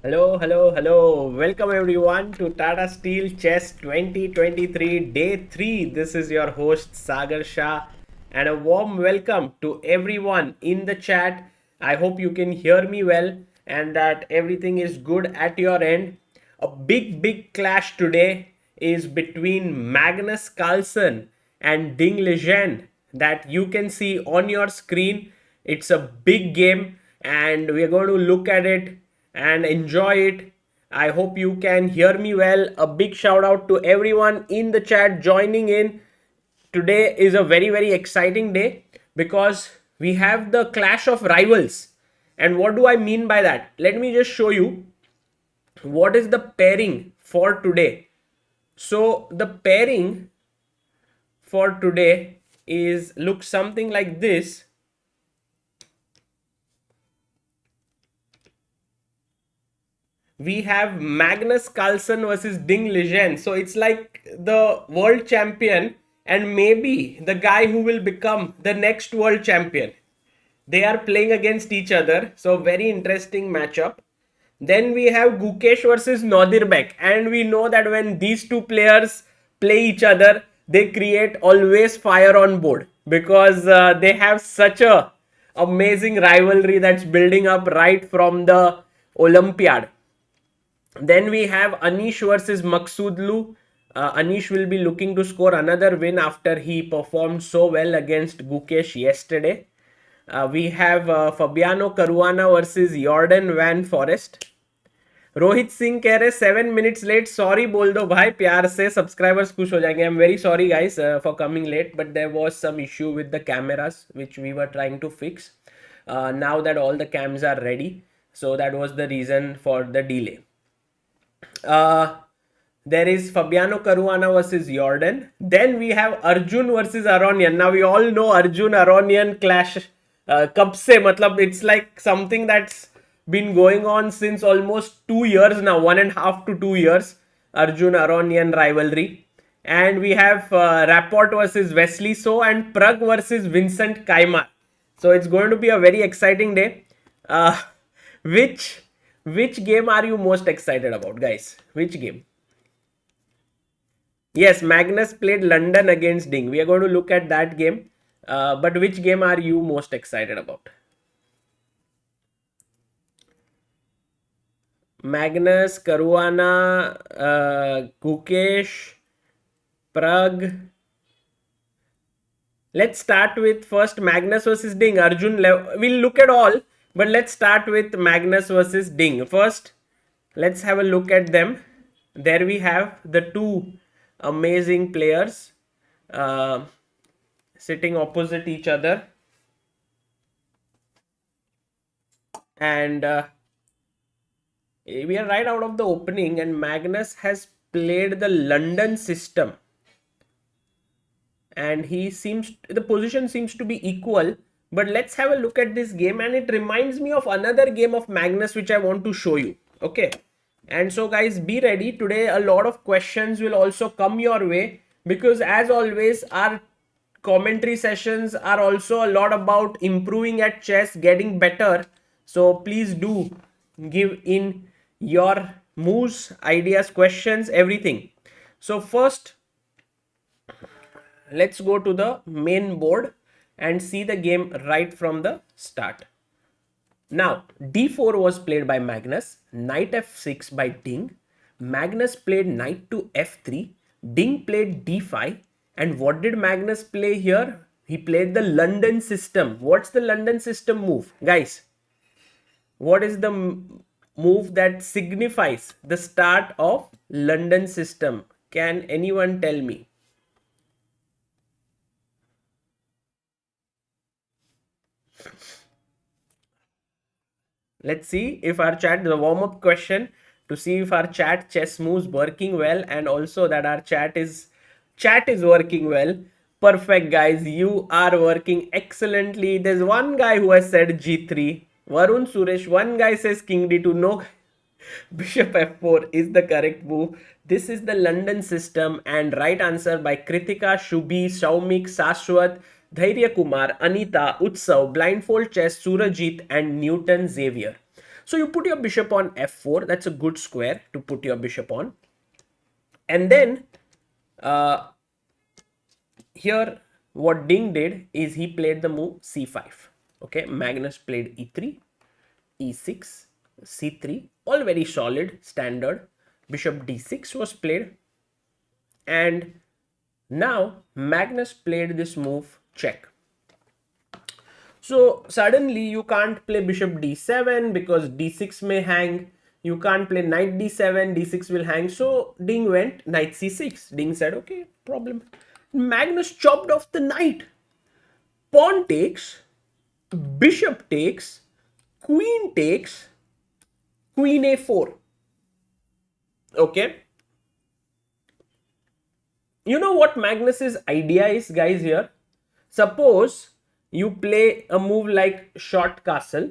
Hello, hello, hello. Welcome everyone to Tata Steel Chess 2023 Day 3. This is your host Sagar Shah and a warm welcome to everyone in the chat. I hope you can hear me well and that everything is good at your end. A big clash today is between Magnus Carlsen and Ding Liren that you can see on your screen. It's a big game and we're going to look at it and enjoy it. I hope you can hear me well. A big shout out to everyone in the chat joining in. Today is a very exciting day because we have the clash of rivals. And what do I mean by that? Let me just show you what is the pairing for today. So the pairing for today is looks something like this. We have Magnus Carlsen versus Ding Liren. So it's like the world champion and maybe the guy who will become the next world champion. They are playing against each other. So very interesting matchup. Then we have Gukesh versus Nodirbek. And we know that when these two players play each other, they create always fire on board. Because they have such a amazing rivalry that's building up right from the Olympiad. Then we have Anish versus Maqsoodlu. Anish will be looking to score another win after he performed so well against Gukesh yesterday. We have Fabiano Caruana versus Jordan Van Forest. Rohit Singh कह रहे 7 minutes late. Sorry बोल दो भाई प्यार से subscribers खुश हो जाएंगे. I'm very sorry guys for coming late, but there was some issue with the cameras which we were trying to fix. Now that all the cams are ready, so that was the reason for the delay. There is Fabiano Caruana versus Jordan. Then we have Arjun versus Aronian. Now we all know Arjun Aronian clash. Kab se, matlab it's like something that's been going on since almost 2 years now, 1.5 to 2 years. Arjun Aronian rivalry. And we have Rapport versus Wesley So and Pragg versus Vincent Keymer. So it's going to be a very exciting day. Which game are you most excited about, guys? Which game? Yes, Magnus played London against Ding. We are going to look at that game. But which game are you most excited about? Magnus, Caruana, Gukesh, Pragg. Let's start with first Magnus versus Ding. Arjun, we'll look at all. But let's start with Magnus versus Ding. First, let's have a look at them. There we have the two amazing players sitting opposite each other. And we are right out of the opening and Magnus has played the London system. And the position seems to be equal. But let's have a look at this game and it reminds me of another game of Magnus which I want to show you. Okay. And so guys, be ready. Today a lot of questions will also come your way because as always our commentary sessions are also a lot about improving at chess, getting better. So please do give in your moves, ideas, questions, everything. So first, let's go to the main board and see the game right from the start. Now, d4 was played by Magnus, knight f6 by Ding. Magnus played knight to f3. Ding played d5. And what did Magnus play here? He played the London system. What's the London system move? Guys, what is the move that signifies the start of London system? Can anyone tell me? Let's see if our chat, the warm-up question to see if our chat chess moves working well and also that our chat is working well. Perfect guys, you are working excellently. There's one guy who has said g3. Varun Suresh, one guy says king d2. No, bishop f4 is the correct move. This is the London system and right answer by Kritika, Shubhi, Saumik, Sashwat, Dhairya Kumar, Anita, Utsav, Blindfold Chess, Surajit and Newton Xavier. So you put your bishop on f4. That's a good square to put your bishop on. And then here what Ding did is he played the move c5. Okay, Magnus played e3, e6, c3, all very solid, standard. Bishop d6 was played, and now Magnus played this move check. So suddenly you can't play bishop d7 because d6 may hang. You can't play knight d7, d6 will hang. So Ding went knight c6. Ding said, okay, problem. Magnus chopped off the knight. Pawn takes, bishop takes, queen takes, queen a4. Okay. You know what Magnus's idea is, guys, here? Suppose you play a move like short castle.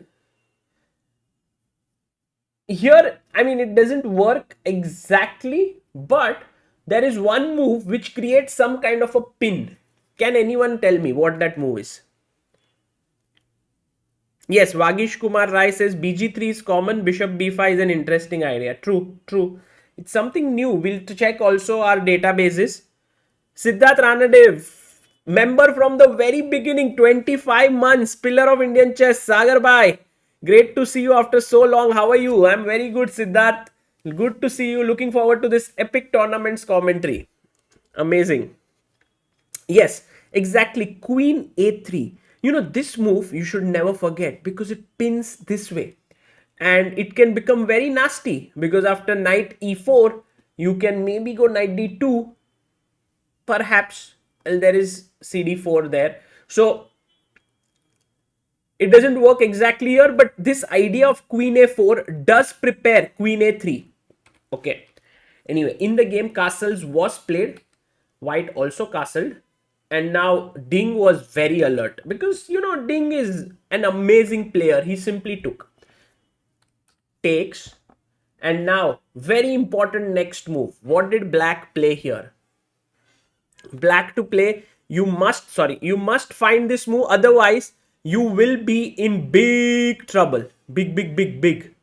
Here, I mean, it doesn't work exactly, but there is one move which creates some kind of a pin. Can anyone tell me what that move is? Yes, Vagish Kumar Rai says bg3 is common, bishop b5 is an interesting idea. True, true. It's something new. We'll check also our databases. Siddharth Ranadev, member from the very beginning, 25 months, pillar of Indian chess. Sagar Bhai, great to see you after so long. How are you? I'm very good, Siddharth. Good to see you. Looking forward to this epic tournament's commentary. Amazing. Yes, exactly. Queen a3. You know, this move you should never forget because it pins this way. And it can become very nasty because after knight e4, you can maybe go knight d2. Perhaps there is cd4 there. So it doesn't work exactly here, but this idea of queen a4 does prepare queen a3. Okay. Anyway, in the game, castles was played. White also castled. And now Ding was very alert because, you know, Ding is an amazing player. He simply took. Takes. And now, very important next move. What did Black play here? Black to play, you must find this move. Otherwise, you will be in big trouble. Big.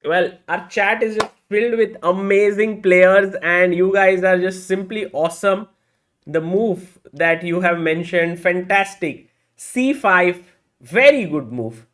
Well, our chat is just filled with amazing players and you guys are just simply awesome. The move that you have mentioned, fantastic. c5, very good move.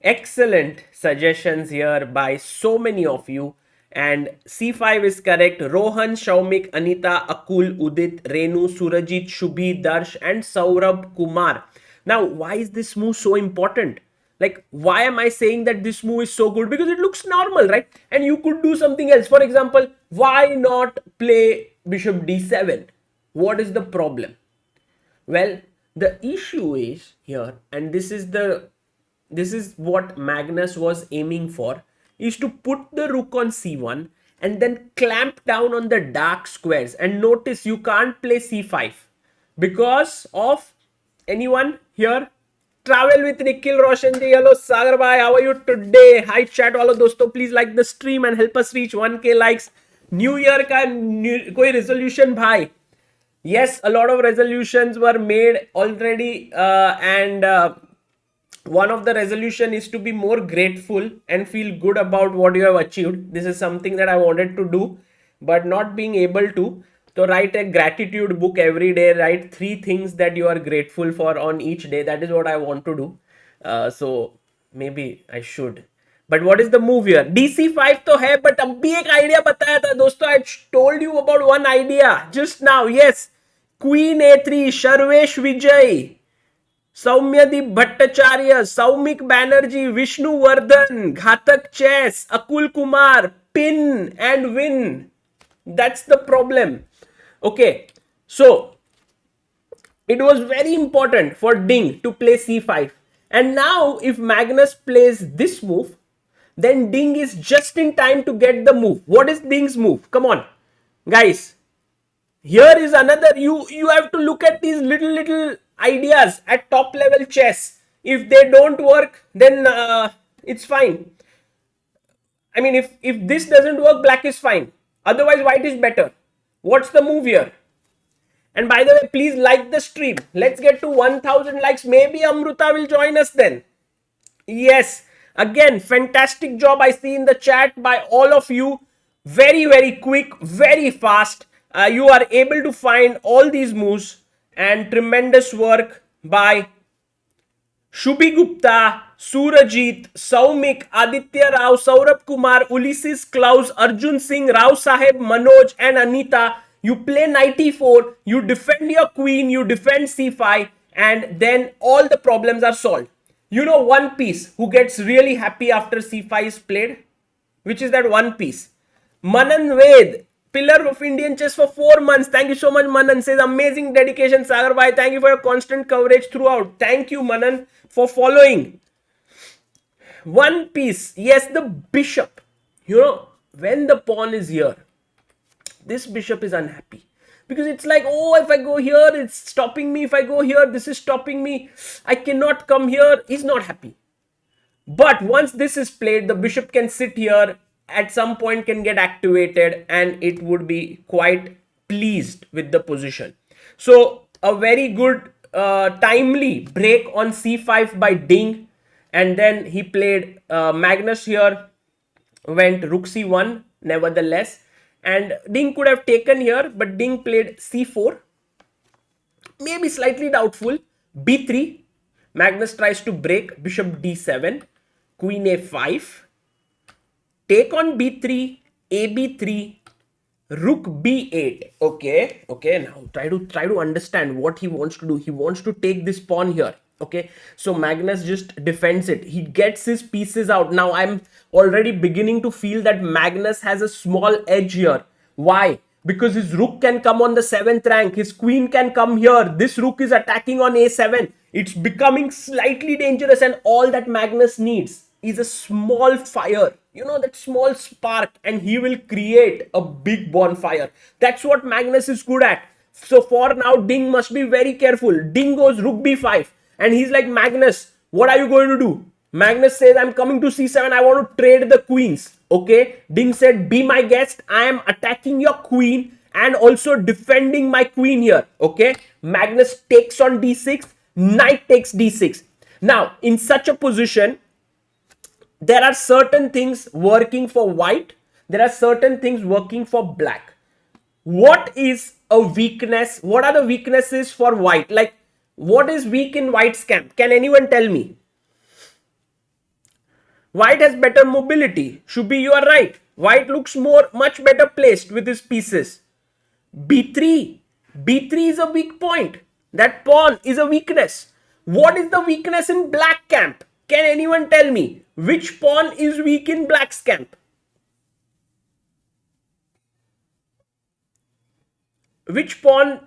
Excellent suggestions here by so many of you. And c5 is correct. Rohan, Shaumik, Anita, Akul, Udit, Renu, Surajit, Shubhi, Darsh and Saurabh Kumar. Now, why is this move so important? Like, why am I saying that this move is so good? Because it looks normal, right? And you could do something else. For example, why not play bishop d7? What is the problem? Well, the issue is here, and this is what Magnus was aiming for, is to put the rook on c1 and then clamp down on the dark squares. And notice you can't play c5 because of anyone here. Travel with Nikhil Roshan ji. Hello Sagar bhai, how are you today? Hi chat वालों दोस्तों, please like the stream and help us reach 1k likes. New year का कोई resolution भाई? Yes, a lot of resolutions were made already and one of the resolution is to be more grateful and feel good about what you have achieved. This is something that I wanted to do but not being able to. So write a gratitude book every day. Write 3 things that you are grateful for on each day. That is what I want to do. So maybe I should. But what is the move here? DC5 तो है, but अभी एक idea बताया था दोस्तों. I told you about one idea just now. Yes, Queen A3, Sharvesh Vijay, Saumyadeep Bhattacharya, Saumik Banerjee, Vishnu Vardhan, Ghatak Chess, Akul Kumar, pin and win. That's the problem. Okay, so it was very important for Ding to play c5. And now if Magnus plays this move, then Ding is just in time to get the move. What is Ding's move? Come on, guys. Here is another, you have to look at these little ideas at top level chess. If they don't work, then it's fine. I mean, if this doesn't work, black is fine. Otherwise, white is better. What's the move here? And by the way, please like the stream. Let's get to 1000 likes. Maybe Amruta will join us then. Yes, again, fantastic job I see in the chat by all of you. Very, very quick, very fast. You are able to find all these moves, and tremendous work by Shubhi Gupta, Surajit, Saumik, Aditya Rao, Saurabh Kumar, Ulysses Klaus, Arjun Singh, Rao Saheb, Manoj and Anita. You play knight e4, you defend your queen, you defend c5, and then all the problems are solved. You know one piece who gets really happy after c5 is played? Which is that one piece? Manan Ved, pillar of Indian chess for 4 months. Thank you so much, Manan. Says amazing dedication, Sagar Bhai. Thank you for your constant coverage throughout. Thank you, Manan, for following. One piece. Yes, the bishop. You know, when the pawn is here, this bishop is unhappy. Because it's like, oh, if I go here, it's stopping me. If I go here, this is stopping me. I cannot come here. He's not happy. But once this is played, the bishop can sit here, at some point can get activated, and it would be quite pleased with the position. So a very good timely break on c5 by Ding, and then he played Magnus here, went rook c1 nevertheless, and Ding could have taken here, but Ding played c4, maybe slightly doubtful. b3, Magnus tries to break, bishop d7, queen a5, take on b3, ab3, rook b8. Okay, now try to understand what he wants to do. He wants to take this pawn here. Okay, so Magnus just defends it. He gets his pieces out. Now I'm already beginning to feel that Magnus has a small edge here. Why? Because his rook can come on the 7th rank, his queen can come here, this rook is attacking on a7. It's becoming slightly dangerous, and all that Magnus needs is a small fire, you know, that small spark, and he will create a big bonfire. That's what Magnus is good at. So for now, Ding must be very careful. Ding goes rook b5, and he's like, Magnus, what are you going to do? Magnus says, I'm coming to c7, I want to trade the queens. Okay, Ding said, be my guest, I am attacking your queen and also defending my queen here. Okay, Magnus takes on d6, knight takes d6. Now, in such a position, there are certain things working for white, there are certain things working for black. What is a weakness? What are the weaknesses for white? Like, what is weak in white's camp? Can anyone tell me? White has better mobility. Shubhi, you are right. White looks much better placed with his pieces. b3. b3 is a weak point. That pawn is a weakness. What is the weakness in black camp? Can anyone tell me? Which pawn is weak in black's camp? Which pawn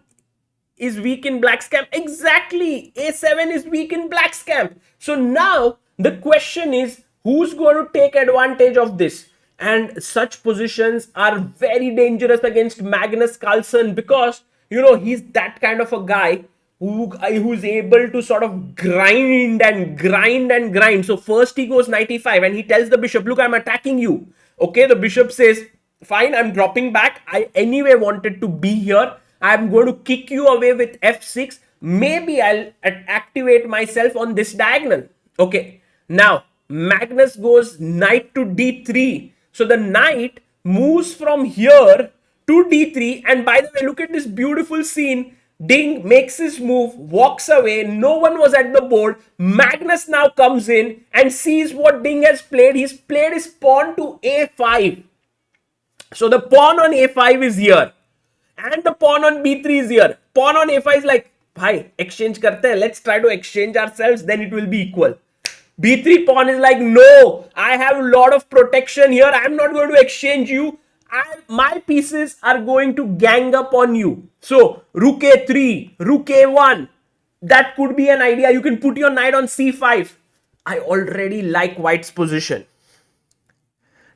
is weak in black's camp? Exactly. a7 is weak in black's camp. So now the question is, who's going to take advantage of this? And such positions are very dangerous against Magnus Carlsen, because, you know, he's that kind of a guy who's able to sort of grind and grind and grind. So first he goes knight e5 and he tells the bishop, look, I'm attacking you. Okay, the bishop says, fine, I'm dropping back. I anyway wanted to be here. I'm going to kick you away with f6. Maybe I'll activate myself on this diagonal. Okay, now Magnus goes knight to d3. So the knight moves from here to d3. And by the way, look at this beautiful scene. Ding makes his move, walks away. No one was at the board. Magnus now comes in and sees what Ding has played. He's played his pawn to a5. So the pawn on a5 is here. And the pawn on b3 is here. Pawn on a5 is like, bhai, exchange karte hai. Let's try to exchange ourselves. Then it will be equal. b3 pawn is like, no, I have a lot of protection here. I'm not going to exchange you. My pieces are going to gang up on you. So rook a3, rook a1, that could be an idea. You can put your knight on c5. I already like white's position.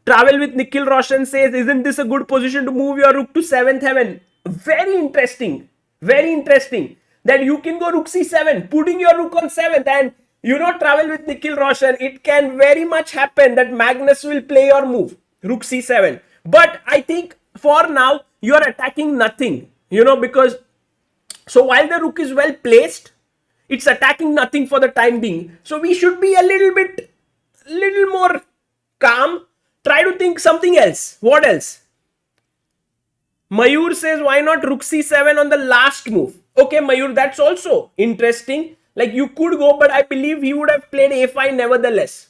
Travel with Nikhil Roshan says, isn't this a good position to move your rook to 7th heaven? Very interesting. Very interesting. That you can go rook c7, putting your rook on 7th, and you know, Travel with Nikhil Roshan, it can very much happen that Magnus will play your move, rook c7. But I think for now, you are attacking nothing, you know, because So while the rook is well placed, it's attacking nothing for the time being. So we should be a little more calm. Try to think something else. What else? Mayur says, why not rook c7 on the last move? Okay, Mayur, that's also interesting. Like you could go, but I believe he would have played a5 nevertheless.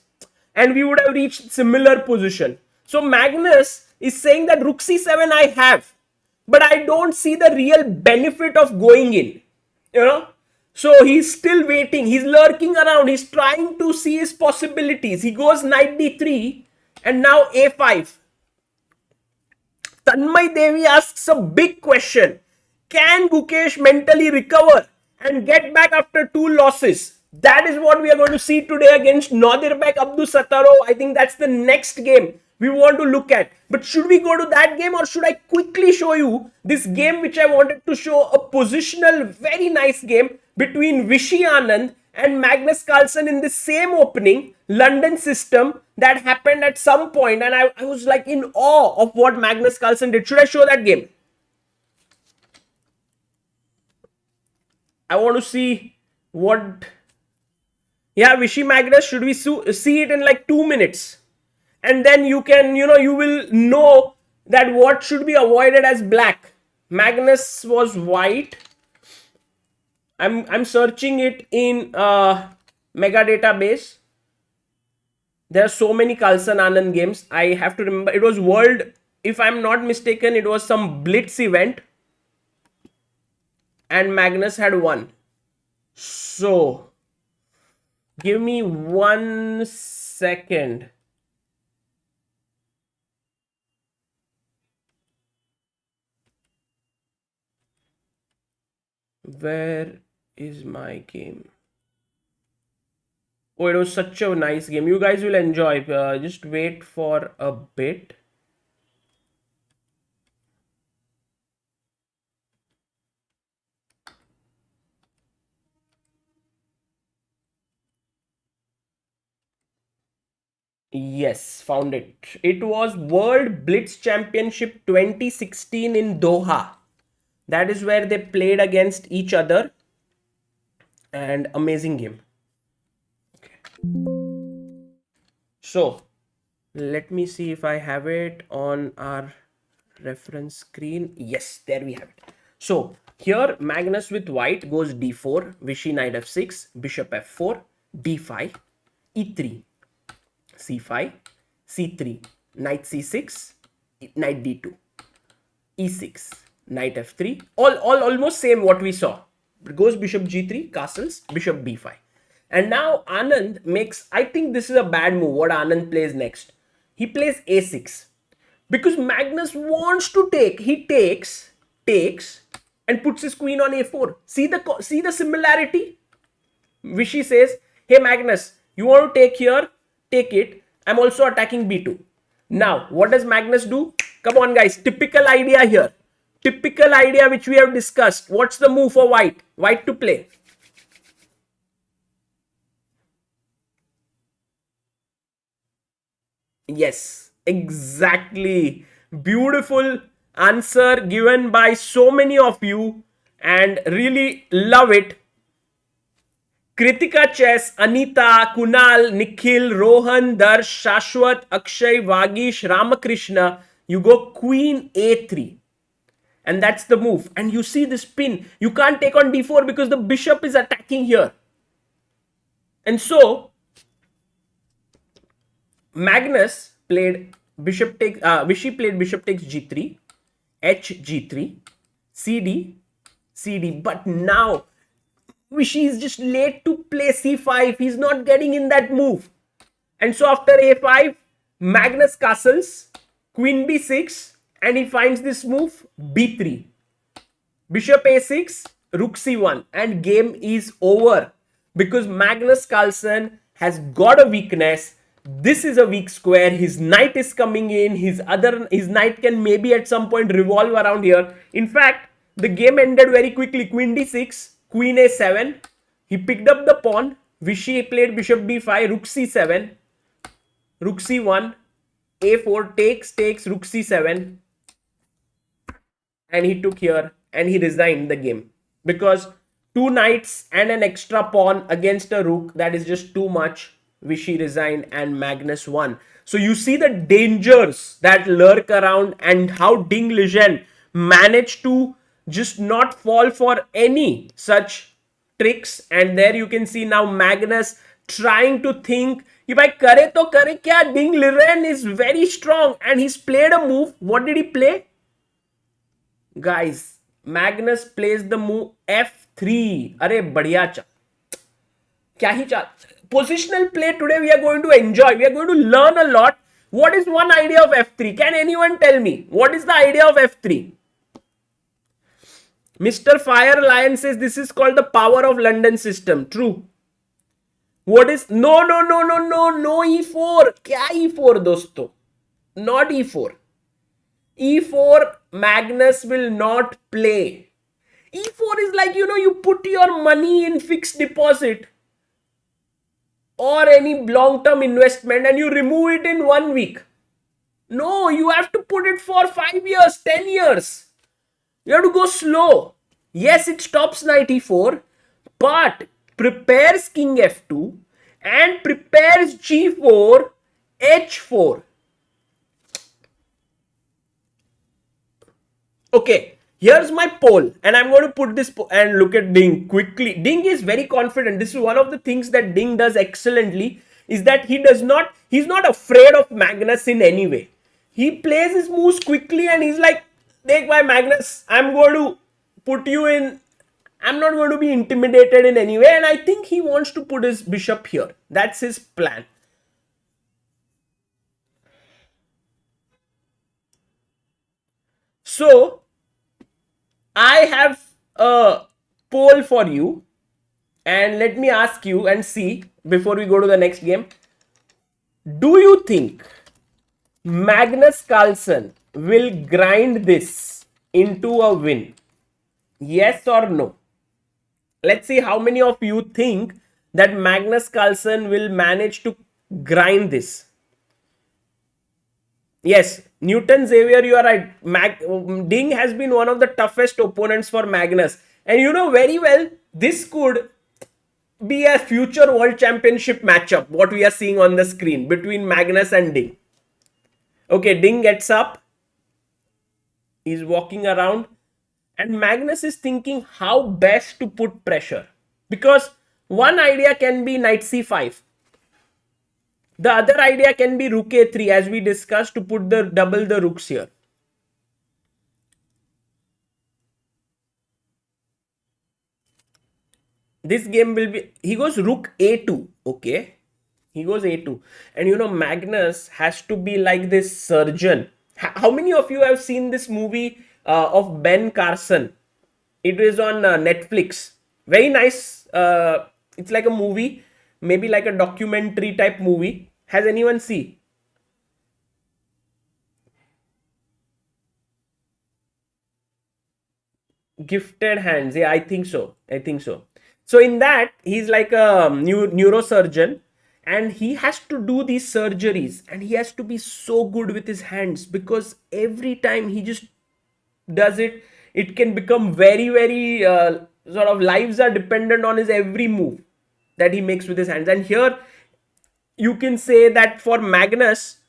And we would have reached similar position. So Magnus is saying that rook c7 I have, but I don't see the real benefit of going in. You know? So he's still waiting. He's lurking around. He's trying to see his possibilities. He goes knight d3 and now a5. Tanmay Devi asks a big question. Can Gukesh mentally recover and get back after 2 losses? That is what we are going to see today against Nodirbek Abdusattorov. I think that's the next game we want to look at. But should we go to that game, or should I quickly show you this game which I wanted to show, a positional, very nice game between Vishy Anand and Magnus Carlsen in the same opening London system that happened at some point, and I was like in awe of what Magnus Carlsen did. Should I show that game? I want to see what... Yeah, Vishy Magnus, should we see it in like 2 minutes? And then you can, you will know that what should be avoided as black. Magnus was white. I'm searching it in mega database. There are so many Carlsen Anand games. I have to remember. It was World, if I'm not mistaken, it was some blitz event. And Magnus had won. So, give me 1 second. Where is my game? Oh, it was such a nice game. You guys will enjoy. Just wait for a bit. Yes, found it. It was World Blitz Championship 2016 in Doha. That is where they played against each other. And amazing game. Okay. So, let me see if I have it on our reference screen. Yes, there we have it. So, here Magnus with white goes d4, Vishy knight f6, bishop f4, d5, e3, c5, c3, knight c6, knight d2, e6, knight f3, all almost same what we saw. It goes bishop g3, castles, bishop b5. And now Anand makes, I think this is a bad move, what Anand plays next. He plays a6. Because Magnus wants to take, he takes, and puts his queen on a4. See the similarity? Vishy says, hey Magnus, you want to take here, take it. I'm also attacking b2. Now, what does Magnus do? Come on guys, typical idea here. Typical idea which we have discussed. What's the move for white? White to play. Yes, exactly. Beautiful answer given by so many of you and really love it. Kritika Chess, Anita, Kunal, Nikhil, Rohan, Darsh, Shashwat, Akshay, Vagish, Ramakrishna. You go queen a3. And that's the move. And you see this pin. You can't take on d4 because the bishop is attacking here. And so, Magnus played bishop takes, Vishy played bishop takes g3, h g3, cd, cd. But now, Vishy is just late to play c5. He's not getting in that move. And so after a5, Magnus castles, queen b6, and he finds this move, b3. Bishop a6, rook c1, and game is over. Because Magnus Carlsen has got a weakness. This is a weak square. His knight is coming in. His knight can maybe at some point revolve around here. In fact, the game ended very quickly. Queen d6, queen a7. He picked up the pawn. Vishy played bishop b5, rook c7, rook c1, a4, takes, rook c7. And he took here and he resigned the game. because two knights and an extra pawn against a rook, that is just too much. Vishy resigned and Magnus won. So you see the dangers that lurk around and how Ding Liren managed to just not fall for any such tricks. And there you can see now Magnus trying to think if I kare to kare kya. Ding Liren is very strong and he's played a move. What did he play? Guys, Magnus plays the move f3. अरे बढ़िया चल, क्या ही चल. Positional play today we are going to enjoy. We are going to learn a lot. What is one idea of f3? Can anyone tell me what is the idea of f3? Mr. Fire Lion says this is called the power of London system. True. What is no e4? क्या e4 दोस्तों? Not e4. E4 Magnus will not play. E4 is like, you put your money in fixed deposit or any long-term investment and you remove it in 1 week. No, you have to put it for 5 years, 10 years. You have to go slow. Yes, it stops knight e4, but prepares king f2 and prepares g4, h4. Okay, here's my poll and I'm going to put this and look at Ding quickly. Ding is very confident. This is one of the things that Ding does excellently, is that he's not afraid of Magnus in any way. He plays his moves quickly and he's like, take my Magnus, I'm going to put you in, I'm not going to be intimidated in any way. And I think he wants to put his bishop here. That's his plan. So I have a poll for you and let me ask you and see before we go to the next game. Do you think Magnus Carlsen will grind this into a win? Yes or no? Let's see how many of you think that Magnus Carlsen will manage to grind this. Yes, Newton Xavier, you are right. Ding has been one of the toughest opponents for Magnus. And you know very well, this could be a future world championship matchup, what we are seeing on the screen between Magnus and Ding. Okay, Ding gets up. He's walking around. And Magnus is thinking how best to put pressure. Because one idea can be knight c5. The other idea can be rook a3, as we discussed, to put the double the rooks here. This game will be, he goes rook a2, okay? He goes a2. And Magnus has to be like this surgeon. How many of you have seen this movie of Ben Carson? It is on Netflix. Very nice. It's like a movie, maybe like a documentary type movie. Has anyone seen? Gifted Hands. Yeah, I think so. So in that, he's like a neurosurgeon and he has to do these surgeries and he has to be so good with his hands, because every time he just does it, it can become very, very sort of lives are dependent on his every move that he makes with his hands. And here you can say that for Magnus,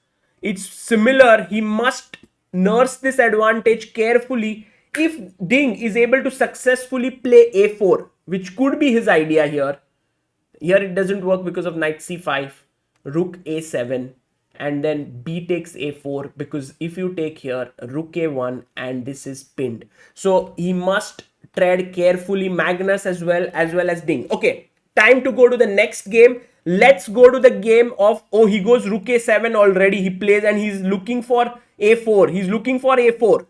it's similar. He must nurse this advantage carefully. If Ding is able to successfully play a4, which could be his idea here. Here it doesn't work because of knight c5, rook a7, and then b takes a4, because if you take here, rook a1, and this is pinned. So he must tread carefully, Magnus as well as Ding. Okay, time to go to the next game. Let's go to the game of, oh, he goes rook a7 already. He plays and he's looking for a4.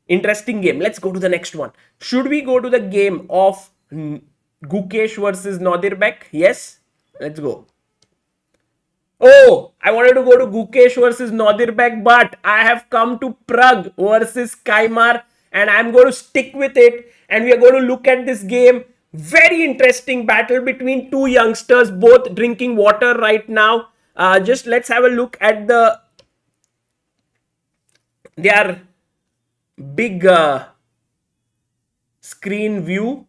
Interesting game. Let's go to the next one. Should we go to the game of Gukesh versus Nodirbek? Yes. Let's go. Oh, I wanted to go to Gukesh versus Nodirbek, but I have come to Pragg versus Keymer and I'm going to stick with it. And we are going to look at this game. Very interesting battle between two youngsters, both drinking water right now. Just let's have a look at their big screen view.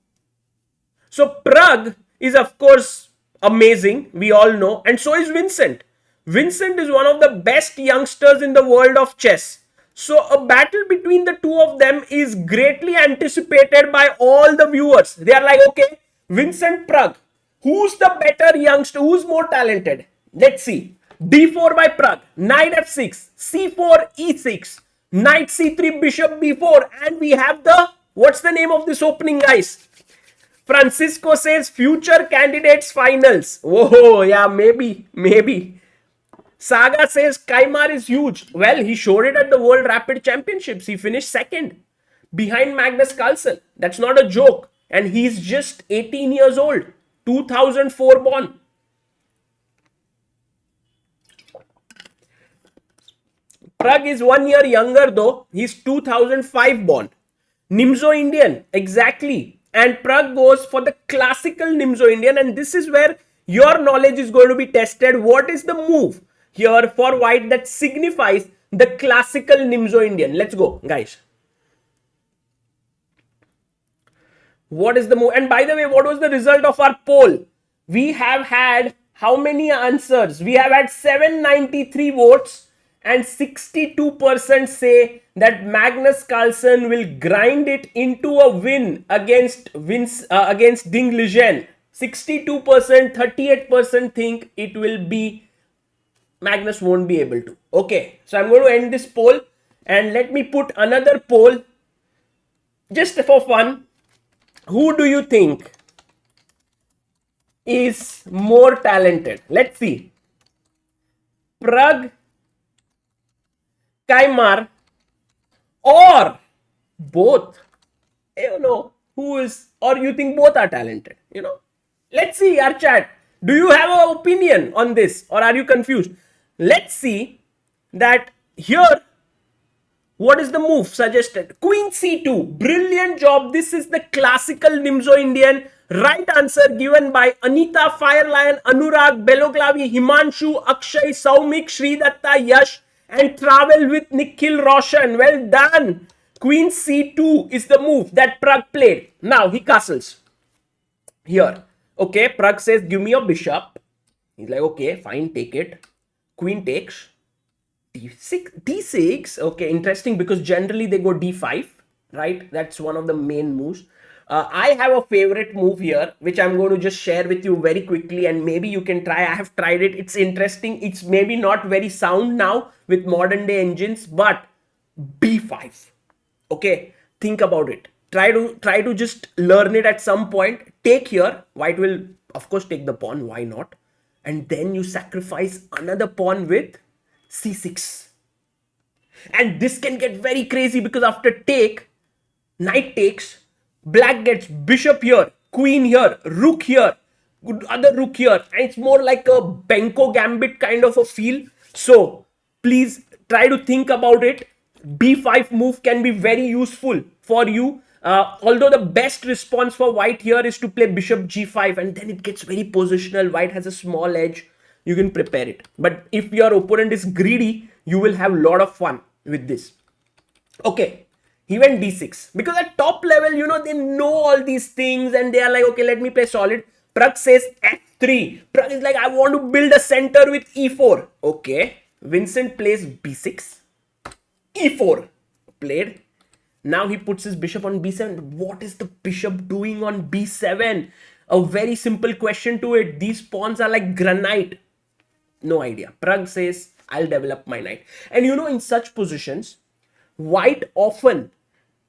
So Pragg is of course amazing, we all know, and so is Vincent. Vincent is one of the best youngsters in the world of chess. So a battle between the two of them is greatly anticipated by all the viewers. They are like, okay, Vincent, Pragg, who's the better youngster, who's more talented? Let's see. D4 by Pragg, knight f6, c4, e6, knight c3, bishop b4, and we have the, what's the name of this opening, guys? Francisco says future candidates finals. Oh, yeah, maybe. Saga says Keymer is huge. Well, he showed it at the World Rapid Championships. He finished second behind Magnus Carlsen. That's not a joke. And he's just 18 years old. 2004 born. Pragg is 1 year younger though. He's 2005 born. Nimzo Indian. Exactly. And Pragg goes for the classical Nimzo Indian. And this is where your knowledge is going to be tested. What is the move here for white that signifies the classical Nimzo Indian? Let's go, guys. What is the move? And by the way, what was the result of our poll? We have had how many answers? We have had 793 votes. And 62% say that Magnus Carlsen will grind it into a win against Ding Liren. 62%, 38% think it will be Magnus won't be able to. Okay, so I'm going to end this poll and let me put another poll just for fun. Who do you think is more talented? Let's see. Pragg, Keymer, or both? You know, who is, or you think both are talented? You know, let's see our chat. Do you have an opinion on this or are you confused? Let's see that here. What is the move suggested? Queen c2. Brilliant job. This is the classical Nimzo Indian. Right answer given by Anita, Firelion, Anurag, Beloglavi, Himanshu, Akshay, Saumik, Sridatta, Yash, and Travel with Nikhil Roshan. Well done. Queen c2 is the move that Pragg played. Now he castles here. Okay, Pragg says, give me a bishop. He's like, okay, fine, take it. Queen takes. D6. Okay, interesting, because generally they go D5, right? That's one of the main moves. I have a favorite move here, which I'm going to just share with you very quickly, and maybe you can try. I have tried it. It's interesting. It's maybe not very sound now with modern day engines, but B5. Okay, think about it. Try to just learn it at some point. Take here. White will, of course, take the pawn. Why not? And then you sacrifice another pawn with C6. And this can get very crazy, because after take, knight takes, black gets bishop here, queen here, rook here, other rook here, and it's more like a Benko gambit kind of a feel. So please try to think about it. B5 move can be very useful for you. Although the best response for white here is to play bishop G5, and then it gets very positional. White has a small edge. You can prepare it. But if your opponent is greedy, you will have a lot of fun with this. Okay, he went D6. Because at top level, you know, they know all these things and they are like, okay, let me play solid. Pragg says F3. Pragg is like, I want to build a center with E4. Okay, Vincent plays B6. E4 played. Now he puts his bishop on B7. What is the bishop doing on B7? A very simple question to it. These pawns are like granite. No idea. Pragg says, I'll develop my knight. And you know, in such positions, white often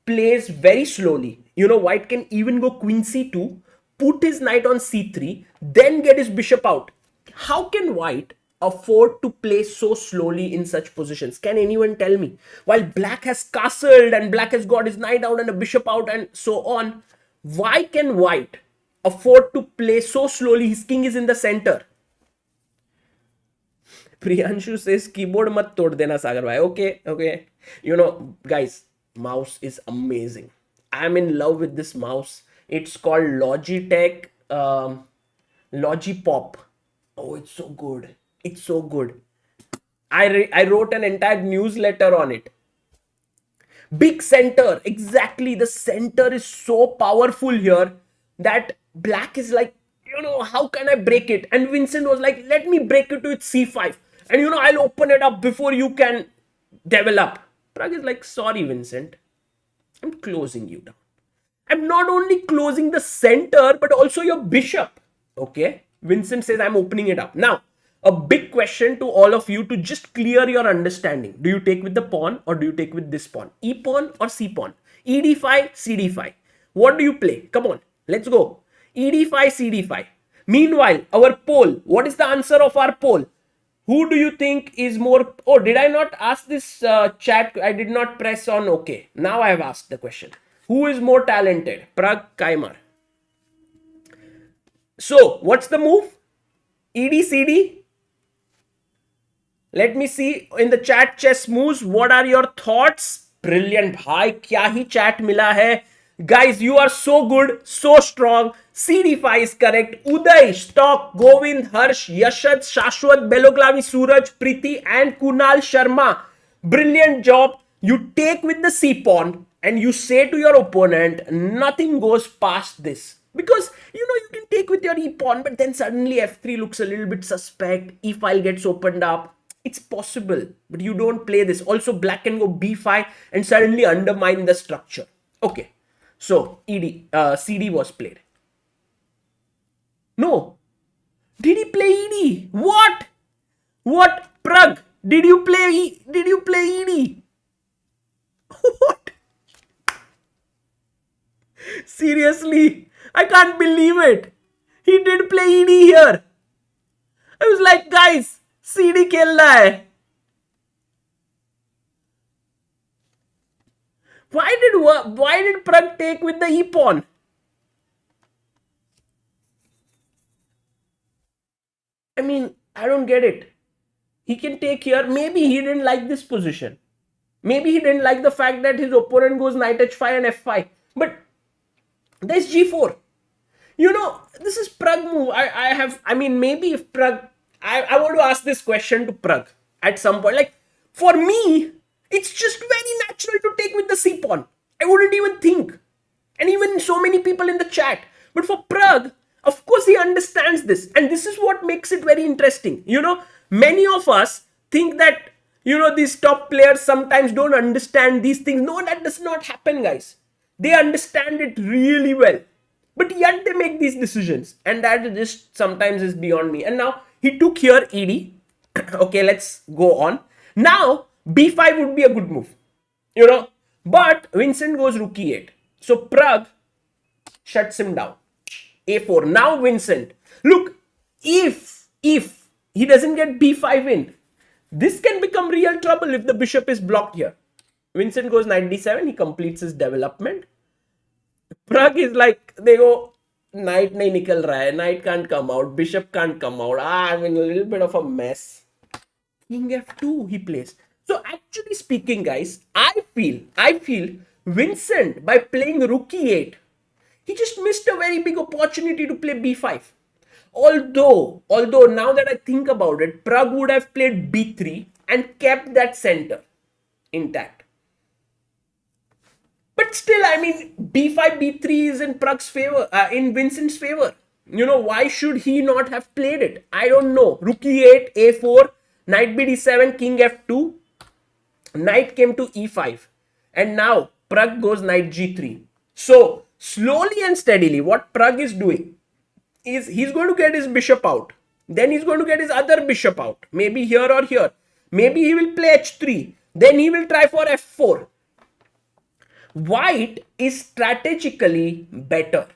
plays very slowly. You know, white can even go queen c2, put his knight on c3, then get his bishop out. How can white afford to play so slowly in such positions? Can anyone tell me? While black has castled and black has got his knight out and a bishop out and so on, why can white afford to play so slowly? His king is in the center. Priyanshu says, keyboard mat tod dena Sagar bhai. Okay. You know, guys, mouse is amazing. I'm in love with this mouse. It's called Logitech Logipop. Oh, it's so good. It's so good. I wrote an entire newsletter on it. Big center. Exactly. The center is so powerful here that black is like, how can I break it? And Vincent was like, let me break it with c5. And I'll open it up before you can develop. Pragg is like, sorry, Vincent. I'm closing you down. I'm not only closing the center, but also your bishop. Okay. Vincent says, I'm opening it up. Now, a big question to all of you to just clear your understanding. Do you take with the pawn or do you take with this pawn? E pawn or C pawn? ED5, CD5. What do you play? Come on, let's go. ED5, CD5. Meanwhile, our poll. What is the answer of our poll? Who do you think is more... Oh, did I not ask this chat? I did not press on OK. Now I have asked the question. Who is more talented? Pragg, Keymer. So, what's the move? ED-CD? Let me see in the chat chess moves. What are your thoughts? Brilliant, bhai. Kya hi chat mila hai. Guys, you are so good, so strong. CD5 is correct. Uday, Stock, Govind, Harsh, Yashad, Shashwat, Beloglavi, Suraj, Preeti and Kunal Sharma. Brilliant job. You take with the C pawn and you say to your opponent, nothing goes past this. Because, you can take with your E pawn, but then suddenly F3 looks a little bit suspect. E file gets opened up. It's possible, but you don't play this. Also, black can go B5 and suddenly undermine the structure. Okay. So, CD was played. No. Did he play ED? What? What? Pragg, did you play ED? What? Seriously, I can't believe it. He did play ED here. I was like, guys, CD खेलना है. Why did Pragg take with the E pawn? I mean, I don't get it. He can take here. Maybe he didn't like this position. Maybe he didn't like the fact that his opponent goes knight h5 and f5. But there's g4. This is Pragg move. Maybe if Pragg... I want to ask this question to Pragg at some point. Like, for me, it's just very natural to take with the C pawn. I wouldn't even think. And even so many people in the chat. But for Pragg, of course he understands this. And this is what makes it very interesting. Many of us think that, these top players sometimes don't understand these things. No, that does not happen, guys. They understand it really well. But yet they make these decisions. And that just sometimes is beyond me. And now he took here ED. Okay, let's go on. Now, B5 would be a good move. But Vincent goes rook E8. So Pragg shuts him down. A4. Now Vincent. Look, if he doesn't get B5 in, this can become real trouble if the bishop is blocked here. Vincent goes knight D7. He completes his development. Pragg is like, they go, knight nahi nikal raha hai. Knight can't come out. Bishop can't come out. I'm in a little bit of a mess. King F2 he plays. So actually speaking, guys, I feel Vincent, by playing rook E8, he just missed a very big opportunity to play B5. Although now that I think about it, Pragg would have played B3 and kept that center intact. But still, B5, B3 is in Pragg's favor, in Vincent's favor. Why should he not have played it? I don't know. Rook E8, A4, knight BD7, king F2. Knight came to E5. And now Pragg goes knight G3. So, slowly and steadily, what Pragg is doing is he's going to get his bishop out. Then he's going to get his other bishop out. Maybe here or here. Maybe he will play H3. Then he will try for F4. White is strategically better.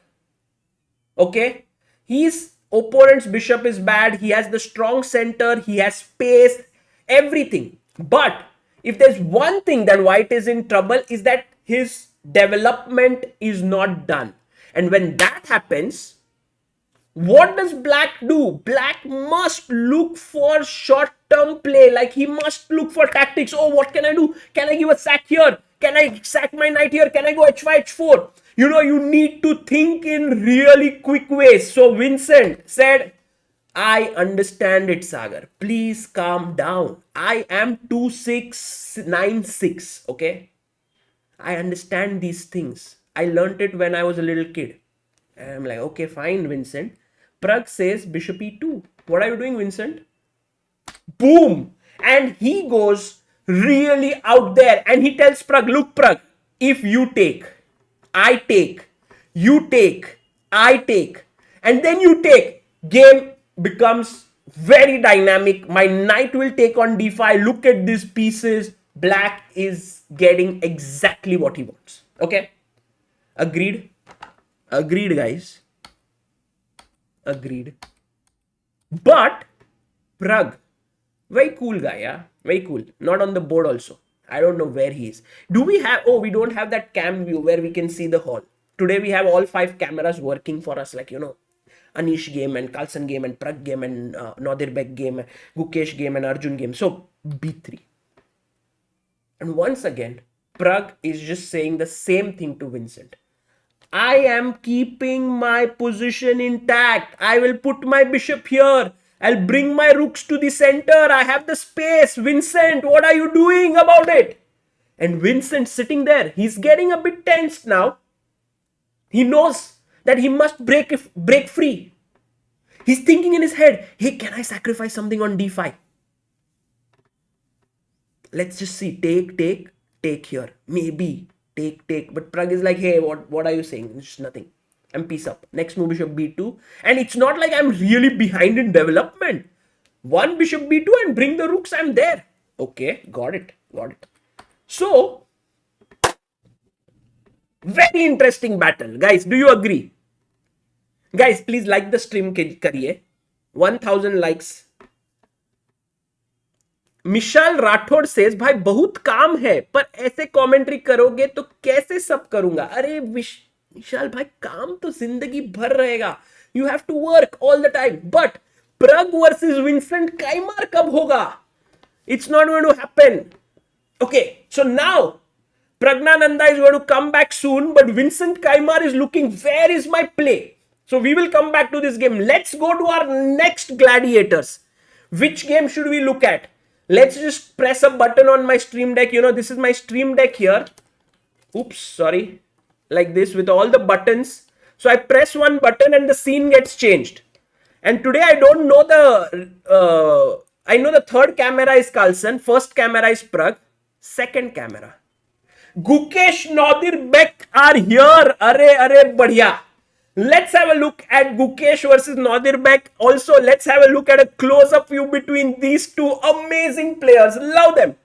Okay? His opponent's bishop is bad. He has the strong center. He has space. Everything. But if there's one thing that White is in trouble, is that his development is not done. And when that happens, what does Black do? Black must look for short-term play. Like, he must look for tactics. Oh, what can I do? Can I give a sack here? Can I sack my knight here? Can I go h5, h4? You need to think in really quick ways. So Vincent said, I understand it, Sagar. Please calm down. I am 2696, okay? I understand these things. I learnt it when I was a little kid. And I'm like, okay, fine, Vincent. Pragg says bishop e2. What are you doing, Vincent? Boom! And he goes really out there and he tells Pragg, look, Pragg, if you take, I take, you take, I take, and then you take, game becomes very dynamic. My knight will take on d5. Look at these pieces. Black is getting exactly what he wants. Okay? Agreed? Agreed, guys. Agreed. But Pragg, very cool guy, yeah? Very cool. Not on the board also. I don't know where he is. Do we have... Oh, we don't have that cam view where we can see the hall. Today we have all 5 cameras working for us. Like, you know, Anish game and Carlsen game and Pragg game and Nodirbek game, Gukesh game and Arjun game. So, B3. And once again, Pragg is just saying the same thing to Vincent. I am keeping my position intact. I will put my bishop here. I'll bring my rooks to the center. I have the space. Vincent, what are you doing about it? And Vincent sitting there, he's getting a bit tensed now. He knows that he must break free. He's thinking in his head, hey, can I sacrifice something on d5? Let's just see. Take here. Maybe. Take. But Pragg is like, hey, what are you saying? It's nothing. I'm peace up. Next move, bishop b2. And it's not like I'm really behind in development. One bishop b2 and bring the rooks. I'm there. Okay, got it. So, very interesting battle. Guys, do you agree? Guys, please like the stream kariye. 1000 likes. Mishal Rathore says भाई बहुत काम है पर ऐसे commentary करोगे तो कैसे सब करूंगा. अरे विशाल भाई काम तो जिंदगी भर रहेगा. You have to work all the time. But Pragg versus Vincent Keymer कब होगा? It's not going to happen. Okay, so now Praggnanandhaa is going to come back soon, but Vincent Keymer is looking, where is my play? So we will come back to this game. Let's go to our next gladiators. Which game should we look at? Let's just press a button on my stream deck. You know, this is my stream deck here. Oops, sorry. Like this with all the buttons. So I press one button and the scene gets changed. And today I don't know I know the third camera is Carlsen. First camera is Pragg. Second camera. Gukesh, Nodirbek are here. Arre, badhiya. Let's have a look at Gukesh versus Nodirbek. Also, let's have a look at a close-up view between these two amazing players. Love them.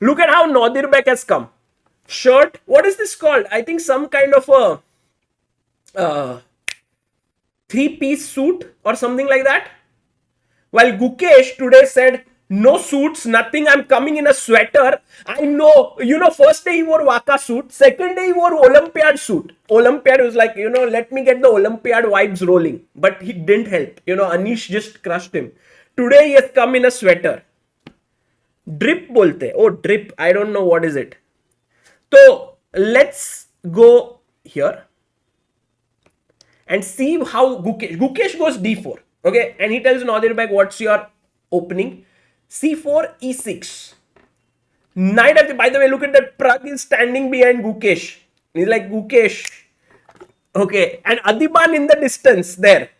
Look at how Nodirbek has come. Shirt. What is this called? I think some kind of a three-piece suit or something like that. While Gukesh today said, no suits, nothing. I'm coming in a sweater. I know, you know, first day he wore Waka suit. Second day he wore Olympiad suit. Olympiad was like, you know, let me get the Olympiad vibes rolling. But he didn't help. You know, Anish just crushed him. Today he has come in a sweater. Drip bolte. Oh, drip. I don't know what is it. So, let's go here. And see how Gukesh goes d4. Okay. And he tells Nodirbek, what's your opening? C4, E6. Knight of the... By the way, look at that. Pragg is standing behind Gukesh. He's like, Gukesh. Okay. And Adiban in the distance there.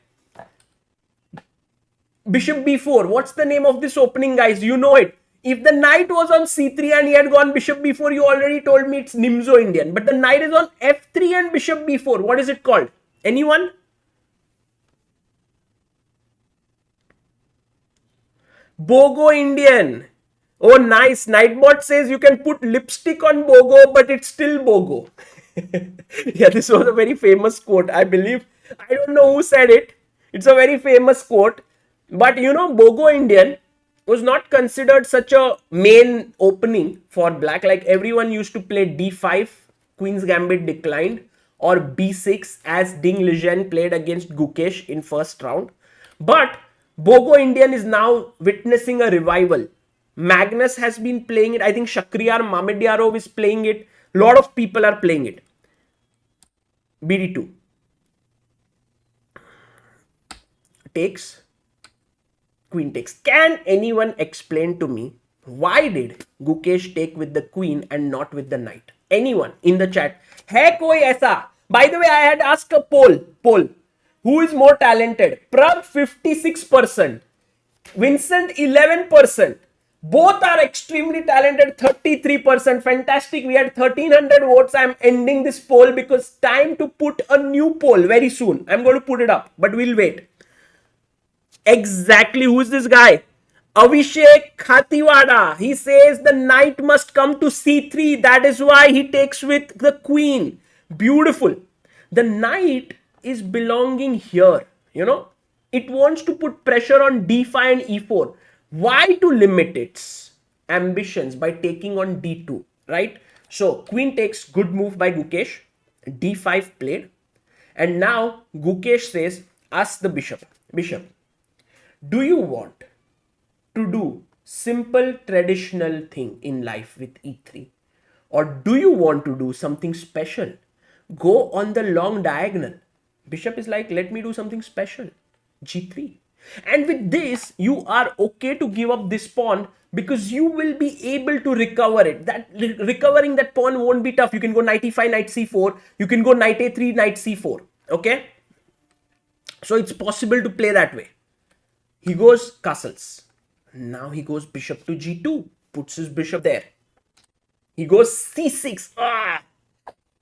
Bishop B4. What's the name of this opening, guys? You know it. If the knight was on C3 and he had gone Bishop B4, you already told me it's Nimzo Indian. But the knight is on F3 and Bishop B4. What is it called? Anyone? Bogo Indian. Oh, nice. Nightbot says you can put lipstick on Bogo, but it's still Bogo. Yeah, this was a very famous quote, I believe. I don't know who said it. It's a very famous quote. But you know, Bogo Indian was not considered such a main opening for black. Like everyone used to play D5, Queen's Gambit declined, or B6 as Ding Liren played against Gukesh in first round. But Bogo Indian is now witnessing a revival. Magnus has been playing it. I think Shakhriyar Mamedyarov is playing it. A lot of people are playing it. BD2. Takes. Queen takes. Can anyone explain to me Why did Gukesh take with the queen and not with the knight? Anyone in the chat? है कोई ऐसा? By the way, I had asked a poll. Who is more talented? Prag 56%. Vincent 11%. Both are extremely talented, 33%. Fantastic. We had 1300 votes. I'm ending this poll because time to put a new poll very soon. I'm going to put it up, but we'll wait. Exactly. Who is this guy? Abhishek Khatiwada. He says the knight must come to c3. That is why he takes with the queen. Beautiful. The knight is belonging here. It wants to put pressure on d5 and e4. Why to limit its ambitions by taking on d2, right? So queen takes, good move by Gukesh. d5 played. And now Gukesh says, ask the bishop. Bishop, do you want to do simple traditional thing in life with e3? Or do you want to do something special? Go on the long diagonal. Bishop is like, let me do something special. g3. And with this, you are okay to give up this pawn because you will be able to recover it. Recovering that pawn won't be tough. You can go knight e5, knight c4. You can go knight a3, knight c4. Okay? So it's possible to play that way. He goes castles. Now he goes bishop to g2. Puts his bishop there. He goes c6. I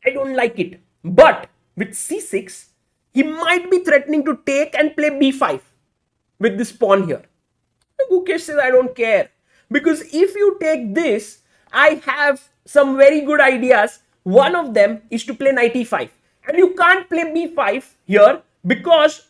don't like it. But with c6, he might be threatening to take and play b5 with this pawn here. Gukesh says, I don't care. Because if you take this, I have some very good ideas. One of them is to play knight e5. And you can't play b5 here because,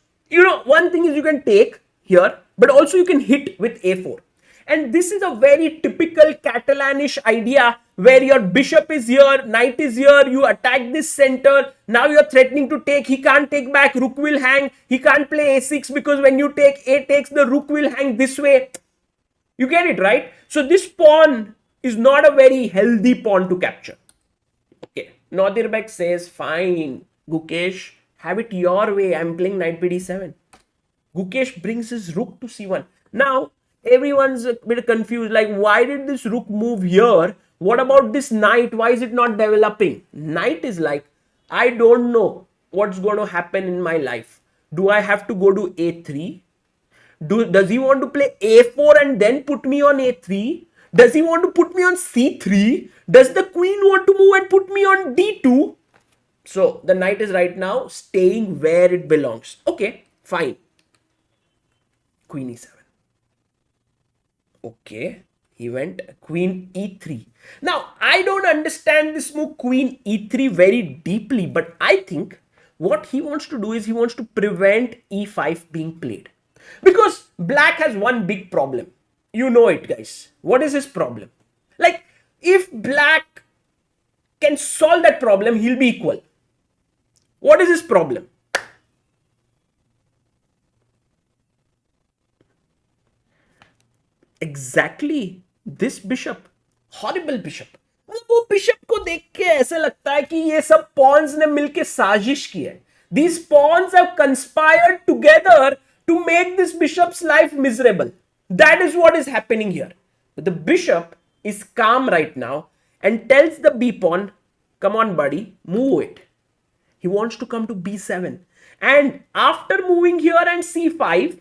one thing is you can take here, but also you can hit with a4. And this is a very typical Catalanish idea where your bishop is here, knight is here, you attack this center, now you're threatening to take, he can't take back, rook will hang, he can't play a6 because when you take a takes, the rook will hang this way. You get it, right? So this pawn is not a very healthy pawn to capture. Okay, Nodirbek says, fine, Gukesh, have it your way, I'm playing knight bd7. Gukesh brings his rook to c1. Now, everyone's a bit confused, like why did this rook move here? What about this knight? Why is it not developing? Knight is like, I don't know what's going to happen in my life. Do I have to go to a3? Does he want to play a4 and then put me on a3? Does he want to put me on c3? Does the queen want to move and put me on d2? So the knight is right now staying where it belongs. Okay, fine. Queen e7. Okay, he went queen e3. Now, I don't understand this move queen e3 very deeply, but I think what he wants to do is he wants to prevent e5 being played. Because black has one big problem. You know it, guys. What is his problem? Like, if black can solve that problem, he'll be equal. What is his problem? Exactly this bishop. Horrible bishop. वो bishop को देख के ऐसे लगता है कि ये सब पॉन्स ने मिलके साजिश की है. These pawns have conspired together to make this bishop's life miserable. That is what is happening here. But the bishop is calm right now and tells the b pawn, come on buddy, move it. He wants to come to b7. And after moving here and c5,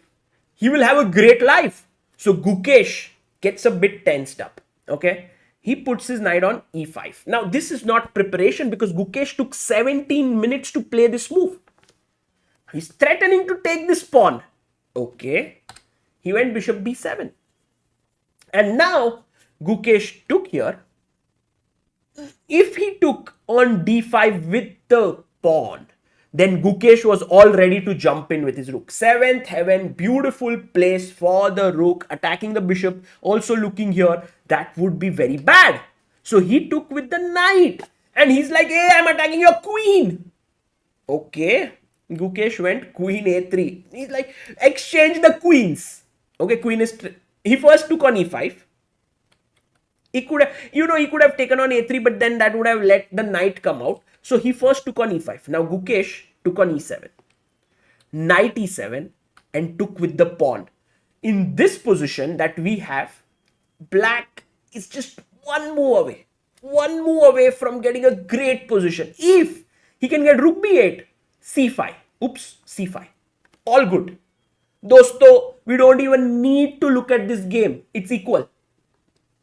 he will have a great life. So Gukesh gets a bit tensed up. Okay. He puts his knight on e5. Now this is not preparation because Gukesh took 17 minutes to play this move. He's threatening to take this pawn. Okay. He went bishop b7. And now Gukesh took here. If he took on d5 with the pawn, then Gukesh was all ready to jump in with his rook. 7th heaven, beautiful place for the rook, attacking the bishop, also looking here. That would be very bad. So he took with the knight. And he's like, hey, I'm attacking your queen. Okay. Gukesh went queen a3. He's like, exchange the queens. Okay, queen is... He first took on e5. He could have, he could have taken on a3, but then that would have let the knight come out. So he first took on e5. Now Gukesh took on e7. Knight e7 and took with the pawn. In this position that we have, black is just one move away from getting a great position. If he can get rook b8, c5, oops, c5, all good. Dosto, we don't even need to look at this game. It's equal.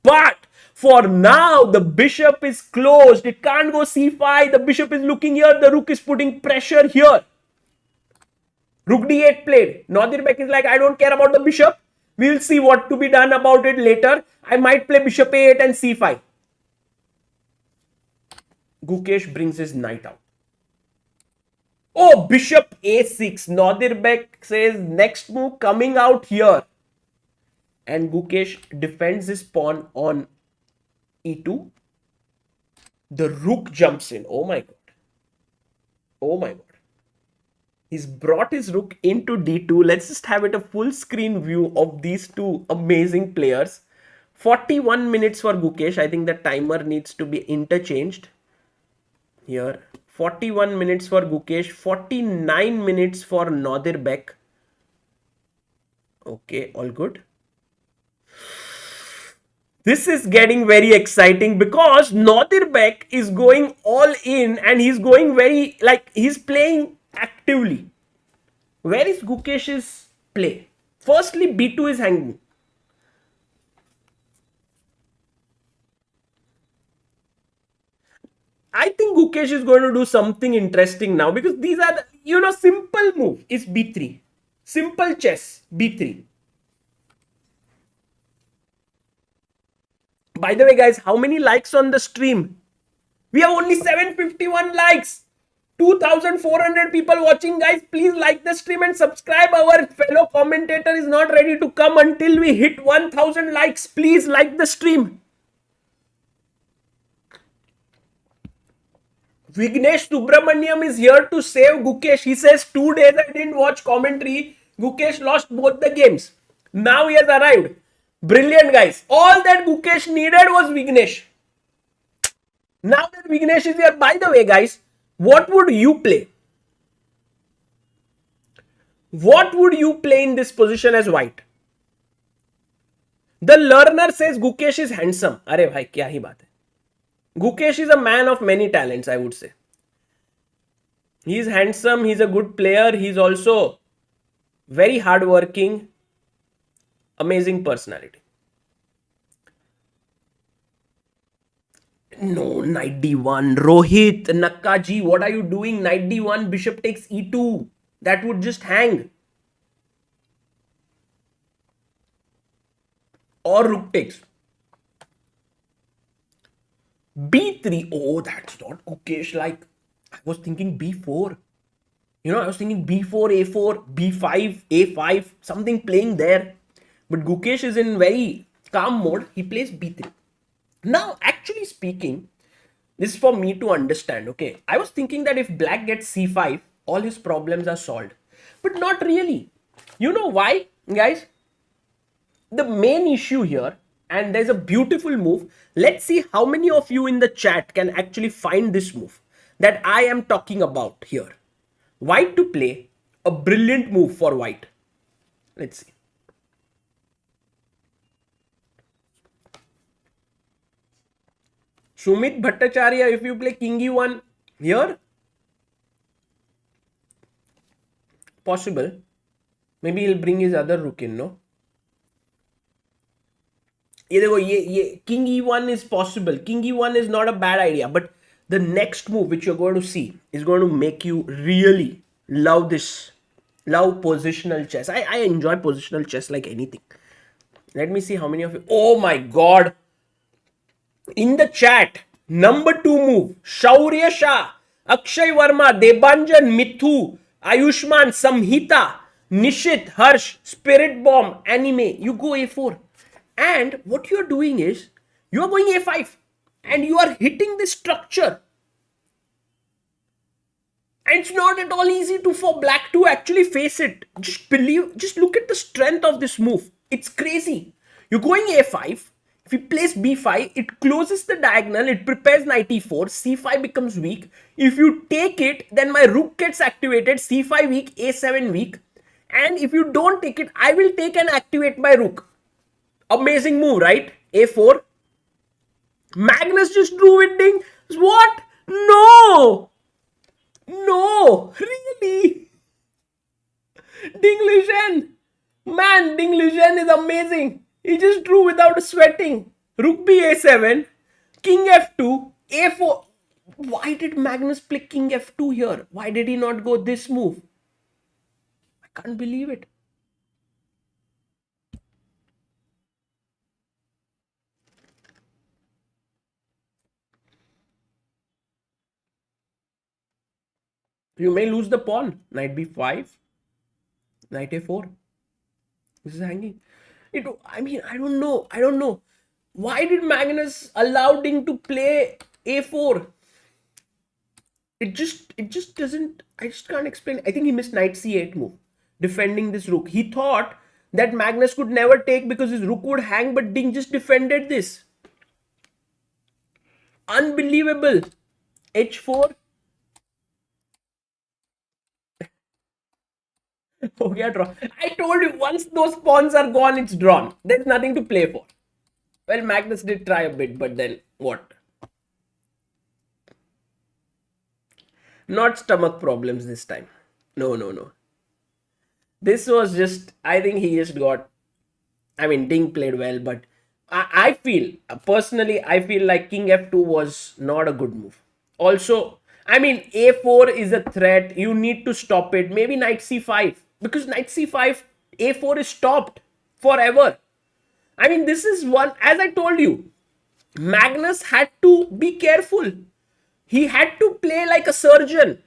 But for now, the bishop is closed. It can't go c5. The bishop is looking here. The rook is putting pressure here. Rook d8 played. Nodirbek is like, I don't care about the bishop. We'll see what to be done about it later. I might play bishop a8 and c5. Gukesh brings his knight out. Oh, bishop a6. Nodirbek says next move coming out here. And Gukesh defends his pawn on e2. The rook jumps in. Oh my god. Oh my god. He's brought his rook into d2. Let's just have it a full screen view of these two amazing players. 41 minutes for Gukesh. I think the timer needs to be interchanged. Here. 41 minutes for Gukesh. 49 minutes for Nodirbek. Okay, all good. This is getting very exciting because Nodirbek is going all in and he's going very, like, he's playing actively. Where is Gukesh's play? Firstly, b2 is hanging. I think Gukesh is going to do something interesting now because these are, simple move is b3. Simple chess, b3. By the way, guys, how many likes on the stream? We have only 751 likes. 2,400 people watching, guys. Please like the stream and subscribe. Our fellow commentator is not ready to come until we hit 1,000 likes. Please like the stream. Vignesh Subramaniam is here to save Gukesh. He says 2 days I didn't watch commentary. Gukesh lost both the games. Now he has arrived. Brilliant, guys. All that Gukesh needed was Vignesh. Now that Vignesh is here, by the way, guys, what would you play? What would you play in this position as white? The learner says Gukesh is handsome. Arey bhai, kya hi baat hai. Gukesh is a man of many talents, I would say. He is handsome. He's a good player. He's also very hardworking. Amazing personality. No, knight d1. Rohit, Nakkaji, what are you doing? Knight d1, bishop takes e2. That would just hang. Or rook takes. b3. Oh, that's not Gukesh. Like, I was thinking b4. I was thinking b4, a4, b5, a5. Something playing there. But Gukesh is in very calm mode. He plays b3. Now, actually speaking, this is for me to understand, okay? I was thinking that if black gets c5, all his problems are solved. But not really. You know why, guys? The main issue here, and there's a beautiful move. Let's see how many of you in the chat can actually find this move that I am talking about here. White to play a brilliant move for white. Let's see. Sumit Bhattacharya, if you play king e1 here, possible. Maybe he'll bring his other rook in, no? Ye king e1 is possible. King e1 is not a bad idea, but the next move which you're going to see is going to make you really love this. Love positional chess. I enjoy positional chess like anything. Let me see how many of you. Oh my god. In the chat, number 2 move, Shaurya Shah, Akshay Verma, Debanjan, Mithu, Ayushman, Samhita, Nishit, Harsh, Spirit Bomb, Anime. You go a4. And what you're doing is, you're going a5. And you are hitting the structure. And it's not at all easy for black to actually face it. Just look at the strength of this move. It's crazy. You're going a5. If he plays b5, it closes the diagonal, it prepares knight e4, c5 becomes weak. If you take it, then my rook gets activated, c5 weak, a7 weak. And if you don't take it, I will take and activate my rook. Amazing move, right? a4, Magnus just drew with Ding. What? No! No! Really? Ding Liren! Man, Ding Liren is amazing. He just drew without sweating. Rook b a7, king f2, a4. Why did Magnus play king f2 here? Why did he not go this move? I can't believe it. You may lose the pawn. Knight b5, knight a4. This is hanging. I mean, I don't know. Why did Magnus allow Ding to play a4? It just doesn't. I just can't explain. I think he missed knight c8 move, defending this rook. He thought that Magnus could never take because his rook would hang, but Ding just defended this. Unbelievable. h4. Okay, draw. I told you, once those pawns are gone, it's drawn. There's nothing to play for. Well, Magnus did try a bit, but then what? Not stomach problems this time. No. This was just, I think he just got, I mean, Ding played well, but I feel, personally, I feel like king f2 was not a good move. Also, I mean, a4 is a threat. You need to stop it. Maybe knight c5. Because knight c5, a4 is stopped forever. I mean, this is one, as I told you, Magnus had to be careful. He had to play like a surgeon.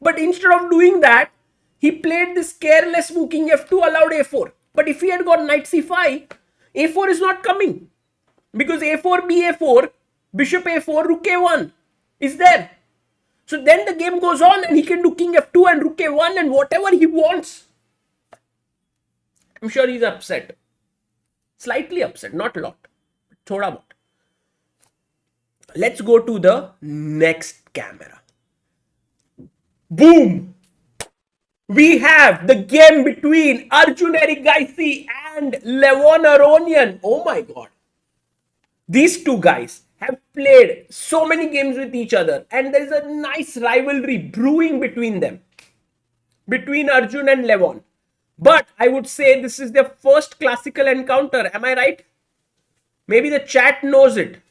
But instead of doing that, he played this careless move, king f2, allowed a4. But if he had got knight c5, a4 is not coming. Because a4, ba4, bishop a4, rook a1 is there. So then the game goes on and he can do king f2 and rook a1 and whatever he wants. I'm sure he's upset. Slightly upset, not a lot. Thoda bahut. Let's go to the next camera. Boom! We have the game between Arjun Erigaisi and Levon Aronian. Oh my god. These two guys have played so many games with each other and there is a nice rivalry brewing between them. Between Arjun and Levon. But I would say this is their first classical encounter. Am I right? Maybe the chat knows it.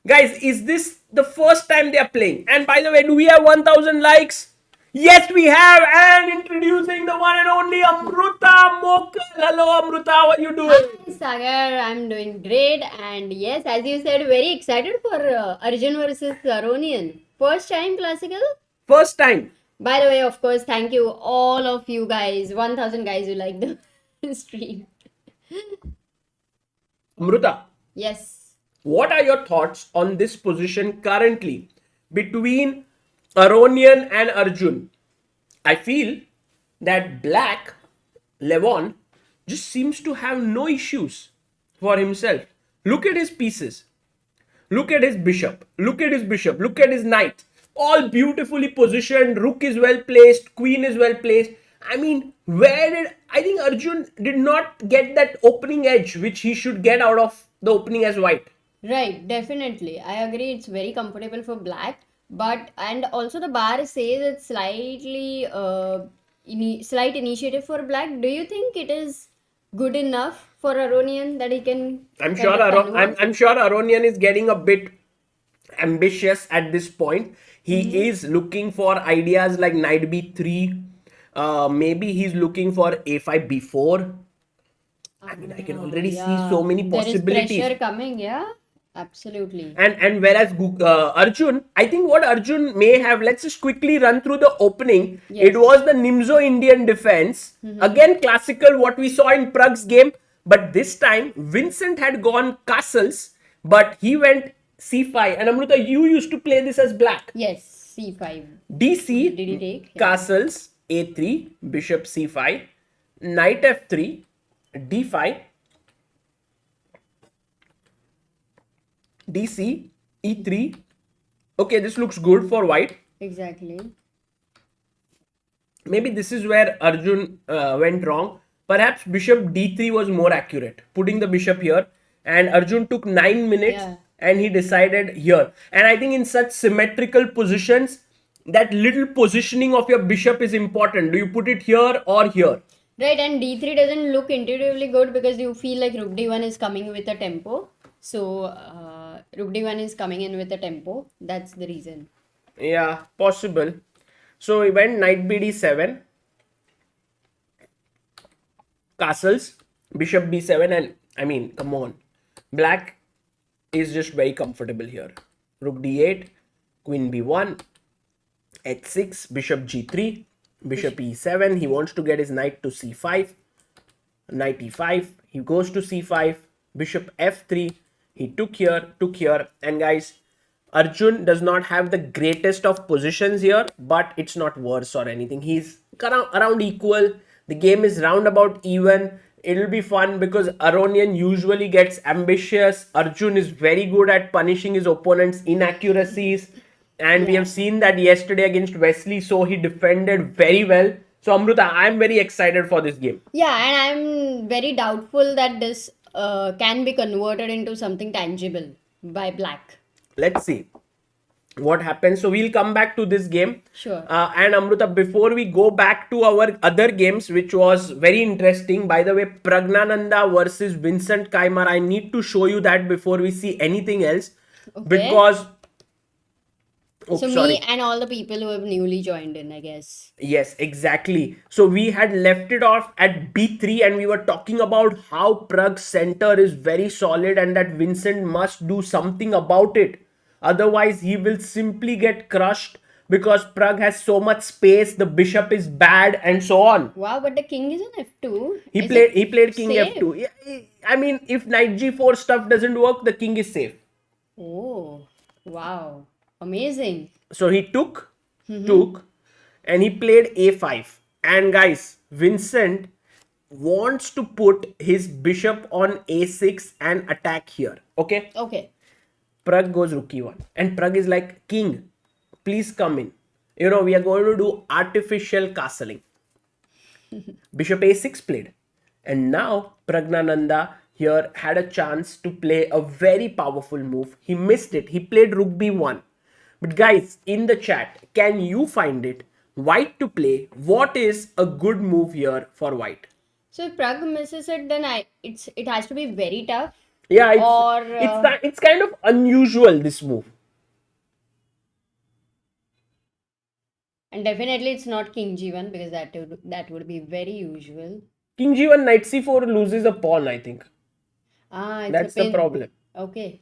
Guys, is this the first time they are playing? And by the way, do we have 1000 likes? Yes, we have. And introducing the one and only Amruta Mokal. Hello, Amruta. How are you doing? Hi, Sagar. I'm doing great. And yes, as you said, very excited for Arjun versus Aronian. First time classical? First time. By the way, of course, thank you all of you guys, 1000 guys who like the stream. Amruta. Yes. What are your thoughts on this position currently between Aronian and Arjun? I feel that Black, Levon, just seems to have no issues for himself. Look at his pieces. Look at his bishop. Look at his bishop. Look at his knight. All beautifully positioned. Rook is well placed. Queen is well placed. I mean, I think Arjun did not get that opening edge which he should get out of the opening as white. Right, definitely. I agree. It's very comfortable for black. But, and also the bar says it's slightly, slight initiative for black. Do you think it is good enough for Aronian that he can? I'm sure Aronian is getting a bit ambitious at this point. He is looking for ideas like knight b3. Maybe he's looking for a5 b4. I mean, I can already see so many possibilities. There is pressure coming, yeah. Absolutely. And whereas Arjun, I think what Arjun may have, let's just quickly run through the opening. Yes. It was the Nimzo Indian defense. Again, classical, what we saw in Prag's game. But this time, Vincent had gone castles, but he went c5. And Amruta, you used to play this as black. Yes, c5. DC, did he take? Castles, a3, bishop c5, knight f3, d5, DC, E3. Okay, this looks good for white. Exactly. Maybe this is where Arjun went wrong. Perhaps bishop D3 was more accurate. Putting the bishop here. And Arjun took 9 minutes. Yeah. and he decided here. And I think in such symmetrical positions, that little positioning of your bishop is important. Do you put it here or here? Right, and d3 doesn't look intuitively good because you feel like rook d1 is coming with a tempo. So, rook d1 is coming in with a tempo. That's the reason. Yeah, possible. So he went knight bd7, castles, bishop b7, and I mean, come on. Black is just very comfortable here. Rook d8, queen b1, h6, bishop g3, bishop e7. He wants to get his knight to c5, knight e5. He goes to c5, bishop f3. He took here, and guys, Arjun does not have the greatest of positions here, but it's not worse or anything. He's around equal. The game is roundabout even. It'll be fun because Aronian usually gets ambitious. Arjun is very good at punishing his opponent's inaccuracies. And we have seen that yesterday against Wesley, so he defended very well. So Amruta, I'm very excited for this game. Yeah, and I'm very doubtful that this can be converted into something tangible by black. Let's see what happens. So we'll come back to this game. Sure. And Amruta, before we go back to our other games, which was very interesting. By the way, Praggnanandhaa versus Vincent Keymer. I need to show you that before we see anything else. Okay. Because... Oh, So sorry. me and all the people who have newly joined in, I guess. Yes, exactly. So we had left it off at b3 and we were talking about how Prag's center is very solid and that Vincent must do something about it. Otherwise, he will simply get crushed because Prag has so much space, the bishop is bad and so on. Wow, but the king is on f2. He Is played king safe? f2. Yeah, I mean, if knight g4 stuff doesn't work, the king is safe. Oh, wow. Amazing. So he took, and he played a5. And guys, Vincent wants to put his bishop on a6 and attack here. Okay? Okay. Prag goes rook e1. And Prag is like, king, please come in. You know, we are going to do artificial castling. Bishop a6 played. And now Praggnanandhaa here had a chance to play a very powerful move. He missed it. He played rook b1. But guys, in the chat, can you find it? White to play. What is a good move here for white? So if Prag misses it, then it has to be very tough. Yeah, Or, it's kind of unusual, this move. And definitely it's not king g1 because that would be very usual. King g1, knight c4 loses a pawn, I think. It's That's a the pin. problem. Okay.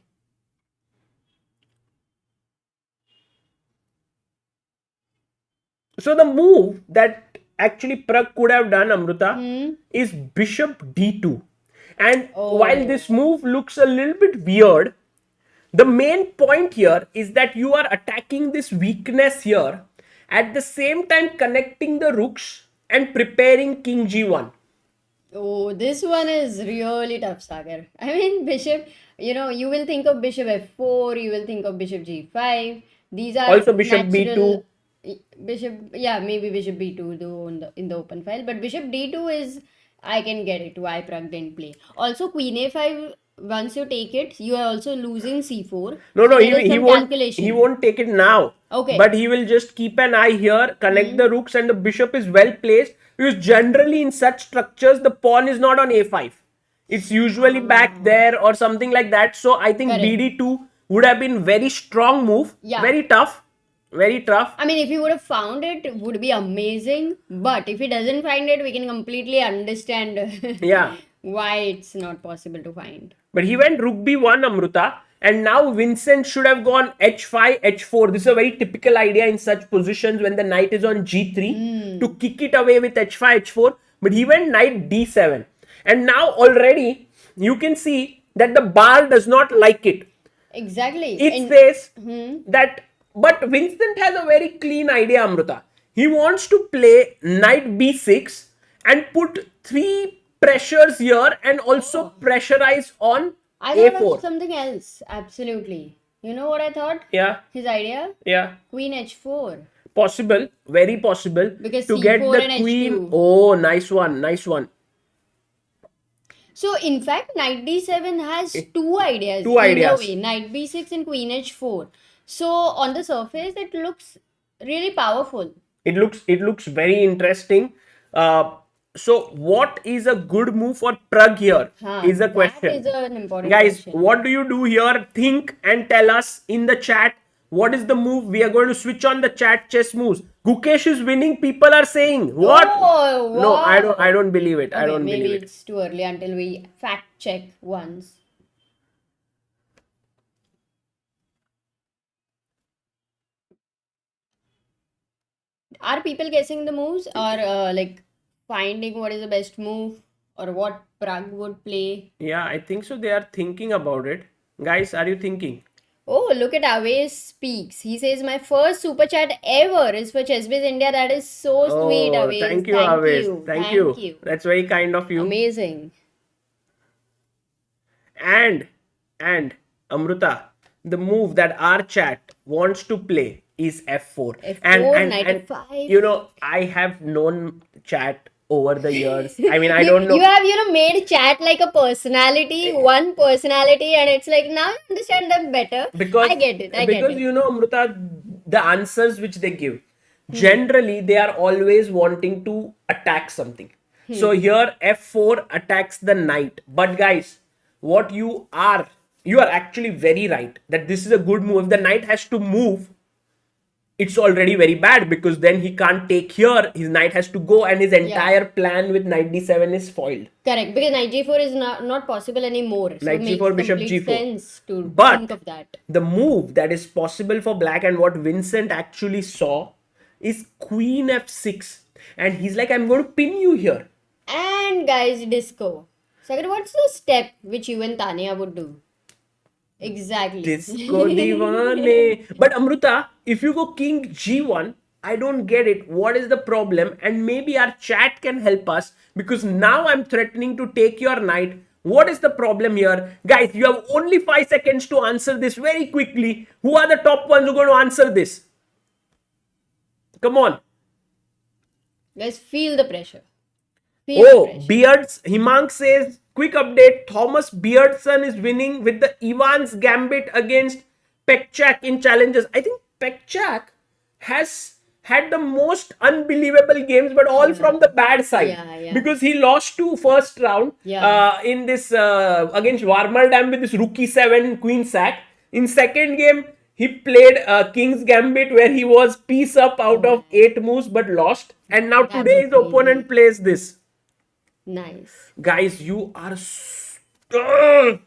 So the move that actually Prag could have done, Amruta, is bishop d2. And while this move looks a little bit weird, the main point here is that you are attacking this weakness here, at the same time connecting the rooks and preparing king g1. Oh, this one is really tough, Sagar. I mean, bishop, you will think of bishop f4, you will think of bishop g5. These are Also bishop natural, b2. maybe bishop b2 though in the open file, but bishop d2 is, I can get it why Prag didn't play. Also, queen a5, once you take it, you are also losing c4. No, So there is he some won't. calculation. He won't take it now. Okay. But he will just keep an eye here, connect the rooks, and the bishop is well placed. Because generally in such structures, the pawn is not on a5. It's usually back there or something like that. So I think Correct. bd2 would have been very strong move. Yeah. Very tough. Very tough. I mean, if he would have found it, it would be amazing. But if he doesn't find it, we can completely understand Yeah. why it's not possible to find. But he went rook b1, Amruta. And now Vincent should have gone h5, h4. This is a very typical idea in such positions when the knight is on g3 to kick it away with h5, h4. But he went knight d7. And now already you can see that the bar does not like it. Exactly. It says that, but Vincent has a very clean idea, Amruta. He wants to play knight b6 and put 3 pressures here and also pressurize on I thought a4. of something else. Absolutely. You know what I thought? Yeah, His idea? yeah. Queen h4. Possible, very possible. Because to get C4 the and queen. H2. Oh, nice one, nice one. So in fact, knight d7 has two ideas Two in ideas. a way, knight b6 and queen h4. So on the surface, it looks really powerful. It looks very interesting. Uh, so what is a good move for Prag here Huh, is a that question. is an important Guys, question. what do you do here? Think and tell us in the chat. What is the move? We are going to switch on the chat chess moves. Gukesh is winning. People are saying what? Oh, No, I don't. wow. I don't believe it. I Okay, don't maybe believe it. it's too early until we fact check once. Are people guessing the moves or like finding what is the best move or what Prag would play? Yeah, I think so. They are thinking about it. Guys, are you thinking? Oh, look at Aves speaks. He says my first super chat ever is for ChessBase India. That is so sweet, Oh, Aves. thank you, Thank Aves. you. Thank Thank you. you. That's very kind of you. Amazing. And Amruta, the move that our chat wants to play is f4. F4, knight f5. You know, I have known chat over the years. I mean, I don't know. You have, made chat like a personality, one personality, and it's like now you understand them better. Because I get it. I get because it. you know, Amruta, the answers which they give, generally they are always wanting to attack something. So here f4 attacks the knight. But guys, what you are actually very right that this is a good move. If the knight has to move, it's already very bad because then he can't take here. His knight has to go, and his entire plan with knight d7 is foiled. Correct, because knight g4 is not possible anymore. So Knight it makes g4, bishop complete g4. sense to But think of that. the move that is possible for black and what Vincent actually saw is queen f6. And he's like, I'm going to pin you here. And guys, disco. Sagar, what's the step which you and Tanya would do? Exactly. Disco Divane. But Amruta, if you go king g1, I don't get it. What is the problem? And maybe our chat can help us because now I'm threatening to take your knight. What is the problem here? Guys, you have only 5 seconds to answer this very quickly. Who are the top ones who are going to answer this? Come on. Guys, feel the pressure. Oh, Beards. Himang says, quick update. Thomas Beardson is winning with the Ivan's Gambit against Pekchak in challenges. I think Pekchak has had the most unbelievable games, but all from the bad side. Yeah. Because he lost to first round in this against Warmerdam with this rook e7 queen sack. In second game, he played King's Gambit where he was piece up out of 8 moves but lost. And now today his opponent plays this. Nice. Guys, you are... What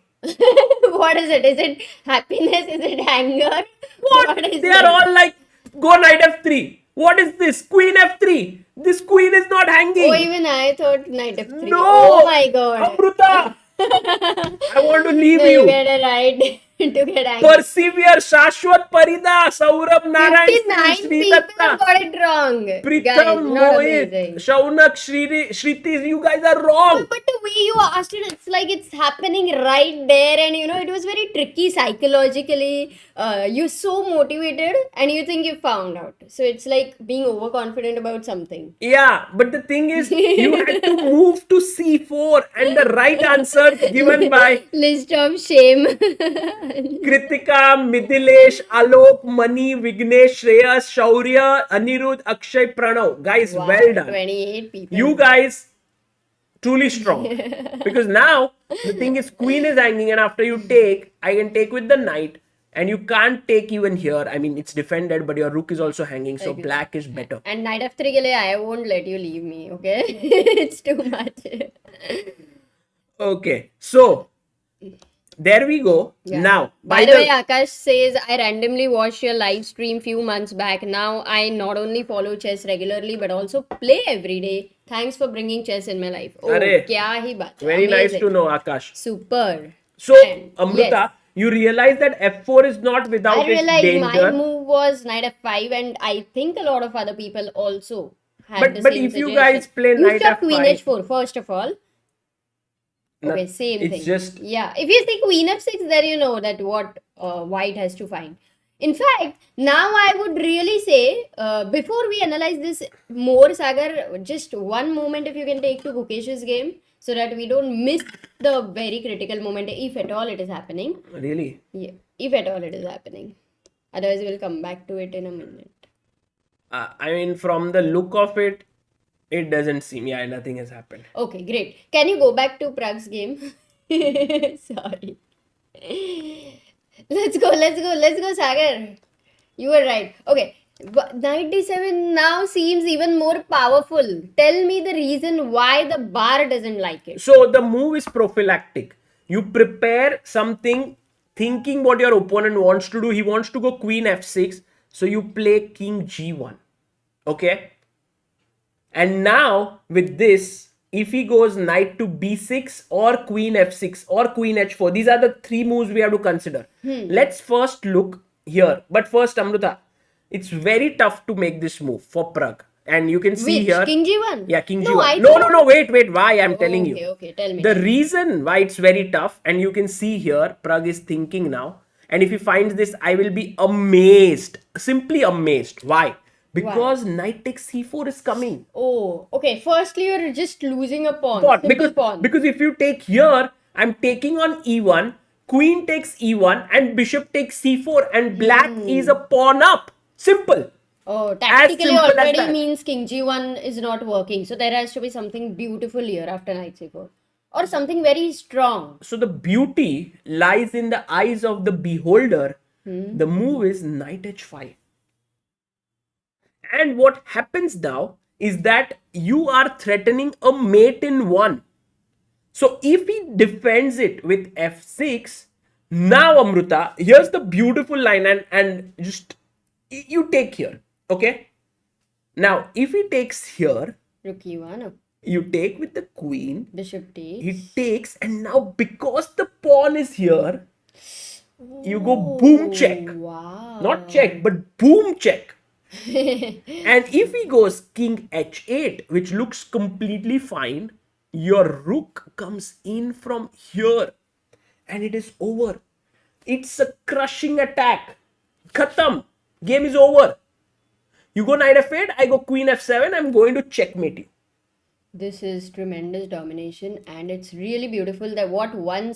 is it? Is it happiness? Is it anger? What is they are all like, go knight f3. What is this? Queen f3. This queen is not hanging. Oh, even I thought knight f3. No. Oh my god. Amruta. I want to leave No, you. you get it right. To get angry. Persevere. Shashwat Parida. Saurabh Narayan. 59 people have got it wrong. Pritam, Mohit, Shaunak, Shriti, you guys are wrong. But the way you asked it, it's like it's happening right there, and it was very tricky psychologically. You're so motivated, and you think you found out. So it's like being overconfident about something. Yeah, but the thing is, you had to move to c4, and the right answer given by List of shame. Kritika, Midhilesh, Alok, Mani, Vignesh, Shreyas, Shaurya, Anirudh, Akshay, Pranav. Guys, Wow, well done. 28 people. You guys truly strong. Because now the thing is queen is hanging and after you take, I can take with the knight and you can't take even here. I mean, it's defended, but your rook is also hanging. So black is better. And knight f3 ke liye, I won't let you leave me, okay? It's too much. Okay, so there we go. Now, by the way, Akash says, I randomly watched your live stream few months back. Now I not only follow chess regularly but also play every day. Thanks for bringing chess in my life. Oh, kya hi baat. Very nice to know, Akash. Super. So, Amruta, you realize that f4 is not without its danger. I realized my move was knight f5 and I think a lot of other people also had the same situation. But if you guys play knight f5... queen h4 first of all. Okay, same thing. It's just... Yeah, if you say queen f6, then you know that what white has to find. In fact, now I would really say, before we analyze this more, Sagar, just one moment if you can take to Gukesh's game so that we don't miss the very critical moment, if at all it is happening. Really? Yeah, if at all it is happening. Otherwise, we'll come back to it in a minute. I mean, from the look of it, it doesn't seem. Yeah, nothing has happened. Okay, great. Can you go back to Prag's game? Sorry. Let's go, Sagar. You were right. Okay, 97 now seems even more powerful. Tell me the reason why the bar doesn't like it. So the move is prophylactic. You prepare something thinking what your opponent wants to do. He wants to go queen f6. So you play king g1. Okay. And now with this, if he goes knight to b6 or queen f6 or queen h4, these are the three moves we have to consider. Let's first look here. But first, Amruta, it's very tough to make this move for Pragg. And you can see Which? here. King G1? Yeah, king No, G1. I No, thought- wait. Why? I'm telling you. Okay, tell me. The reason why it's very tough, and you can see here, Pragg is thinking now. And if he finds this, I will be amazed. Simply amazed. Why? Because knight takes c4 is coming. Oh, okay. Firstly, you're just losing a pawn. Pawn. Simple pawn. Because if you take here, I'm taking on e1, queen takes e1, and bishop takes c4, and black is a pawn up. Simple. Oh, tactically simple as already that. means king g1 is not working. So there has to be something beautiful here after knight c4. Or something very strong. So the beauty lies in the eyes of the beholder. The move is knight h5. And what happens now is that you are threatening a mate in one. So if he defends it with f6, now Amruta, here's the beautiful line, and just you take here. Okay. Now if he takes here, Rook e1, you take with the queen. bishop takes. He takes, and now because the pawn is here, you go boom check. Wow. Not check, but boom check. And if he goes king h8, which looks completely fine, your rook comes in from here and it is over. It's a crushing attack. Khatam. Game is over. You go knight f8, I go queen f7, I'm going to checkmate you. This is tremendous domination, and it's really beautiful that what one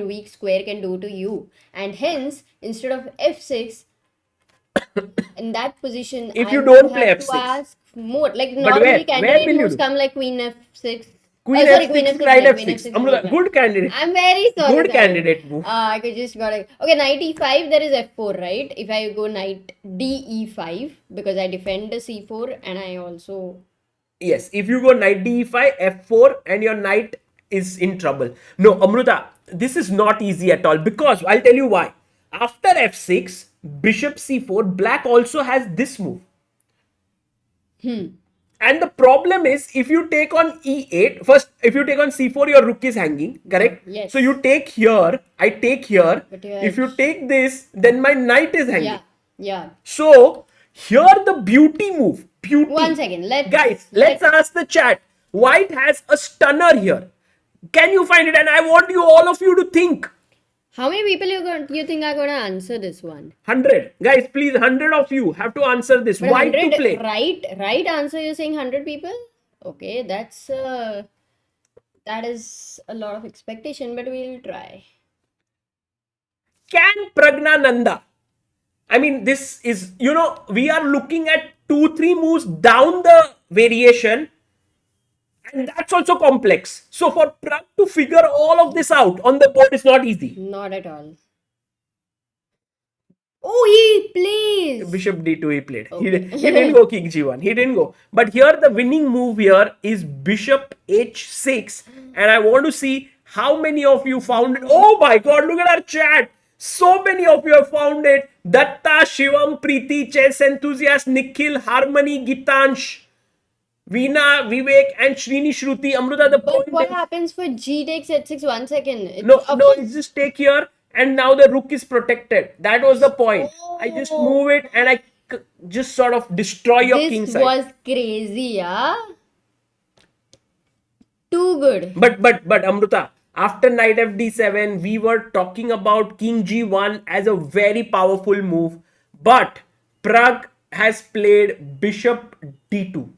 weak square can do to you. And hence, instead of f6, in that position, If I you would don't play have to f6. ask more. Like But normally where candidate will you moves do? come like queen f6. Queen Sorry, f6, knight yeah, queen f6. f6, Amruta, right. good candidate. I'm very sorry. Good sir. candidate move. I could just got it. Okay, knight e5, there is f4, right? If I go knight d e5, because I defend the c4 and I also... Yes, if you go knight d5, f4, and your knight is in trouble. No, Amruta, this is not easy at all, because I'll tell you why. After f6, bishop c4, black also has this move. And the problem is, if you take on e8, first, if you take on c4, your rook is hanging, correct? Yes. So you take here, I take here. But you If you take this, then my knight is hanging. Yeah. So, here the beauty move. Beauty. One second. Let's ask the chat. White has a stunner here. Can you find it? And I want you, all of you, to think. How many people you think are gonna answer this one? 100. Guys, please, 100 of you have to answer this. But White to 100 play. right answer, you're saying 100 people? Okay, that is a lot of expectation, but we'll try. Can Praggnanandhaa? I mean, this is, we are looking at 2-3 moves down the variation. And that's also complex. So for Pragg to figure all of this out on the board is not easy. Not at all. Oh, he plays. Bishop d2 he played. Okay. He didn't go king g1. He didn't go. But here the winning move here is bishop h6. And I want to see how many of you found it. Oh my god, look at our chat. So many of you have found it. Datta, Shivam, Preeti, Chess Enthusiast, Nikhil, Harmony, Gitansh, Veena, Vivek, and Srini Shruti. Amruta, the But point what is... happens for g takes h6? 1 second. No, it's just take here, and now the rook is protected. That was the point. I just move it, and I just sort of destroy your king This side. was crazy, yeah? Too good. But Amruta, After knight fd7, we were talking about king g1 as a very powerful move. But Pragg has played bishop d2.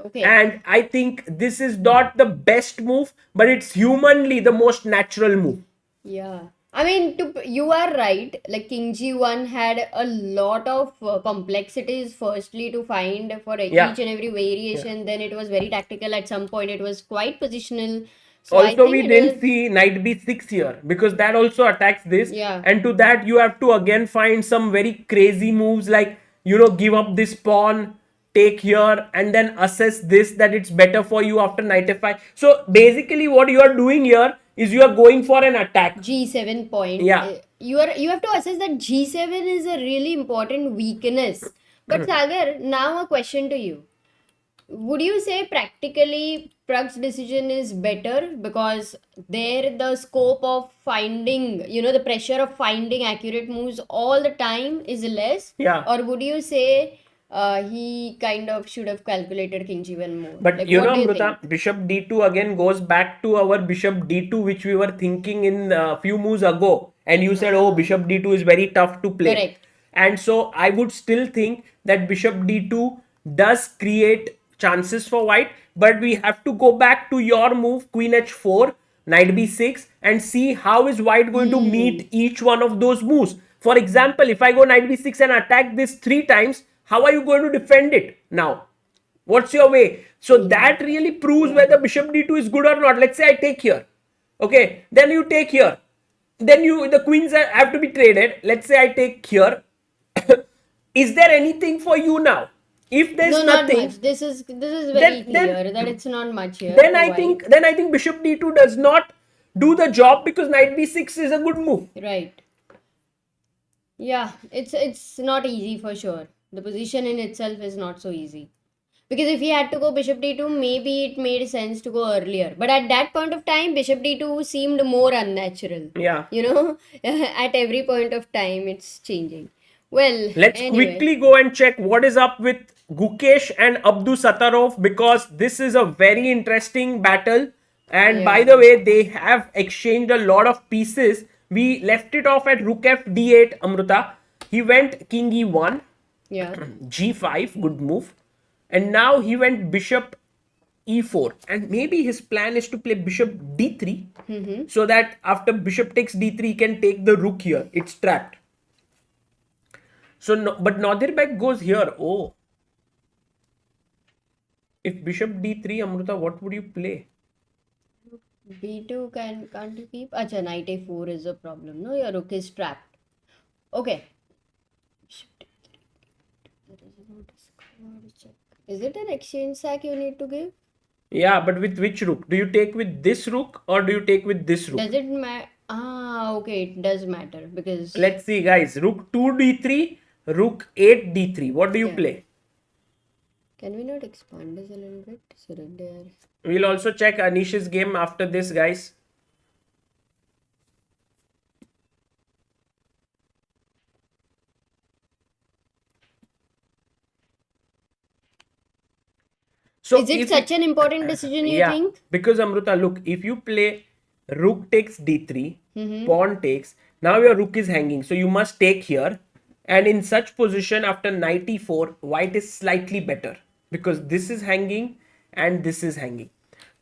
Okay. And I think this is not the best move, but it's humanly the most natural move. Yeah. I mean, you are right. Like King G1 had a lot of complexities, firstly, to find for Yeah. each and every variation. Then it was very tactical. At some point, it was quite positional. So I Also, we think it didn't was, see knight b6 here because that also attacks this. yeah, And to that, you have to again find some very crazy moves like, give up this pawn, take here, and then assess this that it's better for you after knight f5. So basically, what you are doing here is you are going for an attack. G7 point. Yeah. You have to assess that G7 is a really important weakness. But Sagar, now a question to you. Would you say practically Pragg's decision is better because there the scope of finding, the pressure of finding accurate moves all the time is less? Yeah. Or would you say he kind of should have calculated King G1 more? But Like, what do you Amruta, think? bishop d2 again goes back to our bishop d2, which we were thinking in a few moves ago. And you said, oh, bishop d2 is very tough to play. Correct. And so I would still think that bishop d2 does create chances for white. But we have to go back to your move, queen h4, knight b6, and see how is white going to meet each one of those moves. For example, if I go knight b6 and attack this 3 times, how are you going to defend it now? What's your way? So that really proves whether bishop d2 is good or not. Let's say I take here. Okay, then you take here. Then the queens have to be traded. Let's say I take here. Is there anything for you now? If there's No, nothing, not much. This is very clear that it's not much here. then for I white. think bishop d2 does not do the job because knight b6 is a good move. Right. Yeah, it's not easy for sure. The position in itself is not so easy. Because if he had to go bishop d2, maybe it made sense to go earlier. But at that point of time, bishop d2 seemed more unnatural. Yeah. At every point of time, it's changing. Well, Let's anyway. quickly go and check what is up with Gukesh and Abdusattorov because this is a very interesting battle. And by the way, they have exchanged a lot of pieces. We left it off at rook f d8, Amruta. He went king e1, Yeah. g5, good move. And now he went bishop e4. And maybe his plan is to play bishop d3 so that after bishop takes d3, he can take the rook here. It's trapped. So, but Nodirbek goes here. Oh. If bishop d3, Amruta, what would you play? b2 can't you keep? Acha, knight a4 is a problem. No, your rook is trapped. Okay. Is it an exchange sack you need to give? Yeah, but with which rook? Do you take with this rook or do you take with this rook? Does it matter? Ah, okay, it does matter because Let's see, guys. Rook 2 d3, rook 8 d3. What do you play? can we not expand this a little bit so that they are... We'll also check Anish's game after this, guys. So Is it such an important decision you think? Because Amruta, look, if you play rook takes d3, pawn takes, now your rook is hanging. So you must take here. And in such position after knight e4, white is slightly better because this is hanging and this is hanging.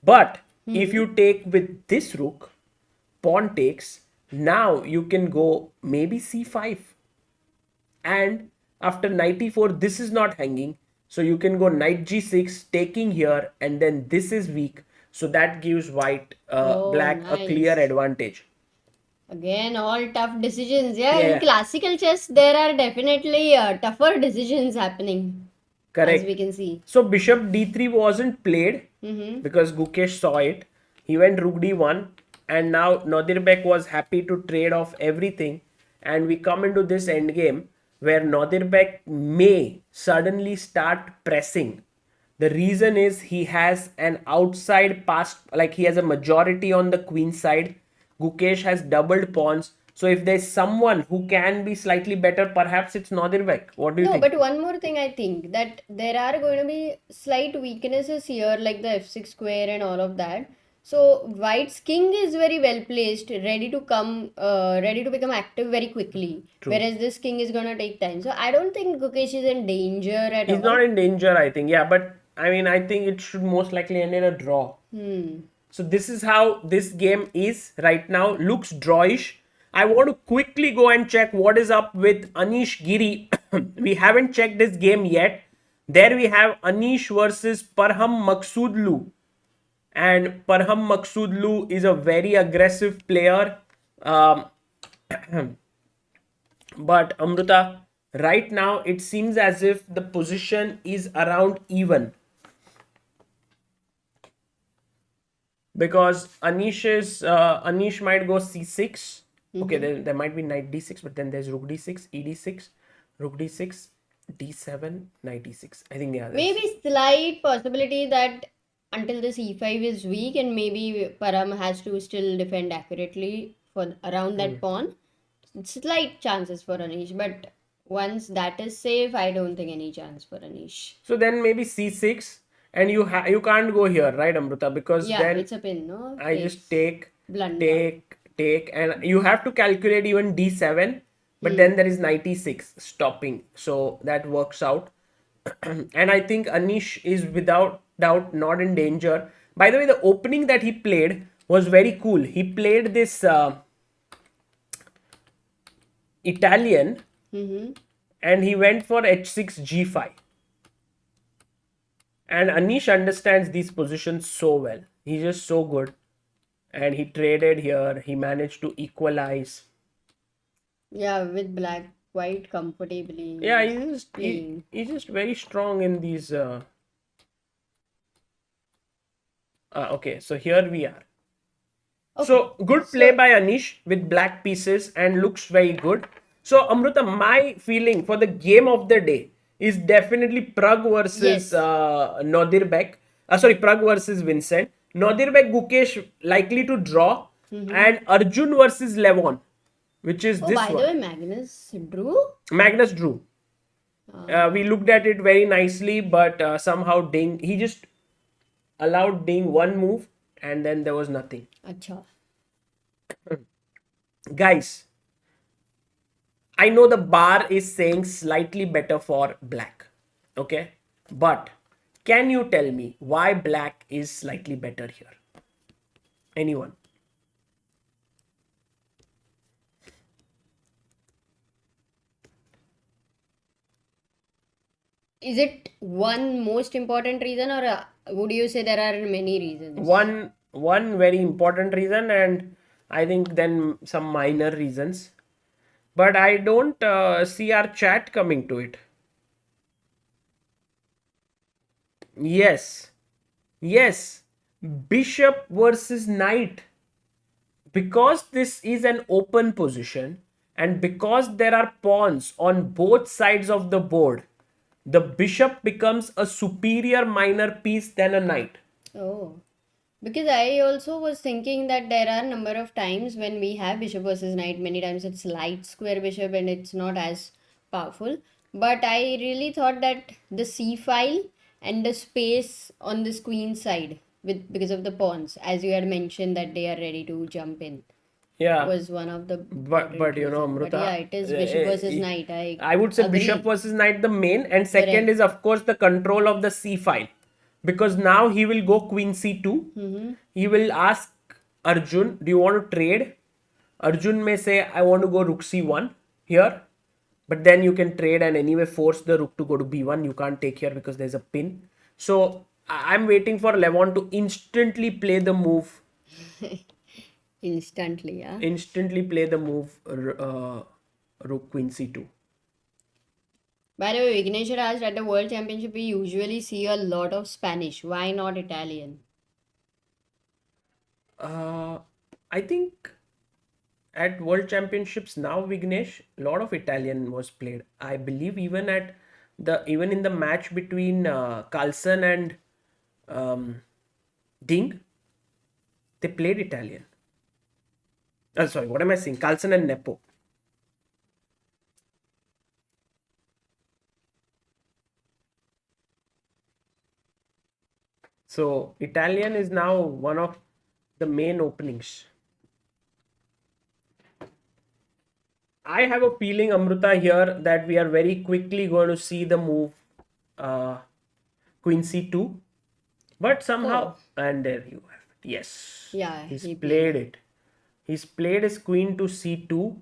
But if you take with this rook, pawn takes, now you can go maybe c5. And after knight e4, this is not hanging. So you can go knight g6, taking here, and then this is weak. So that gives white, black a clear advantage. Again, all tough decisions. Yeah, in classical chess, there are definitely tougher decisions happening. Correct. As we can see. So bishop d3 wasn't played because Gukesh saw it. He went rook d1, and now Nodirbek was happy to trade off everything. And we come into this endgame where Nodirbek may suddenly start pressing. The reason is he has an outside pass, like he has a majority on the queen side. Gukesh has doubled pawns. So if there's someone who can be slightly better, perhaps it's Nodirbek. What do you think? No, but one more thing I think that there are going to be slight weaknesses here like the f6 square and all of that. So White's king is very well placed, ready to become active very quickly. True. Whereas this king is gonna take time. So I don't think Gukesh is in danger at He's all. not in danger, I think. Yeah, but I mean, I think it should most likely end in a draw. So this is how this game is right now. Looks drawish. I want to quickly go and check what is up with Anish Giri. We haven't checked this game yet. There we have Anish versus Parham Maqsoodlu. And Parham Maqsoodlu is a very aggressive player. Um, but Amruta, right now it seems as if the position is around even. Because Anish might go c6. Okay, there might be knight d6, but then there's rook d6, ed6, rook d6, d7, knight d6. I think yeah. Maybe slight possibility that until this e5 is weak and maybe Param has to still defend accurately for around that pawn. Slight chances for Anish, but once that is safe, I don't think any chance for Anish. So then maybe c6, and you can't go here, right, Amruta? Because Yeah, then it's a pin, no? I just take, blunder. take, and you have to calculate even d7, but then there is knight e6 stopping, so that works out. And I think Anish is without doubt not in danger. By the way, the opening that he played was very cool. He played this Italian, and he went for h6 g5. And Anish understands these positions so well. He's just so good. And he traded here. He managed to equalize. Yeah, with black quite comfortably. Yeah, he's just very strong in these. Okay, so here we are. Okay, So good play by Anish with black pieces and looks very good. So Amruta, my feeling for the game of the day is definitely Prag versus Yes. Nodirbek. Sorry, Prag versus Vincent. Nodirbek Gukesh likely to draw, and Arjun versus Levon, which is Oh, this by the one. way, Magnus drew. Magnus drew. We looked at it very nicely, but somehow Ding, he just allowed Ding one move, and then there was nothing. Acha. Guys, I know the bar is saying slightly better for black, okay? But can you tell me why black is slightly better here? Anyone? Is it one most important reason, or would you say there are many reasons? One very important reason, and I think then some minor reasons. But I don't see our chat coming to it. Yes. Yes. Bishop versus knight. Because this is an open position and because there are pawns on both sides of the board, the bishop becomes a superior minor piece than a knight. Oh, because I also was thinking that there are number of times when we have bishop versus knight. Many times it's light square bishop and it's not as powerful. But I really thought that the c file and the space on this queen side with because of the pawns, as you had mentioned that they are ready to jump in, Yeah. was one of the But you know, reason. But Amruta, yeah, it is bishop versus knight. I would say agree. bishop versus knight the main, and second Correct. is of course the control of the c file, because now he will go queen c2. He will ask Arjun, do you want to trade? Arjun may say, I want to go rook c1 here, but then you can trade and anyway force the rook to go to b1. You can't take here because there's a pin. So I'm waiting for Levon to instantly play the move. Instantly, yeah. Instantly play the move rook queen c2. By the way, Vignesh had asked at the World Championship, we usually see a lot of Spanish. Why not Italian? I think at World Championships now, Vignesh, a lot of Italian was played. I believe even in the match between Carlsen and Ding, they played Italian. Sorry, what am I saying? Carlsen and Nepo. So Italian is now one of the main openings. I have a feeling, Amruta, here that we are very quickly going to see the move Queen C2. But somehow, and there you have it. Yes. Yeah, He's he played it. He's played his queen to C2.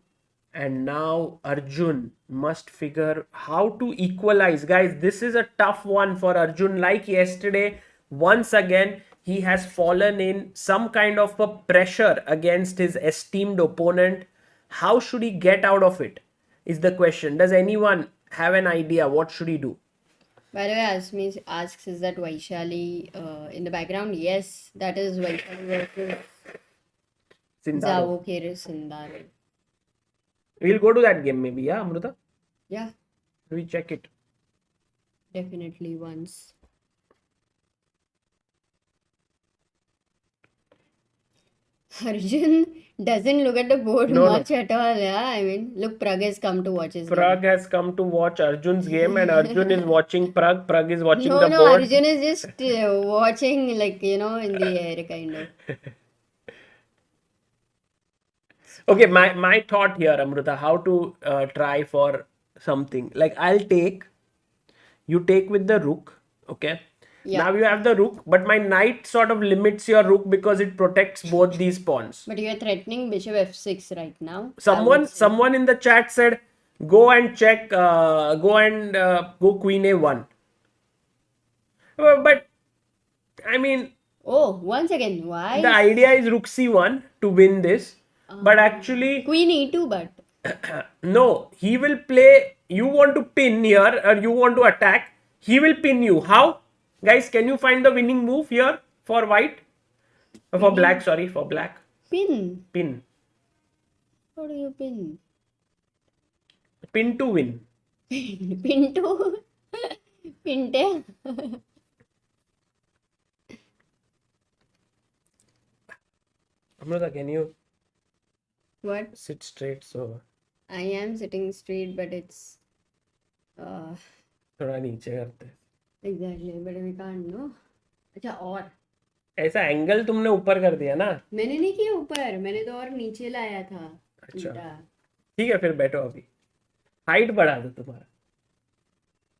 And now Arjun must figure how to equalize. Guys, this is a tough one for Arjun. Like yesterday, once again, he has fallen in some kind of a pressure against his esteemed opponent. How should he get out of it? Is the question. Does anyone have an idea? What should he do? By the way, asks, is that Vaishali in the background? Yes, that is Vaishali versus Sindaro. Zavokere Sindaro. We'll go to that game maybe, yeah, Amruta? Yeah, We check it. definitely once. Arjun doesn't look at the board No, much at all. Yeah, I mean, look, Pragg has come to watch his game. Pragg has come to watch Arjun's game and Arjun is watching Pragg. Pragg is watching No, the no, board. Arjun is just watching, like, in the air, kind of. Okay, my thought here, Amruta, how to try for something. Like you take with the rook, okay? Yeah. Now you have the rook, but my knight sort of limits your rook because it protects both these pawns. But you are threatening bishop f6 right now. I would say. Someone in the chat said, go and check, go queen a1. But, I mean, Oh, once again, why? the idea is rook c1 to win this. But actually, Queen e2, but no, he will play. You want to pin here or you want to attack. He will pin you. How? Guys, can you find the winning move here for white? For black, sorry, for black. pin. Pin. How do you pin? Pin to win. Pin to pinte. Amruta, can you What? sit straight so I am sitting straight, but it's थोड़ा नीचे करते हैं. exactly, but we can't, no? अच्छा, और ऐसा angle तुमने ऊपर कर दिया ना. मैंने नहीं किया ऊपर, मैंने तो और नीचे लाया था. अच्छा. उल्टा. ठीक है, फिर बैठो अभी. हाइट बढ़ा दो तुम्हारा.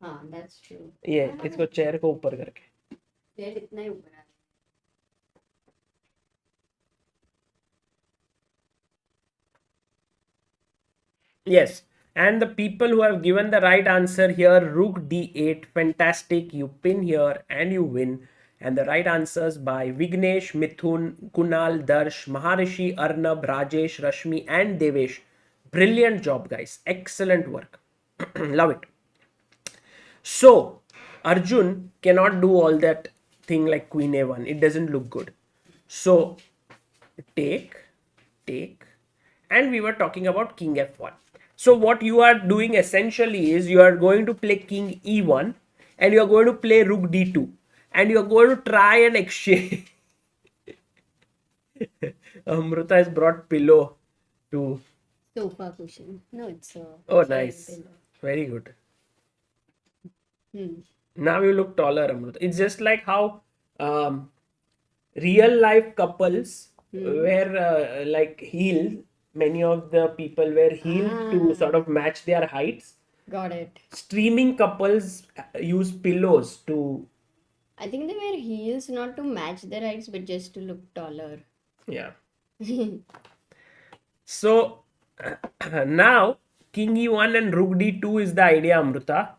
हाँ, that's true. ये इसको चेयर को ऊपर करके. There इतना ही ऊपर है. Yes, and the people who have given the right answer here, rook d8, fantastic. You pin here and you win. And the right answers by Vignesh, Mithun, Kunal, Darsh, Maharishi, Arnab, Rajesh, Rashmi, and Devesh. Brilliant job, guys. Excellent work. Love it. So, Arjun cannot do all that thing like Queen a1. It doesn't look good. So, take, and we were talking about King f1. So what you are doing essentially is you are going to play King e1 and you are going to play Rook d2 and you are going to try and exchange. Amruta has brought pillow to. Sofa cushion. No, it's Oh, nice. Very good. Now you look taller, Amruta. It's just like how real life couples were like healed. Many of the people were healed to sort of match their heights. Got it. Streaming couples use pillows to. I think they wear heels not to match their heights, but just to look taller. Yeah. So now King e1 and Rook d2 is the idea, Amruta.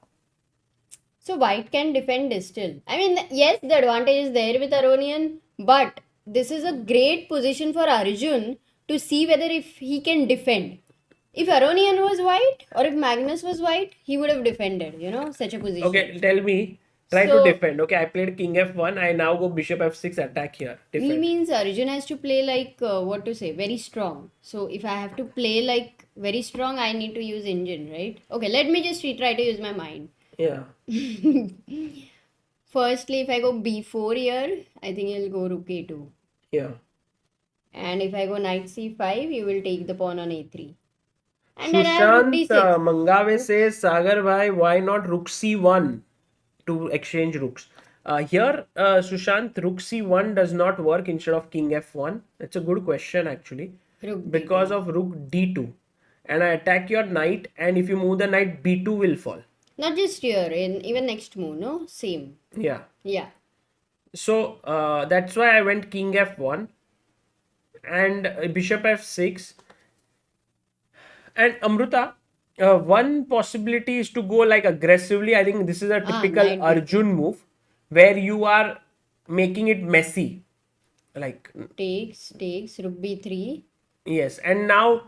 So white can defend this still. I mean, yes, the advantage is there with Aronian, but this is a great position for Arjun to see whether if he can defend. If Aronian was white or if Magnus was white, he would have defended, such a position. Okay, tell me. Try to defend. Okay, I played King f1. I now go Bishop f6 attack here. Defend. He means Arjun has to play like, very strong. So if I have to play like very strong, I need to use engine, right? Okay, let me just try to use my mind. Yeah. Firstly, if I go b4 here, I think he'll go rook a2. Yeah. And if I go knight c5, he will take the pawn on a3. And then I have rook Sushant d6. Mangave says, Sagar bhai, why not Rook c1 to exchange rooks? Here, Sushant, rook c1 does not work instead of king f1. That's a good question actually. Rook Because d2. of rook d2. And I attack your knight, and if you move the knight, b2 will fall. Not just here, in even next move, no? Same. Yeah. Yeah. So that's why I went king f1 and bishop f6. And Amruta, one possibility is to go like aggressively. I think this is a typical knight d2. Arjun move where you are making it messy. Like, Takes, rook b3. yes. And now,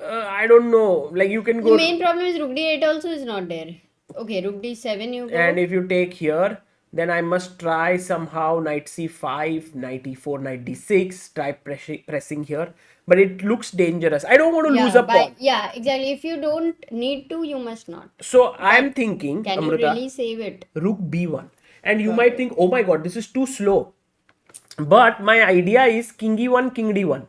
I don't know. Like, you can The go. main problem is rook d8 also is not there. Okay, rook d7 you go. And if you take here, then I must try somehow knight c5, knight e4, knight d6, try pressing here. But it looks dangerous. I don't want to lose a pawn. Yeah, exactly. If you don't need to, you must not. So I'm thinking, Can Amruta, you really save it? rook b1. And you might think, oh my god, this is too slow. But my idea is king e1, king d1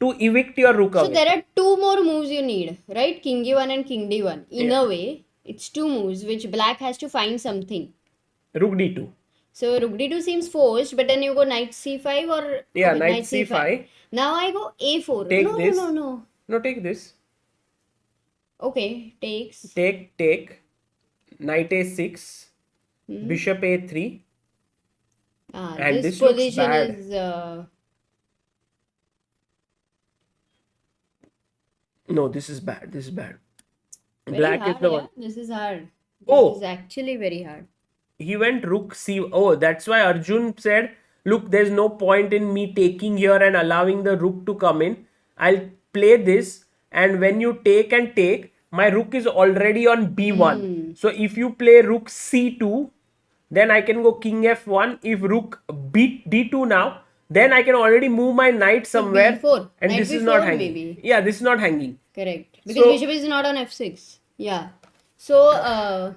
to evict your rook So away. there are two more moves you need, right? King e1 and king d1. In a way, it's two moves which black has to find something. Rook d2. So rook d2 seems forced, but then you go knight c5 or Yeah, okay, knight c5. Now I go a4. Take no, this. no. No, take this. Okay, takes. Take. Knight a6. Bishop a3. And This this looks position bad. is No, this is bad. This is bad. very Black hard. is the Yeah? one. This is hard. This Oh. is actually very hard. He went rook c. Oh, that's why Arjun said, look, there's no point in me taking here and allowing the rook to come in. I'll play this, and when you take and take, my rook is already on b1. So if you play rook c2, then I can go king f1. If rook d2 now, then I can already move my knight somewhere. b4. And Knight this is b4 not hanging. maybe. Yeah, this is not hanging. Correct. Because So- bishop is not on f6. Yeah. So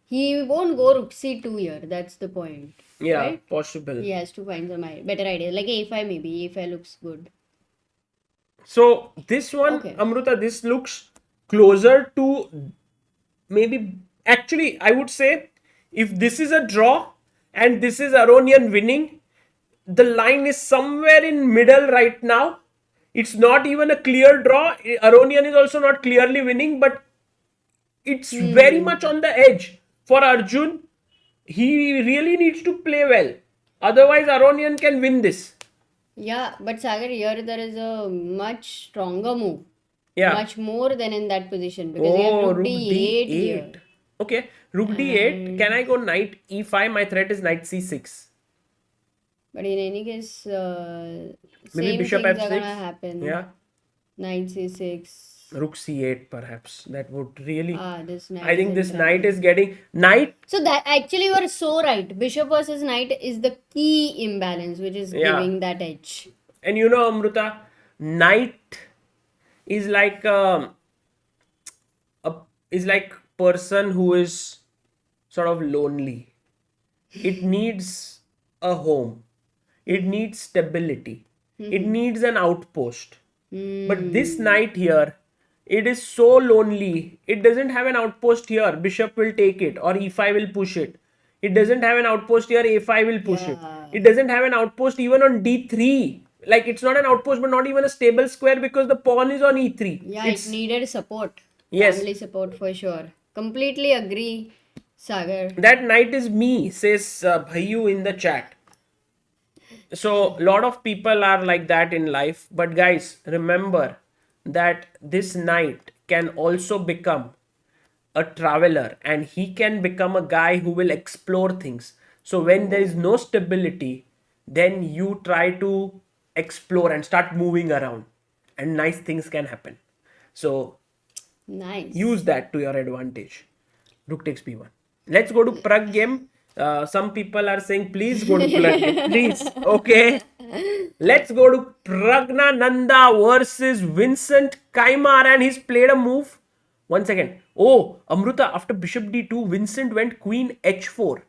he won't go rook c2 here. That's the point. Yeah, Right? possible. He has to find some better idea. Like a5 maybe. a5 looks good. So this one, Okay. Amruta, this looks closer to maybe. Actually, I would say if this is a draw and this is Aronian winning, the line is somewhere in middle right now. It's not even a clear draw. Aronian is also not clearly winning, but it's very much on the edge for Arjun. He really needs to play well. Otherwise, Aronian can win this. Yeah, but Sagar, here there is a much stronger move. Yeah. Much more than in that position. Because you have rook d8 here. Okay, rook d8. Can I go knight e5? My threat is knight c6. But in any case, Maybe same bishop things f6. are gonna happen. Yeah. Knight c6. Rook c8 perhaps. That would really. This knight I think is this in knight trouble. is getting. Knight. So that actually you are so right. Bishop versus knight is the key imbalance which is Yeah. giving that edge. And you know, Amruta, knight is like is like person who is sort of lonely. It needs a home. It needs stability. It needs an outpost. But this knight here, it is so lonely. It doesn't have an outpost here. Bishop will take it, or e5 will push it. It doesn't have an outpost here. a5 will push it. It doesn't have an outpost even on d3. Like, it's not an outpost, but not even a stable square because the pawn is on e3. Yeah, it needed support. Yes. Family support for sure. Completely agree, Sagar. That knight is me, says Bhayu in the chat. So, a lot of people are like that in life. But guys, remember that this knight can also become a traveler, and he can become a guy who will explore things. So, when there is no stability, then you try to explore and start moving around, and nice things can happen. So, Nice. use that to your advantage. Rook takes b1. Let's go to Prag game. Some people are saying, please go to Prag game. Please. Okay. Let's go to Praggnanandhaa versus Vincent Keymer, and he's played a move. 1 second. Oh, Amruta, after bishop d2, Vincent went queen h4.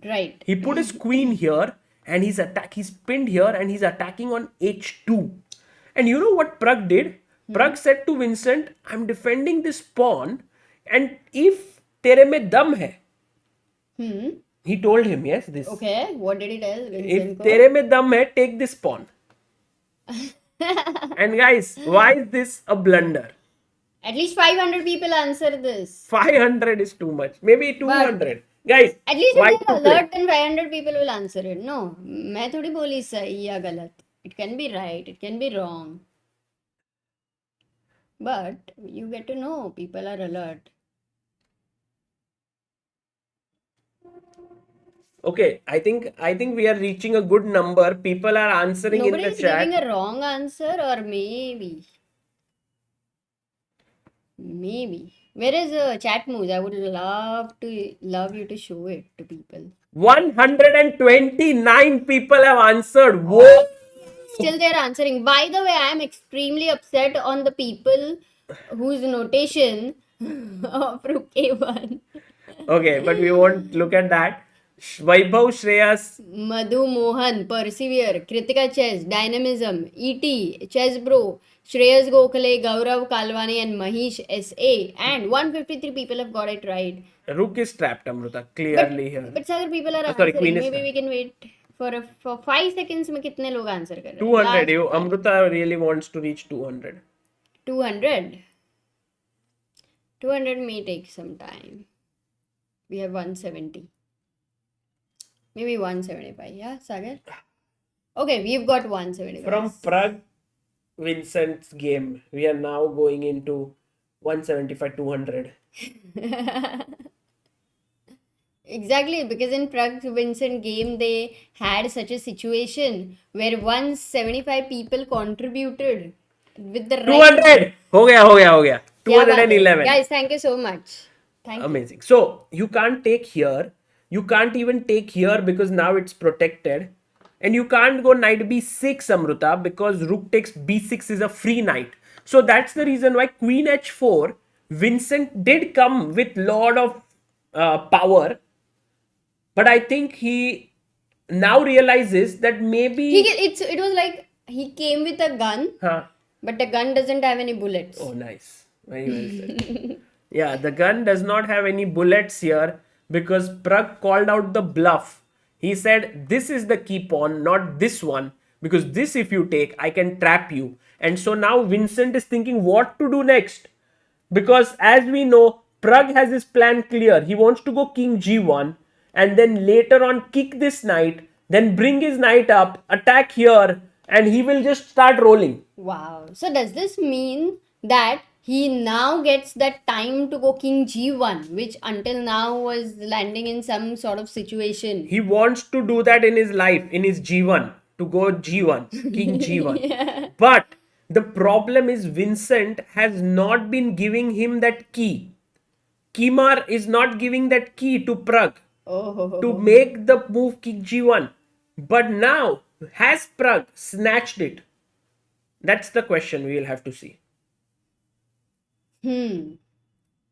Right. He put his queen here, and he's pinned here, and he's attacking on h2. And you know what Prag did? Prag said to Vincent, I'm defending this pawn, and if tere mein dam hai, He told him, yes, this. Okay, what did he tell If Vincent ko? tere mein dum hai, take this pawn. And guys, why is this a blunder? At least 500 people answer this. 500 is too much. Maybe 200. Guys, At least why if to they're play? alert, then 500 people will answer it. No, मैं थोड़ी बोली सही या गलत. It can be right, it can be wrong. But you get to know people are alert. Okay, I think we are reaching a good number. People are answering Nobody in the is chat. giving a wrong answer, or maybe. Where is chat moves? I would love you to show it to people. 129 people have answered. Whoa! Still they're answering. By the way, I am extremely upset on the people whose notation of Rook A1. Okay, but we won't look at that. Vaibhav Shreyas, Madhu Mohan, Persevere, Kritika Chess, Dynamism, ET, Chess Bro, Shreyas Gokhale, Gaurav Kalwani, and Mahish SA. And 153 people have got it right. Rook is trapped, Amruta, clearly here. But Sagar, people are Sorry, answering. Queen is Maybe we can wait for 5 seconds. में कितने लोग answer कर रहे हैं? 200. Last Amruta really wants to reach 200. 200. 200 may take some time. We have 170. Maybe 175. Yeah, Sagar? Okay, we've got 175. From Prague, Vincent's game, we are now going into 175, 200. Exactly, because in Prague Vincent game they had such a situation where 175 people contributed with the right. 200! हो गया. क्या बात है? 211. Guys, thank you so much. Thank you. Amazing. So you can't take here. You can't even take here because now it's protected. And you can't go knight b6, Amruta, because rook takes b6 is a free knight. So that's the reason why queen h4, Vincent did come with lot of power. But I think he now realizes that maybe... It was like he came with a gun, but the gun doesn't have any bullets. Oh, nice. Very well said. Yeah, the gun does not have any bullets here because Pragg called out the bluff. He said, this is the key pawn, not this one. Because this, if you take, I can trap you. And so now Vincent is thinking what to do next. Because as we know, Pragg has his plan clear. He wants to go king g1 and then later on kick this knight, then bring his knight up, attack here, and he will just start rolling. Wow. So does this mean that he now gets that time to go king g1, which until now was landing in some sort of situation? He wants to do that in his life, in his g1, to go g1, king g1. Yeah. But the problem is Vincent has not been giving him that key. Keymer is not giving that key to Pragg to make the move king g1. But now, has Pragg snatched it? That's the question we will have to see.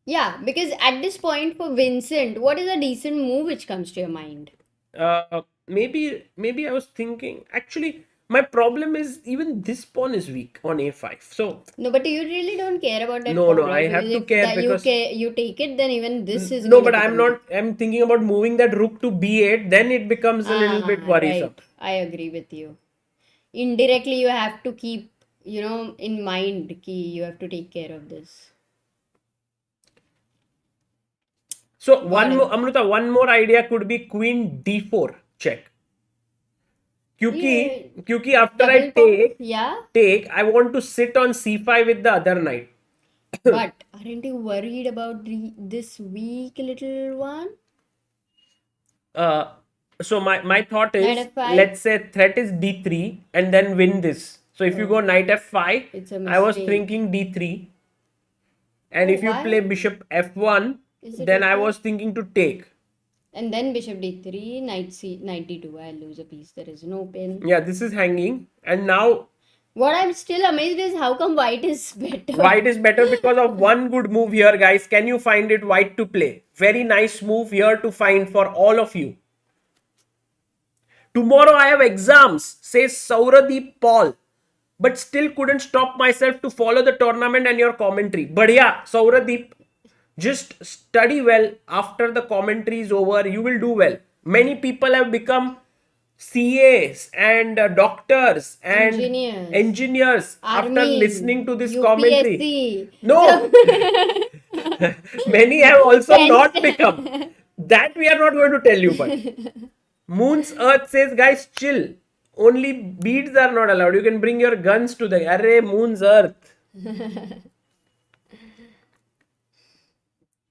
Yeah, because at this point for Vincent, what is a decent move which comes to your mind? Maybe I was thinking, actually, my problem is even this pawn is weak on a5. So No, but you really don't care about that. No, pawn, I right? have Because to if care that because you take it, then even this is no, going but to I'm become not. I'm thinking about moving that rook to b8. Then it becomes a little bit worrisome. right. I agree with you. Indirectly, you have to keep, in mind ki you have to take care of this. So one more, Amruta, one more idea could be queen d4 check. Kyuki after I take, I want to sit on c5 with the other knight. But aren't you worried about this weak little one? So my thought is, Knight f5. let's say threat is d3 and then win this. So if you go knight f5, It's a I was mistake. thinking d3. And if you why? play bishop f1, Is it then I okay? was thinking to take. And then bishop d3, knight d2. I'll lose a piece. There is no pin. Yeah, this is hanging. And now What I'm still amazed is how come white is better. white is better because of one good move here, guys. Can you find it? White to play. Very nice move here to find for all of you. Tomorrow I have exams, says Sauradeep Paul. But still couldn't stop myself to follow the tournament and your commentary. Badhiya, Sauradeep. Just study well. After the commentary is over, you will do well. Many people have become CAs and doctors and engineers after Army, listening to this commentary. UPSC. No, many have also Defense. not become. That we are not going to tell you, but Moon's Earth says, guys, chill. Only beads are not allowed. You can bring your guns to the array Moon's Earth.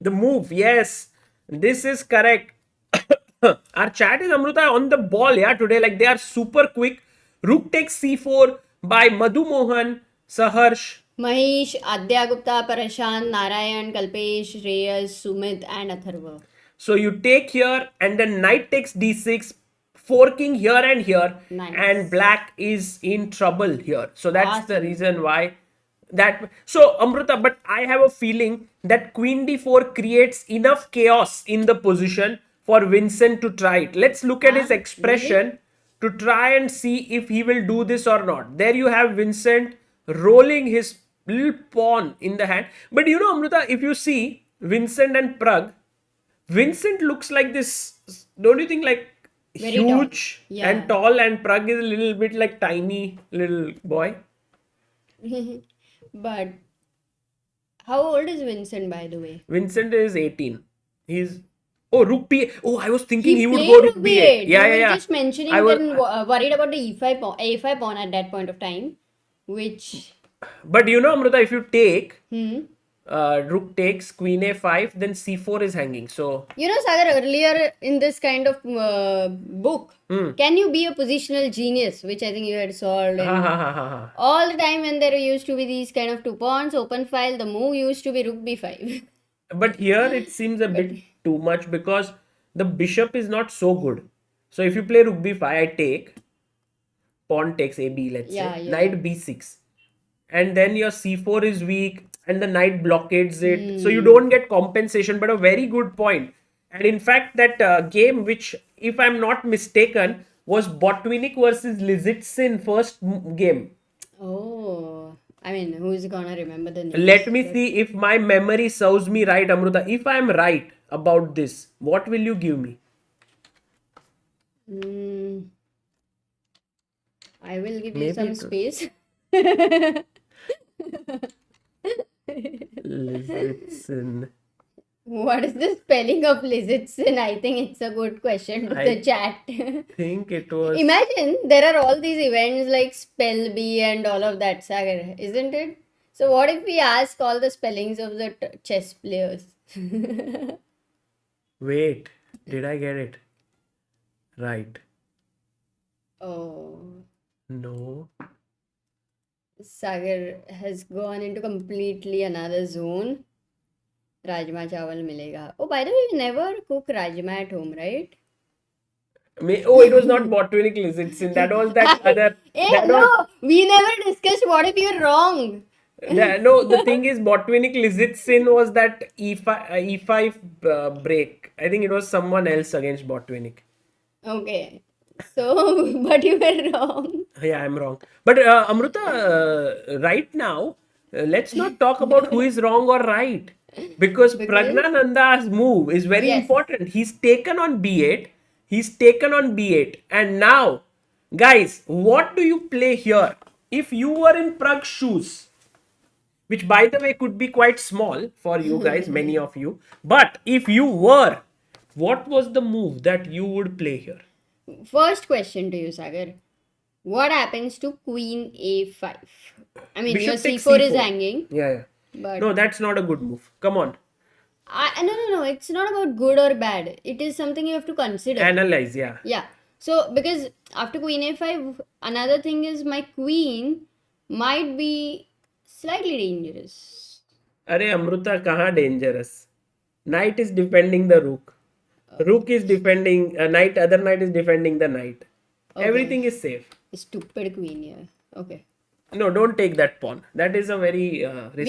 The move, yes, this is correct. Our chat is Amruta on the ball, yeah, today. Like they are super quick. Rook takes c4 by Madhu Mohan, Saharsh. Mahesh, Adya Gupta, Parashant, Narayan, Kalpesh, Reyes, Sumit, and Atharva. So you take here, and then knight takes d6, forking here and here, Nice. and black is in trouble here. So that's the reason why that. So Amruta, but I have a feeling that queen d4 creates enough chaos in the position for Vincent to try it. Let's look at his expression to try and see if he will do this or not. There you have Vincent rolling his little pawn in the hand. But you know, Amruta, if you see Vincent and Pragg, Vincent looks like this, don't you think, like Very huge tall. Yeah. and tall, and Pragg is a little bit like tiny little boy. But how old is Vincent, by the way? Vincent is 18. He's rook b8. Oh, I was thinking he would played go rook rook b8. b8. Yeah, You yeah, were yeah. just mentioning I was, worried about the a5 pawn at that point of time, which but you know, Amruta, if you take hmm. rook takes queen a5, then c4 is hanging. So You know, Sagar, earlier in this kind of book, can you be a positional genius, which I think you had solved. ha And ha ha ha ha. all the time when there used to be these kind of two pawns, open file, the move used to be rook b5. But here it seems a bit too much because the bishop is not so good. So if you play rook b5, I take, pawn takes ab, let's Yeah, say, yeah. knight b6, and then your c4 is weak and the knight blockades it, so you don't get compensation. But a very good point. And in fact, that game, which if I'm not mistaken was Botvinnik versus Lizitsin first game. Oh, I mean, who's gonna remember the name? Let me see if my memory serves me right, Amruta. If I'm right about this, what will you give me? I will give you Maybe some it was- space. Lizitsin. What is the spelling of Lizitsin? I think it's a good question to the chat. Think it was. Imagine there are all these events like Spell Bee and all of that, Sagar, isn't it? So what if we ask all the spellings of the chess players? Wait, did I get it right? Oh, No. Sagar has gone into completely another zone. Rajma chawal milega. Oh, by the way, you never cook rajma at home, right? Oh, it was not Botvinnik Lizitsin. That was that other. Eh, That no, was, we never discussed what if you're wrong. no, the thing is, Botvinnik Lizitsin was that E5 break. I think it was someone else against Botvinnik. Okay. So, but you were wrong. Yeah, I'm wrong. But Amruta, right now, let's not talk about who is wrong or right. Because Praggnanandha's move is very Yes. important. He's taken on b8. He's taken on b8. And now, guys, what do you play here? If you were in Pragg's shoes, which by the way could be quite small for you guys, many of you. But if you were, what was the move that you would play here? First question to you, Sagar. What happens to Queen A5? I mean, your Bishop takes C4 is C4. hanging, Yeah. but No, that's not a good move. Come on. no. It's not about good or bad. It is something you have to consider. Analyze, yeah. Yeah. So, because after Queen A5, another thing is my queen might be slightly dangerous. Arey Amruta, kaha dangerous? Knight is defending the rook. Rook is defending knight. Other knight is defending the knight. Everything is safe. Stupid queen here. Okay. No, don't take that pawn. That is a very risky.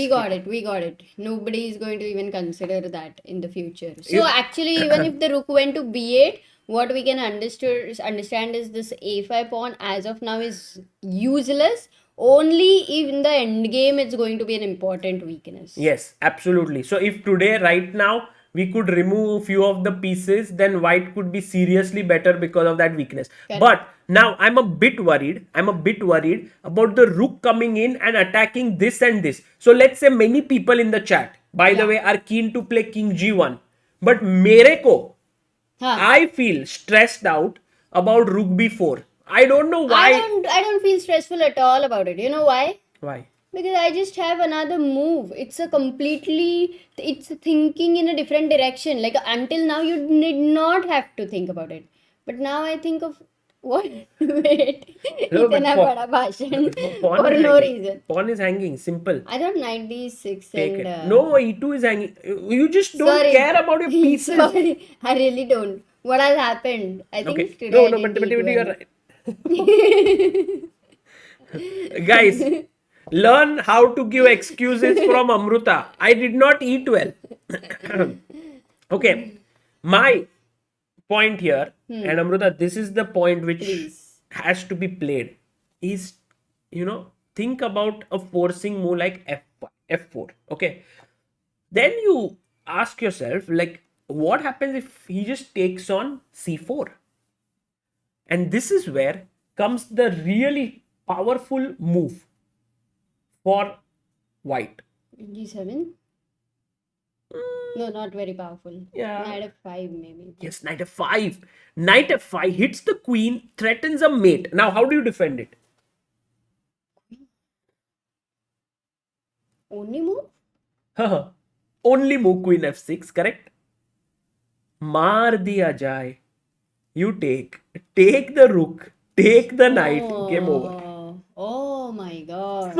We got it. Nobody is going to even consider that in the future. So actually, even if the rook went to b8, what we can understand is this a5 pawn as of now is useless. Only if in the end game it's going to be an important weakness. Yes, absolutely. So if today, right now, we could remove a few of the pieces, then white could be seriously better because of that weakness. Correct. But now I'm a bit worried. I'm a bit worried about the rook coming in and attacking this and this. So let's say many people in the chat, by the Yeah. way, are keen to play king g1. But mere ko, Huh. I feel stressed out about rook b4. I don't know why. I don't feel stressful at all about it. You know why? Why? Because I just have another move. It's thinking in a different direction. Like until now, you did not have to think about it. But now I think of what? Wait. No, but Itna pawn- bada bhashan Pawn for is no hanging. reason. Pawn is hanging. Simple. I thought 96 Take and it. No, e2 is hanging. You just don't sorry. care about your pieces. Sorry, I really don't. What has happened? I think Okay. today No, I no, didn't but eat you're well. right. Guys, learn how to give excuses from Amruta. I did not eat well. Okay. My point here, and Amruta, this is the point which Please. has to be played, is, think about a forcing move like f4. Okay. Then you ask yourself, like, what happens if he just takes on c4? And this is where comes the really powerful move for white. G7? No, not very powerful. Yeah. Knight f5 maybe. Yes, knight f5. Knight f5 hits the queen, threatens a mate. Now, how do you defend it? Only move? Only move queen f6, correct? Maar diya jaye. You take the rook, take the knight, game over. Oh my god.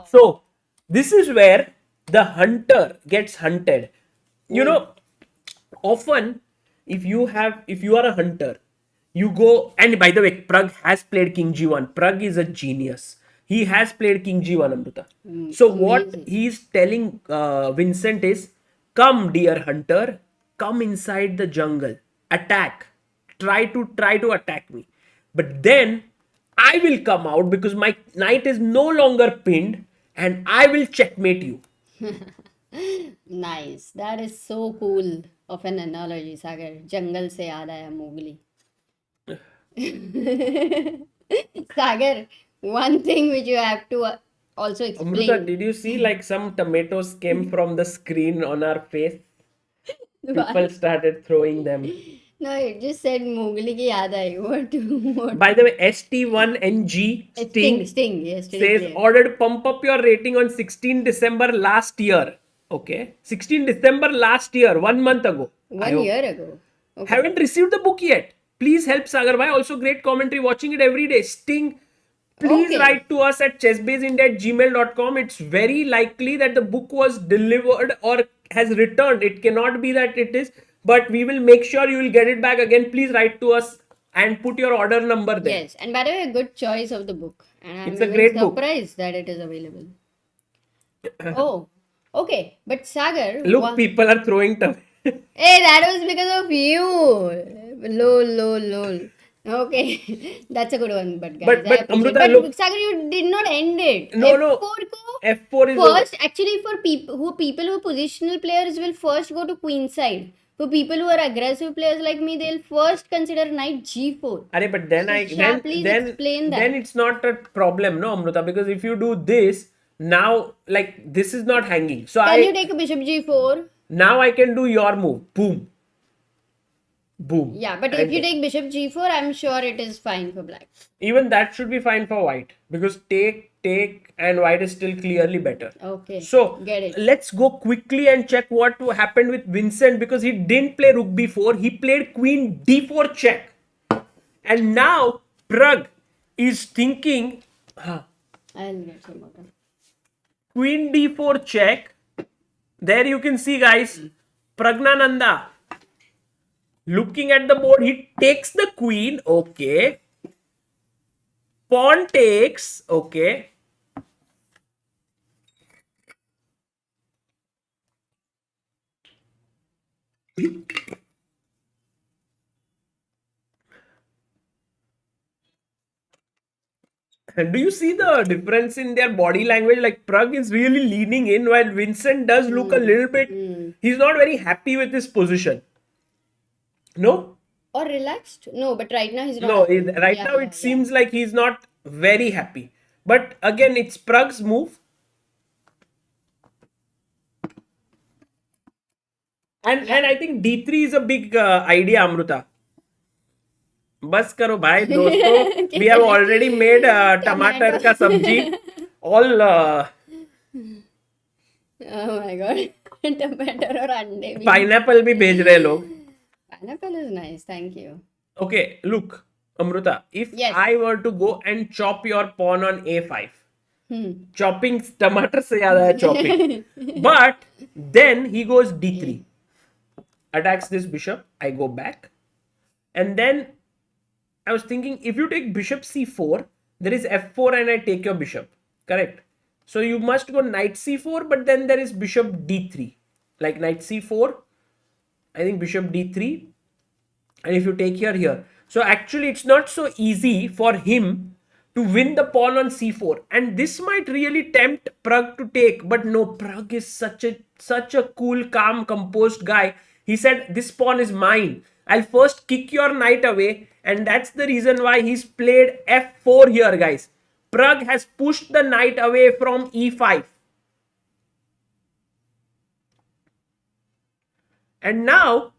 So, this is where the hunter gets hunted. Often if you are a hunter, you go, and by the way, Pragg has played king g1. Pragg is a genius. He has played king g1, Amruta. So what amazing. he's telling Vincent is, come dear hunter, come inside the jungle, attack, try to attack me, but then I will come out because my knight is no longer pinned and I will checkmate you. Nice. That is so cool of an analogy, Sagar. Jungle se yaad aaya Mowgli. Sagar, one thing which you have to also Amruta, explain. did you see like some tomatoes came from the screen on our face? People started throwing them. No, it just said Mowgli ki yaad aayi. What? By the way, ST1NG Sting. Yes, says ordered pump up your rating on 16 December last year. Okay. 16 December last year, 1 month ago. 1 year ago. Okay. Haven't received the book yet. Please help Sagar Bhai. Also great commentary, watching it every day. Sting, please Okay. write to us at chessbaseindia@gmail.com. It's very likely that the book was delivered or has returned. It cannot be that it is, but we will make sure you will get it back again. Please write to us and put your order number there. Yes, and by the way, a good choice of the book. And I'm It's a even great book. surprised that it is available. Oh, okay. But Sagar, Look, people are throwing tomatoes. hey, that was because of you. Lol. Okay, that's a good one. But guys, But I appreciate. Amruta, But look. Sagar, you did not end it. No, F4 no. F4 is first. Actually, for people who positional players will first go to queen side. For people who are aggressive players like me, they'll first consider knight g4. Arey, but then So, please explain that. then it's not a problem, no, Amruta, because if you do this now, like this is not hanging. So Can you take a bishop g4? now I can do your move. Boom. Boom. Yeah, but if you take bishop g4, I'm sure it is fine for black. Even that should be fine for white because take, and white is still clearly better. Okay. So Get it. let's go quickly and check what happened with Vincent, because he didn't play rook b4. He played queen d4 check. And now Pragg is thinking I'll get some water. queen d4 check. There you can see, guys, Praggnanandhaa looking at the board. He takes the queen. Okay. Pawn takes. Okay. Do you see the difference in their body language? Like Pragg is really leaning in while Vincent does look a little bit, he's not very happy with his position. No? Or relaxed? No, but right now he's not. No, happy. right now it seems like he's not very happy. But again, it's Pragg's move. And I think D3 is a big idea, Amruta. बस करो भाई दोस्तों, we have already made टमाटर का सब्जी. All Oh my god. टमाटर और अंडे भी. pineapple भी भेज रहे लोग. Pineapple is nice, thank you. Okay, look, Amruta, if Yes. I were to go and chop your pawn on A5, chopping टमाटर से याद आया chopping. But then he goes D3, attacks this bishop. I go back, and then I was thinking, if you take bishop c4, there is f4 and I take your bishop, correct? So you must go knight c4, but then there is bishop d3, like knight c4, I think bishop d3, and if you take here. So actually it's not so easy for him to win the pawn on c4, and this might really tempt Pragg to take, but no, Pragg is such a cool, calm, composed guy. He said, this pawn is mine. I'll first kick your knight away, and that's the reason why he's played f4 here, guys. Pragg has pushed the knight away from e5. And now,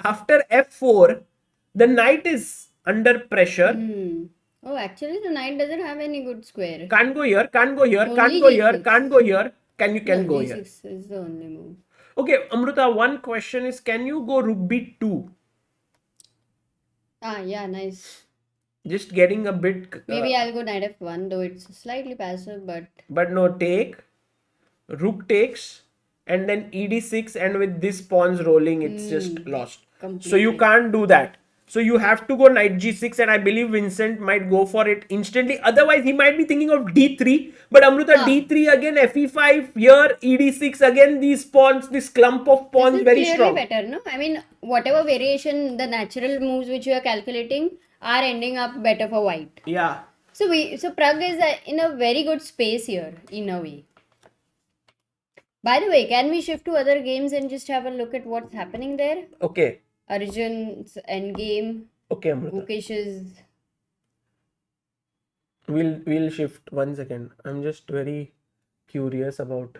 after f4, the knight is under pressure. Oh, actually the knight doesn't have any good square. Can't go here, can't go here, can't Only go here, d6. can't go here. You can go here. D6 is the only move. Okay, Amruta, one question is, can you go rook b2? Ah, yeah, nice. Just getting a bit... Maybe I'll go knight f1, though it's slightly passive, but... But no, take. Rook takes. And then ed6, and with this pawns rolling, it's just lost. So you can't do that. So you have to go knight g6, and I believe Vincent might go for it instantly. Otherwise, he might be thinking of d3. But Amruta, d3 again, fe5, here, ed6, again, these pawns, this clump of pawns, This is very clearly strong. better, no? I mean, whatever variation, the natural moves which you are calculating are ending up better for white. Yeah. So Pragg is in a very good space here, in a way. By the way, can we shift to other games and just have a look at what's happening there? Okay. Arjun's endgame, Okay, Amruta. Gukesh's... We'll shift 1 second. I'm just very curious about...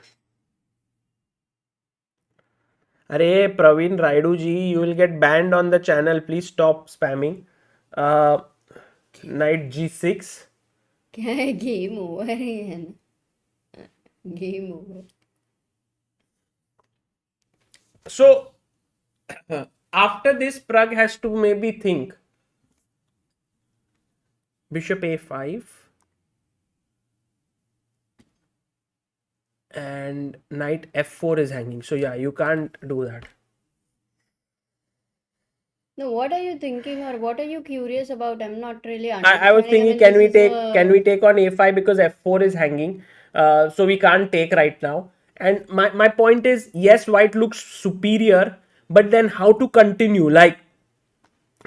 Arey, Praveen Raidu ji, you will get banned on the channel. Please stop spamming. Knight g6. Game over again. Game over. So, after this, Pragg has to maybe think. Bishop a5. And knight f4 is hanging. So, yeah, you can't do that. No, what are you thinking, or what are you curious about? I'm not really I was thinking, can we take on a5 because f4 is hanging, so we can't take right now. And my point is, yes, white looks superior, but then how to continue? Like,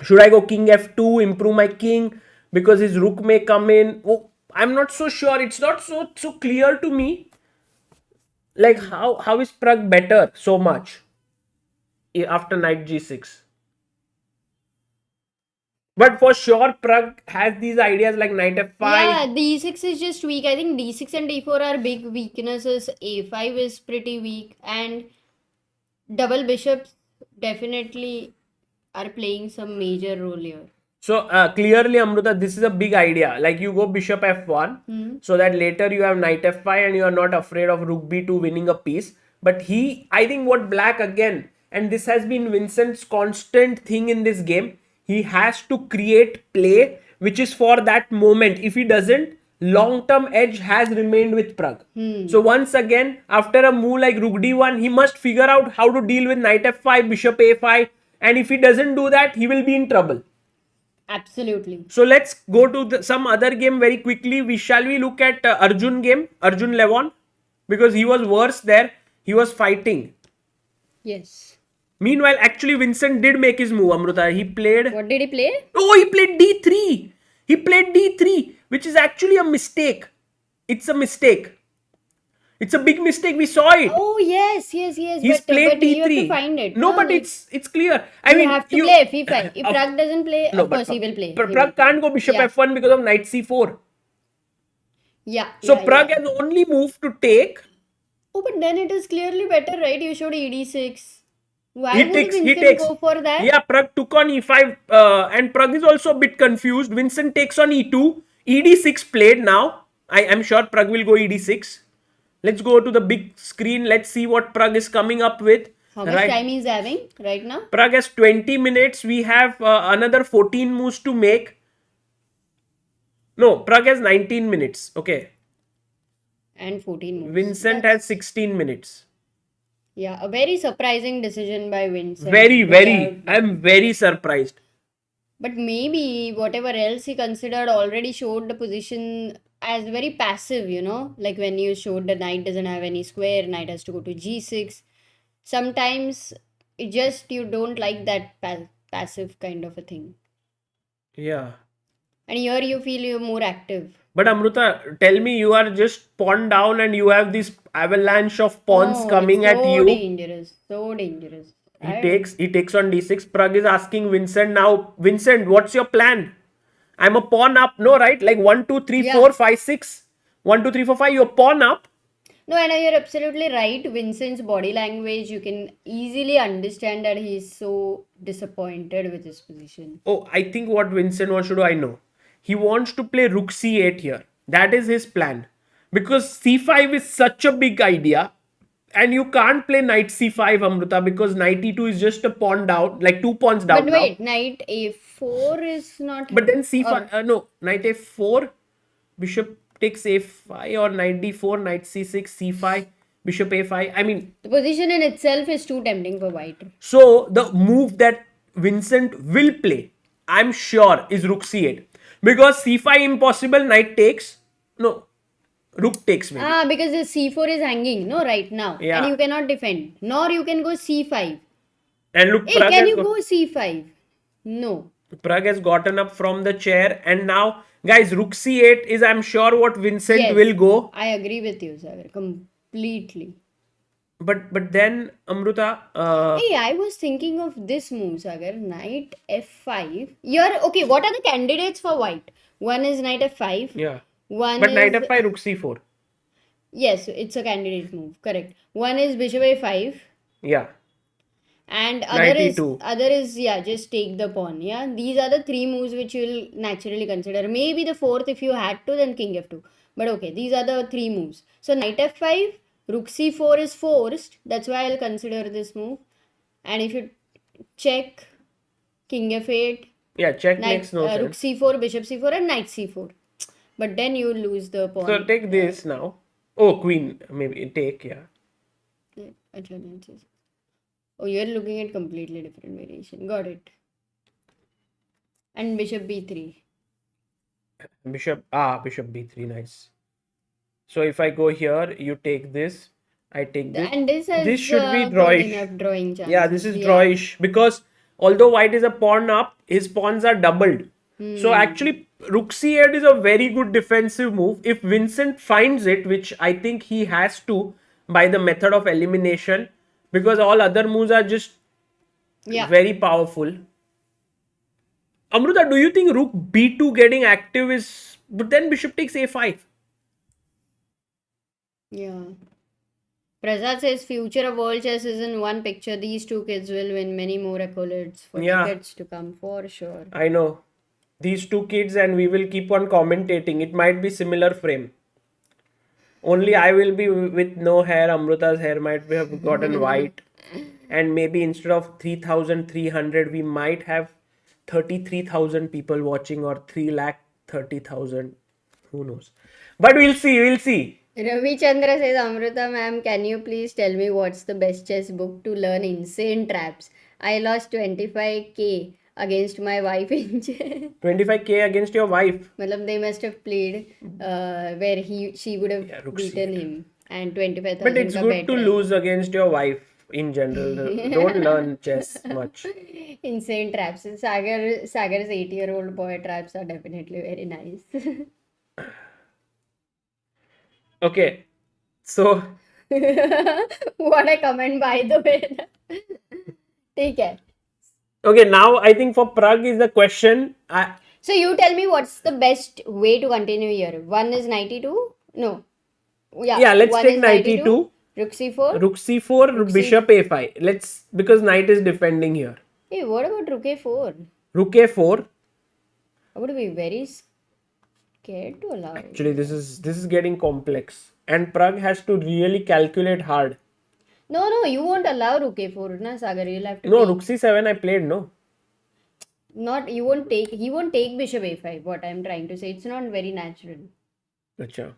should I go king f2, improve my king because his rook may come in? Oh, I'm not so sure. It's not so clear to me. Like, how is Pragg better so much after knight g6? But for sure, Pragg has these ideas like knight f5. Yeah, d6 is just weak. I think d6 and d4 are big weaknesses. a5 is pretty weak. And double bishops definitely are playing some major role here. So clearly, Amruta, this is a big idea. Like you go bishop f1 so that later you have knight f5 and you are not afraid of rook b2 winning a piece. But I think what black again, and this has been Vincent's constant thing in this game, he has to create play which is for that moment. If he doesn't, long-term edge has remained with Pragg. So once again, after a move like rook d1, he must figure out how to deal with knight f5, bishop a5, and if he doesn't do that, he will be in trouble. Absolutely. So let's go to some other game very quickly. Shall we look at Arjun game, Arjun Levon? Because he was worse there. He was fighting. Yes. Meanwhile, actually, Vincent did make his move, Amruta. He played... What did he play? Oh, he played d3. He played d3, which is actually a mistake. It's a mistake. It's a big mistake. We saw it. Oh yes. He's But played you have to d3. find it. No, but like, it's clear. you have to play f5. If Pragg doesn't play, no, of but course he will play. Pragg can't go bishop Yeah. f1 because of knight c4. Yeah. So yeah, Pragg yeah. has only moved to take. Oh, but then it is clearly better, right? You showed ed6. Why He would takes. Vincent go for that? Yeah, Pragg took on e5, and Pragg is also a bit confused. Vincent takes on e2. ed6 played now. I am sure Pragg will go ed6. Let's go to the big screen. Let's see what Pragg is coming up with. How much time is having right now? Pragg has 20 minutes. We have another 14 moves to make. No, Pragg has 19 minutes. Okay. And 14 moves. Vincent has 16 minutes. Yeah, a very surprising decision by Vincent. Very. I'm very surprised. But maybe whatever else he considered already showed the position as very passive, like when you showed the knight doesn't have any square, knight has to go to g6. Sometimes it just you don't like that passive kind of a thing. Yeah. And here you feel you're more active. But Amruta, tell me, you are just pawn down and you have this avalanche of pawns coming at you. So dangerous. He takes on d6. Pragg is asking Vincent now, Vincent, what's your plan? I'm a pawn up. No, right? Like 1, 2, 3, 4, 5, 6. 1, 2, 3, 4, 5. You're pawn up. No, and you're absolutely right. Vincent's body language, you can easily understand that he's so disappointed with his position. Oh, I think what Vincent wants to do, I know. He wants to play rook c8 here. That is his plan. Because c5 is such a big idea. And you can't play knight c5, Amruta, because knight e2 is just a pawn down, like 2 pawns down. But wait, knight a4 is not... But then c5, no, knight a4, bishop takes a5, or knight d4, knight c6, c5, bishop a5. I mean... The position in itself is too tempting for white. So, the move that Vincent will play, I'm sure, is rook c8. Because c5 impossible, knight takes. No, rook takes maybe. Because the c4 is hanging, no, right now. Yeah. And you cannot defend. Nor you can go c5. And look, Hey, can you go c5? No. Pragg has gotten up from the chair. And now, guys, rook c8 is, I'm sure, what Vincent will go. I agree with you, Sagar. Completely. But then, Amruta... Hey, I was thinking of this move, Sagar. Knight f5. Okay, what are the candidates for white? One is knight f5. Yeah. One But is... knight f5, rook c4. Yes, it's a candidate move. Correct. One is bishop a5. Yeah. And Knight e2. other is just take the pawn. Yeah, these are the three moves which you will naturally consider. Maybe the fourth, if you had to, then king f2. But okay, these are the three moves. So knight f5, rook c4 is forced. That's why I'll consider this move. And if you check king f8, Yeah, check knight, makes no rook sense. c4, bishop c4, and knight c4. But then you lose the pawn. So take this now. Oh, queen. Maybe take, yeah. Oh, you're looking at completely different variation. Got it. And bishop b3. Bishop b3, nice. So if I go here, you take this, I take this. And this should be good drawish. enough drawing chance. Yeah, this is drawish because although white is a pawn up, his pawns are doubled. So actually, rook c8 is a very good defensive move. If Vincent finds it, which I think he has to by the method of elimination, because all other moves are just very powerful. Amruta, do you think rook b2 getting active is... But then bishop takes a5. Yeah. Prasad says future of world chess is in one picture. These two kids will win many more accolades for decades to come, for sure. I know. These two kids, and we will keep on commentating. It might be similar frame. Only I will be with no hair. Amruta's hair might have gotten white. And maybe instead of 3,300, we might have 33,000 people watching or 3,30,000. Who knows? But we'll see. Ravi Chandra says, Amrita ma'am, can you please tell me what's the best chess book to learn insane traps? I lost 25k against my wife in chess. 25k against your wife? Matlab they must have played where she would have beaten him. And 25,000 But it's good to lose against your wife. in general. Don't learn chess much. Insane traps. Sagar's 8-year-old boy traps are definitely very nice. Okay, so What a comment, by the way. Take care. okay, now I think for Prag is the question. So you tell me what's the best way to continue here? One is 92? No. Yeah, let's one take is 92. Rook c4. Rook c4, Rook bishop a5. Let's, because knight is defending here. Hey, what about rook a4? Rook a4. I would be very scared to allow. Actually, this is getting complex, and Prag has to really calculate hard. No, you won't allow rook a4, na Sagar. You'll have to. No, take. rook c7 I played, no. Not you won't take. He won't take bishop a5. What I'm trying to say, it's not very natural. Achha.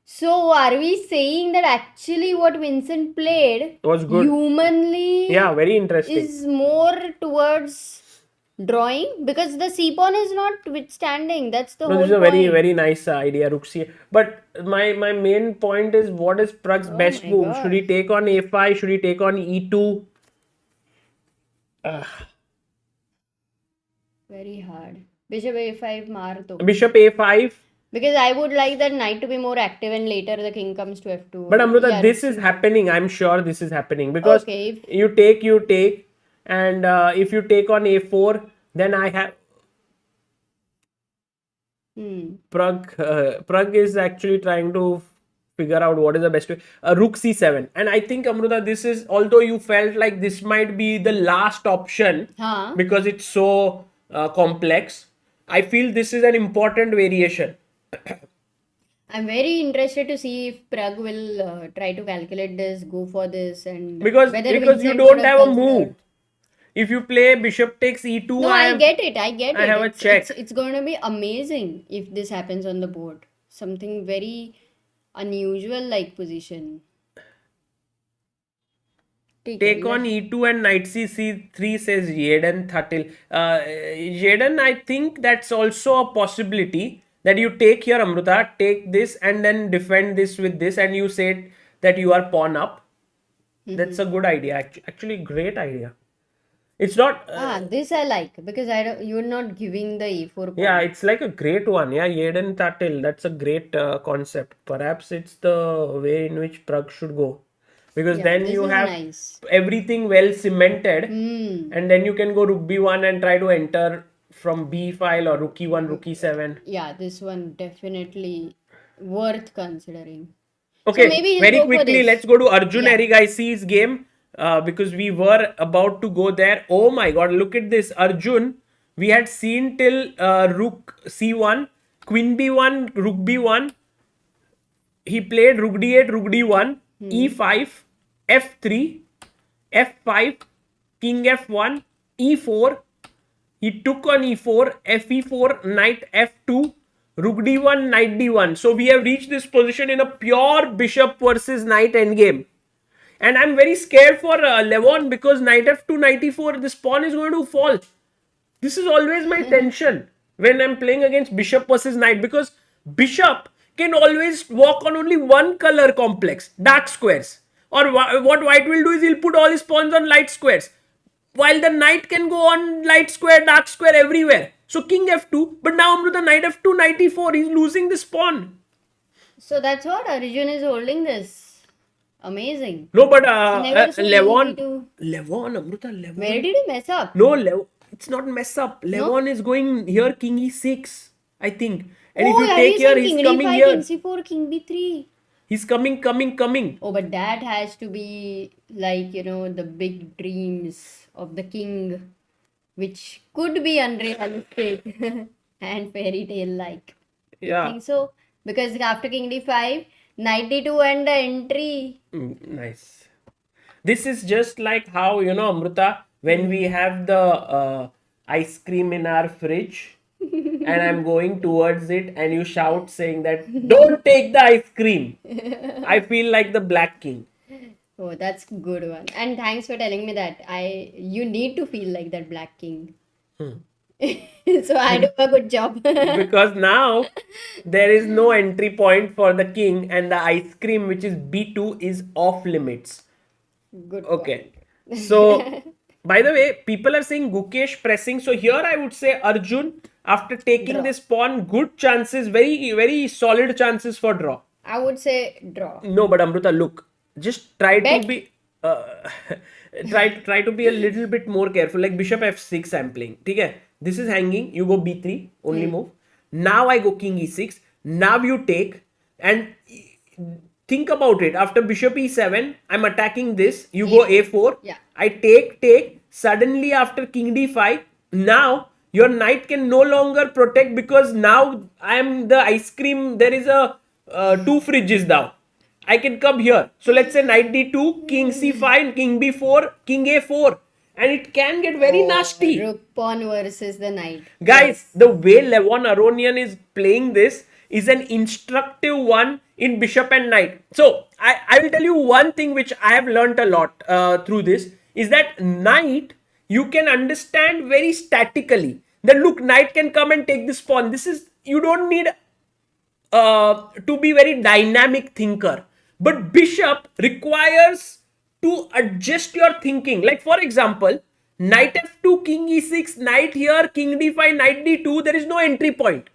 So are we saying that actually what Vincent played Was good. humanly? Yeah, very interesting. Is more towards drawing, because the c pawn is not withstanding. That's the No, whole this is a point. very nice idea, rook c. But my main point is, what is Prag's best my move? God. Should he take on a5? Should he take on e2? Very hard. Bishop a5 maar to. Bishop a5. Because I would like that knight to be more active and later the king comes to f2. But Amruta, Yeah, this is happening. I'm sure this is happening because Okay. you take, and if you take on a4, then I have Prag is actually trying to figure out what is the best way. Rook c7, and I think Amruta, this is, although you felt like this might be the last option Huh? because it's so complex, I feel this is an important variation. I'm very interested to see if Prag will try to calculate this, go for this, and Because whether you Vincent don't would have have a considered. move. If you play bishop takes e2, No, I get it. I have a It's, check. it's going to be amazing if this happens on the board. Something very unusual like position. Take on e2 and knight c3, says Jaden Thatil. Jaden, I think that's also a possibility that you take here, Amruta, take this and then defend this with this, and you say that you are pawn up. That's a good idea. Actually, great idea. It's not. This I like, because you're not giving the e4 pawn. Yeah, it's like a great one. Yeah, Jaden Thatil. That's a great concept. Perhaps it's the way in which Prag should go. Because Yeah, then this you is have nice. everything well cemented, and then you can go rook b1 and try to enter from b file, or rook e1, rook e7. Yeah, this one definitely worth considering. Okay, maybe he'll very go for quickly, this. let's go to Arjun Yeah. Erigaisi's game because we were about to go there. Oh my god, look at this. Arjun, we had seen till rook c1, queen b1, rook b1. He played rook d8, rook d1, e5, f3, f5, king f1, e4. He took on e4, fe4, knight f2, rook d1, knight d1. So we have reached this position in a pure bishop versus knight endgame. And I'm very scared for Levon, because knight f2, knight e4, this pawn is going to fall. This is always my tension when I'm playing against bishop versus knight, because bishop can always walk on only one color complex, dark squares. Or what white will do is he'll put all his pawns on light squares, while the knight can go on light square, dark square, everywhere. So king f2, but now Amruta, knight f2, knight e4, he's losing this pawn. So that's what Arjun is holding this. Amazing. No, but Never so easy Levon, to- Amruta, Levon. Where did he mess up? No, it's not mess up. Levon is going here, king e6, I think. And if you take here, he's king coming d5, here. king c4, king b3. He's coming. Oh, but that has to be like, the big dreams of the king, which could be unrealistic and fairy tale like. I Yeah. think so. Because after king d5, knight d2 and the entry. Nice. This is just like how, Amruta, when we have the ice cream in our fridge and I'm going towards it and you shout saying that, don't take the ice cream. I feel like the black king. Oh, that's a good one. And thanks for telling me that. You need to feel like that black king. So I do a good job. Because now there is no entry point for the king, and the ice cream, which is b2, is off limits. Good Okay. point. So, by the way, people are saying Gukesh pressing. So here I would say Arjun, after taking Draw. this pawn, good chances, very, very solid chances for draw. I would say draw. No, but Amruta, look, just try to Bet. be uh, try to be a little bit more careful. Like bishop f6 I'm playing. Okay, this is hanging. You go b3, only move. Now I go king e6. Now you take and think about it. After bishop e7, I'm attacking this. You go a4. Yeah. I take. Suddenly after king d5, now your knight can no longer protect because now I am the ice cream. There is a two fridges now. I can come here. So let's say knight d2, king c5, king b4, king a4. And it can get very nasty. Rook pawn versus the knight. Guys, the way Levon Aronian is playing this is an instructive one in bishop and knight. So, I will tell you one thing which I have learnt a lot through this is that knight you can understand very statically. That look, knight can come and take this pawn. This is, you don't need to be very dynamic thinker. But bishop requires to adjust your thinking. Like for example, knight f2, king e6, knight here, king d5, knight d2, there is no entry point.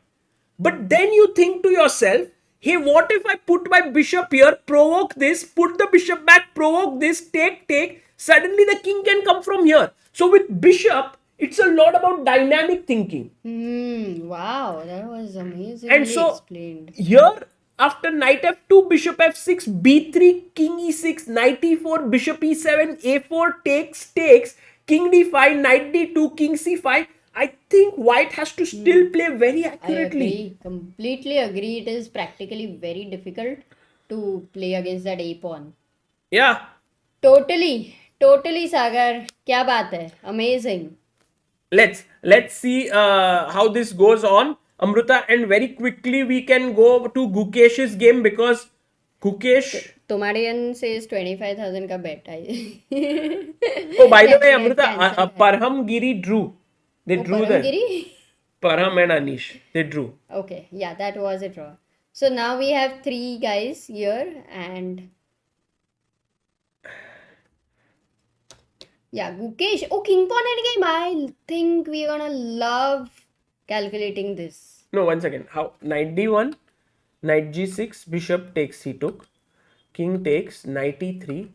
But then you think to yourself, hey, what if I put my bishop here, provoke this, put the bishop back, provoke this, take, suddenly the king can come from here. So with bishop, it's a lot about dynamic thinking. Wow, that was amazingly And so explained. here after knight f2, bishop f6, b3, king e6, knight e4, bishop e7, a4, takes, king d5, knight d2, king c5. I think white has to still play very I accurately. agree. Completely agree. It is practically very difficult to play against that a pawn. Yeah. Totally, Sagar. क्या बात है? Amazing. Let's see how this goes on, Amruta, and very quickly we can go to Gukesh's game because Gukesh. Tomarian says 25,000 ka bet. Oh, by the way, Let's Amruta, cancel that. Parham Giri drew. They Oh, drew there. Paramgiri? Parham and Anish, they drew. Okay, yeah, that was a draw. So now we have three guys here and yeah, Gukesh. Oh, king pawn endgame. I think we're gonna love calculating this. No, one second. How? Knight d1, knight g6, bishop takes, he took. King takes, knight e3.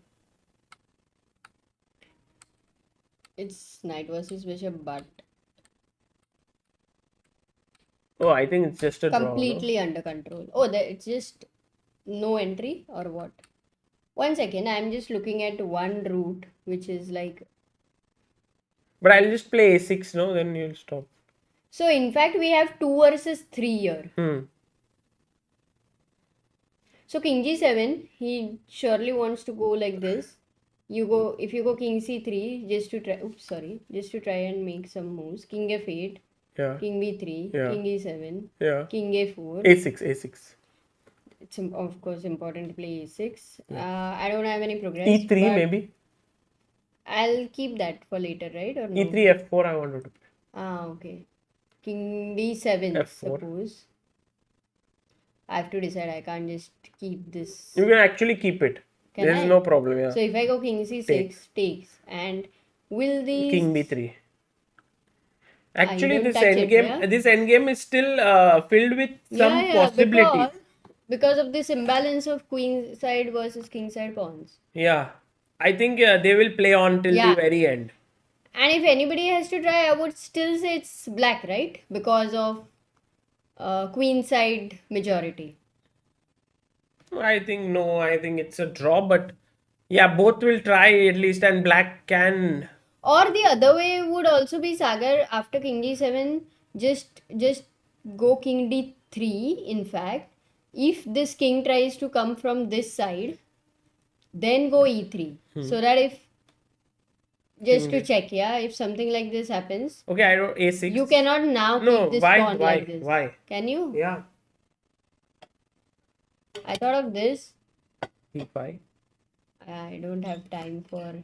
It's knight versus bishop, but Oh, I think it's just a draw. No? completely under control. Oh, it's just no entry or what? One second, I'm just looking at one route, which is like. But I'll just play a6, no? Then you'll stop. So, in fact, we have 2 versus 3 here. So, king g7, he surely wants to go like this. If you go king c3, just to try and make some moves. King f8, Yeah. king b3, Yeah. king e7, Yeah. king a4. A6. It's of course important to play a6. I don't have any progress. E3 but maybe. I'll keep that for later, right? Or no? E3, F4 I wanted to play. Okay. King d7, F4. suppose. I have to decide. I can't just keep this. You can actually keep it. Can There's I? no problem, yeah. So if I go king c6, takes. And will these... King b3. Actually, don't this touch it, endgame, yeah? this endgame is still filled with some possibilities. Because of this imbalance of queen side versus king side pawns. Yeah, I think they will play on till the very end. And if anybody has to try, I would still say it's black, right? Because of queen side majority. I think no, I think it's a draw, but yeah, both will try at least, and black can. Or the other way would also be, Sagar, after king d7, just go king d3, in fact. If this king tries to come from this side, then go e3. So that if, just to check, yeah, if something like this happens. Okay, I don't, a6. You cannot now keep this pawn like this. Why? Can you? Yeah. I thought of this. e5. I don't have time for...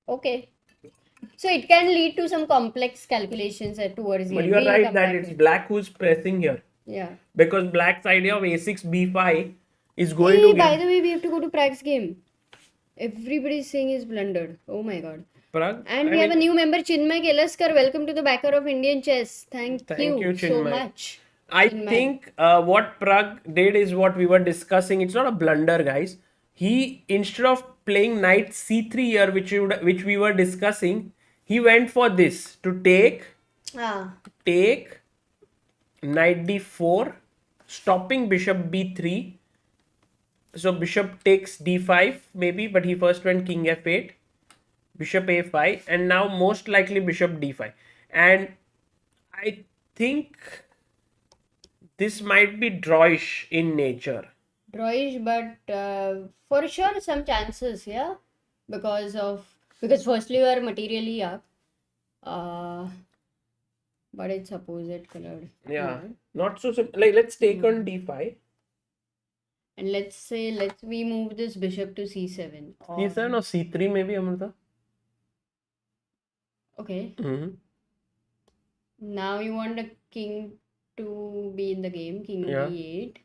Okay. So it can lead to some complex calculations towards the But end. you are We'll right come that back it's to it. black who's pressing here. Yeah. Because black's idea of a6, b5 is going Hey, to by give the way, we have to go to Prague's game. Everybody's saying he's blundered. Oh my god. Pragg. And I we have a mean, new member, Chinmay Kelaskar. Welcome to the backer of Indian chess. Thank thank you, you so Chinmay. much, I Chinmay. think what Pragg did is what we were discussing. It's not a blunder, guys. He, instead of playing knight c3 here, which we were discussing, he went for this to take knight d4, stopping bishop b3. So bishop takes d5 maybe, but he first went king f8, bishop a5, and now most likely bishop d5. And I think this might be drawish in nature. Drawish, but for sure some chances, yeah, because firstly you are materially up, but it's opposite colored. Yeah, not so simple. Like, let's take on d5. And let's we move this bishop to c7. C7 or c3 maybe, Amrita. Okay. Mm-hmm. Now you want the king to be in the game, king e8.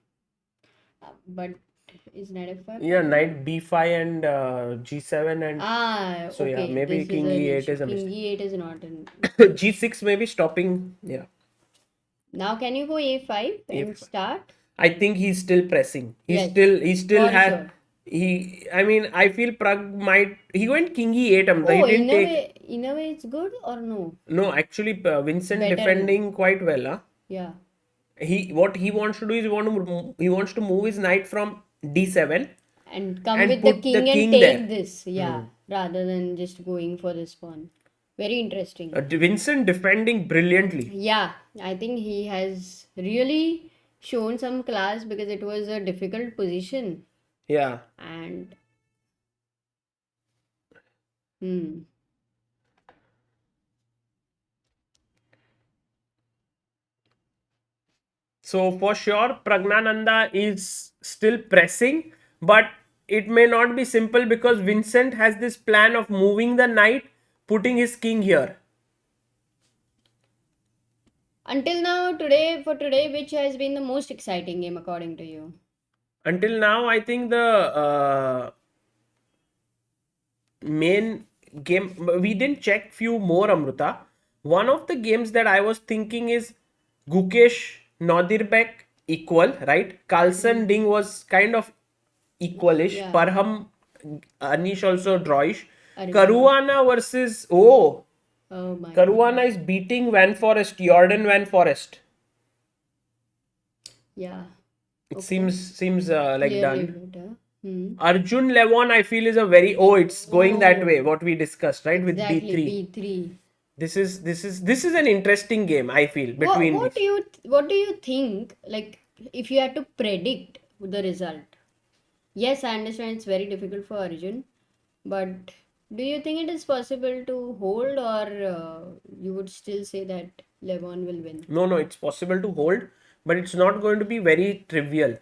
But is knight f5? Yeah, knight b5 and g7 and so okay. yeah, maybe This king is an e8 issue. is a King mistake. e8 is not in. G6 maybe stopping. Yeah. Now can you go a5 and A5. start? I think he's still pressing. He Yes, still for had sure. I mean, I feel Pragg might. He went king e8. Amrita. Oh, He didn't take. in a way it's good or no? No, actually, Vincent Better. defending quite well. Huh? Yeah. What he wants to do is he wants to move his knight from d7 And come and with the put king the and king take there. this. Yeah. Rather than just going for this pawn. Very interesting. Vincent defending brilliantly. Yeah, I think he has really shown some class because it was a difficult position. Yeah. And So for sure, Praggnanandhaa is still pressing, but it may not be simple because Vincent has this plan of moving the knight, putting his king here. until now, today, which has been the most exciting game according to you? Until now, I think the main game, we didn't check few more, Amrita. One of the games that I was thinking is Gukesh Nodirbek equal, right? Carlsen Ding was kind of equalish. Yeah. Parham Anish also drawish. Aronian. Caruana versus Oh my God. Caruana is beating Van Forest, Jordan Van Forest. Yeah. It seems like Clearly done. better. Arjun Levon, I feel, is a very it's going that way. What we discussed, right, with Exactly, b3. B3. This is an interesting game. I feel between What these. what do you think? Like, if you had to predict the result? Yes, I understand it's very difficult for Arjun, but do you think it is possible to hold, or you would still say that Levon will win? No, it's possible to hold, but it's not going to be very trivial.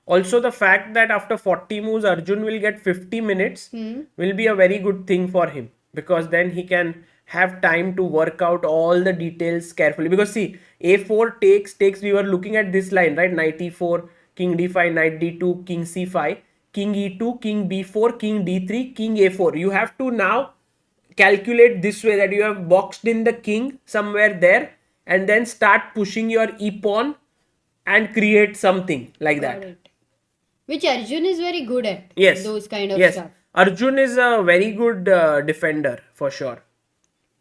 Also, the fact that after 40 moves, Arjun will get 50 minutes will be a very good thing for him, because then he can have time to work out all the details carefully. Because see, a4 takes. We were looking at this line, right? Knight e4, king d5, knight d2, king c5, king e2, king b4, king d3, king a4. You have to now calculate this way, that you have boxed in the king somewhere there, and then start pushing your e pawn and create something like Got that. it. Which Arjun is very good at. Yes. Those kind of Yes. stuff. Arjun is a very good defender for sure.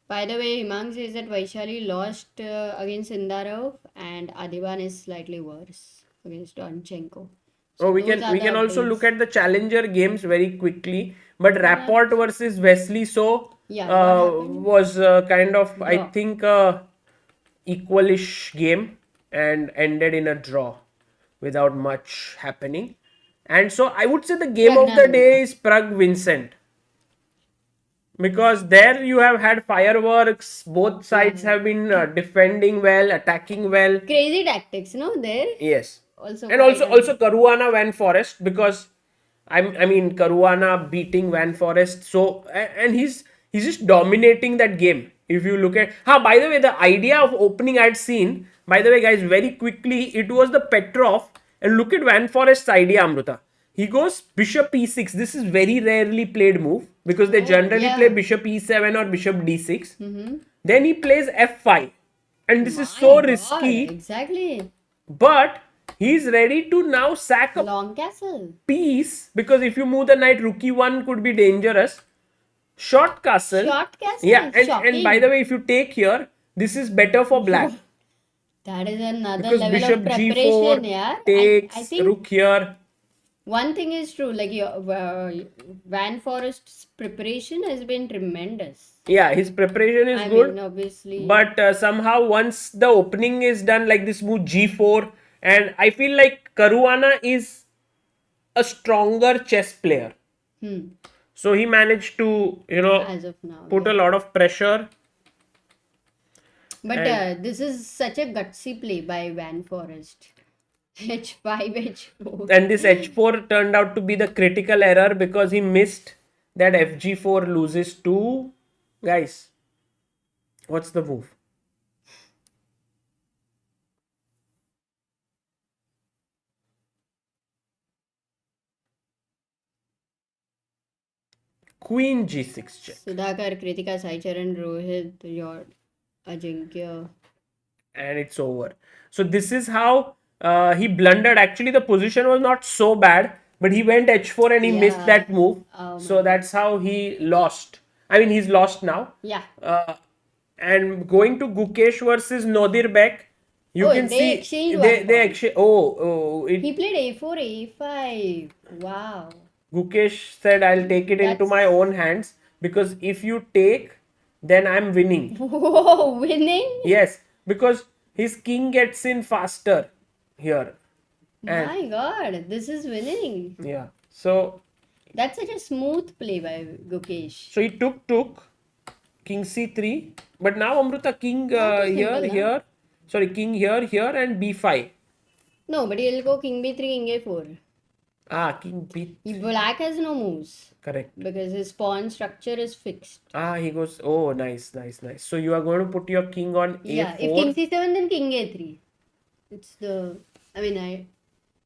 By the way, Himang says that Vaishali lost against Sindarov and Adiban is slightly worse against Donchenko. Oh, we those are can the also updates. look at the challenger games very quickly. But Rapport versus Wesley Yeah, what happened? was kind of, I Draw. think, a equalish game and ended in a draw without much happening. And so I would say the game of the day is Pragg Vincent. Because there you have had fireworks, both sides have been defending well, attacking well. Crazy tactics, no? There. Yes. Also And quite also Caruana Van Forest, because I mean Caruana beating Van Forest, so and he's just dominating that game. If you look at by the way, the idea of opening I had seen, by the way, guys, very quickly, it was the Petrov And look at Van Forest's idea, Amruta. He goes bishop e6. This is very rarely played move because they generally yeah. play bishop e7 or bishop d6. Mm-hmm. Then he plays f5. And this is My so God, risky. exactly. But he's ready to now sack a Long castle. piece because if you move the knight, rook e1 could be dangerous. Short castle. Short castle. Yeah, and Shocking. by the way, if you take here, this is better for black. That is another Because level bishop of preparation, g4 yeah. takes I think rook here. one thing is true, like your Van Forest's preparation has been tremendous. Yeah, his preparation is I good. mean, obviously. But somehow once the opening is done, like this move g4, and I feel like Caruana is a stronger chess player. So he managed to, As of now. put a yeah. lot of pressure. But this is such a gutsy play by Van Forest. H5, H4. And this h4 turned out to be the critical error because he missed that fg4 loses to... Guys, what's the move? Queen g6 check. Sudhakar, Kritika, Saicharan, Rohit, your Ajinkya. And it's over. So this is how he blundered. Actually, the position was not so bad, but he went h4 and he missed Yeah. that move. Oh So that's how he lost. I mean, he's lost now. Yeah. And going to Gukesh versus Nodirbek, you Oh, can they see exchanged one they point. exchange. Oh, He played A4, A5. Wow. Gukesh said, "I'll take it into That's- my own hands because if you take, then I'm winning." Whoa, winning? Yes, because his king gets in faster here. And My God, this is winning. yeah, so That's such a smooth play by Gukesh. he took king c3, but now Amruta king Not too here simple, huh? here, sorry, king here and b5. No, but he'll go King B3, King A4. King b, Black has no moves correct. because his pawn structure is fixed. He goes, oh, nice. So you are going to put your king on Yeah, a4. if King C7, then King A3. I mean, I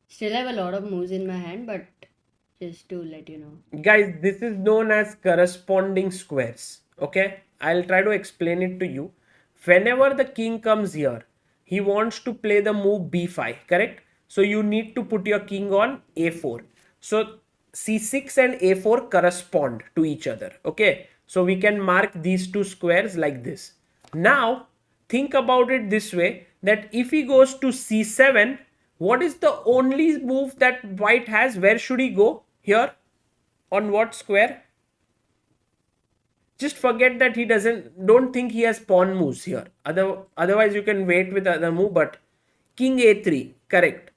still have a lot of moves in my hand, but just to let you know. Guys, this is known as corresponding squares. Okay, I'll try to explain it to you. Whenever the king comes here, he wants to play the move b5, correct? So you need to put your king on a4. So c6 and a4 correspond to each other. Okay, so we can mark these two squares like this. Now think about it this way, that if he goes to c7, what is the only move that white has? Where should he go? Here? On what square? Just forget that don't think he has pawn moves here. Otherwise you can wait with the other move, but king a3, correct.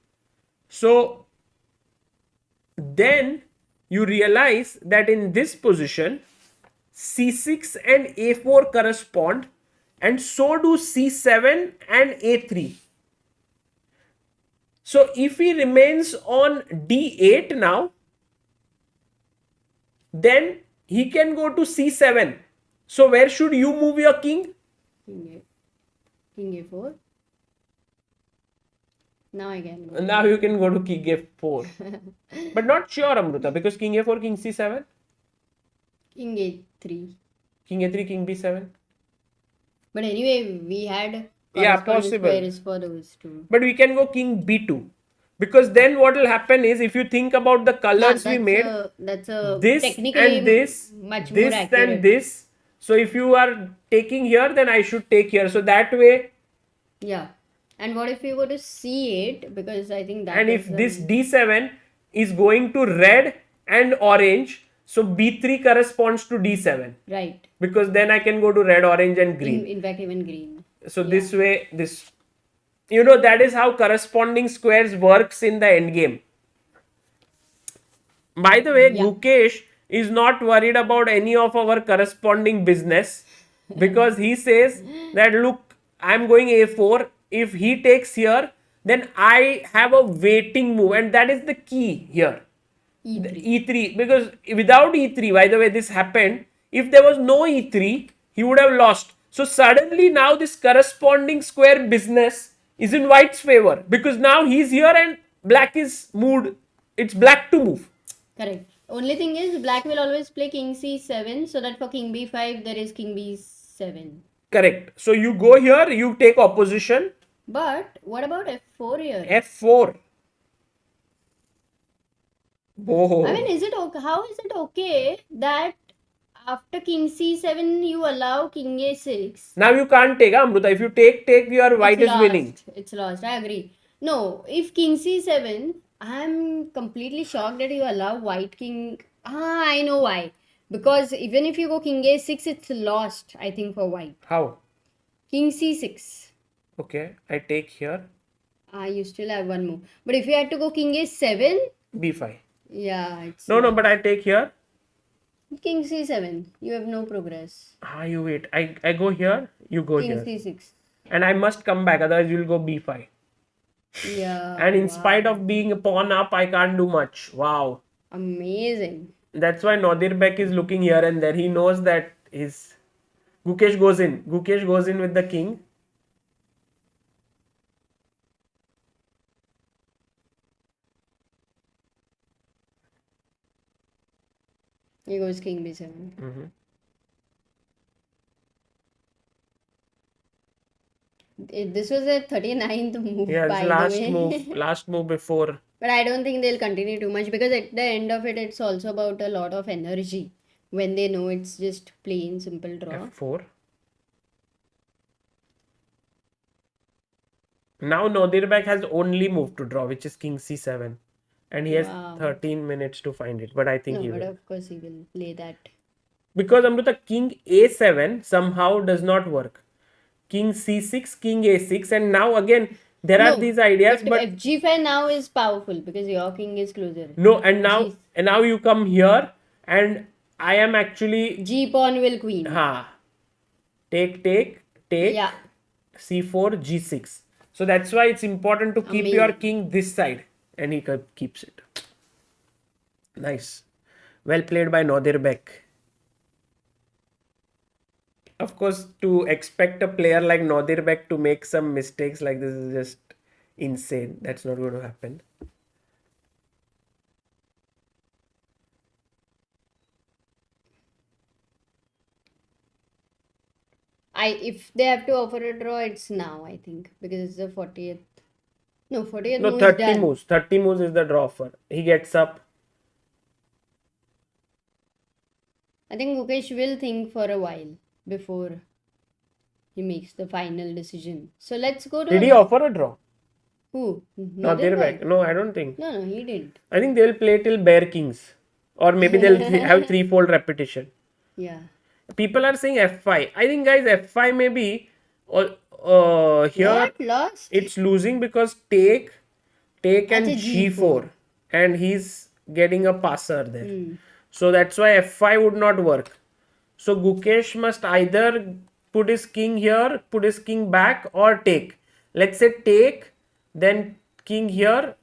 So then you realize that in this position, c6 and a4 correspond, and so do c7 and a3. So if he remains on d8 now, then he can go to c7. So where should you move your king? King A4. Now I can. Now you can go to king f4. But not sure, Amruta, because king a4, king c7. King A3. King a3, king b7. But anyway, we had Yeah, corresponding possible. squares for those two. But we can go king b2. Because then what will happen is, if you think about the colors we made, That's a this technically and this, much this more accurate. and this. So if you are taking here, then I should take here. So that way, Yeah. And what if you go to C8? Because I think that and is if this d7 is going to red and orange, so b3 corresponds to d7. right. Because then I can go to red, orange and green. In fact, even green. So this way, that is how corresponding squares works in the endgame. By the way, Yeah. Gukesh is not worried about any of our corresponding business because he says that, look, I'm going a4. If he takes here, then I have a waiting move, and that is the key here. E3. E3, because without E3, by the way, this happened. If there was no E3, he would have lost. So suddenly now this corresponding square business is in white's favor because now he's here and black is moved. It's black to move. Correct. Only thing is, black will always play king c7, so that for king b5 there is king b7. Correct. So you go here, you take opposition. But what about f4 here? F4. Oh. I mean, is it okay? How is it okay that after king c7 you allow king a6? Now you can't take, Amruta. If you take, your white is winning. It's lost. I agree. No, if king c7, I'm completely shocked that you allow white king. I know why. Because even if you go king a6, it's lost, I think, for white. How? King c6. Okay, I take here. You still have one move. But if you had to go king a7, B5. yeah, it's No, but I take here. king c7. You have no progress. You wait. I go here, you go King here. c6. And I must come back, otherwise you'll go B5. Yeah. And in spite of being a pawn up, I can't do much. Wow. Amazing. That's why Nodirbek is looking here and there. He knows that his Gukesh goes in. Gukesh goes in with the king. Here goes king b7. This was a 39th move, Yeah, by it's the last way. move. Last move before. But I don't think they'll continue too much because at the end of it, it's also about a lot of energy when they know it's just plain simple draw. F4. Now Nodirbek has only moved to draw, which is king c7. And he has 13 minutes to find it. But I think he But will. of course he will play that. Because Amrita, king a7 somehow does not work. King c6, king a6, and now again there are these ideas, but fg5 now is powerful because your king is closer. no, and now you come here, and I am actually G pawn will queen. Take, Yeah. c4, g6. So that's why it's important to keep your king this side, and he keeps it. Nice, well played by Nodirbek. Of course, to expect a player like Nodirbek to make some mistakes like this is just insane. That's not going to happen. If they have to offer a draw, it's now, I think, because it's the 40th. No, 40th No, move 30 is done. moves. 30 moves is the draw offer. He gets up. I think Gukesh will think for a while before he makes the final decision. So let's go to... Did he offer a draw? Who? Nodirbek? No, I don't think. No, he didn't. I think they'll play till bare kings. Or maybe they'll have threefold repetition. Yeah. People are saying f5. I think, guys, f5 may be... here What? Lost? it's losing because take and Acha, g4. And he's getting a passer there. So that's why f5 would not work. So Gukesh must either put his king here, put his king back, or take. Let's say take, then king here,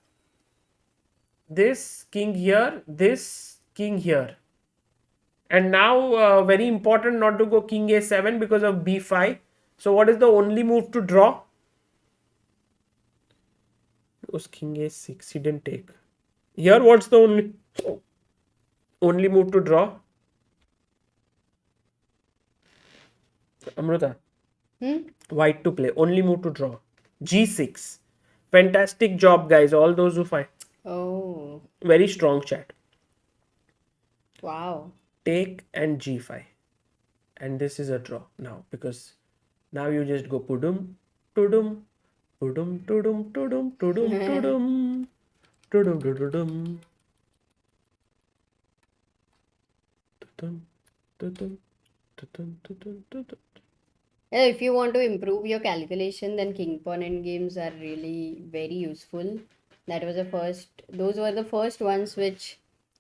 this, king here, this, king here. And now very important not to go king a7 because of b5. So what is the only move to draw? It was king a6, he didn't take. Here what's the only move to draw? Amruta. White to play. Only move to draw. g6. Fantastic job, guys. All those who find. Oh. Very strong chat. Wow. Take and g5. And this is a draw now because now you just go pudum, tudum, pudum, tudum, tudum, tudum, tudum, tudum, tudum, tudum, tudum, tudum, tudum, tudum. Yeah, if you want to improve your calculation, then king pawn endgames are really very useful. That was those were the first ones which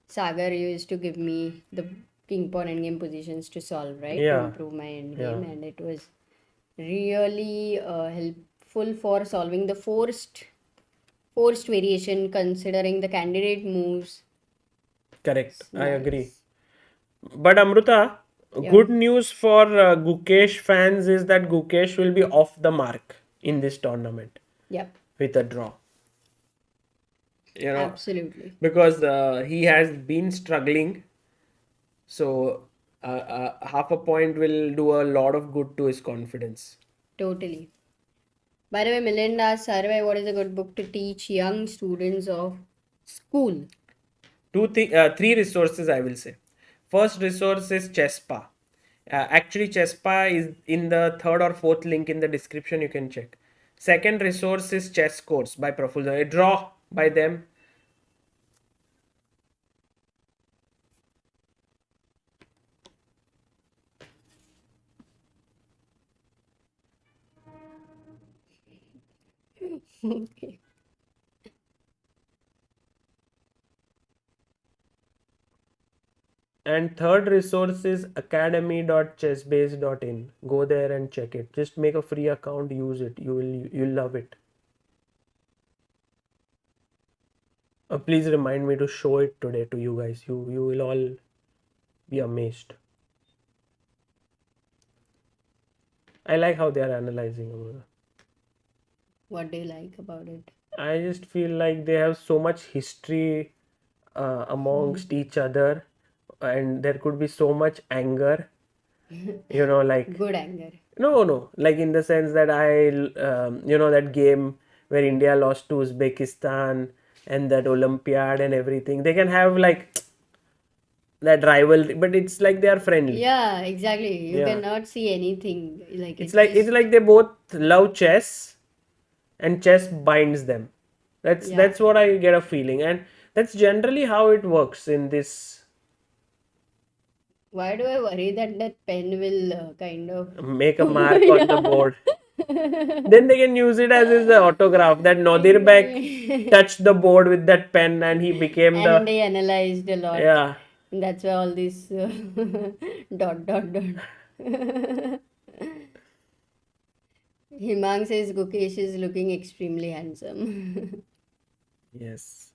Sagar used to give me the king pawn endgame positions to solve, right? Yeah. To improve my endgame, and it was really helpful for solving the forced variation, considering the candidate moves. Correct. I agree. But Amruta, good news for Gukesh fans is that Gukesh will be off the mark in this tournament. Yep. With a draw. you know, Absolutely. because he has been struggling. So half a point will do a lot of good to his confidence. Totally. By the way, Melinda's survey, what is a good book to teach young students of school? Three resources I will say. First resource is Chesspa. Actually, Chesspa is in the third or fourth link in the description. You can check. Second resource is Chess Course by Praful. A draw by them. Okay. And third resource is academy.chessbase.in. Go there and check it. Just make a free account, use it. You'll love it. Please remind me to show it today to you guys. You will all be amazed. I like how they are analyzing Amruta. What do you like about it? I just feel like they have so much history amongst each other, and there could be so much anger. Like Good anger. no, like in the sense that that game where India lost to Uzbekistan and that Olympiad and everything. They can have like that rivalry, but it's like they are friendly. Yeah, exactly. You Yeah. cannot see anything. Like It's like they both love chess, and chess binds them. That's what I get a feeling, and that's generally how it works in this. Why do I worry that that pen will kind of Make a mark on the board. Then they can use it as his autograph. That Nodirbek touched the board with that pen, and he became and the they analyzed a lot. yeah. And that's why all this dot dot dot. Himang says Gukesh is looking extremely handsome. Yes,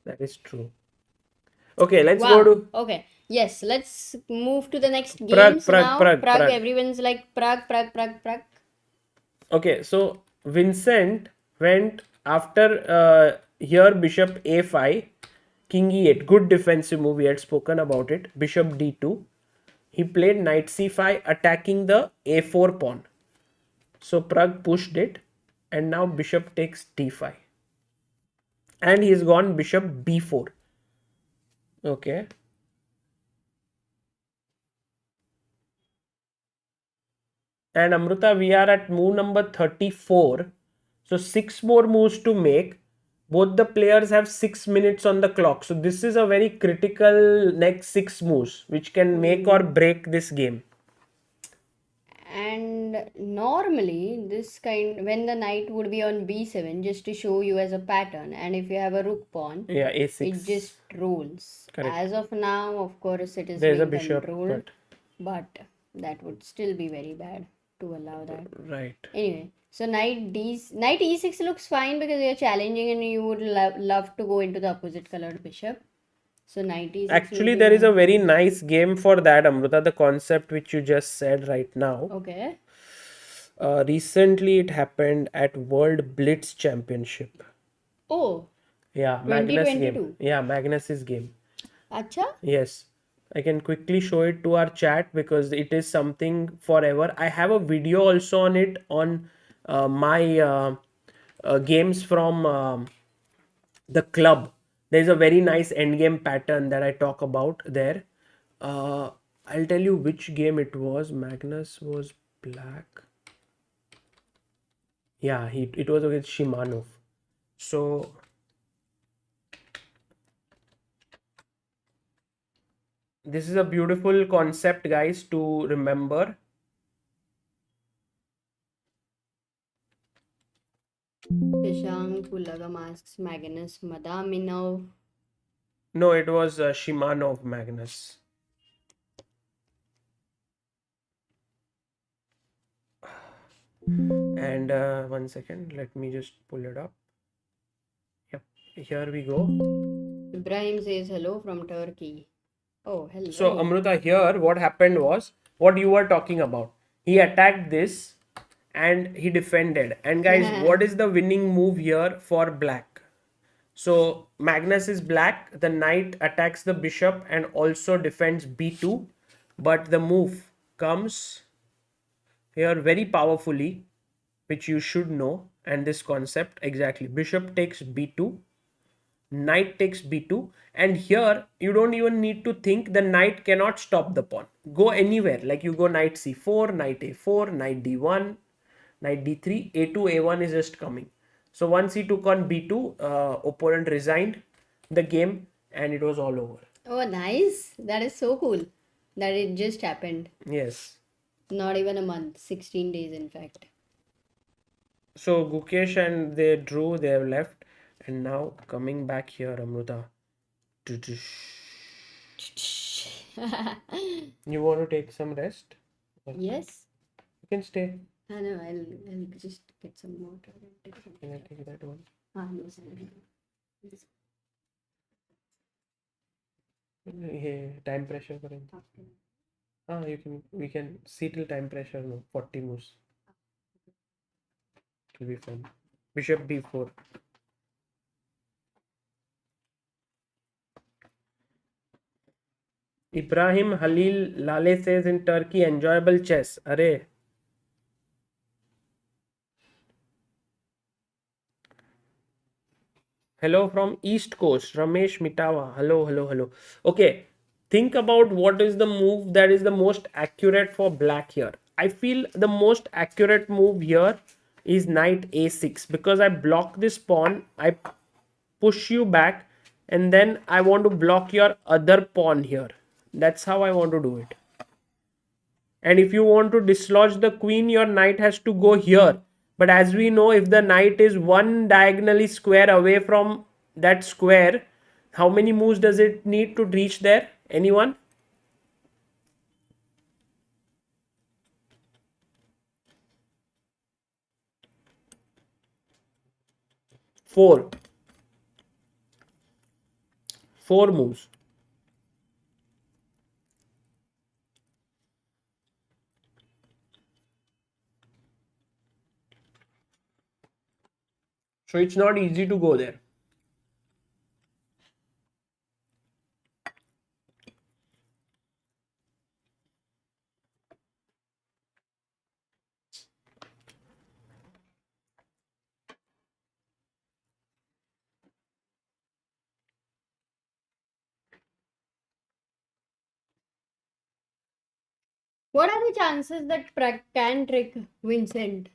that is true. Okay, let's Wow. go to Okay. Yes, let's move to the next games Prague, now. Prague. Everyone's like Prague. Okay, so Vincent went after here bishop a5, king e8. Good defensive move. We had spoken about it. Bishop d2. He played knight c5, attacking the a4 pawn. So Prague pushed it, and now bishop takes d5. And he's gone bishop b4. Okay. And Amruta, we are at move number 34. So 6 more moves to make. Both the players have 6 minutes on the clock. So this is a very critical next 6 moves, which can make or break this game. And normally, this kind, when the knight would be on b7, just to show you as a pattern, and if you have a rook pawn, Yeah, a6. it just rolls. Correct. As of now, of course, it is There's a being bishop, controlled, but that would still be very bad to allow that. Right. Anyway, so knight e6 looks fine because you're challenging and you would love to go into the opposite colored bishop. So knight e6 Actually, there is a very nice game for that, Amruta. The concept which you just said right now. Okay. Recently, it happened at World Blitz Championship. Oh, Yeah, Magnus game. 2022. Yeah, Magnus's game. Acha? Yes, I can quickly show it to our chat because it is something forever. I have a video also on it on my games from the club. There's a very nice endgame pattern that I talk about there. I'll tell you which game it was. Magnus was black. Yeah, it was against Shimanov. So this is a beautiful concept, guys, to remember. Shashank Ulagam asks Magnus Madaminov. No, it was Shimanov Magnus. And 1 second, let me just pull it up. Yep, here we go. Ibrahim says hello from Turkey. Oh, hello. So Amruta, here what happened was what you were talking about. He attacked this and he defended. And guys, what is the winning move here for black? So Magnus is black. The knight attacks the bishop and also defends b2. But the move comes here very powerfully, which you should know. And this concept exactly. Bishop takes b2. Knight takes b2. And here you don't even need to think. The knight cannot stop the pawn. Go anywhere. Like you go knight c4, knight a4, knight d1, knight d3, a2, a1 is just coming. So once he took on b2, opponent resigned the game and it was all over. Oh, nice. That is so cool that it just happened. Yes. Not even a month, 16 days in fact. So Gukesh and they drew, they have left. And now coming back here, Amruta. You want to take some rest? Yes. You can stay. I know, I'll just get some water. Can I take that one? Yes, yes. Yeah, time pressure करेंगे. We can see till time pressure no 40 moves. It will be fun. Bishop b4. Ibrahim Halil Lale says in Turkey, enjoyable chess. Arey. Hello from East Coast, Ramesh Mitawa. Hello, hello, hello. Okay, think about what is the move that is the most accurate for black here. I feel the most accurate move here is knight a6 because I block this pawn, I push you back, and then I want to block your other pawn here. That's how I want to do it. And if you want to dislodge the queen, your knight has to go here. But as we know, if the knight is one diagonally square away from that square, how many moves does it need to reach there? Anyone? Four. Four moves. So it's not easy to go there. What are the chances that Prag can trick Vincent?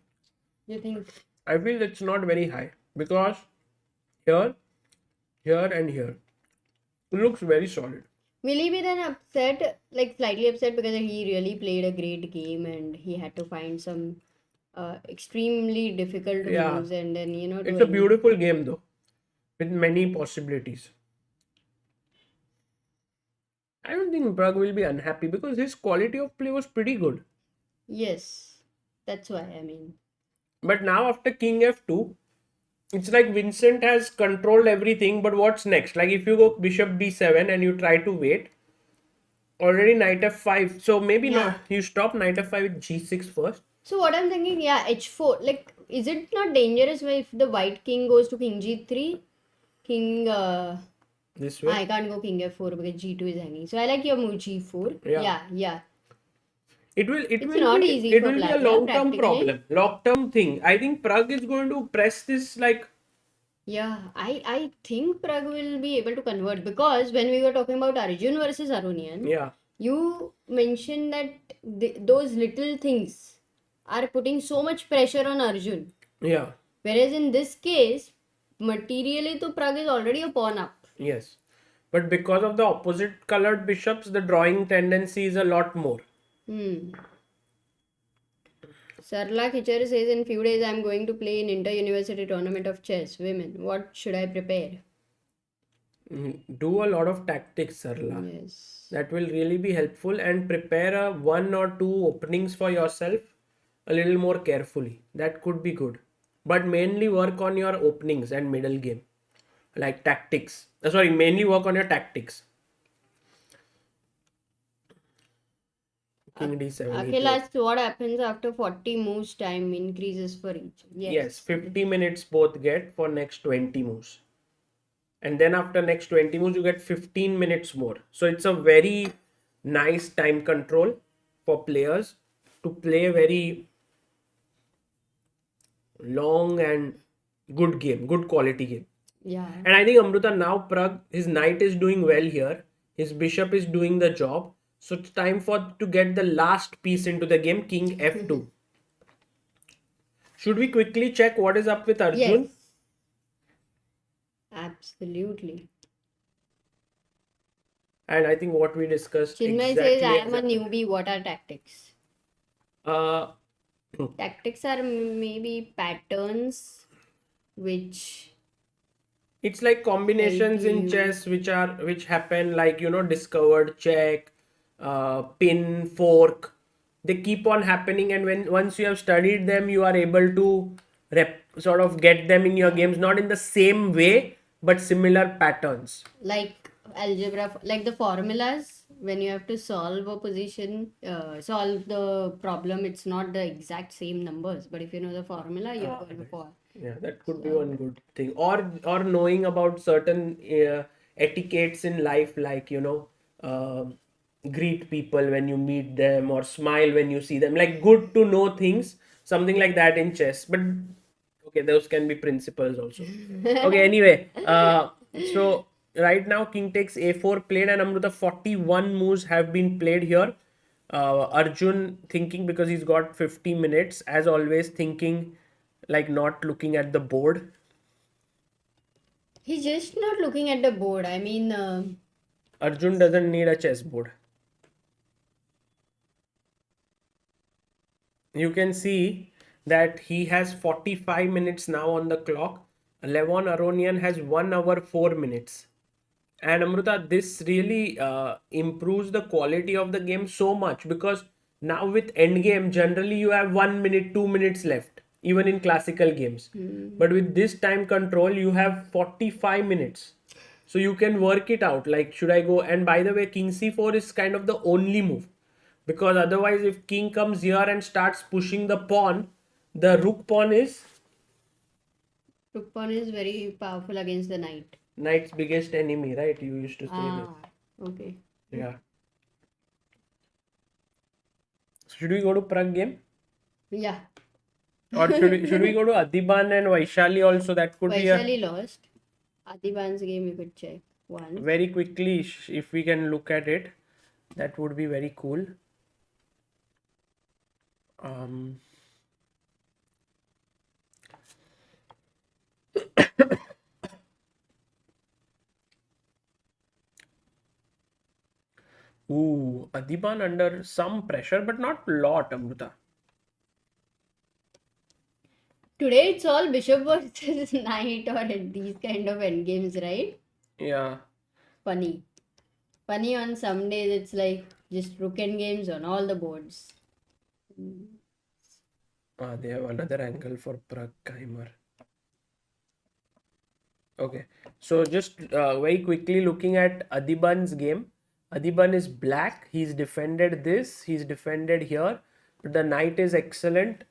Do you think? I feel it's not very high because here, here and here, it looks very solid. Will he be then upset, like slightly upset because he really played a great game and he had to find some extremely difficult Yeah. moves and then It's a beautiful game though, with many possibilities. I don't think Pragg will be unhappy because his quality of play was pretty good. Yes, that's why I mean. But now after King F2, it's like Vincent has controlled everything. But what's next? Like if you go Bishop B7 and you try to wait, already Knight F5. So maybe Yeah. not. You stop Knight F5 with G6 first. So what I'm thinking, yeah, H4. Like, is it not dangerous if the white king goes to King G3? King, This way. I can't go King F4 because G2 is hanging. So I like your move G4. Yeah. Yeah. It will not be, easy it for will be black, a yeah, long-term practically. problem. Long-term thing. I think Pragg is going to press this like Yeah, I think Pragg will be able to convert because when we were talking about Arjun versus Aronian, yeah. you mentioned that those little things are putting so much pressure on Arjun. Yeah. Whereas in this case, materially, to Pragg is already a pawn up. Yes. But because of the opposite colored bishops, the drawing tendency is a lot more. Sarla Khichar says in few days I am going to play in inter-university tournament of chess. Women, what should I prepare? Do a lot of tactics, Sarla. Yes. That will really be helpful and prepare a one or two openings for yourself a little more carefully. That could be good. But mainly work on your openings and middle game. Like tactics. Mainly work on your tactics. King D7. Akhil asks what happens after 40 moves time increases for each. Yes, 50 minutes both get for next 20 moves. And then after next 20 moves, you get 15 minutes more. So it's a very nice time control for players to play a very long and good game, good quality game. Yeah. And I think Amruta now his knight is doing well here. His bishop is doing the job. So it's time for to get the last piece into the game, king f2. Should we quickly check what is up with Arjun? Yes. Absolutely. And I think what we discussed Chinmay says, I am a newbie. What are tactics? Tactics are maybe patterns which It's like combinations in chess which happen like discovered, check, pin, fork. They keep on happening, and once you have studied them, you are able to sort of get them in your games, not in the same way but similar patterns. like algebra, like the formulas when you have to solve a position, solve the problem, it's not the exact same numbers, but if you know the formula, you're going for. Yeah, that could be one good thing. Or knowing about certain etiquettes in life, like greet people when you meet them or smile when you see them. Like good to know things, something like that in chess. But okay, those can be principles also. Okay, anyway, so right now king takes a4 played, and Amruta 41 moves have been played here. Arjun thinking because he's got 50 minutes, as always, thinking like not looking at the board. He's just not looking at the board. I mean, Arjun doesn't need a chessboard. You can see that he has 45 minutes now on the clock. Levon Aronian has 1 hour 4 minutes. And Amruta, this really improves the quality of the game so much, because now with endgame, generally you have 1 minute, 2 minutes left, even in classical games. But with this time control, you have 45 minutes. So you can work it out. Like, should I go? And by the way, king c4 is kind of the only move. Because otherwise, if king comes here and starts pushing the pawn, the rook pawn is very powerful against the knight. knight's biggest enemy, right? You used to say this. Okay. Yeah. Should we go to Prag game? Yeah. Or should we go to Adiban and Vaishali also? That could be a Vaishali lost. Adiban's game you could check once. very quickly, if we can look at it, that would be very cool. Ooh, Adiban under some pressure, but not lot, Amruta. Today it's all bishop versus knight or these kind of endgames, right? Yeah. Funny. Funny on some days it's like just rook endgames on all the boards. They have another angle for Keymer. Okay, so just very quickly looking at Adiban's game. Adiban is black. He's defended this. He's defended here. But the knight is excellent.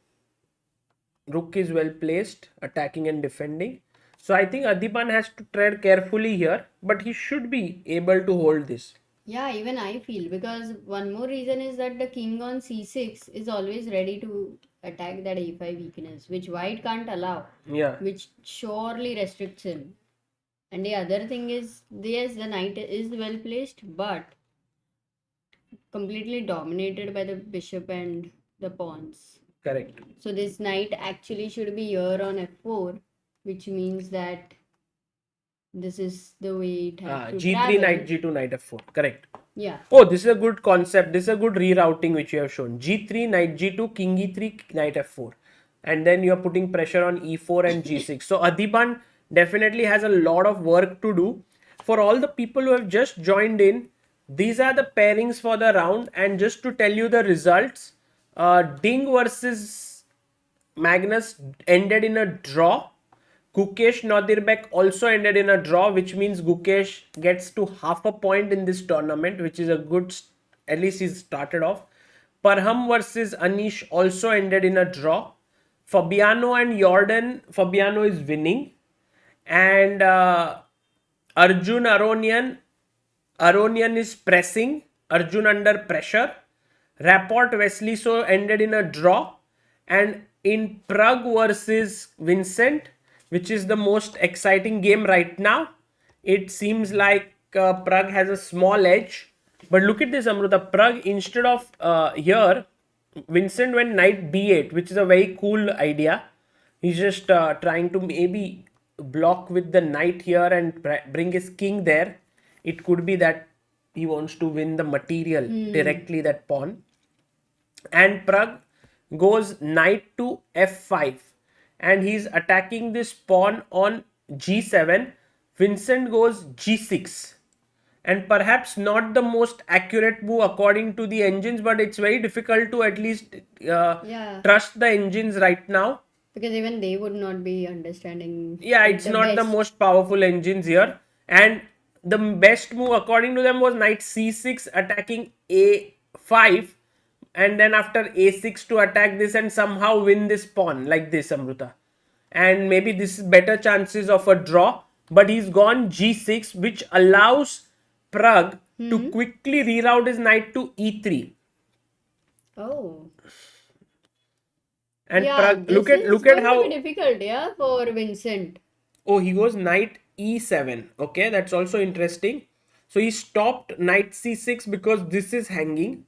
Rook is well placed, attacking and defending. So I think Adiban has to tread carefully here, but he should be able to hold this. Yeah, even I feel, because one more reason is that the king on c6 is always ready to attack that a5 weakness, which white can't allow. Yeah. Which surely restricts him. And the other thing is, yes, the knight is well placed, but completely dominated by the bishop and the pawns. Correct. So this knight actually should be here on f4, which means that this is the way it has to G3 travel. knight, G2 knight f4. Correct. Yeah. Oh, this is a good concept. This is a good rerouting which you have shown. G3 knight G2, king E3, knight f4. And then you are putting pressure on E4 and G6. So Adiban definitely has a lot of work to do. For all the people who have just joined in, these are the pairings for the round. And just to tell you the results, Ding versus Magnus ended in a draw. Gukesh Nodirbek also ended in a draw, which means Gukesh gets to half a point in this tournament, which is a good, at least he's started off. Parham versus Anish also ended in a draw. Fabiano and Jordan, Fabiano is winning. And Arjun Aronian. Aronian is pressing. Arjun under pressure. Rapport Wesley so ended in a draw. And in Pragg versus Vincent, which is the most exciting game right now, it seems like Pragg has a small edge. But look at this, Amruta. Pragg, instead of here, Vincent went knight b8, which is a very cool idea. He's just trying to maybe block with the knight here and bring his king there. It could be that he wants to win the material directly, that pawn. And Pragg goes knight to f5 and he's attacking this pawn on g7. Vincent goes g6, and perhaps not the most accurate move according to the engines, but it's very difficult to at least Yeah, trust the engines right now. because even they would not be understanding Yeah, it it's the not the best. most powerful engines here. And the best move according to them was knight c6 attacking a5, and then after a6 to attack this and somehow win this pawn like this, Amruta. And maybe this is better chances of a draw, but he's gone g6, which allows Pragg to quickly reroute his knight to e3. Oh, And yeah, Pragg, this is look going at to how. be difficult, yeah, for Vincent. Oh, he goes knight e7. Okay, that's also interesting. So he stopped knight c6 because this is hanging.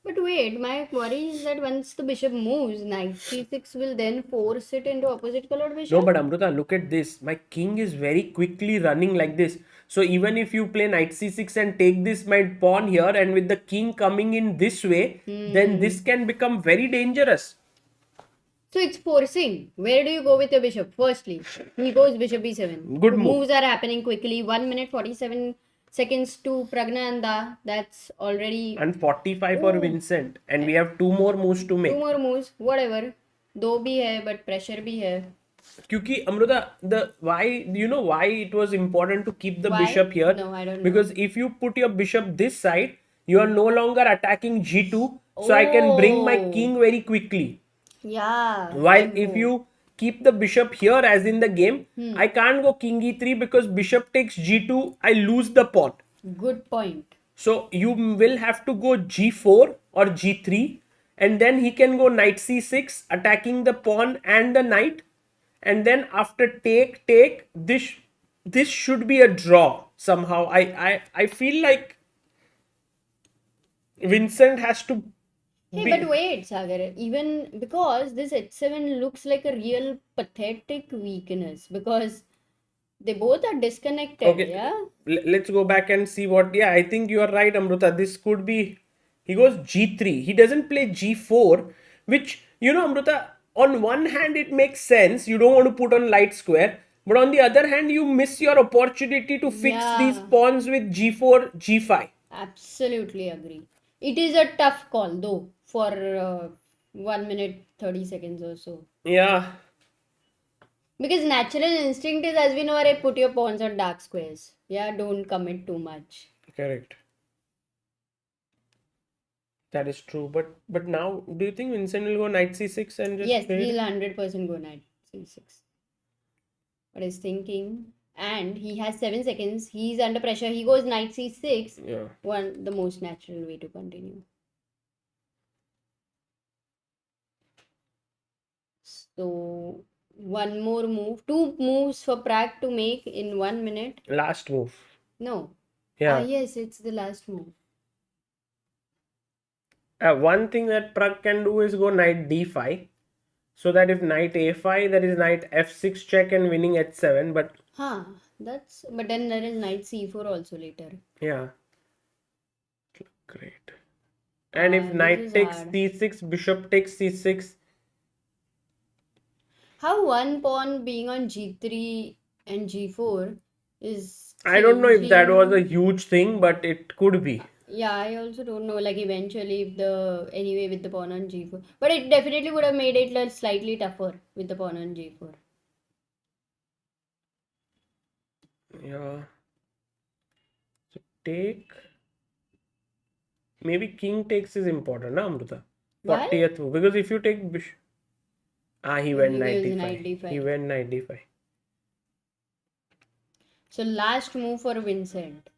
But wait, my worry is that once the bishop moves, knight c6 will then force it into opposite colored No, bishop. but Amruta, look at this. My king is very quickly running like this. So even if you play knight c6 and take this my pawn here, and with the king coming in this way, then this can become very dangerous. So it's forcing. Where do you go with your bishop? Firstly, he goes bishop b7. Good The move. moves are happening quickly. 1 minute 47 seconds to Praggnanandhaa. That's already And 45 for Ooh. Vincent. And we have two more moves to two make. more moves. Whatever. Do bhi hai, but pressure bhi hai. Kyuki Amruta, why it was important to keep the Why? bishop here? No, I don't know. Because if you put your bishop this side, you are no longer attacking g2, so I can bring my Oh. king very quickly. Yeah. While good if move. you keep the bishop here as in the game, I can't go king e3 because bishop takes g2, I lose the pawn. Good point. So you will have to go g4 or g3, and then he can go knight c6 attacking the pawn and the knight, and then after take this should be a draw somehow. I feel like Vincent has to Hey, be. but wait, Sagar. Even because this h7 looks like a real pathetic weakness because they both are disconnected. Okay, Yeah. let's go back and see what. Yeah, I think you are right, Amruta. This could be. He goes g3. He doesn't play g4, which, Amruta, on one hand it makes sense. You don't want to put on light square, but on the other hand, you miss your opportunity to fix these Yeah. pawns with g4, g5. Absolutely agree. It is a tough call though for 1 minute 30 seconds or so. Yeah, Because natural instinct is, as we know, are put your pawns on dark squares. Yeah, don't commit too much. correct. That is true. But now, do you think Vincent will go knight c6 and just Yes, trade? he'll 100% go knight c6. But he's thinking, and he has 7 seconds. He's under pressure. He goes knight c6. Yeah. The most natural way to continue. So one more move, two moves for Pragg to make in 1 minute. Last move. No. Yeah. Yes, it's the last move. One thing that Pragg can do is go knight d5, so that if knight a5, there is knight f6 check and winning h7. But But then there is knight c4 also later. yeah, great. And if This knight is takes hard. c6, bishop takes c6. How one pawn being on g3 and g4 is I don't know if that was a changing. huge thing, but it could be. Yeah, I also don't know. Like eventually, if anyway with the pawn on g4, but it definitely would have made it like slightly tougher with the pawn on g4. Yeah. So take. Maybe king takes is important, na Amruta? Why? 40th move. Because if you take bishop. He went He knight goes d5. knight d5. He went knight d5. So last move for Vincent.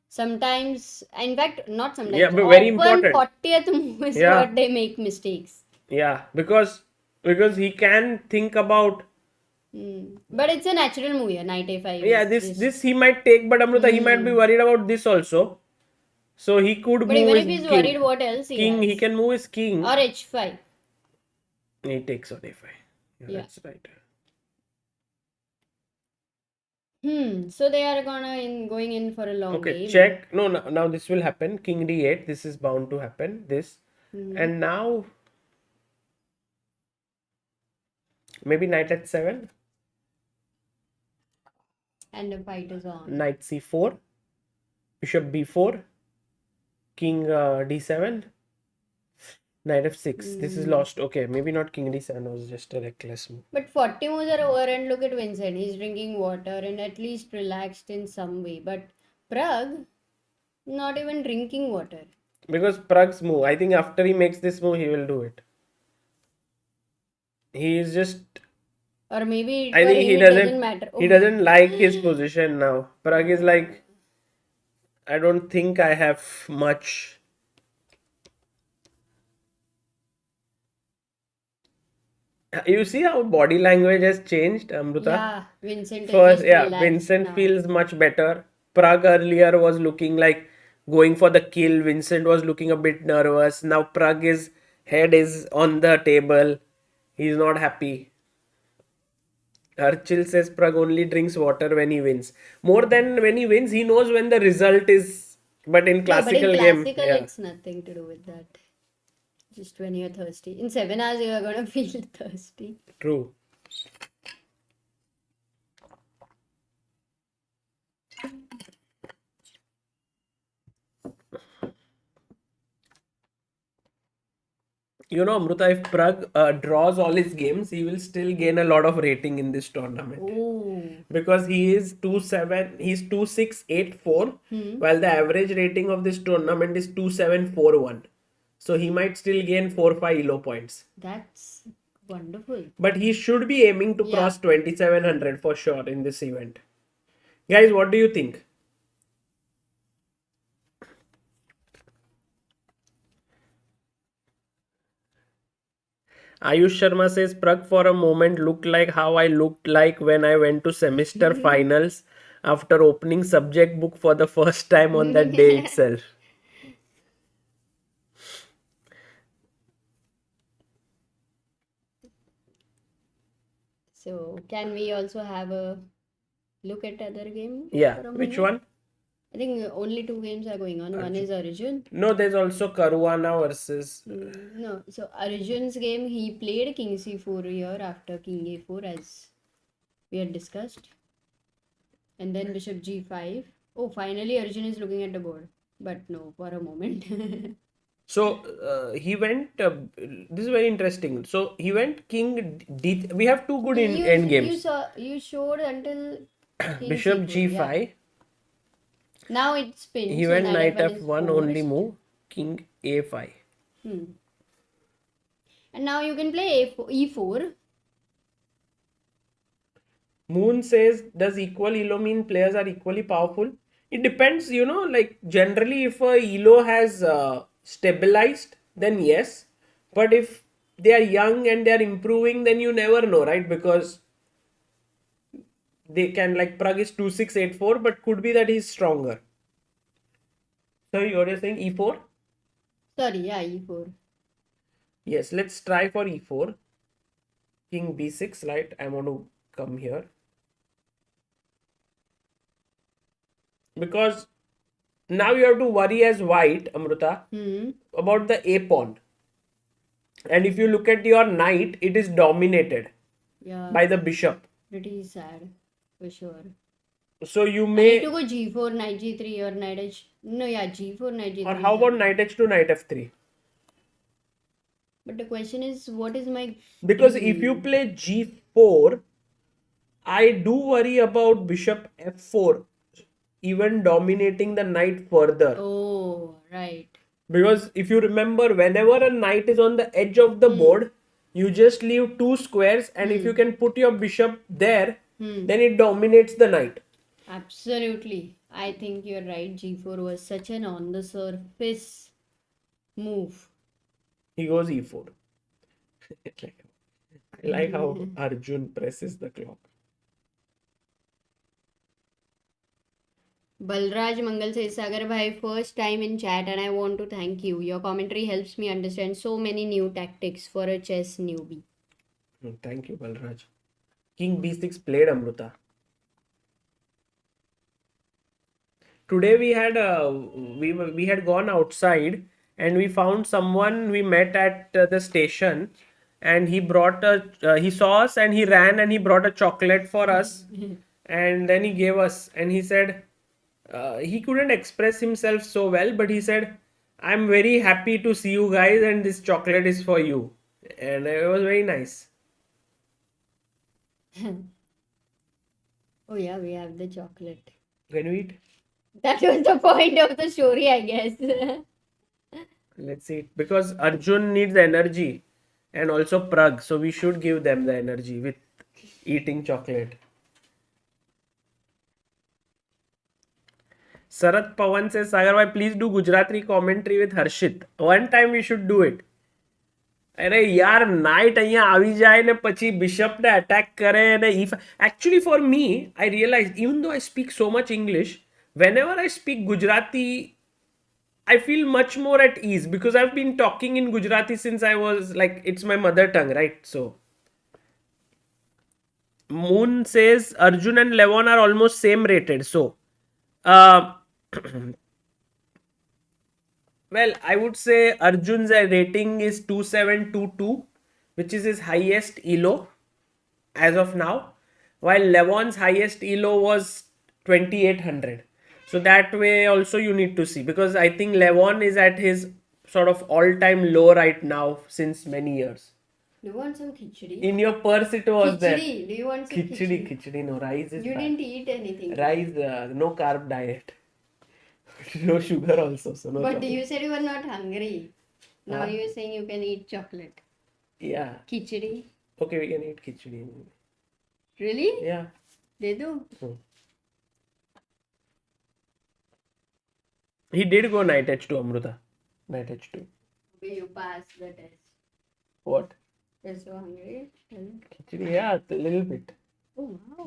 Sometimes, in fact, not sometimes. Yeah, but very Often important. 40th move is Yeah. what they make mistakes. Yeah, because he can think about. But it's a natural move here. Knight a5. Yeah, is this he might take, but Amruta, he might be worried about this also. So he could But move even his if he's king. worried, what else he King, he has? can move his king. Or h5. He takes on a5. Yeah. That's right. So they are going in for a long Okay, game. check. No, now this will happen. King d8. This is bound to happen. This. And now maybe knight at 7. And the fight is on. Knight c4. Bishop b4. King d7. Knight f6. This is lost. Okay, maybe not king d7. It was just a reckless move. But 40 moves are over, and look at Vincent. He's drinking water and at least relaxed in some way. But Pragg, not even drinking water. Because Pragg's move, I think after he makes this move, he will do it. He is just. Or maybe I for think him he it doesn't. matter. He doesn't like his position now. Pragg is like, I don't think I have much. You see how body language has changed, Amruta? Yeah, Vincent is First, just yeah, relaxed Vincent now. feels much better. Pragg earlier was looking like going for the kill. Vincent was looking a bit nervous. Now Pragg's head is on the table. He's not happy. Archil says Pragg only drinks water when he wins. More than when he wins, he knows when the result is. But in Yeah, but classical in game, classical, yeah, it's nothing to do with that. Just when you're thirsty. In 7 hours, you are gonna feel thirsty. true. You know, Amruta, if Pragg draws all his games, he will still gain a lot of rating in this tournament. Oh. Because he is 2-7, he's 2-6-8-4, while the average rating of this tournament is 2-7-4-1. So he might still gain 4-5 elo points. That's wonderful. But he should be aiming to Yeah. cross 2700 for sure in this event. Guys, what do you think? Ayush Sharma says, Pragg for a moment looked like how I looked like when I went to semester finals after opening subject book for the first time on that day itself. So, can we also have a look at other game? Yeah, for a which moment? one? I think only 2 games are going on. One is Arjun. No, there's also Caruana versus. No, so Arjun's game, he played king c4 here after king a4 as we had discussed. And then bishop g5. Oh, finally Arjun is looking at the board. But no, for a moment. So he went. This is very interesting. So he went king d. We have two good end games. You showed until king Bishop c4, g5. yeah. Now it's spin. He so went knight f1 is f1 only forced. move. King a5. And now you can play e4. Moon says, does equal elo mean players are equally powerful? It depends, you know, like generally if a elo has stabilized, then yes. But if they are young and they are improving, then you never know, right? Because they can, like Pragg is 2-6-8-4, but could be that he's stronger. So you're saying e4? Sorry, yeah, e4. Yes, let's try for e4. King b6, right? I want to come here. Because now you have to worry as white, Amruta, about the a pawn. And if you look at your knight, it is dominated by the bishop. Pretty sad, for sure. So you I may... need to go g4, knight g3 or knight h... No, yeah, g4, knight g3. Or how about knight h2, knight f3? But the question is, what is my... Because if you play g4, I do worry about bishop f4 even dominating the knight further. Oh, right. Because if you remember, whenever a knight is on the edge of the board, you just leave 2 squares, and if you can put your bishop there, then it dominates the knight. Absolutely. I think you're right. G4 was such an on the surface move. He goes e4. Like, I like how Arjun presses the clock. Balraj Mangal says, Sagar bhai, first time in chat and I want to thank you. Your commentary helps me understand so many new tactics for a chess newbie. Thank you, Balraj. King b6 played Amruta. Today we had gone outside and we found someone we met at the station, and he saw us and he ran and he brought a chocolate for us, and then he gave us, and he said he couldn't express himself so well, but he said, "I'm very happy to see you guys and this chocolate is for you," and it was very nice. Oh yeah, we have the chocolate. Can we eat? That was the point of the story, I guess. Let's eat, because Arjun needs energy and also Prag, so we should give them the energy with eating chocolate. Sarat Pawan says, Sagar bhai, please do Gujarati commentary with Harshit. One time we should do it. અરે યાર night અહીંયા આવી જાય ને પછી બિશપને attack કરે ને if actually for me I realise even though I speak so much English whenever I speak Gujarati, I feel much more at ease because I've been talking in Gujarati since I was like, it's my mother tongue, right? So, Moon says Arjun and Levon are almost same rated. So, uh, well, I would say Arjun's rating is 2722, which is his highest elo as of now, while Levon's highest elo was 2800. So that way also you need to see, because I think Levon is at his sort of all-time low right now since many years. Do you want some khichdi? In your purse it was there. Khichdi. Do you want some khichdi? Khichdi, no, rice is You bad. didn't eat anything. Rice, no carb diet. No sugar also, so no But chocolate. you said you were not hungry. Now Huh? you're saying you can eat chocolate. Yeah. Khichdi? Okay, we can eat khichdi. Really? Yeah. They do? He did go knight h2, Amruta. Knight h2. Okay, you passed the test. What? You're so hungry. Khichdi, yeah, a little bit. Oh, wow.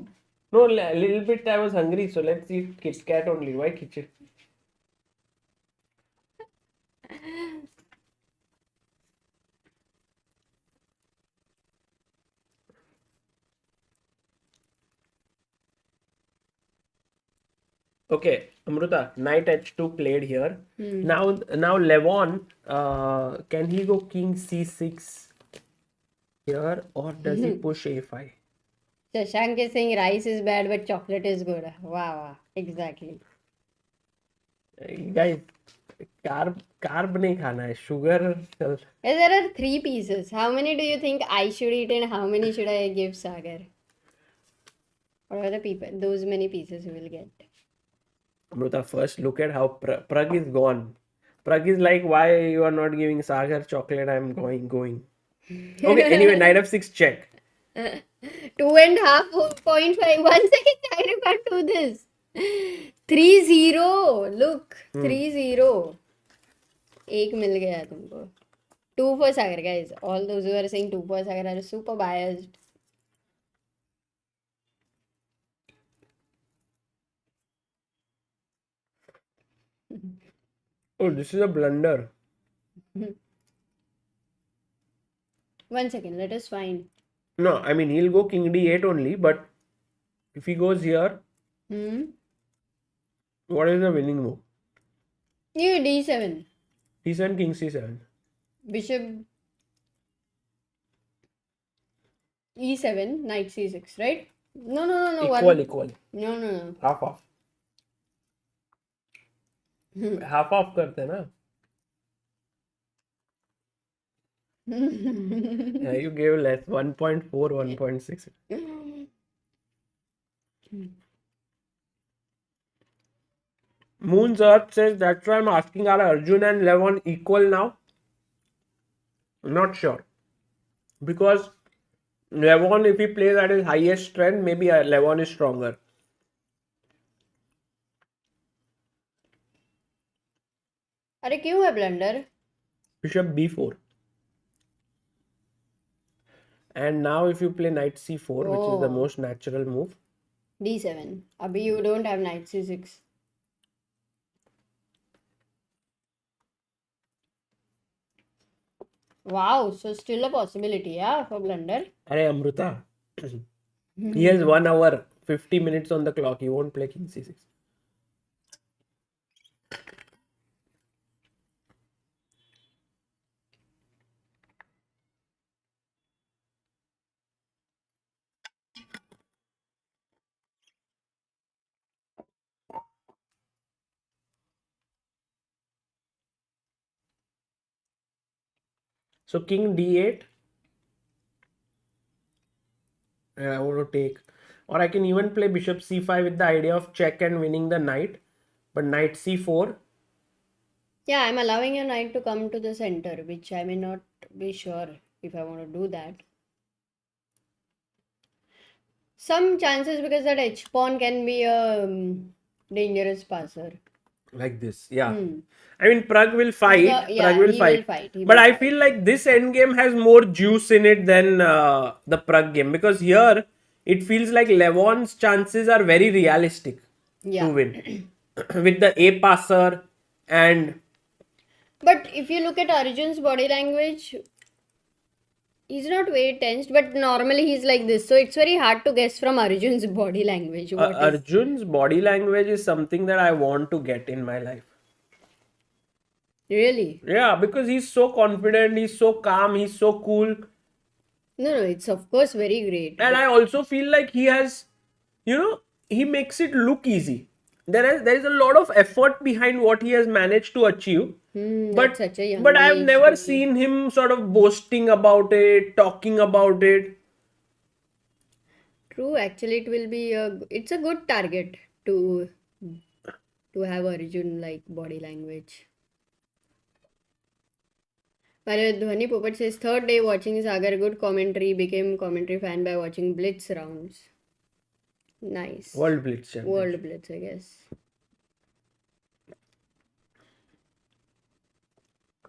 No, a little bit I was hungry, so let's eat Kit Kat only. Why khichdi? Okay, Amruta, knight h2 played here. Now Levon, can he go king c6 here, or does he push a5? Shashank is saying rice is bad but chocolate is good. Wow, wow. Exactly. Guys, carb नहीं खाना है, sugar. There are 3 pieces. How many do you think I should eat and how many should I give Sagar? What are the people? Those many pieces you will get. Amruta, first look at how Prag is gone. Prag is like, why you are not giving Sagar chocolate? I'm going. Okay, anyway, knight f6 check. 2.5 point 5. 1 second, I refer to this. 3-0. Look, 3-0. एक मिल गया तुमको. 2 for Sagar, guys. All those who are saying 2 for Sagar are super biased. Oh, this is a blunder. 1 second, let us find. No, I mean, he'll go king d8 only, but if he goes here, what is the winning move? You d7. d7, king c7. Bishop e7, knight c6, right? No. Equal. No. Half. Half करते ना. Yeah, you gave less. 1.4, 1.6. Moon's Earth says, that's why I'm asking, are Arjun and Levon equal now? I'm not sure. Because Levon, if he plays at his highest strength, maybe Levon is stronger. अरे क्यों है blunder? Bishop b4. And now if you play knight c4, which is the Oh, most natural move. d7. अभी you don't have knight c6. Wow, so still a possibility, yeah, for blunder. Arey Amruta, he has 1 hour, 50 minutes on the clock. He won't play king c6. So king d8. I want to take, or I can even play bishop c5 with the idea of check and winning the knight. But knight c4. Yeah, I'm allowing your knight to come to the center, which I may not be sure if I want to do that. Some chances because that h pawn can be a dangerous passer. Like this, yeah. Hmm. I mean, Pragg will fight. Yeah, Pragg will he fight. will fight. He But will I fight. feel like this endgame has more juice in it than the Pragg game, because here it feels like Levon's chances are very realistic Yeah. to win with the A passer. And But if you look at Arjun's body language, he's not very tensed, but normally he's like this. So it's very hard to guess from Arjun's body language what is. Arjun's body language is something that I want to get in my life. Really? Yeah, because he's so confident, he's so calm, he's so cool. No, it's of course very great. And I also feel like he has, he makes it look easy. There is a lot of effort behind what he has managed to achieve. That's such a young But I've age never to be- seen him sort of boasting about it, talking about it. True, actually, it's a good target to have Arjun like body language. By the way, Dhwani Popat says third day watching Sagar, good commentary, became commentary fan by watching Blitz rounds. Nice. World Blitz champion. World Blitz, I guess.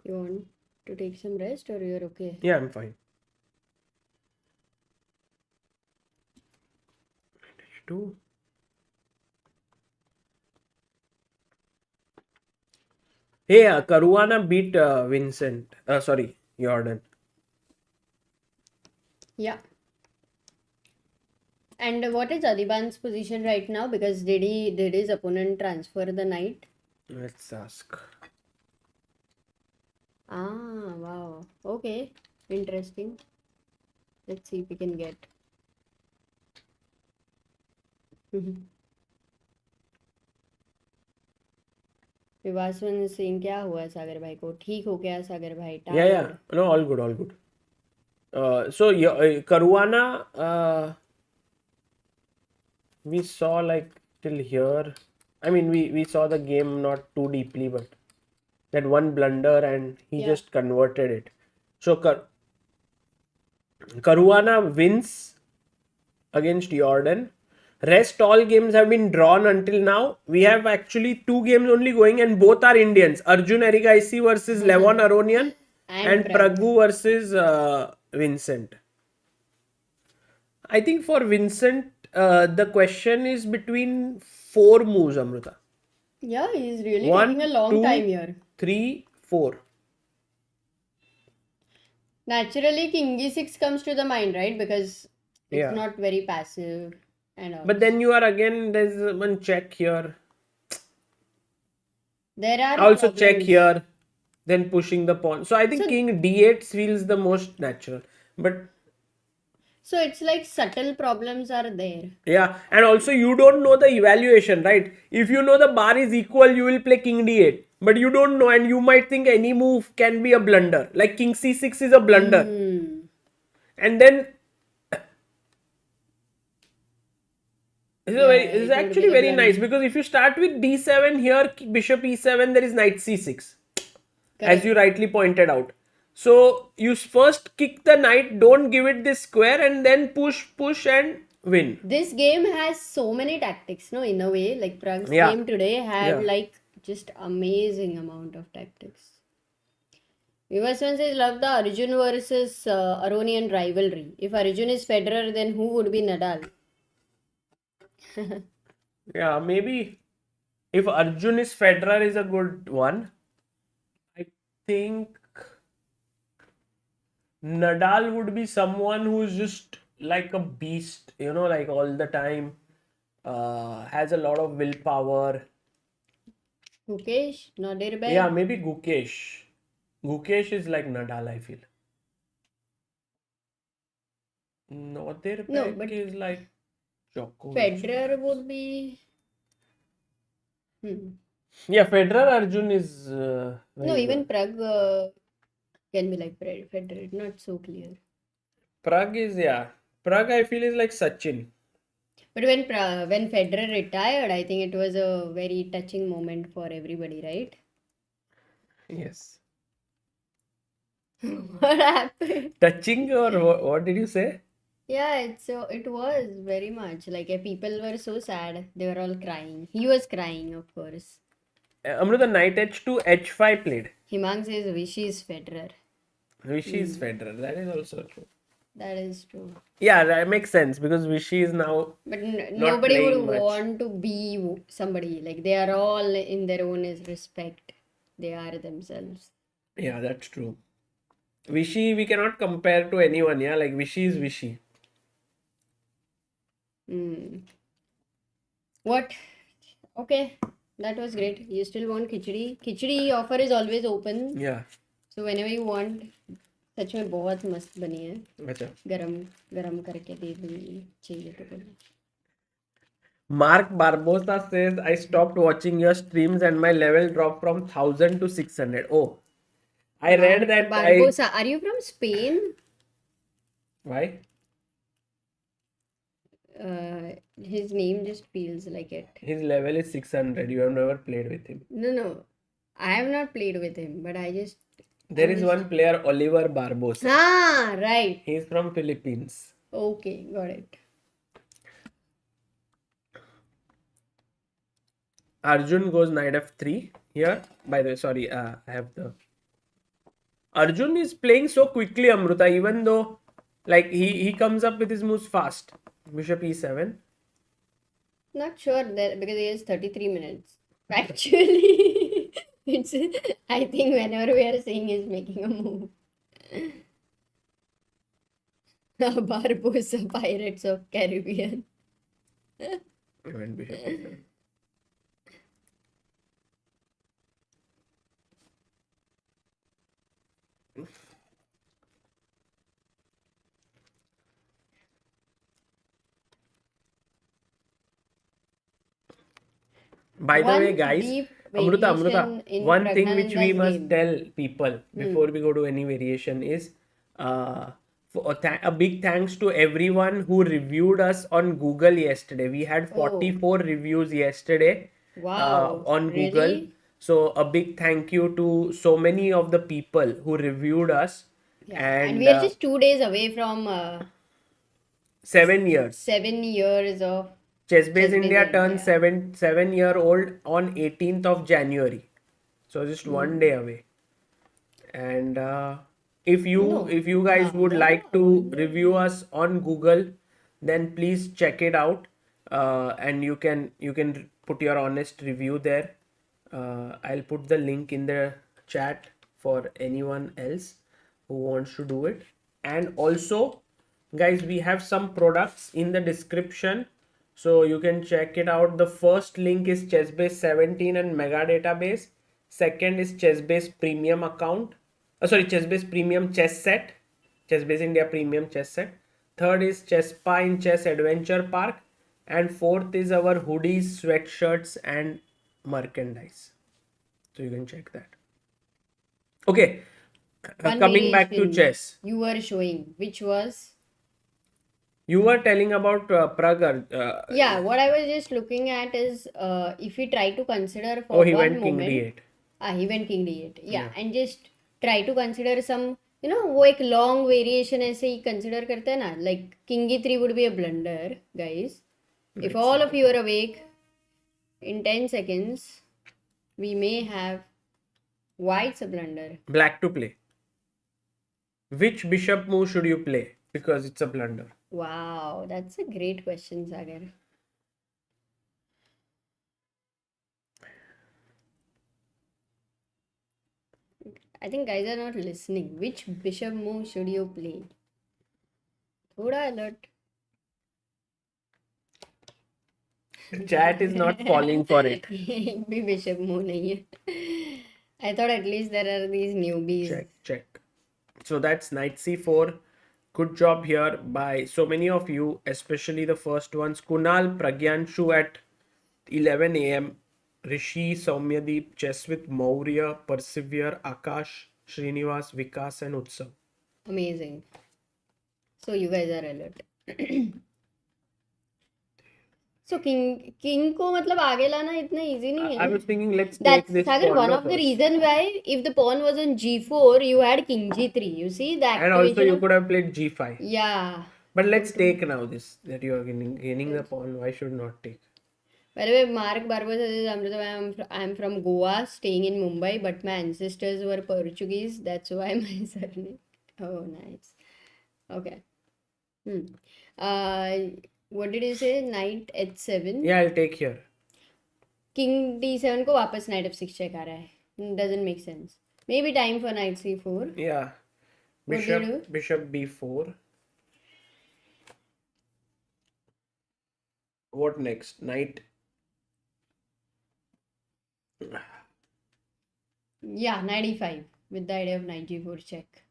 You want to take some rest or you're okay? Yeah, I'm fine. Two. Hey, Caruana beat Vincent. Sorry, Jordan. Yeah. And what is Adiban's position right now? Because did his opponent transfer the knight? Let's ask. Ah, wow. Okay. Interesting. Let's see if we can get. विवासवन Singh क्या हुआ सागर भाई को? ठीक हो गया सागर भाई? Yeah. No, all good, all good. So Caruana, we saw like till here. I mean, we saw the game not too deeply, but that one blunder and he Yeah. just converted it. So Caruana wins against Jordan. Rest all games have been drawn until now. We have actually 2 games only going, and both are Indians. Arjun Erigaisi versus Levon Aronian and Praggu versus Vincent. I think for Vincent, the question is between 4 moves, Amruta. Yeah, he's really 1, taking a long 2, time here. 3, 4. Naturally, King e6 comes to the mind, right? Because it's Yeah. not very passive and all. But then you are again, there's one check here. There are Also check problems. here, then pushing the pawn. So I think So- king d8 feels the most natural. But So it's like subtle problems are there. yeah, and also you don't know the evaluation, right? If you know the bar is equal, you will play king d8. But you don't know, and you might think any move can be a blunder. Like king c6 is a blunder. And then it's it would actually be the very blunder. nice, because if you start with d7 here, bishop e7, there is knight c6, as you rightly pointed out. So you first kick the knight, don't give it this square, and then push and win. This game has so many tactics, no? In a way, like Prague's Yeah. game today had Yeah. like just amazing amount of tactics. Viewers one says love the Arjun versus Aronian rivalry. If Arjun is Federer, then who would be Nadal? Yeah, maybe if Arjun is Federer is a good one. I think Nadal would be someone who's just like a beast, like all the time, has a lot of willpower. Gukesh, Nodirbek. Yeah, maybe Gukesh. Gukesh is like Nadal, I feel. Nodirbek No, but is like Djokovic. Federer would be. Yeah, Federer Arjun is No, very even good. Pragg can be like Federer. Not so clear. Pragg is, yeah. Pragg, I feel, is like Sachin. But when Federer retired, I think it was a very touching moment for everybody, right? Yes. What happened? Touching or what did you say? Yeah, it was very much like people were so sad. They were all crying. He was crying, of course. Amruta, knight h2, h5 played. Himang says Vishy is Federer. Vishy is Federer. That is also true. That is true. Yeah, that makes sense because Vishy is now But not nobody would playing much. want to be somebody. Like they are all in their own respect. They are themselves. Yeah, that's true. Vishy, we cannot compare to anyone. Yeah, like Vishy is Vishy. What? Okay, that was great. You still want khichdi? Khichdi offer is always open. Yeah. So whenever you want. सच में बहुत मस्त बनी है. अच्छा. गरम गरम करके दे दूंगी चाहिए तो बोलो. Mark Barbosa says I stopped watching your streams and my level dropped from 1000 to 600. Oh, I read that. Barbosa, are you from Spain? Why? His name just feels like it. His level is 600. You have never played with him. No. I have not played with him, but There is one player, Oliver Barbosa. Ah, right. He's from Philippines. Okay, got it. Arjun goes knight f3 here. By the way, sorry, I have the... Arjun is playing so quickly, Amruta, even though like he comes up with his moves fast. Bishop e7. Not sure that because he has 33 minutes. Actually, I think whenever we are saying he's making a move. Barbosa Pirates of Caribbean. When bishop e7. By the way, guys, Amruta, one thing which we must tell people before we go to any variation is a big thanks to everyone who reviewed us on Google yesterday. We had 44 reviews yesterday on Google. Really? So a big thank you to so many of the people who reviewed us. Yeah. And we are just 2 days away from 7 years. 7 years of Chessbase India turns 7-year-old on 18th of January. So just 1 day away. And if you guys would like to review us on Google, then please check it out. And you can put your honest review there. I'll put the link in the chat for anyone else who wants to do it. And also, guys, we have some products in the description. So you can check it out. The first link is Chessbase 17 and Mega Database. Second is Chessbase Premium account. Chessbase Premium Chess Set. Chessbase India Premium Chess Set. Third is Chesspa in Chess Adventure Park. And fourth is our hoodies, sweatshirts and merchandise. So you can check that. Okay. Coming back to chess. You were showing, which was... You were telling about Pragg. Yeah, what I was just looking at is if we try to consider for he one went moment. King d8. He went King d8. Yeah, and just try to consider some, वो एक long variation ऐसे ही consider करते हैं ना, like King e3 would be a blunder, guys. If all of you are awake in 10 seconds, We may have white's a blunder. Black to play. Which bishop move should you play? Because it's a blunder. Wow, that's a great question, Sagar. I think guys are not listening. Which bishop move should you play? Thoda alert. Chat is not falling for it. एक भी bishop move नहीं है. I thought at least there are these newbies. Check. So that's knight c4. Good job here by so many of you, especially the first ones. Kunal, Pragyanshu at 11 a.m. Rishi, Saumyadeep, Chess with Maurya, Persevere, Akash, Srinivas, Vikas and Utsav. Amazing. So you guys are alert. So king को मतलब आगे लाना इतना easy नहीं I है. was thinking let's take That's this Sagar, pawn one of the first. reason why if the pawn was on g4, you had king g3. You see the And also activation you of... could have played g5. Yeah. But let's take now this that you are gaining the pawn. Why should not take? By the way, Mark Barbo says, Amrita, I'm from Goa, staying in Mumbai, but my ancestors were Portuguese. That's why my surname. Oh, nice. Okay. What did you say? Knight h7. Yeah, I'll take here. King d7 को वापस knight f6 check आ रहा है. Doesn't make sense. Maybe time for knight c4. Yeah. What do you do? Bishop b4. What next? Knight. Yeah, knight e5 with the idea of knight g4 check.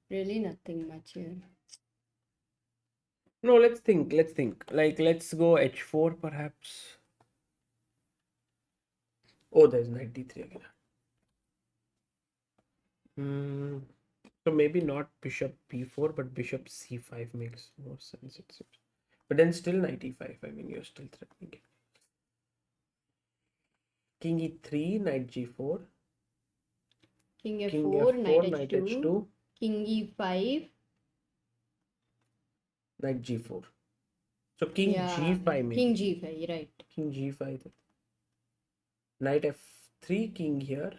Really nothing much here. No, let's think. Like, let's go h4 perhaps. Oh, there's knight d3 again. So maybe not bishop b4, but bishop c5 makes more sense, it seems. But then still knight e5. I mean, you're still threatening it. King e3, knight g4. King f4, knight knight h2. h2. King e5. Knight g4. So king Yeah, g5 maybe. King g5, right. King g5. Knight f3, king here.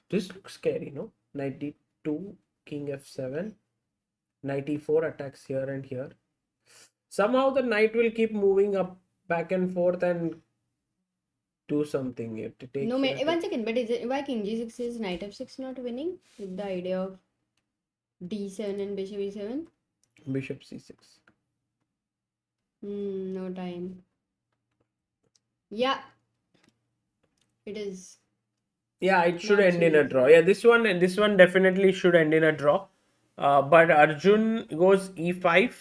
This looks scary, no? Knight d2, king f7. Knight e4 attacks here and here. Somehow the knight will keep moving up, back and forth and do something here to take. No, one second, but is it why king g6 is knight f6 not winning with the idea of d7 and bishop e7? Bishop c6. No time. Yeah, it is. Yeah, it should Not end in a serious. draw. Yeah, this one definitely should end in a draw. But Arjun goes e5.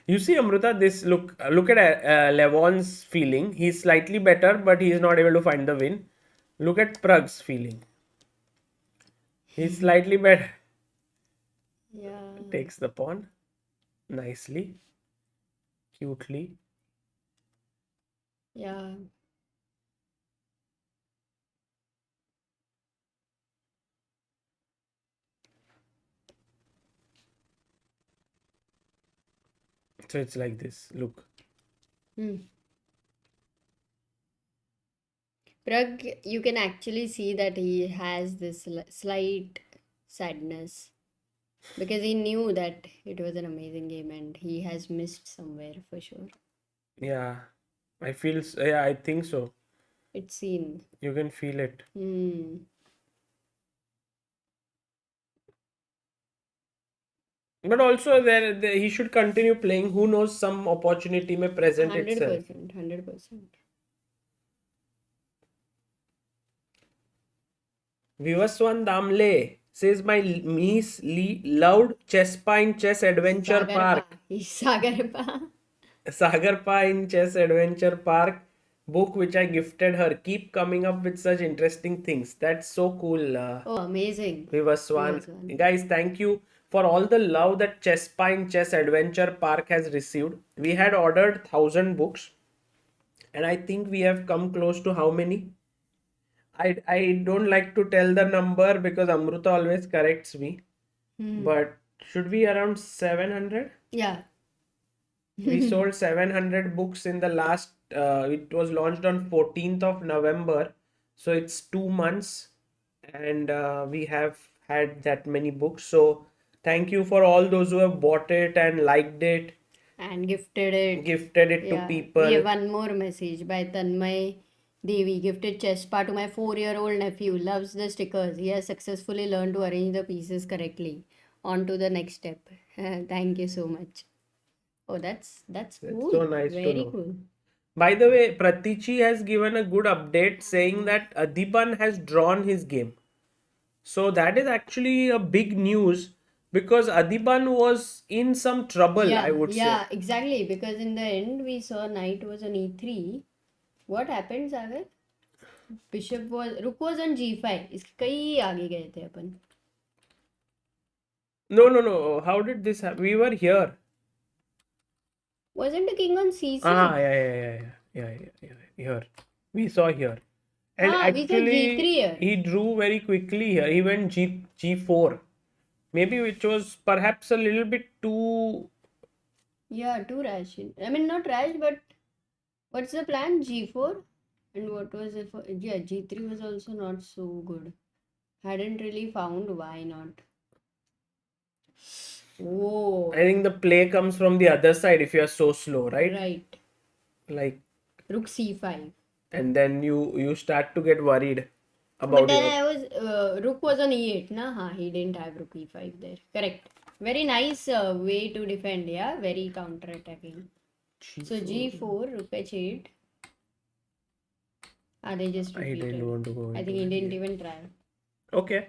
You see, Amrita, this look at Levon's feeling. He's slightly better, but he's not able to find the win. Look at Prag's feeling. He's slightly better. Yeah. Takes the pawn nicely, cutely. Yeah. So it's like this. Look. Prag, you can actually see that he has this slight sadness because he knew that it was an amazing game and he has missed somewhere for sure. Yeah, I feel. Yeah, I think so. It's seen. You can feel it. But also there he should continue playing. Who knows, some opportunity may present itself. 100%. Vivaswan Damle says my niece loved Chespa in Chess Adventure Park. Sagarpa in Chess Adventure Park book which I gifted her. Keep coming up with such interesting things. That's so cool. Oh, amazing. Vivaswan. Guys, thank you for all the love that Chespa in Chess Adventure Park has received. We had ordered 1,000 books and I think we have come close to how many? I don't like to tell the number because Amruta always corrects me. But should be around 700? Yeah. We sold 700 books in the last, it was launched on 14th of November. So it's 2 months and we have had that many books. So thank you for all those who have bought it and liked it, And gifted it. gifted it to Yeah, we people. have one more message by Tanmay Devi. Gifted Chespa to my 4-year-old nephew. Loves the stickers. He has successfully learned to arrange the pieces correctly. On to the next step. Thank you so much. Oh, that's That's cool. so nice to Very know. cool. By the way, Pratichi has given a good update saying that Adiban has drawn his game. So that is actually a big news because Adiban was in some trouble, I would say. Yeah, exactly. Because in the end, we saw knight was on e3. What happened, Sagar? Rook was on g5. इसके कई आगे गए थे अपन. No. How did this happen? We were here. Wasn't the king on c6? Yeah. Here. We saw here. And We saw actually, g3 here. he drew very quickly here. He went G4. Maybe which was perhaps a little bit too. Yeah, too rash. I mean, not rash, but what's the plan? G4? And what was it for? Yeah, G3 was also not so good. Hadn't really found why not. Oh, I think the play comes from the other side if you are so slow, right? right. Like, Rook c5. and then you start to get worried But about then your. I was Rook was on e8, na? Ha, he didn't have Rook e5 there. Correct. Very nice way to defend, yeah. Very counter-attacking. So G4, Rook h8. They just I repeated. didn't want to go I into think he it. didn't even try. Okay,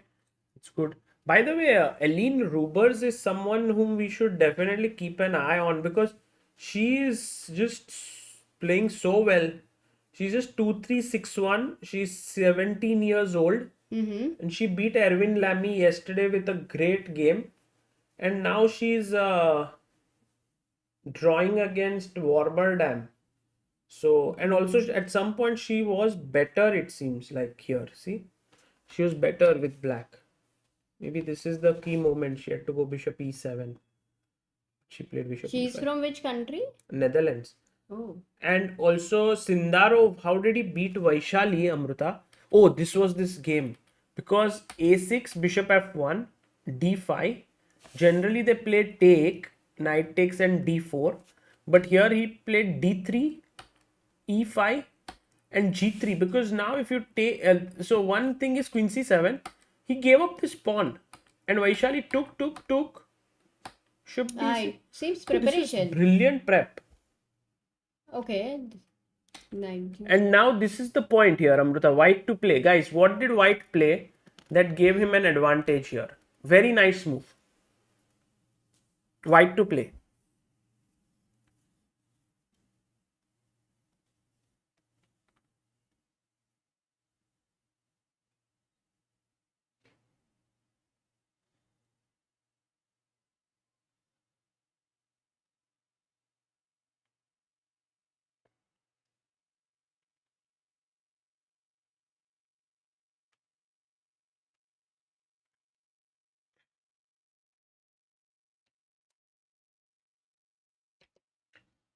it's good. By the way, Aline Rubers is someone whom we should definitely keep an eye on because she is just playing so well. She's just 2361. She's 17 years old Mm-hmm. and she beat Erwin Lamy yesterday with a great game. And now she's drawing against Warberdam. So, and also at some point she was better, it seems like here. See, she was better with black. Maybe this is the key moment. She had to go bishop e7. She played bishop She's e5. from which country? Netherlands. Oh. And also Sindarov, how did he beat Vaishali, Amruta? Oh, this was this game. Because a6, bishop f1, d5. Generally they play take, knight takes and d4. But here he played d3, e5 and g3 because now if you take so one thing is queen c7, he gave up this pawn and Vaishali took should be It seems So this is preparation. brilliant prep. Okay. 19. And now this is the point here, Amruta. White to play, guys. What did White play that gave him an advantage here? Very nice move. White to play.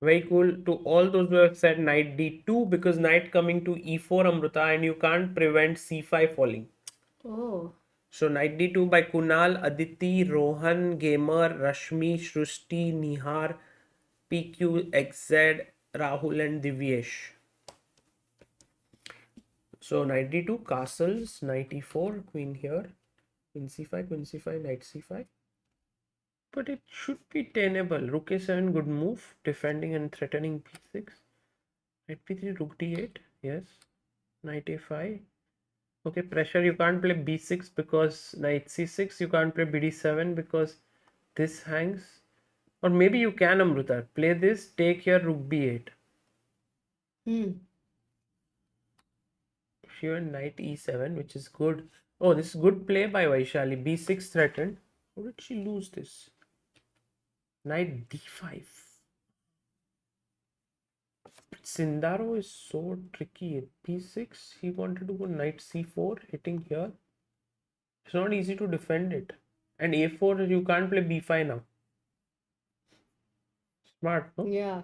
Very cool. To all those who have said knight d2 because knight coming to e4, Amruta, and you can't prevent c5 falling. Oh. So knight d2 by Kunal, Aditi, Rohan, Gamer, Rashmi, Shrusti, Nihar, PQ, XZ, Rahul and Divyesh. So knight d2, castles, knight e4, queen here, queen c5, knight c5. But it should be tenable. Rook a7, good move, defending and threatening b6. Knight b3, rook d8, yes. Knight a5. Okay, pressure, you can't play b6 because knight c6, you can't play bd7 because this hangs. Or maybe you can, Amruta. Play this, take here, rook b8. She went knight e7, which is good. Oh, this is good play by Vaishali. b6 threatened. How did she lose this? Knight d5. Sindaro is so tricky. b6, he wanted to go knight c4, hitting here. It's not easy to defend it. And a4, you can't play b5 now. Smart, no? Yeah.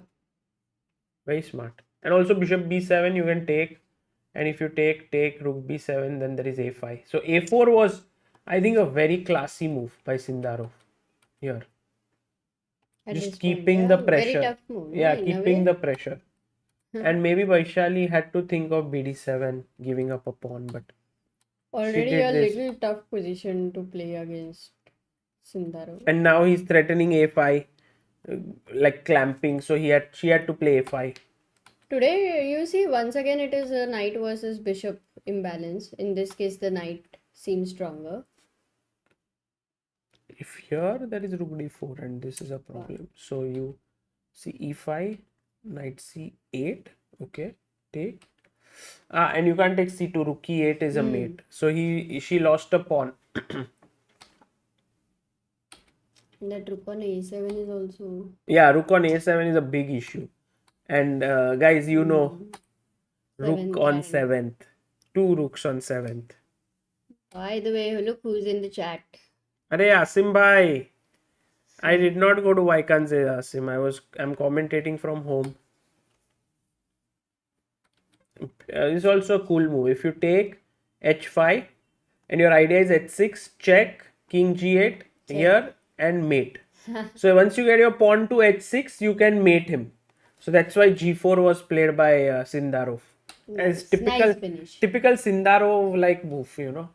Very smart. And also bishop b7 you can take, and if you take rook b7, then there is a5. So a4 was, I think, a very classy move by Sindarov here. At Just this point, keeping yeah. the Very pressure. tough move, no, Yeah, in a keeping way. the pressure. And maybe Vaishali had to think of bd7, giving up a pawn, but she Already a did this. little tough position to play against Sundaro. And now he's threatening a5, like clamping. So she had to play a5. Today, you see, once again, it is a knight versus bishop imbalance. In this case, the knight seems stronger. If here there is rook d4, and this is a problem. So you see e5, knight c8. Okay, take. And you can't take c2. Rook e8 is a mate. So she lost a pawn. And that rook on a7 is also. Yeah, rook on a7 is a big issue. And guys, you know, rook Seventh on rank. 7th. Two rooks on 7th. By the way, look who's in the chat. Arey Asim bhai, I did not go to Wijk, Asim. I'm commentating from home. This is also a cool move. If you take h5 and your idea is h6, check, king g8 here and mate. So once you get your pawn to h6, you can mate him. So that's why g4 was played by Sindarov. It's Nice finish. typical Sindarov like move, you know.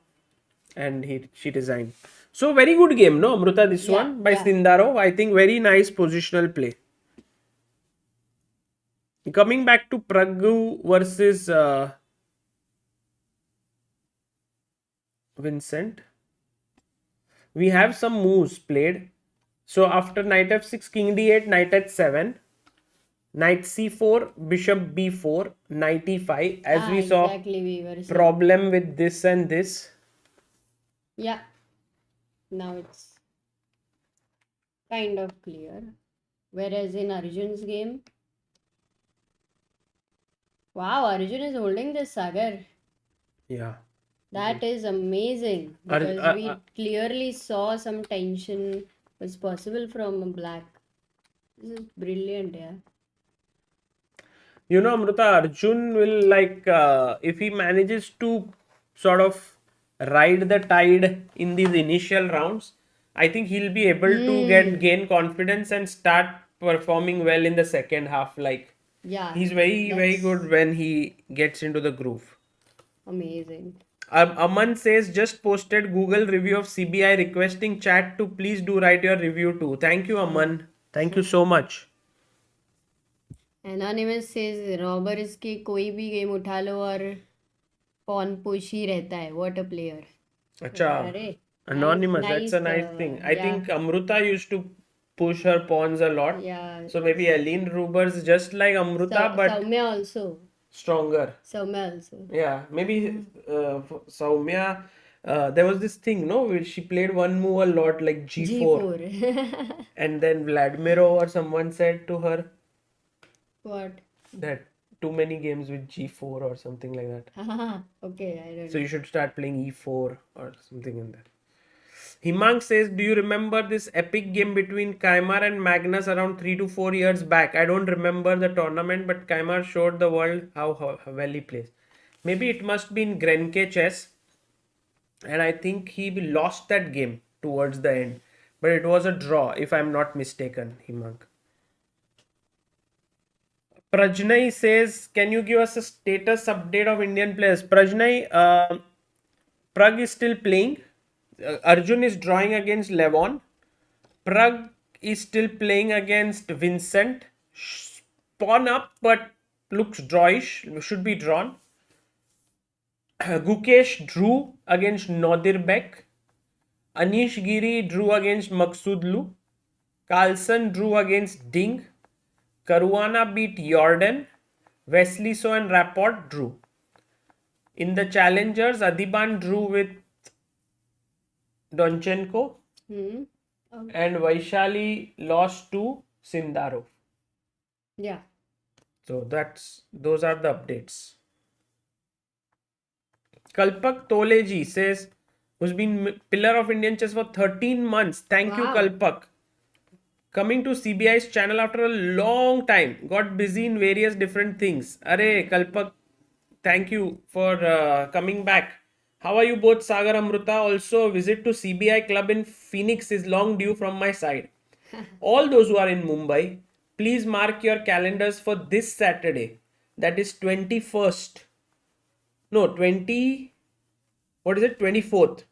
And she designed. So very good game, no, Amruta, this one by Sindarov. I think very nice positional play. Coming back to Praggu versus Vincent, we have some moves played. So after knight f6, king d8, knight h7, knight c4, bishop b4, knight e5. As we saw, Exactly, we were saying. problem with this and this. Yeah. Now it's kind of clear. Whereas in Arjun's game, wow, Arjun is holding this Sagar. Yeah. That is amazing because we clearly saw some tension was possible from black. This is brilliant, yeah. You know, Amruta, Arjun will like, if he manages to sort of ride the tide in these initial rounds, I think he'll be able to gain confidence and start performing well in the second half. Like, Yeah. he's very good when he gets into the groove. Amazing. Aman says, just posted Google review of CBI, requesting chat to please do write your review too. Thank you, Aman. Thank you so much. Anonymous says robbers की कोई भी game उठा लो और pawn push ही रहता है. What a player. Acha. अरे Anonymous, that's a nice thing. I think Amruta used to push her pawns a lot. Yeah. So maybe Aline Ruber's just like Amruta, but Soumya also. stronger. Soumya also. Yeah, maybe Soumya. There was this thing, no, where she played one move a lot, like G4. G4. And then Vladimiro or someone said to her What? that too many games with G4 or something like that. Okay, I don't So know. you should start playing E4 or something in that. Himang says, do you remember this epic game between Keymer and Magnus around 3 to 4 years back? I don't remember the tournament, but Keymer showed the world how well he plays. Maybe it must be in Grenke chess. And I think he lost that game towards the end. But it was a draw, if I'm not mistaken, Himang. Prajnai says, can you give us a status update of Indian players? Prajnai, Prag is still playing. Arjun is drawing against Levon. Prag is still playing against Vincent. Pawn up, but looks drawish, should be drawn. Gukesh drew against Nodirbek. Anish Giri drew against Maksudlu. Carlsen drew against Ding. Caruana beat Jordan. Wesley So and Rapport drew. In the challengers, Adiban drew with Donchenko. Okay. And Vaishali lost to Sindarov. Yeah. So those are the updates. Kalpak Toleji says, who's been pillar of Indian chess for 13 months. Thank you, Wow. Kalpak. coming to CBI's channel after a long time. Got busy in various different things. Arey, Kalpak, thank you for coming back. How are you both, Sagar Amruta? Also, a visit to CBI club in Phoenix is long due from my side. All those who are in Mumbai, please mark your calendars for this Saturday. That is 21st. No, 20. What is it? 24th.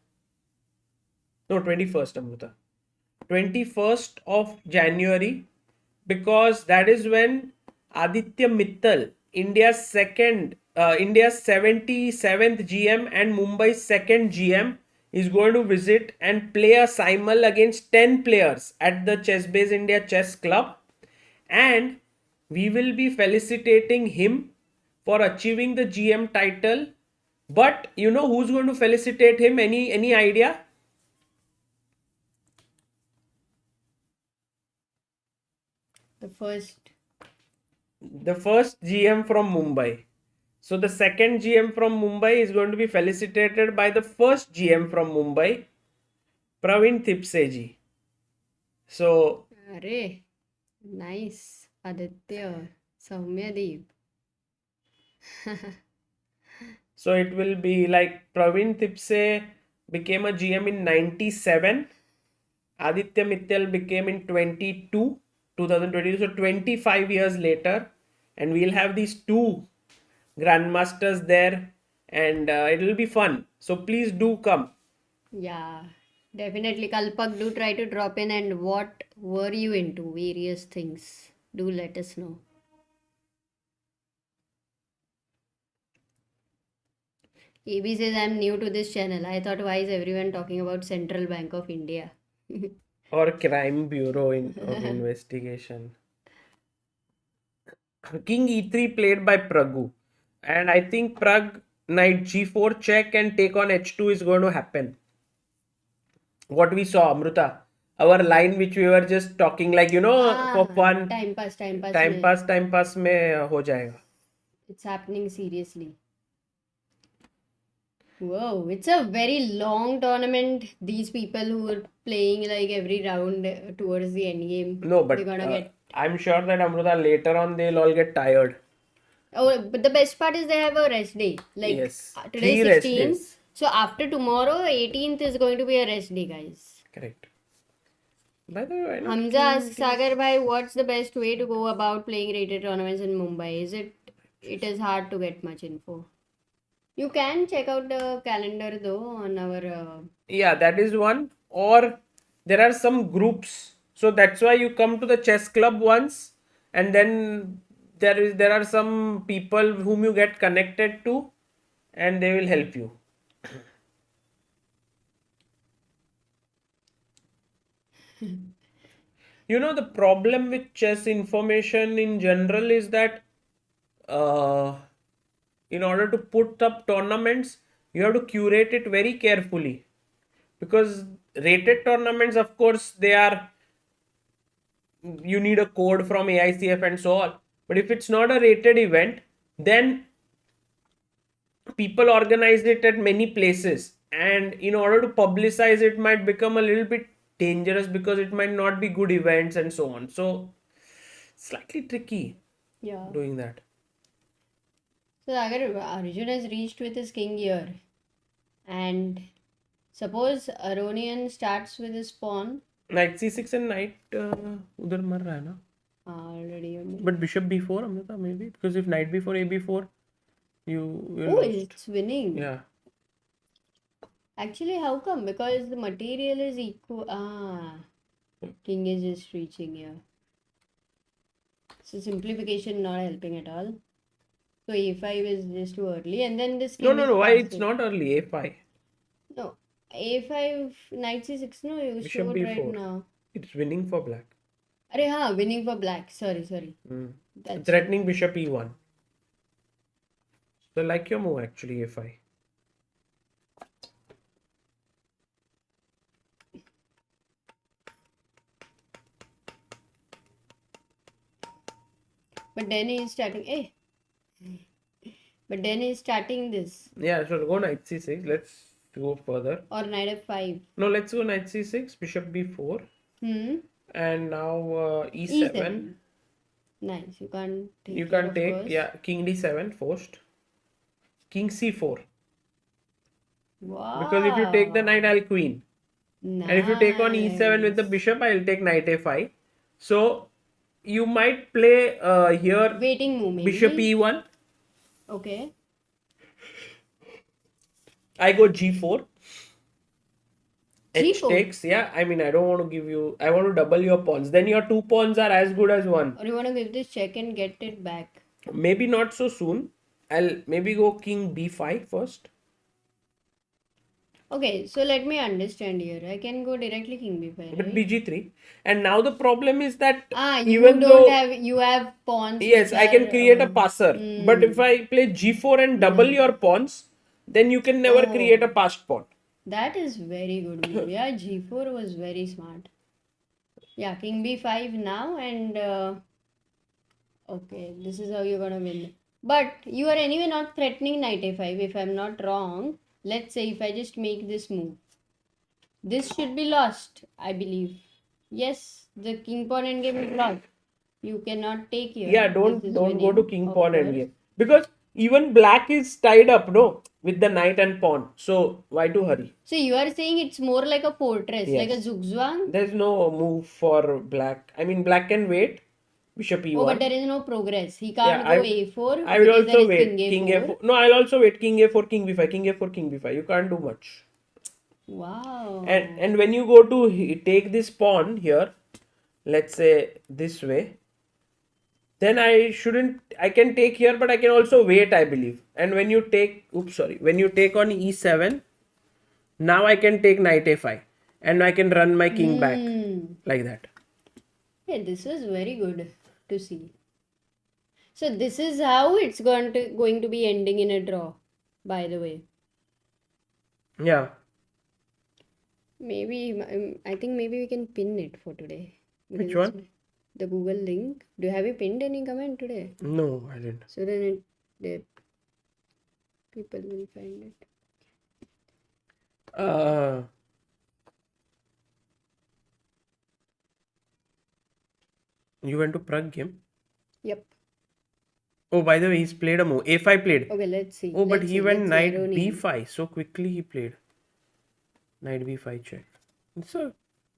No, 21st, Amruta. 21st of January, because that is when Aditya Mittal, India's 77th GM and Mumbai's second GM, is going to visit and play a simul against 10 players at the Chess Base India Chess Club, and we will be felicitating him for achieving the GM title. But you know who's going to felicitate him? Any idea? The first. The first GM from Mumbai. So the second GM from Mumbai is going to be felicitated by the first GM from Mumbai, Praveen Thipseji. So Arey, nice. Aditya, Saumyadeep. so it will be like Praveen Thipse became a GM in 97. Aditya Mittal became in 2022, so 25 years later, and we'll have these two grandmasters there, and it will be fun. So please do come. Yeah, definitely. Kalpak, do try to drop in. And what were you into? Various things. Do let us know. AB says, I'm new to this channel. I thought, why is everyone talking about Central Bank of India? Or Crime Bureau of Investigation. King e3 played by Pragu. And I think Prag knight g4 check and take on h2 is going to happen. What we saw, Amruta. Our line which we were just talking, like, for fun. Time pass Time mein. pass mein ho jayega. It's happening seriously. Whoa, it's a very long tournament. These people who are playing like every round towards the end game. No, but they're gonna get. I'm sure that Amruta later on they'll all get tired. Oh, but the best part is they have a rest day. Like Yes. today 3 rest 16th. days. So after tomorrow, 18th is going to be a rest day, guys. Correct. By the way, why not Hamza asks Sagar bhai, what's the best way to go about playing rated tournaments in Mumbai? It is hard to get much info. You can check out the calendar though on our. Yeah, that is one. Or there are some groups. So that's why you come to the chess club once, and then there are some people whom you get connected to, and they will help you. The problem with chess information in general is that in order to put up tournaments, you have to curate it very carefully, because rated tournaments, of course, you need a code from AICF and so on. But if it's not a rated event, then people organize it at many places, and in order to publicize it might become a little bit dangerous, because it might not be good events and so on. So slightly tricky doing that. So Sagar, Arjun has reached with his king here, and suppose Aronian starts with his pawn. Knight c6 and knight udhar mar raha hai na. Already. But bishop b4, Amrita, maybe, because if knight b4 a4, it's winning. Yeah. Actually, how come? Because the material is equal. King is just reaching here. So simplification not helping at all. So a5 is just too early, and then this. No. Why it's not early? A5. No, a5 knight c6. No, you Bishop showed right b4. now. It's winning for black. Winning for black. Sorry. Threatening bishop e1. So like your move actually, a5. But then he's starting. But then he's starting this. Yeah, so go knight c6. Let's go further. Or knight f5. No, let's go knight c6, bishop b4. And now e7. E7. Nice. You can't take You it, can of take, course. yeah, king d7 forced. King c4. Because if you take the knight, Wow. I'll queen. And if you take on e7 with the Nice. bishop, I'll take knight a5. So you might play here Waiting move, bishop maybe. e1. Okay. I go g4. H G4. takes, yeah. I mean, I don't want to give you, I want to double your pawns. Then your two pawns are as good as one. Or you want to give this check and get it back? Maybe not so soon. I'll maybe go king b5 first. Okay, so let me understand here. I can go directly king b5, But right? bg3. And now the problem is that You even don't though, have, you have pawns yes, which I can are, create a passer. But if I play g4 and double no. your pawns, then you can never create a Oh, passed pawn. that is very good move. Yeah, g4 was very smart. Yeah, king b5 now and okay, this is how you're gonna win. But you are anyway not threatening knight a5 if I'm not wrong. Let's say if I just make this move. This should be lost, I believe. Yes, the king pawn endgame is lost. You cannot take here. Yeah, This don't is don't go to winning, king of pawn course. endgame. Because even black is tied up, no, with the knight and pawn. So why to hurry? So you are saying it's more like a fortress, like a Yes. zugzwang? There's no move for black. I mean, black can wait. Bishop Oh, but e1. there is no progress. He Yeah, can't go a4 I will because there also is king wait. King a4. a4. No, I'll also wait. King a4, king b5, king a4, king b5. You can't do much. Wow. And when you go to take this pawn here, let's say this way, then I shouldn't. I can take here, but I can also wait, I believe. And when you take, oops, sorry, when you take on e7, now I can take knight a5, and I can run my king back like that. Yeah, this was very good to see. So this is how it's going to be ending in a draw, by the way. Yeah. Maybe I think maybe we can pin it for today because Which it's one? the Google link. Have you pinned any comment today? No, I didn't. So then the people will find it. You went to Prague game? Yep. Oh, by the way, he's played a move. A5 played. Okay, let's see. Oh, but Let's he see. went Let's see. knight Aronian. b5. So quickly he played. Knight b5 check. It's a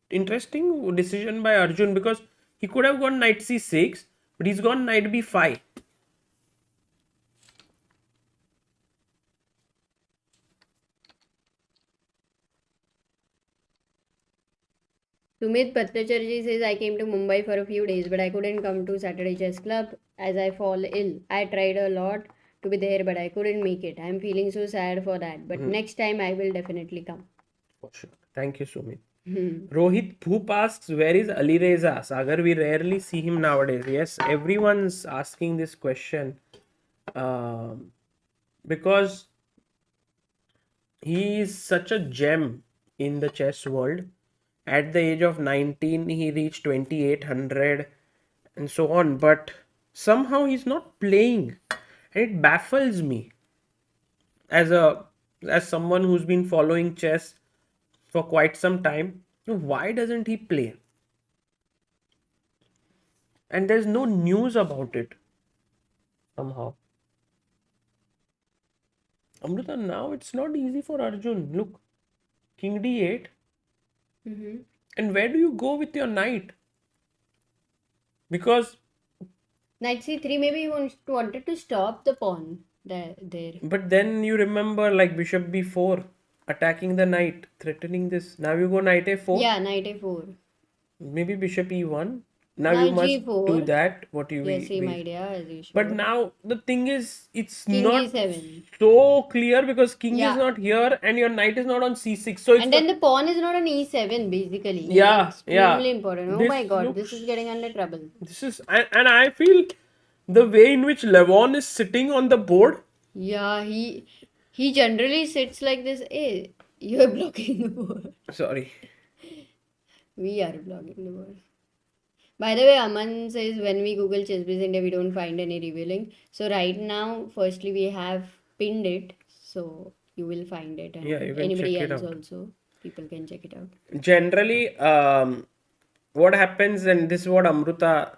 interesting decision by Arjun because he could have gone knight c6, but he's gone knight b5. Sumit Bhattacharjee says, I came to Mumbai for a few days, but I couldn't come to Saturday Chess Club as I fall ill. I tried a lot to be there, but I couldn't make it. I'm feeling so sad for that. But next time I will definitely come. For sure. Thank you, Sumit. Rohit Bhoop asks, where is Ali Reza? Sagar, we rarely see him nowadays. Yes, everyone's asking this question because he is such a gem in the chess world. At the age of 19, he reached 2800 and so on, but somehow he's not playing, and it baffles me as someone who's been following chess for quite some time. Why doesn't he play? And there's no news about it somehow. Amrita, now it's not easy for Arjun. Look, king d8. And where do you go with your knight? Because, Knight c3, maybe he wanted to stop the pawn there. but then you remember like bishop b4, attacking the knight, threatening this. Now you go knight a4. Yeah, knight a4. Maybe bishop e1. Now you Knight must do g4. that. What you Yeah, same idea as usual. But now the thing is, it's King not g7. so clear because king is Yeah. not here and your knight is not on c6. So it's And then the pawn is not on e7 basically. Yeah, Extremely yeah. important. Oh This my god, looks- this is getting under trouble. this is and I feel the way in which Levon is sitting on the board. Yeah, he generally sits like this. Hey, you're blocking the board. Sorry. We are blocking the board. By the way, Aman says when we Google ChessBase India, we don't find any revealing. So right now, firstly, we have pinned it, so you will find it, and Yeah, you can anybody check it else out. also, people can check it out. Generally, what happens, and this is what Amruta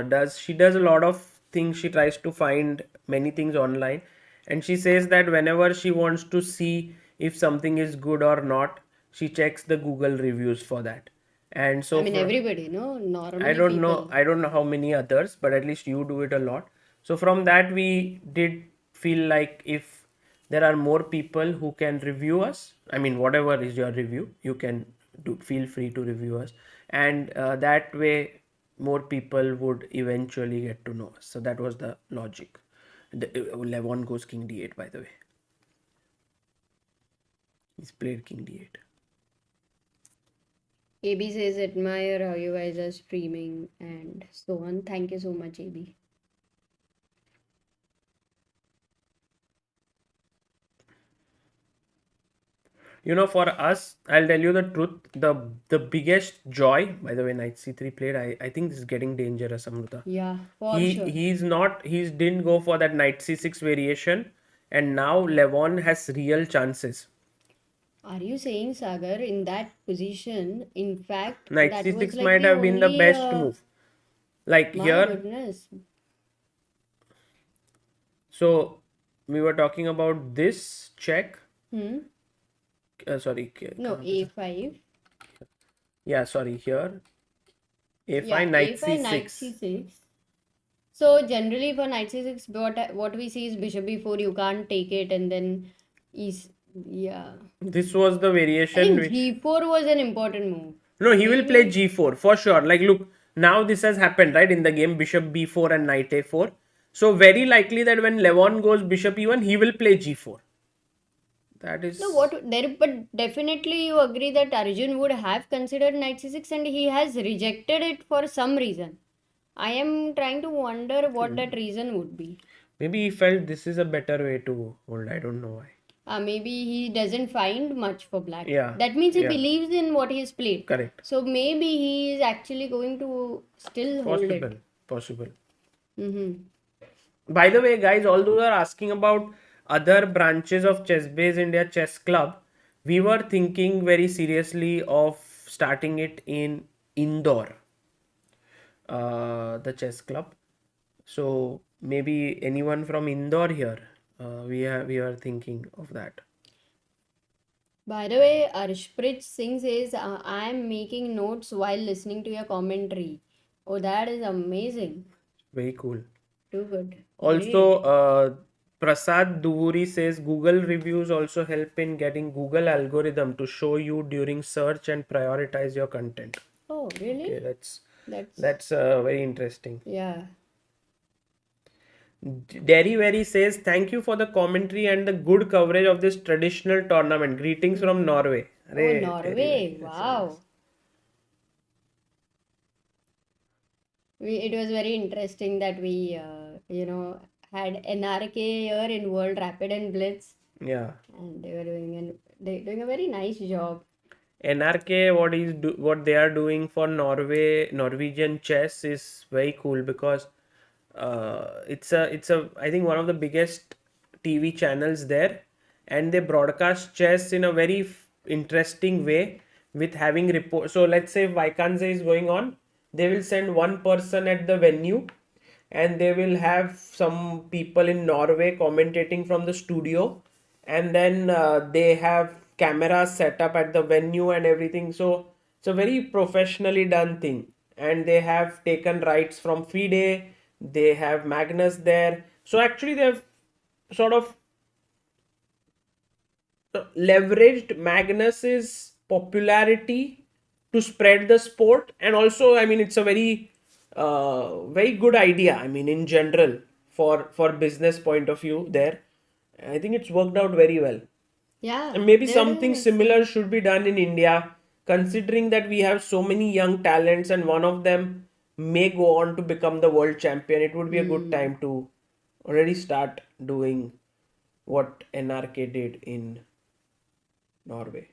does. She does a lot of things. She tries to find many things online, and she says that whenever she wants to see if something is good or not, she checks the Google reviews for that. And I so mean, for everybody, no? Normally people. I don't know how many others, but at least you do it a lot. So from that, we did feel like if there are more people who can review us, I mean, whatever is your review, you can do, feel free to review us. And that way, more people would eventually get to know us. So that was the logic. Levon goes king d8, by the way. He's played king d8. AB says, admire how you guys are streaming and so on. Thank you so much, AB. You know, for us, I'll tell you the truth. The biggest joy, by the way, knight c3 played. I think this is getting dangerous, Amruta. Yeah, for sure. He didn't go for that knight c6 variation, and now Levon has real chances. Are you saying, Sagar, in that position, in fact, Knight that was c6 like might the have been the only, best move. Like my here, goodness. so we were talking about this check. Hmm? Sorry, No, A5. yeah, sorry, here. A5, Yeah, knight A5, knight c6. C6. So generally for knight C6, what we see is bishop B4, you can't take it, and then is yeah. This was the I variation think which. G4 was an important move. No, he will play Maybe. g4 for sure. Like, look, now this has happened, right? In the game, bishop b4 and knight a4. So, very likely that when Levon goes bishop e1, he will play g4. That is. No, what there, but definitely you agree that Arjun would have considered knight C6 and he has rejected it for some reason. I am trying to wonder what that reason would be. Maybe he felt this is a better way to hold. I don't know why. Maybe he doesn't find much for black. Yeah. That means he Yeah. believes in what he has played. Correct. So maybe he is actually going to still hold Possible. it. Possible. Mm-hmm. By the way, guys, all those are asking about other branches of Chess Base India Chess Club. We were thinking very seriously of starting it in Indore, the chess club. So maybe anyone from Indore here. We are thinking of that. By the way, Arshprit Singh says, I am making notes while listening to your commentary. Oh, that is amazing. Very cool. Too good. Also, Great. Prasad Duvuri says Google reviews also help in getting Google algorithm to show you during search and prioritize your content. Oh, really? Okay, That's that's very interesting. yeah. Derry Very says thank you for the commentary and the good coverage of this traditional tournament. Greetings from Norway. Oh, Arey, Norway. Derry, that's Wow. It was very interesting that we, had NRK here in World Rapid and Blitz, nice. Yeah. and they doing a very nice job. NRK, what they are doing for Norwegian chess is very cool because it's a I think one of the biggest TV channels there, and they broadcast chess in a very interesting way with having report. So let's say Vaikanze is going on, they will send one person at the venue, and they will have some people in Norway commentating from the studio, and then they have cameras set up at the venue and everything. So it's a very professionally done thing, and they have taken rights from FIDE. They have Magnus there, so actually they have sort of leveraged Magnus's popularity to spread the sport. And also, I mean, it's a very good idea, I mean, in general, for business point of view there. I think it's worked out very well. Yeah, And maybe they're doing something excellent. similar should be done in India, considering that we have so many young talents and one of them may go on to become the world champion. It would be a good time to already start doing what NRK did in Norway.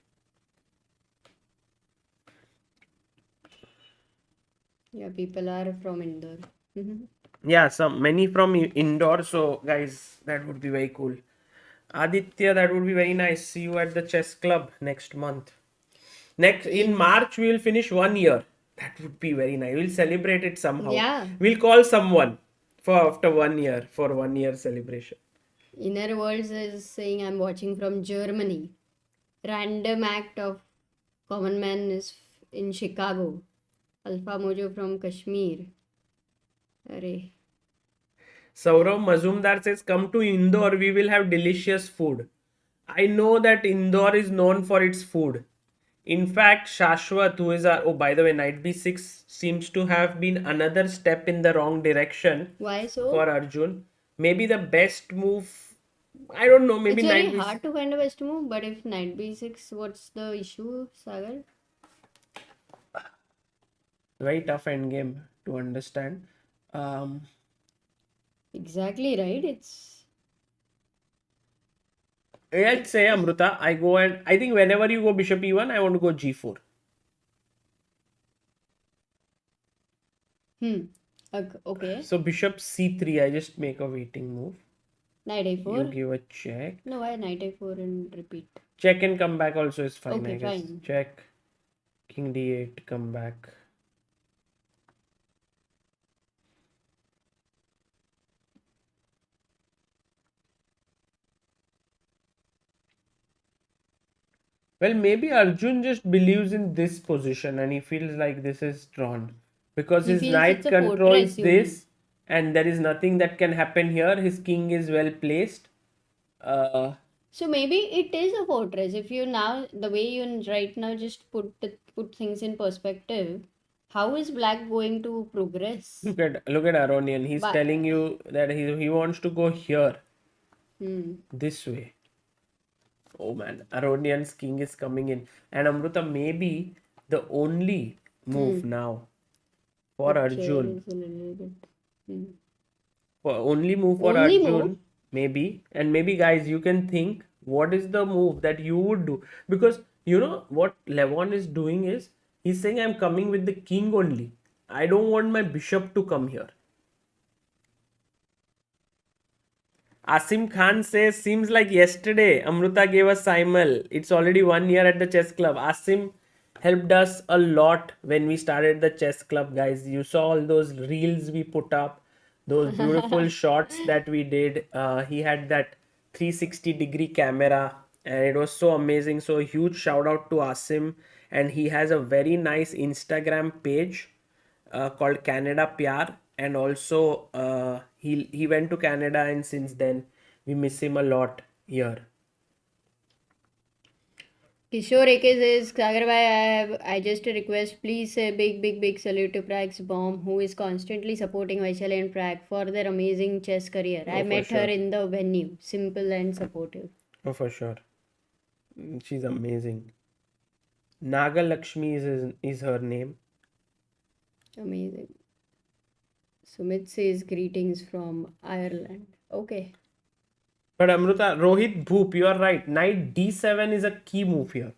Yeah, people are from Indore. Mhm. Yeah, some many from Indore. So guys, that would be very cool. Aditya, that would be very nice. See you at the chess club next month. In March we will finish 1 year. That would be very nice. We'll celebrate it somehow. Yeah. We'll call someone for after 1 year for 1 year celebration. Inner Worlds is saying I'm watching from Germany. Random Act of Common Man is in Chicago. Alpha Mojo from Kashmir. Arey. Saurav Mazumdar says, come to Indore, we will have delicious food. I know that Indore is known for its food. In fact, Shashwat, who is our, oh, by the way, knight b6 seems to have been another step in the wrong direction Why so? for Arjun. Maybe the best move, I don't know, maybe It's very knight b6. hard to find a best move, but if knight b6, what's the issue, Sagar? Very tough endgame to understand. Exactly right. It's Let's say, Amruta, I go and I think whenever you go bishop e1, I want to go g4. okay. So bishop c3, I just make a waiting move. Knight You a4. give a check. No, why knight a4 and repeat? Check and come back also is fine, Okay, I guess. fine. Check. King d8, come back. Well, maybe Arjun just believes in this position and he feels like this is drawn. Because He his feels knight it's a controls fortress, you mean. this and there is nothing that can happen here. His king is well placed. So maybe it is a fortress. If you now, the way you right now just put things in perspective, how is black going to progress? Look at Aronian. He's But- telling you that he wants to go here. This way. Oh man, Aronian's king is coming in. And Amruta, maybe the only move now for Arjun. Is a little bit. Only move for Only Arjun, move? maybe. And maybe guys, you can think what is the move that you would do. Because you know what Levon is doing is, he's saying I'm coming with the king only. I don't want my bishop to come here. Asim Khan says, seems like yesterday Amruta gave us Simul. It's already 1 year at the chess club. Asim helped us a lot when we started the chess club, guys. You saw all those reels we put up, those beautiful shots that we did. He had that 360-degree camera and it was so amazing. So huge shout out to Asim. And he has a very nice Instagram page called Canada Pyar, and also he went to Canada and since then we miss him a lot here. Kishore AK says, Sagar bhai, I just a request, please say big salute to Prag's bomb, who is constantly supporting Vaishali and Prag for their amazing chess career. I for met sure. her in the venue, simple and supportive. Oh, for sure. She's amazing. Naga Lakshmi is her name. Amazing. Sumit says greetings from Ireland. Okay. But Amruta, Rohit Bhoop, you are right. Knight d7 is a key move here.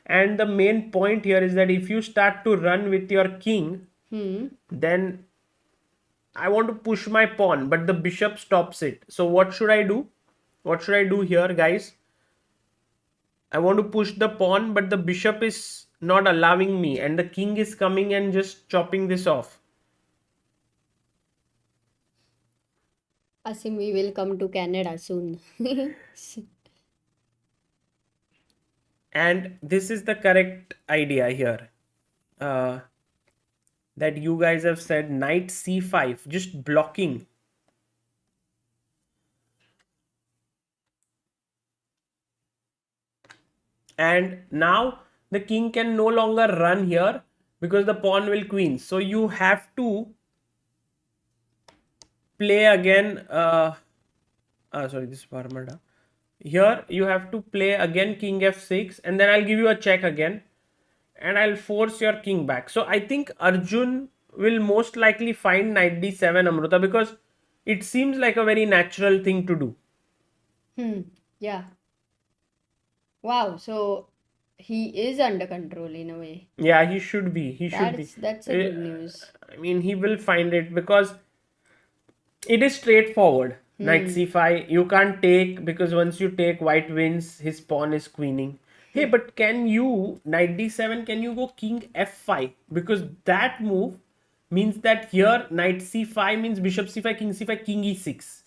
And the main point here is that if you start to run with your king, then I want to push my pawn, but the bishop stops it. So what should I do? What should I do here, guys? I want to push the pawn, but the bishop is not allowing me and the king is coming and just chopping this off. Asim, we will come to Canada soon. And this is the correct idea here. That you guys have said knight c5, just blocking. And now the king can no longer run here because the pawn will queen. So you have to play again. Sorry, this is Parmada. Here you have to play again king f6 and then I'll give you a check again and I'll force your king back. So I think Arjun will most likely find knight d7, Amruta, because it seems like a very natural thing to do. Yeah. Wow, so he is under control in a way. Yeah, he should be. He should be. That's a good news. I mean, he will find it because it is straightforward. Knight c5, you can't take because once you take, white wins, his pawn is queening. Hey, but can you, knight d7, can you go king f5? Because that move means that here knight c5 means bishop c5, king c5, king e6.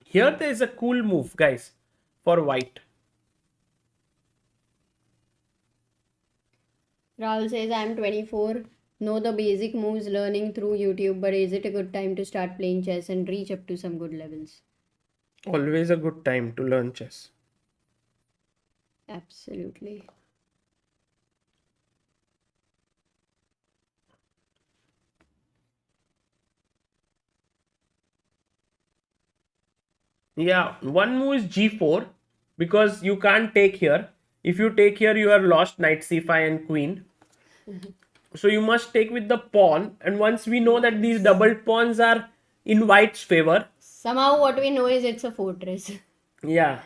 Here there is a cool move, guys, for white. Rahul says, I'm 24, know the basic moves learning through YouTube, but is it a good time to start playing chess and reach up to some good levels? Always a good time to learn chess. Absolutely. Yeah, one move is g4 because you can't take here. If you take here, you are lost knight c5 and queen. So you must take with the pawn. And once we know that these double pawns are in white's favor. Somehow what we know is it's a fortress. Yeah.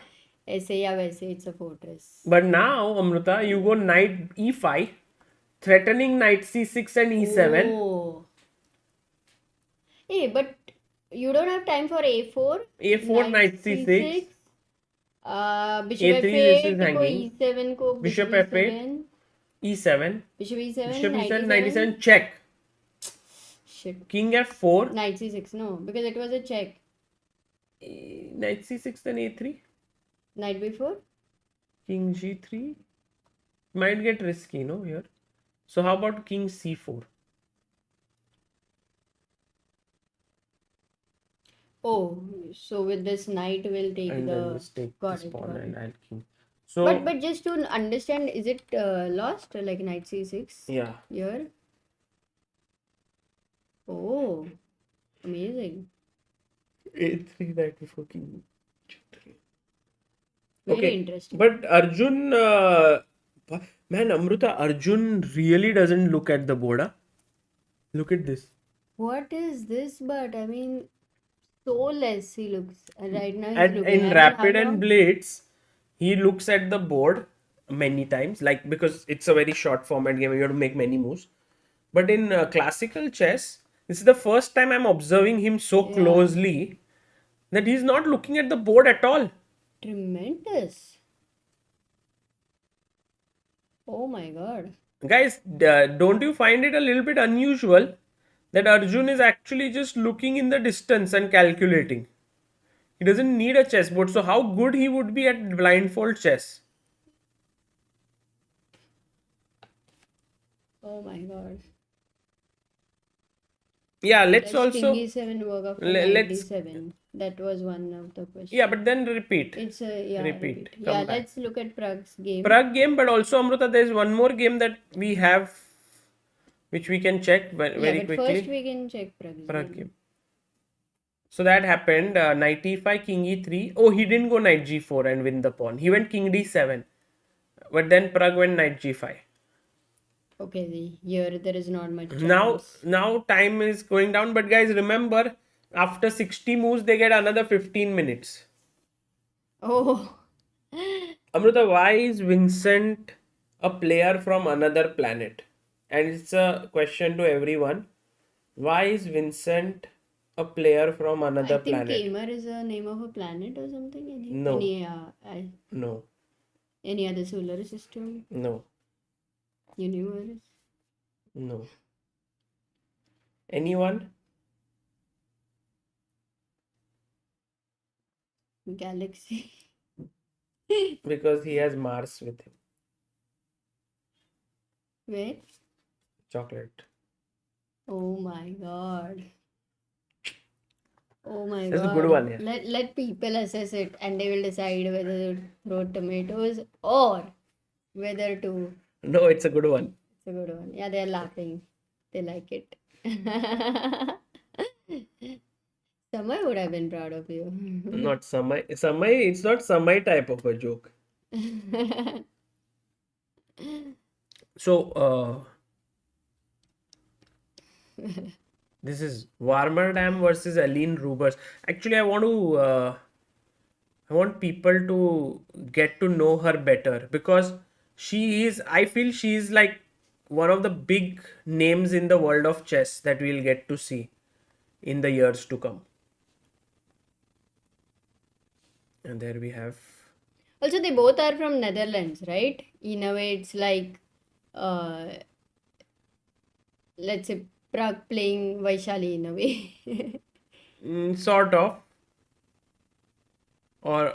ऐसे या वैसे it's a fortress. But now, Amruta, you go knight e5, threatening knight c6 and e7. Oh. Hey, but you don't have time for a4. a4 knight c6. Bishop A3 this is f8 को hanging. e7 को Bishop f8. e7. Bishop e7, Bishop knight e7, knight e7, check. Shit. King f4. Knight c6, no, because it was a check. Knight c6, then a3. Knight b4. King g3. Might get risky, no, here. So how about king c4? Oh, so with this knight we'll take And the... then let's take Got this it, pawn got and it. I'll king. So, But just to understand, is it lost, like knight c6 yeah. here? Oh, amazing. a3 knight before king g3. Very Okay, interesting. but Arjun, man, Amruta, Arjun really doesn't look at the board. Huh? Look at this. What is this? But I mean, so less he looks. And right now he's And looking. I in mean, Rapid how and long? Blitz, he looks at the board many times, like because it's a very short format game, you have to make many moves. But in classical chess, this is the first time I'm observing him so Yeah. closely that he's not looking at the board at all. Tremendous. Oh my God. Guys, don't you find it a little bit unusual that Arjun is actually just looking in the distance and calculating? He doesn't need a chessboard, so how good he would be at blindfold chess? Oh my God. Yeah, let's Does also king e7 work after le- knight let's d7? That was one of the questions. yeah, but then repeat. It's a yeah, Repeat. repeat. Come Yeah, back. let's look at Prague's game. Prague game, but also Amruta, there is one more game that we have, which we can check Yeah, very but quickly. first we can check Prague's Prague game. game. So that happened. Knight e5, king e3. Oh, he didn't go knight g4 and win the pawn. He went king d7. But then Prague went knight g5. Okay, here there is not much Now chance. time is going down. But guys, remember, after 60 moves, they get another 15 minutes. Oh, Amruta, why is Vincent a player from another planet? And it's a question to everyone. Why is Vincent a player from I another think planet? Keymer is a name of a planet or something. No. No. Any other solar system, No. universe? No. Anyone? Galaxy. Because he has Mars with him. Where? Chocolate. Oh my God. Oh my That's a God. good one, yeah. Let people assess it and they will decide whether to throw tomatoes or whether to. No, it's a good one. It's a good one. Yeah, they're laughing. They like it. Samay would have been proud of you. Not Samay. Samay, it's not Samay type of a joke. So, this is Warmerdam versus Aline Rubers. Actually, I want people to get to know her better because I feel she is like one of the big names in the world of chess that we'll get to see in the years to come. And there we have. Also, they both are from Netherlands, right? In a way, it's like, uh, let's say, Prague playing Vaishali in a way. Sort of. Or,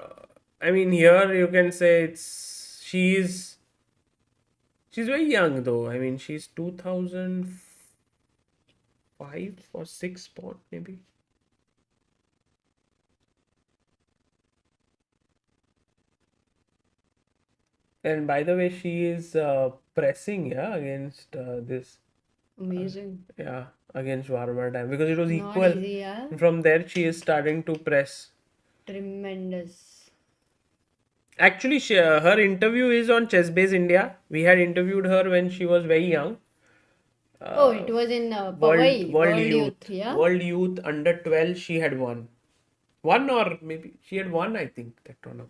I mean, here you can say she's very young though. I mean, she's 2005 or 6 born maybe. And by the way, she is pressing, yeah, against this, Amazing. yeah, against Warmer time because it was Not equal. easy, yeah. From there, she is starting to press. Tremendous. Actually, her interview is on Chess Base India. We had interviewed her when she was very young. Oh, it was in World Powai, World World Youth, Youth yeah? World Youth under 12. She had won. One or maybe she had won. I think that tournament.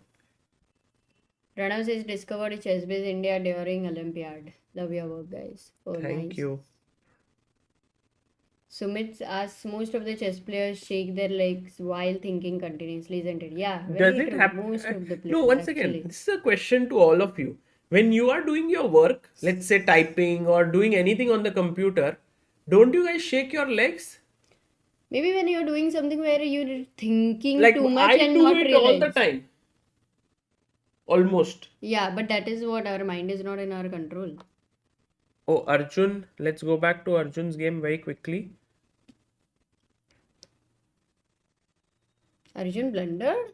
Pranav says discovered Chessbiz India during Olympiad. Love your work, guys. Oh, Thank nice. you. Sumit asks most of the chess players shake their legs while thinking continuously, isn't it? Yeah, Does very it true. happen? Most of the No, players once again, actually. this is a question to all of you. When you are doing your work, let's say typing or doing anything on the computer, don't you guys shake your legs? Maybe when you're doing something where you're thinking Like too much I and do not it all the realize. time. Almost. Yeah, but that is what our mind is not in our control. Oh, Arjun. Let's go back to Arjun's game very quickly. Arjun blundered?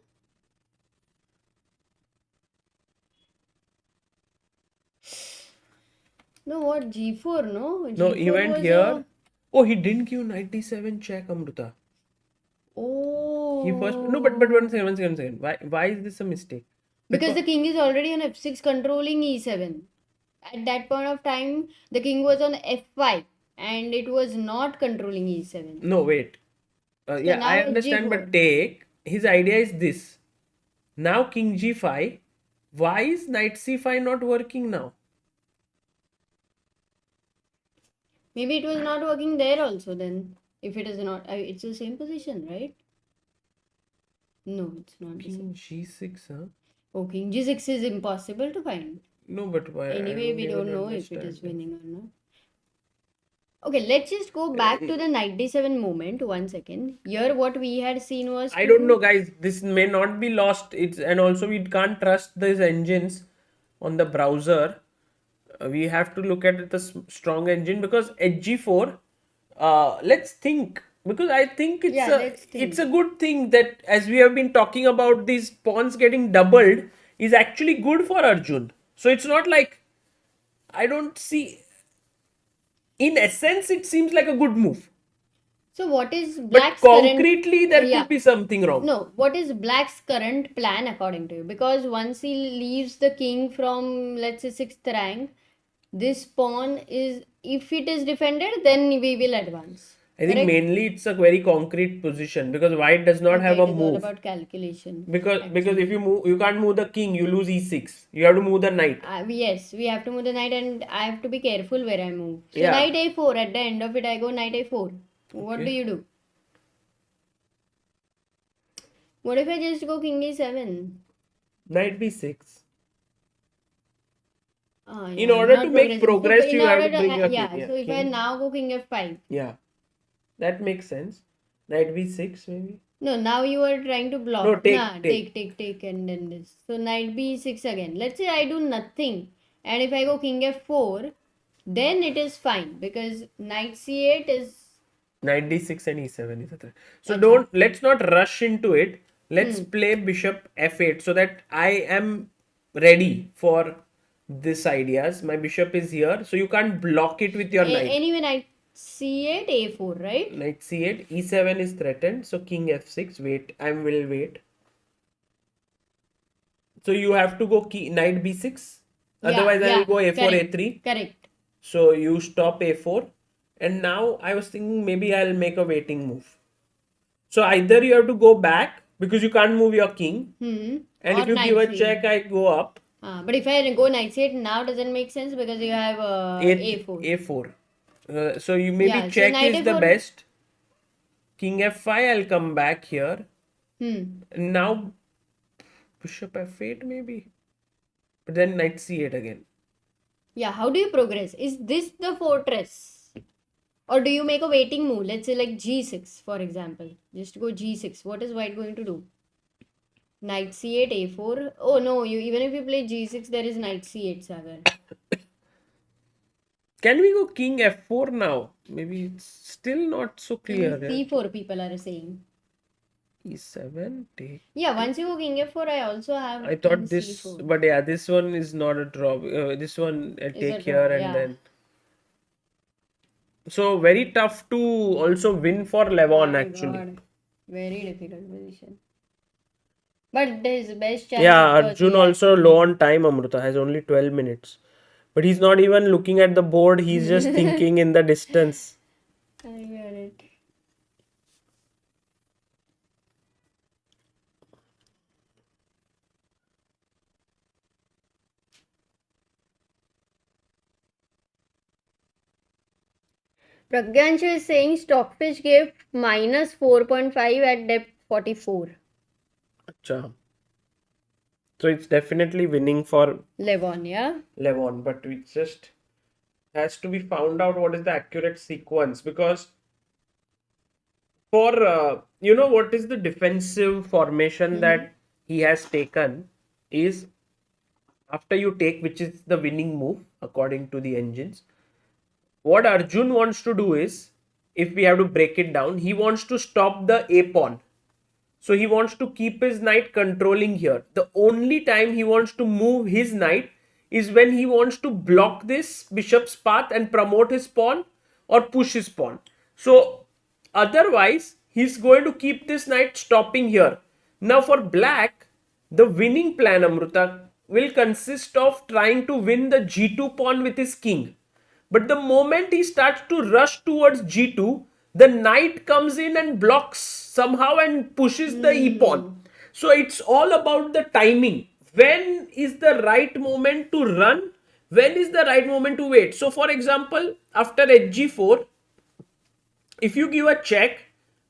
No, what? G4, no? No, he G4 went was here. Oh, he didn't give 97 check, Amruta. He first. No, but one second. Why is this a mistake? Because the king is already on f6 controlling e7. At that point of time, the king was on f5 and it was not controlling e7. No, wait. So Yeah, now I it's understand, g4. but take. His idea is this. Now king g5. Why is knight c5 not working now? Maybe it was not working there also then. If it is not, it's the same position, right? No, it's not the same. King g6, huh? Oh, king g6 is impossible to find. No, but why? Anyway, we don't know if it is winning or not. Okay, let's just go back to the knight d7 moment. 1 second. Here, what we had seen was. I don't know, guys. This may not be lost. And also we can't trust these engines on the browser. We have to look at the strong engine because hg4. Let's think, because I think it's a good thing that, as we have been talking about, these pawns getting doubled is actually good for Arjun. So it's not like I don't see. In essence, it seems like a good move. So what is But Black's concretely, there yeah. could be something wrong. No, what is Black's current plan according to you? Because once he leaves the king from, let's say, 6th rank, this pawn is, if it is defended, then we will advance. I think mainly it's a very concrete position because white does not have a It is all move. about calculation. Because if you move, you can't move the king, you lose e6. You have to move the knight. Yes, we have to move the knight and I have to be careful where I move. So Yeah. knight a4, at the end of it I go knight a4. What do you do? What if I just go king e7? Knight b6. Yeah, In order to make progressing. progress, So you have to bring your yeah, king. Yeah, so if I now go king f5. Yeah, that makes sense. Knight b6 maybe. No, now you are trying to block. No, take and then this. So knight b6 again. Let's say I do nothing. And if I go king f4, then it is fine because knight c8 is... Knight d6 and e7 is a threat. So let's not rush into it. Let's play bishop f8 so that I am ready for this ideas. My bishop is here, so you can't block it with your knight. Anyway, knight c8, a4, right? Knight c8, e7 is threatened, so king f6. Wait, I will wait. So you have to go knight b6. Otherwise, I will go a4, a3. Correct. So you stop a4. And now I was thinking maybe I'll make a waiting move. So either you have to go back because you can't move your king. And if you give a check, I go up. But if I go knight c8 now, doesn't make sense because you have a4. A4. So you maybe check is the best. King f5, I'll come back here. Now, Bishop f8 maybe. But then knight c8 again. Yeah, how do you progress? Is this the fortress? Or do you make a waiting move? Let's say like g6, for example. Just go g6. What is white going to do? Knight c8, a4. Oh no, even if you play g6, there is knight c8, Sagar. Can we go king f4 now? Maybe it's still not so King clear. c4, people are saying. e7, take. Yeah, once you go king f4, I also have I king thought this, c4. but yeah, this one is not a draw. This one I'll Is a take draw, here and yeah. then. So very tough to also win for Levon My actually. God. Very difficult position. But his best chance, Yeah, of course, Arjun he has also to low win. on time, Amruta, has only 12 minutes. But he's not even looking at the board, he's just thinking in the distance. I get it. Praggnanandhaa is saying Stockfish gave minus 4.5 at depth 44. Acha. So it's definitely winning for Levon, yeah? Levon, but it just has to be found out what is the accurate sequence, because for what is the defensive formation that he has taken is after you take, which is the winning move according to the engines. What Arjun wants to do is, if we have to break it down, he wants to stop the a pawn. So he wants to keep his knight controlling here. The only time he wants to move his knight is when he wants to block this bishop's path and promote his pawn or push his pawn. So otherwise, he's going to keep this knight stopping here. Now for black, the winning plan, Amruta, will consist of trying to win the g2 pawn with his king. But the moment he starts to rush towards g2, the knight comes in and blocks somehow and pushes the e pawn. So it's all about the timing. When is the right moment to run? When is the right moment to wait? So for example, after hg4, if you give a check,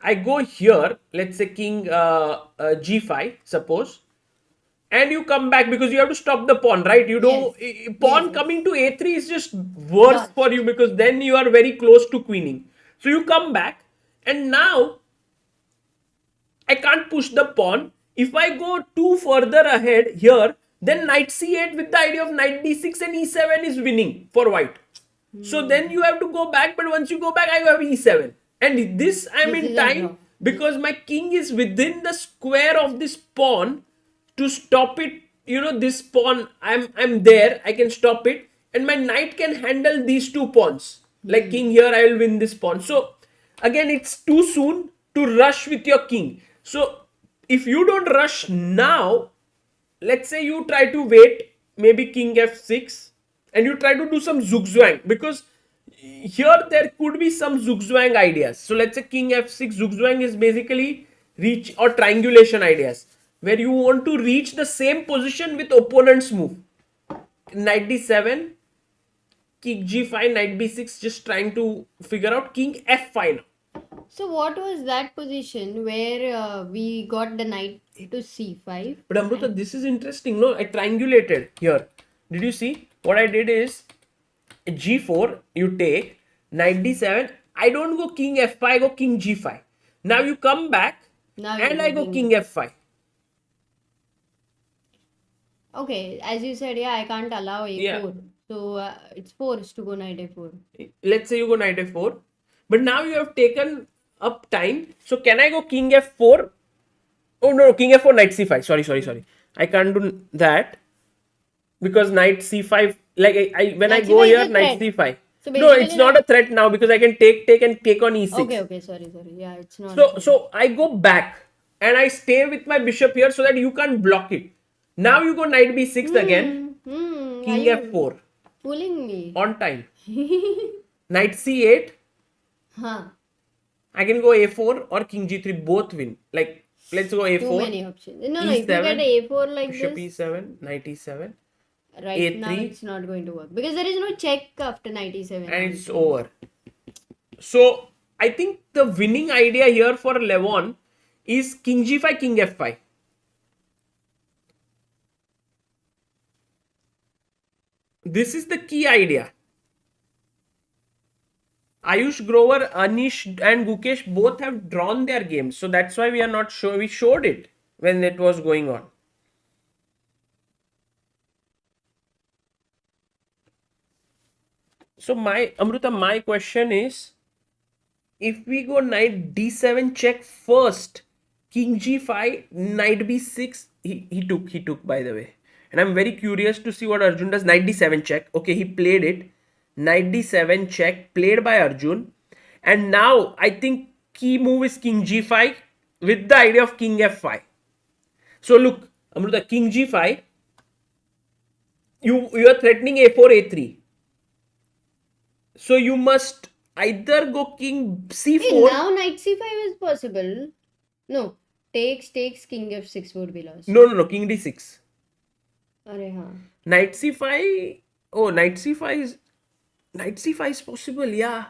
I go here, let's say king g5, suppose, and you come back because you have to stop the pawn, right? You don't pawn Yes. coming to a3 is just worse Lost. for you because then you are very close to queening. So you come back and now I can't push the pawn. If I go two further ahead here, then knight c8 with the idea of knight d6 and e7 is winning for white. So then you have to go back, but once you go back, I have e7. And this I'm This in is a time draw. because my king is within the square of this pawn to stop it. This pawn, I'm there, I can stop it, and my knight can handle these two pawns. Like king here, I will win this pawn. So again, it's too soon to rush with your king. So if you don't rush now, let's say you try to wait, maybe king f6, and you try to do some zugzwang, because here there could be some zugzwang ideas. So let's say king f6, zugzwang is basically reach or triangulation ideas, where you want to reach the same position with opponent's move. Knight d7, king g5, knight b6, just trying to figure out king f5 now. So what was that position where we got the knight to c5? But Amruta, this is interesting. No, I triangulated here. Did you see? What I did is g4, you take knight d7. I don't go king f5, I go king g5. Now you come back Now and you're I go king king f5. Okay, as you said, yeah, I can't allow a4. Yeah. So it's forced to go knight a4. Let's say you go knight f4. But now you have taken up time. So can I go king f4? Oh no, king f4, knight c5. Sorry. I can't do that because knight c5. Like when I Knight go c5 is here, a knight threat. c5. So No, it's basically not a threat now because I can take and take on e6. Okay, sorry. Yeah, it's not. a threat. So I go back and I stay with my bishop here so that you can't block it. Now you go knight b6 again. Are King you f4 fooling me? on time. Knight c8. Huh. I can go a4 or king g3. Both win. Like let's go a4. Too many options. No, if you E7, get a4 like bishop this, e7, knight e7, right now a3, it's not going to work because there is no check after knight e7. and it's over. So I think the winning idea here for Levon is king g5, king f5. this is the key idea. Ayush Grover, Anish, and Gukesh both have drawn their games, so that's why we are not sure. We showed it when it was going on. So my question is, if we go knight d7 check first, king g5, knight b6, he took by the way. And I'm very curious to see what Arjun does. Knight d7 check. Okay, he played it. Knight d7 check, played by Arjun. And now I think key move is king g5 with the idea of king f5. So look, Amruta, king g5, you are threatening a4, a3. So you must either go king Hey, c4. now knight c5 is possible. No, takes king f6 would be lost. No, king d6. Arey, हाँ. Knight c5. Oh, knight c5 is possible, yeah.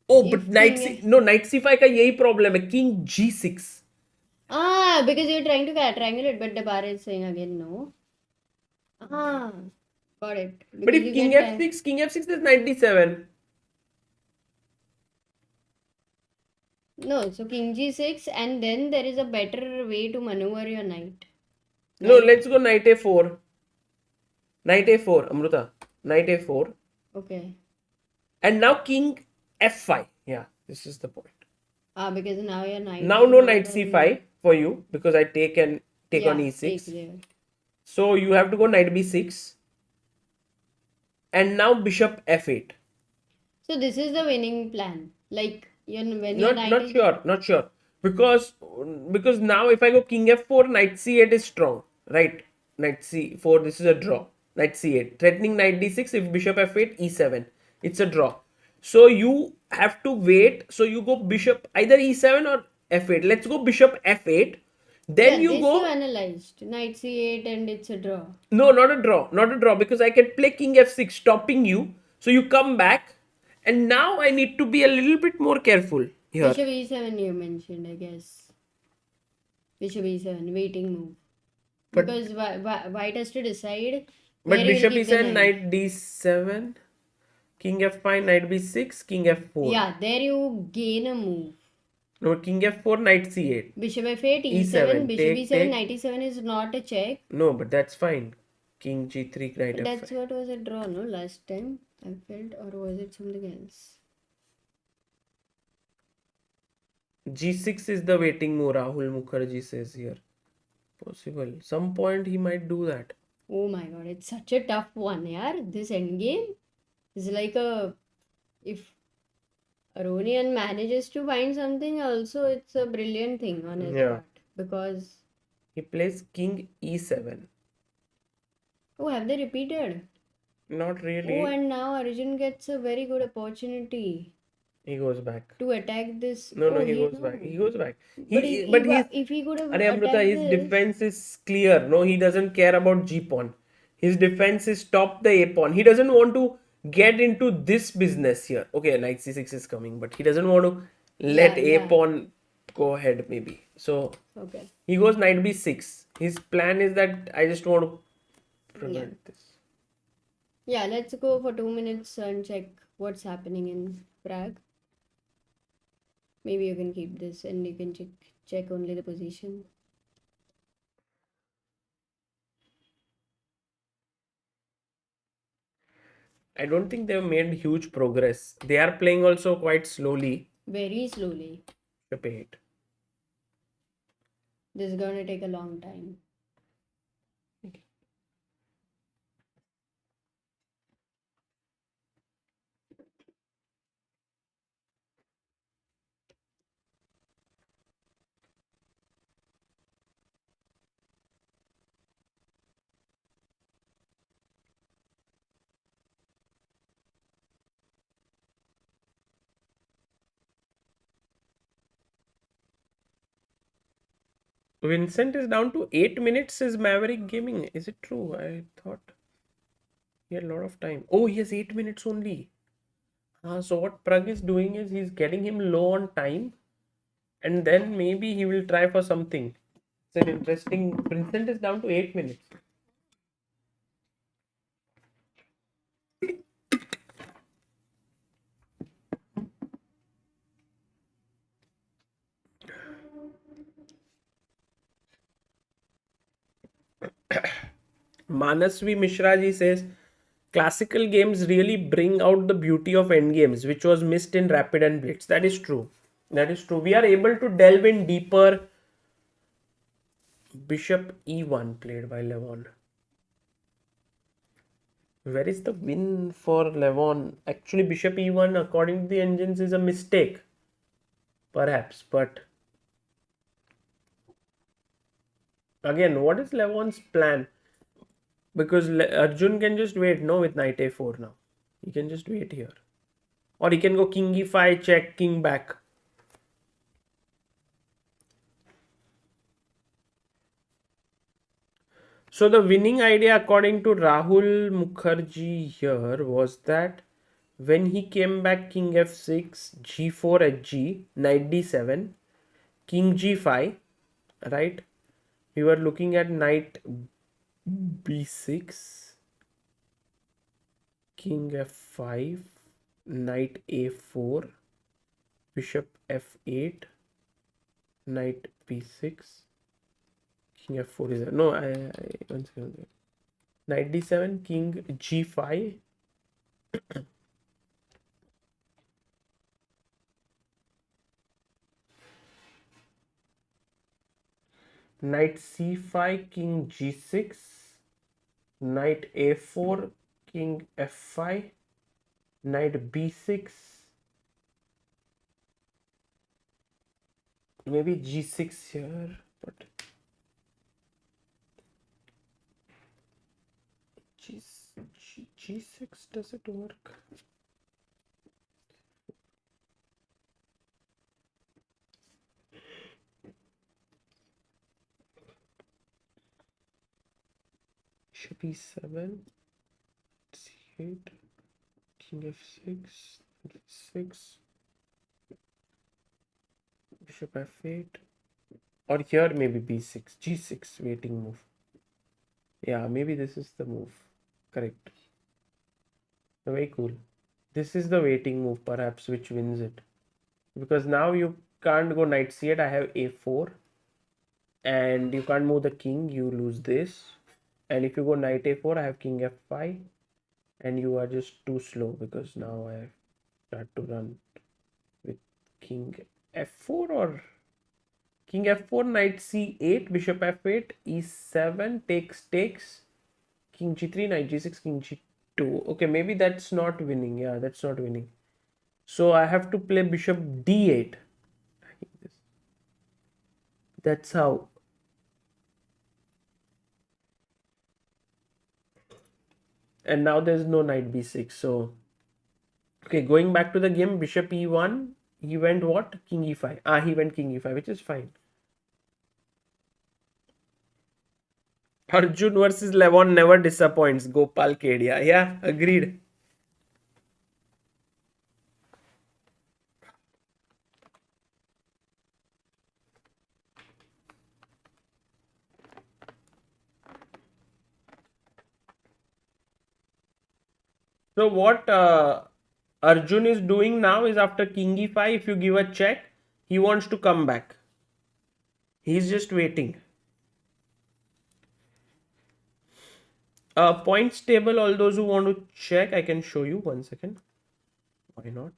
Oh, If but knight king knight c5 का यही problem है, king g6. Because you're trying to triangulate, but the bar is saying again no. Got it. But if king f6, there's knight d7. No, so king g6, and then there is a better way to maneuver your knight. No, let's go knight a4. Knight a4, Amruta. Knight a4. Okay. And now king f5. Yeah, this is the point. Because now your knight. Now no knight c5 for you because I take on e6. Take there. So you have to go knight b6. And now bishop f8. So this is the winning plan. Like when your knight is... Not sure. Because now if I go king f4, knight c8 is strong. Right? Knight c4, this is a draw. Knight c8. Threatening knight d6, if bishop f8, e7. It's a draw. So you have to wait. So you go bishop either e7 or f8. Let's go bishop f8. Then you go... you analyzed. Knight c8 and it's a draw. No, not a draw. Not a draw because I can play king f6 stopping you. So you come back. And now I need to be a little bit more careful here. Bishop e7 you mentioned, I guess. Bishop e7, waiting move. But, because white has to decide. But bishop e7, knight d7, king f5, knight b6, king f4. Yeah, there you gain a move. No, king f4, knight c8. Bishop f8, e7, bishop e7, knight e7 is not a check. No, but that's fine. King g3, knight f5. That's what was a draw, no? Last time I felt, or was it something else? G6 is the waiting move, Rahul Mukherjee says here. Possible. Some point he might do that. Oh my god, it's such a tough one, yaar. This endgame is like a... If Aronian manages to find something, also it's a brilliant thing on his part. Because... He plays king e7. Oh, have they repeated? Not really. Oh, and now Arjun gets a very good opportunity. He goes back. To attack this. No, he goes back. He goes back. If he could have Amrita, his defense is clear. No, he doesn't care about g-pawn. His defense is stop the a-pawn. He doesn't want to get into this business here. Okay, knight c6 is coming, but he doesn't want to let a-pawn go ahead maybe. So, he goes knight b6. His plan is that I just want to prevent this. Yeah, let's go for 2 minutes and check what's happening in Prague. Maybe you can keep this and you can check only the position. I don't think they've made huge progress. They are playing also quite slowly. Very slowly. Bishop 8. This is going to take a long time. Vincent is down to 8 minutes is Maverick Gaming. Is it true? I thought he had a lot of time. Oh, he has 8 minutes only. So what Prag is doing is he's getting him low on time. And then maybe he will try for something. It's an interesting... Vincent is down to 8 minutes. Manasvi Mishra ji says classical games really bring out the beauty of endgames, which was missed in Rapid and Blitz. That is true. That is true. We are able to delve in deeper. Bishop E1 played by Levon. Where is the win for Levon? Actually, Bishop E1, according to the engines, is a mistake. Perhaps, but again, what is Levon's plan? Because Arjun can just wait, no, with knight A4 now. He can just wait here. Or he can go king E5, check, king back. So the winning idea according to Rahul Mukherjee here was that when he came back king f6, g4 at g, knight d7, king g5, right? We were looking at knight b6, king f5, knight a4, bishop f8, knight b6, king f4 is no, one second. Knight d7, king g5, knight c5, king g6, knight a4, king f5, knight b6, maybe g6 here, but g6, does it work? Bishop e7, c8, king f6, f6, bishop f8, or here maybe b6, g6, waiting move. Yeah, maybe this is the move. Correct. Very cool. This is the waiting move, perhaps, which wins it. Because now you can't go knight c8. I have a4. And you can't move the king. You lose this. And if you go knight a4, I have king f5. And you are just too slow because now I start to run with king f4 or king f4, knight c8, bishop f8, e7, takes, king g3, knight g6, king g2. Okay, maybe that's not winning. Yeah, that's not winning. So I have to play bishop d8. That's how. And now there's no knight b6. So, okay, going back to the game, bishop e1. He went what? King e5. He went king e5, which is fine. Arjun versus Levon never disappoints. Gopal Kedia. Yeah, agreed. So what Arjun is doing now is after king e5, if you give a check, he wants to come back. He's just waiting. Points table, all those who want to check, I can show you. 1 second. Why not?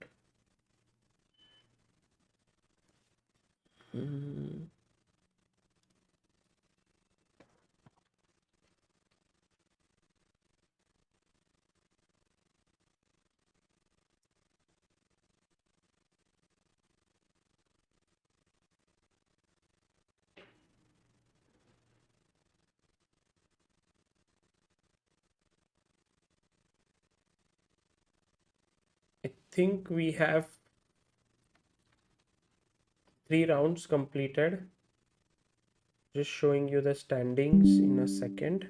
I think we have 3 rounds completed. Just showing you the standings in a second.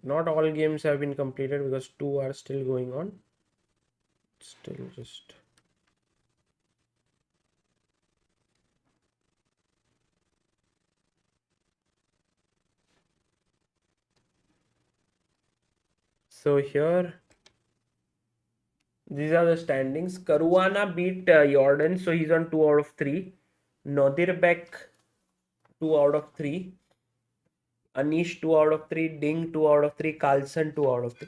Not all games have been completed because 2 are still going on. Still just... So here, these are the standings. Caruana beat Jordan, so he's on 2 out of 3. Nodirbek 2 out of 3. Anish 2 out of 3, Ding 2 out of 3, Carlsen 2 out of 3.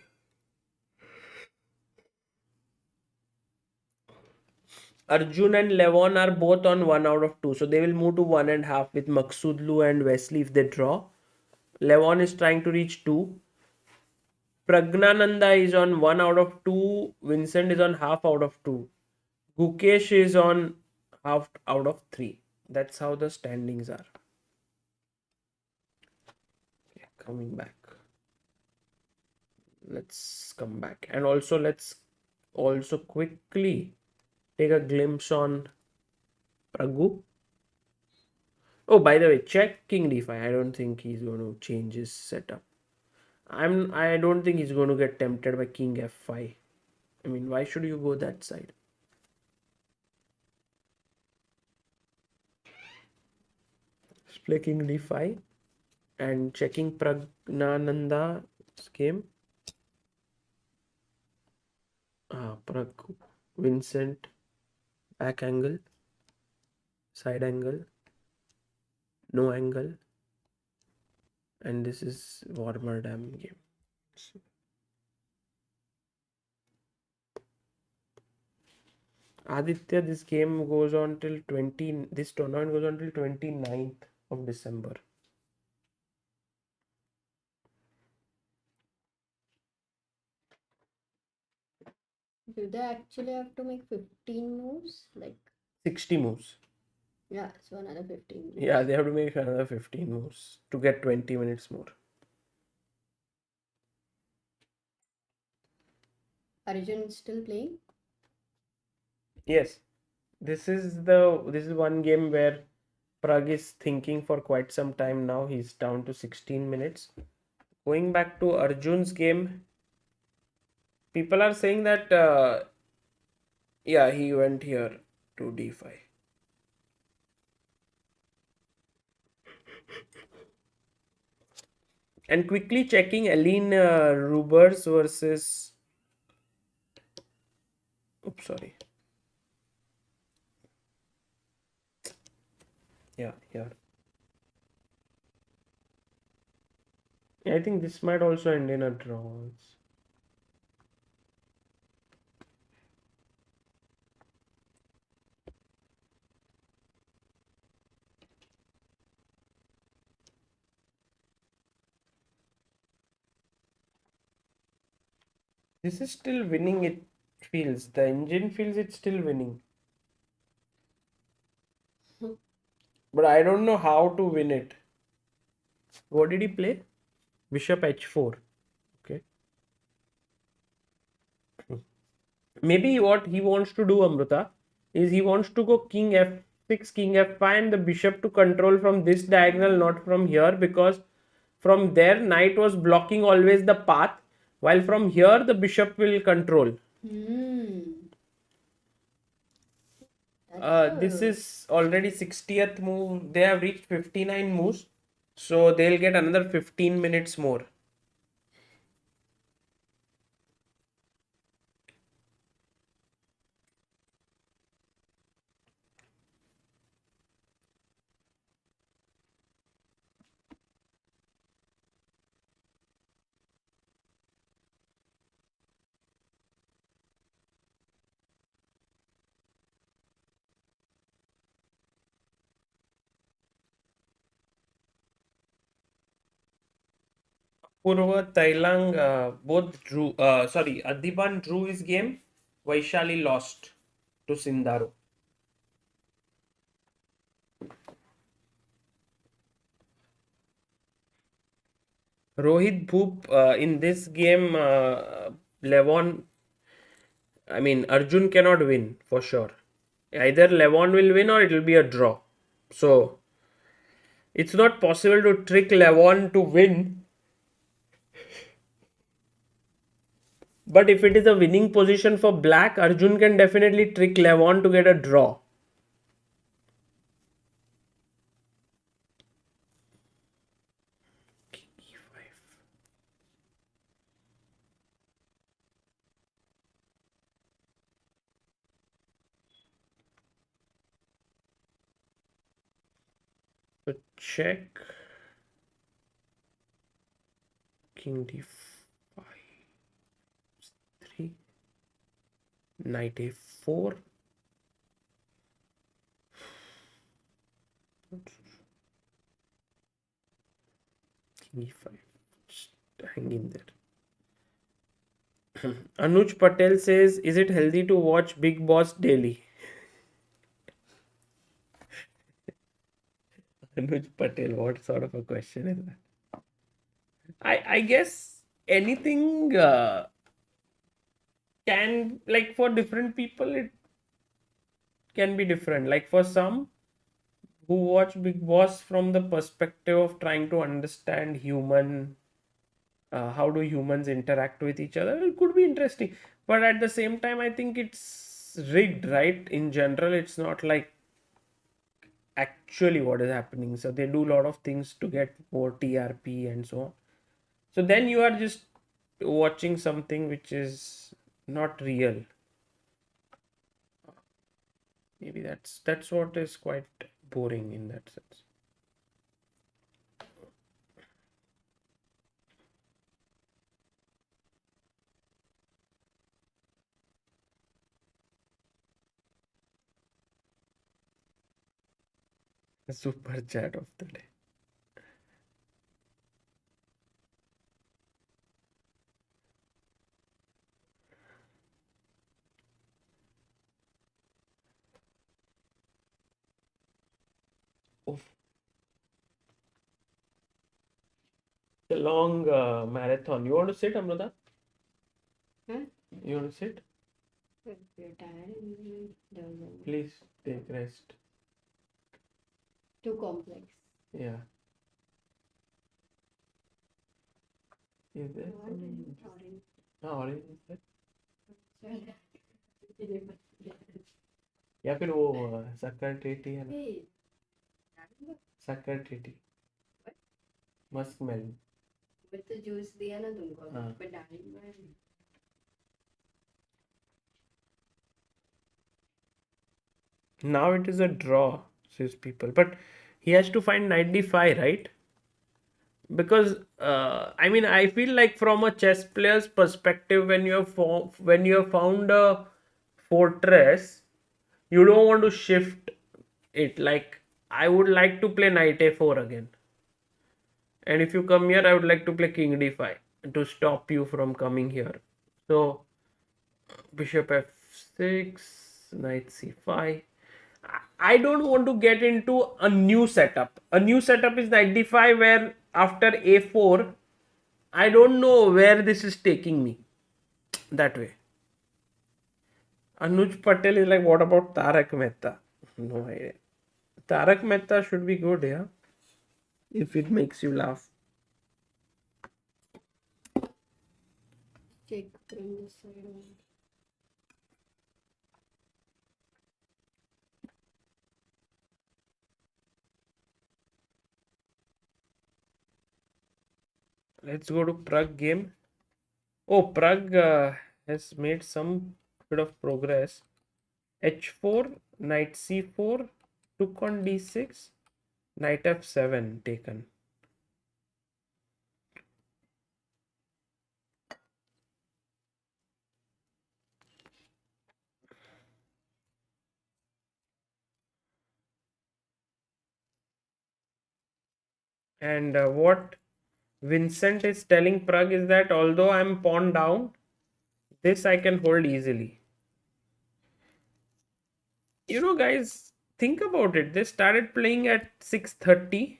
Arjun and Levon are both on 1 out of 2. So they will move to 1.5 with Maksudlu and Wesley if they draw. Levon is trying to reach 2. Praggnanandhaa is on 1 out of 2. Vincent is on half out of 2. Gukesh is on half out of 3. That's how the standings are. Okay, coming back. Let's come back. And also let's also quickly take a glimpse on Praggu. Oh, by the way, check King d5. I don't think he's going to change his setup. I don't think he's going to get tempted by King f5. I mean, why should you go that side? Let's play King d5 and checking Praggnanandha's game. Praggu, Vincent, back angle, side angle, no angle, and this is warmer dam game. Aditya, this game goes on till this tournament goes on till 29th of December. Do they actually have to make 15 moves? Like 60 moves. yeah, so another 15 moves. Yeah, they have to make another 15 moves to get 20 minutes more. Arjun still playing? Yes. This is one game where Prag is thinking for quite some time now. He's down to 16 minutes. Going back to Arjun's game, people are saying that yeah, he went here to d5. And quickly checking Aline Rubers versus oops, sorry. Yeah, here. I think this might also end in a draw. This is still winning, it feels. The engine feels it's still winning. But I don't know how to win it. What did he play? Bishop h4. Okay. Maybe what he wants to do, Amrita, is he wants to go king f6, king f5, and the bishop to control from this diagonal, not from here, because from there knight was blocking always the path, while from here the bishop will control. This is already 60th move. They have reached 59 moves, so they'll get another 15 minutes more. Purva, Thailand, both drew. Sorry, Adiban drew his game. Vaishali lost to Sindaro. Rohit Bhoop, in this game, Levon, I mean, Arjun cannot win for sure. Either Levon will win or it will be a draw. So, it's not possible to trick Levon to win. But if it is a winning position for black, Arjun can definitely trick Levon to get a draw. So check. king d5, 3, knight a4. King e5. Just hang in there. Anuj Patel says, is it healthy to watch Big Boss daily? Anuj Patel, what sort of a question is that? I guess anything can, like, for different people, it can be different. Like, for some who watch Big Boss from the perspective of trying to understand how do humans interact with each other, it could be interesting. But at the same time, I think it's rigged, right? In general, it's not like actually what is happening. So they do a lot of things to get more TRP and so on. So then you are just watching something which is not real. Maybe that's what is quite boring in that sense. The super chat of the day. Oh, a long marathon. You want to sit, Amruta? Huh? You want to sit? If you're tired, don't know. Please take rest. Too complex. Yeah. Is there some... orange is there? या फिर वो शक्कर टेटी है ना, शक्कर टेटी, musk melon with the juice दिया ना तुमको, हाँ. but darling मैं Now it is a draw, says people. But he has to find 95, right? Because I mean, I feel like from a chess player's perspective, when you have found a fortress, you don't want to shift it. Like, I would like to play knight a4 again. And if you come here, I would like to play king d5 to stop you from coming here. So bishop f6, knight c5. I don't want to get into a new setup. A new setup is 95 where after a4, I don't know where this is taking me. That way. Anuj Patel is like, what about Tarak Mehta? No idea. Tarak Mehta should be good, yeah? If it makes you laugh. check from this side. Let's go to Pragg game. Oh, Pragg has made some bit of progress. h4, knight c4, took on d6, knight f7 taken. And what Vincent is telling Pragg is that although I'm pawn down, this I can hold easily. You know, guys, think about it. They started playing at 6:30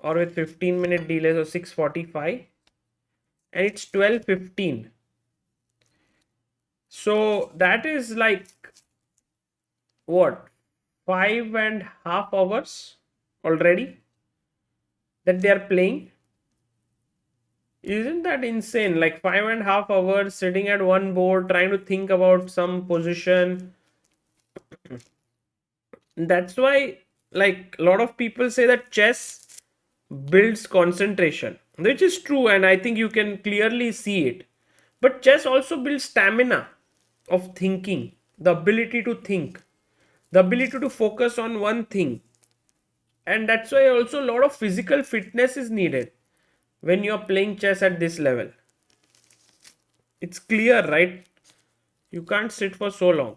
or with 15-minute delay, so 6:45, and it's 12:15. So that is like what, 5.5 hours already that they are playing. Isn't that insane? Like 5.5 hours sitting at one board trying to think about some position. That's why, like, a lot of people say that chess builds concentration, which is true, and I think you can clearly see it. But chess also builds stamina of thinking, the ability to think, the ability to focus on one thing. And that's why also a lot of physical fitness is needed. when you're playing chess at this level. It's clear, right? You can't sit for so long.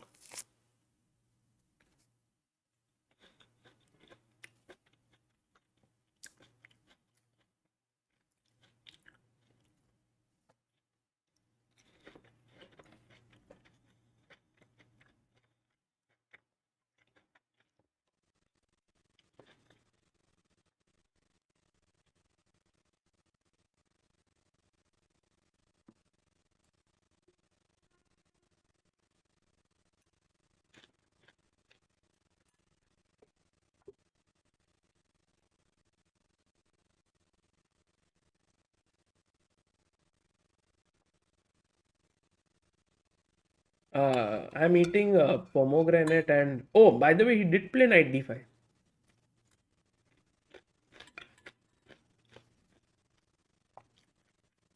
I'm eating a pomegranate and oh, by the way, he did play knight d5.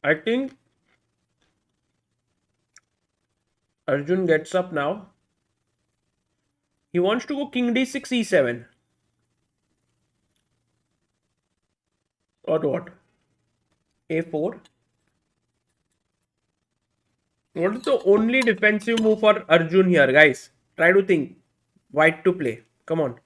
I think Arjun gets up now. He wants to go king d6 e7 or what? A4. What is the only defensive move for Arjun here, guys? Try to think. White to play. Come on.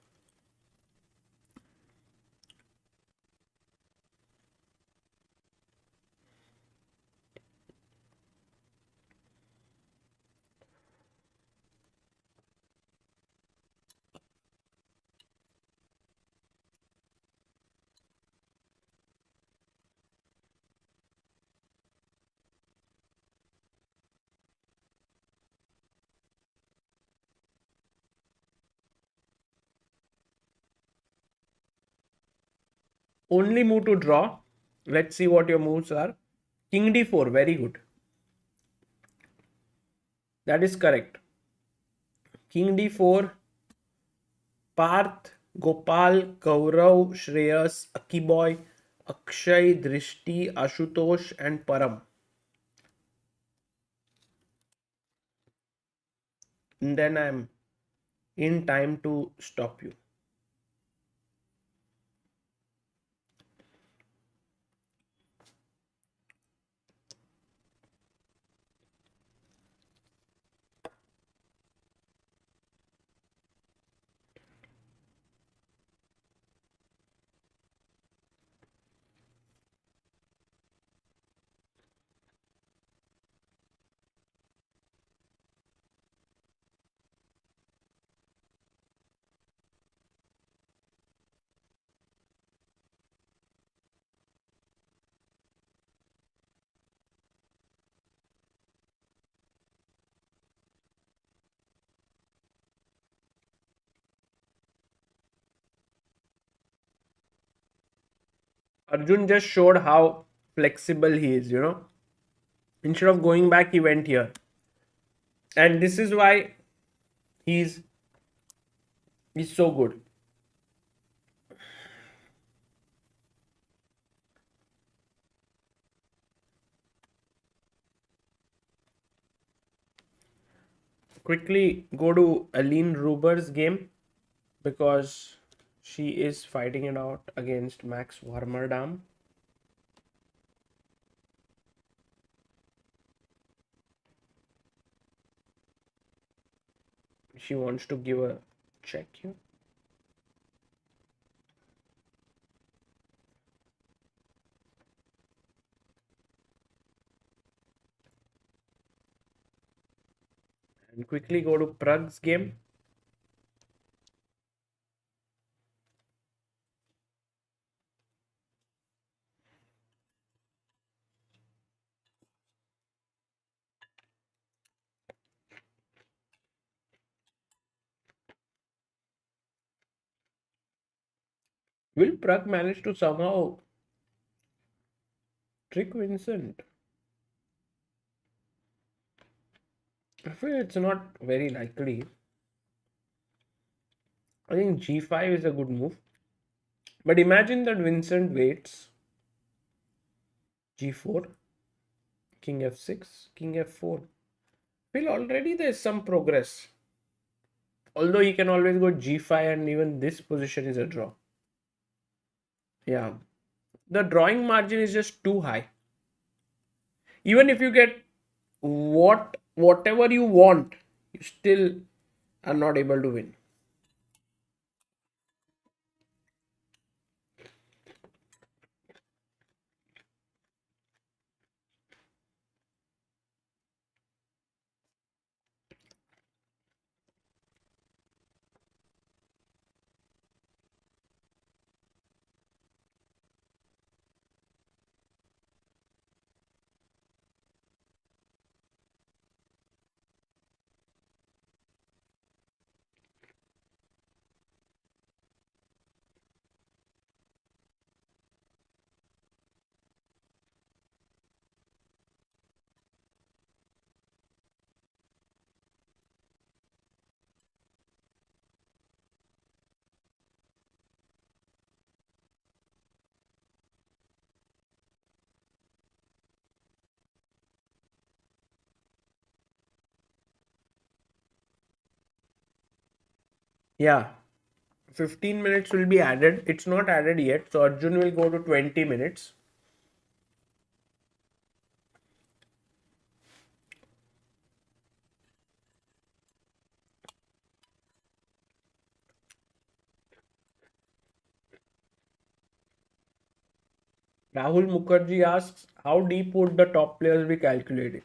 Only move to draw. Let's see what your moves are. King d4. Very good. That is correct. King d4. Parth, Gopal, Gaurav, Shreyas, Akiboy, Akshay, Drishti, Ashutosh, and Param. And then I'm in time to stop you. Arjun just showed how flexible he is. Instead of going back, he went here. And this is why he's so good. Quickly go to Aline Ruber's game because she is fighting it out against Max Warmerdam. She wants to give a check here. And quickly go to Prag's game. Will Prag manage to somehow trick Vincent? I feel it's not very likely. I think g5 is a good move. But imagine that Vincent waits. g4, king f6, king f4. Well, already there's some progress. Although he can always go g5 and even this position is a draw. Yeah. the drawing margin is just too high. Even if you get whatever you want, you still are not able to win. Yeah, 15 minutes will be added. It's not added yet, so Arjun will go to 20 minutes. Rahul Mukherjee asks, how deep would the top players be calculating?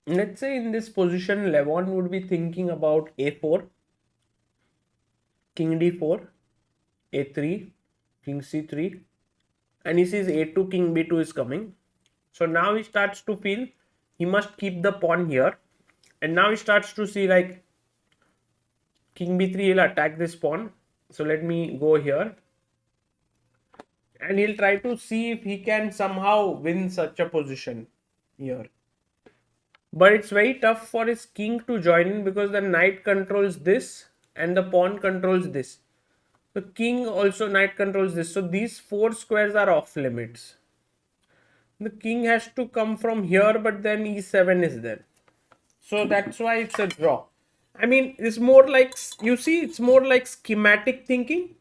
Let's say in this position, Levon would be thinking about a4, king d4, a3, king c3, and he sees a2, king b2 is coming. So now he starts to feel he must keep the pawn here, and now he starts to see like king b3 will attack this pawn. So let me go here, and he'll try to see if he can somehow win such a position here. But it's very tough for his king to join in because the knight controls this and the pawn controls this. The king also knight controls this. So these four squares are off limits. The king has to come from here, but then e7 is there. So that's why it's a draw. I mean, it's more like, you see, it's more like schematic thinking.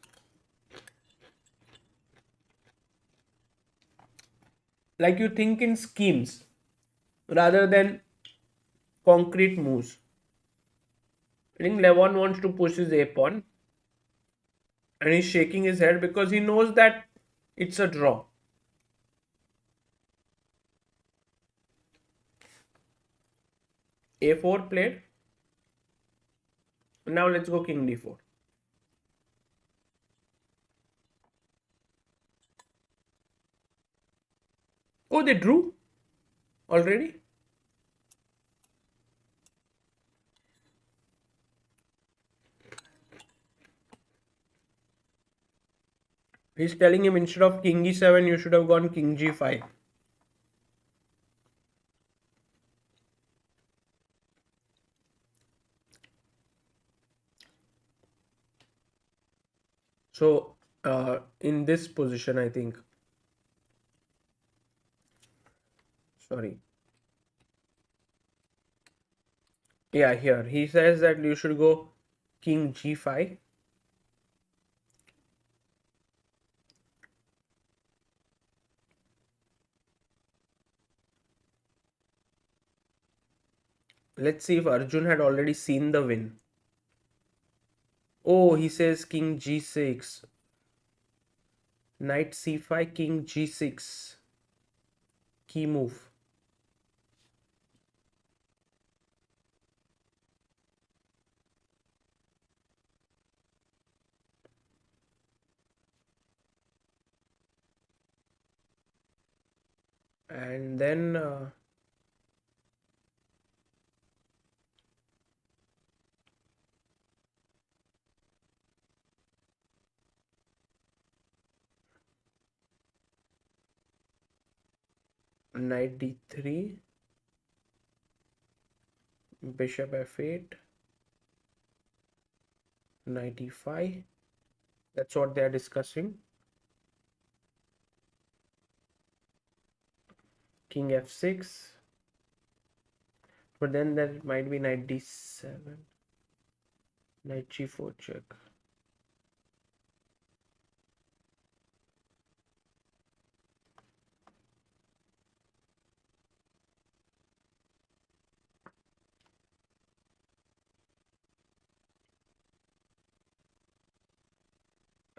Like you think in schemes rather than concrete moves. I think Levon wants to push his a pawn, and he's shaking his head because he knows that it's a draw. A4 played. Now let's go king d4. Oh, they drew already? He's telling him instead of king e7, you should have gone king g5. So, in this position, I think. Sorry. Yeah, here. He says that you should go king g5. Let's see if Arjun had already seen the win. Oh, he says king g6. Knight c5, king g6. Key move. And then knight d3, bishop f8, knight e5. That's what they are discussing. King f6. But then there might be knight d7, knight g4 check. Knight d5. That's what they are discussing. King f6. But then there might be knight d7, knight g4 check. Knight d7, knight g4 check. Knight d5. But then there might be knight d7, knight g4 check. Knight d5. But then there might be knight d7, knight g4 check.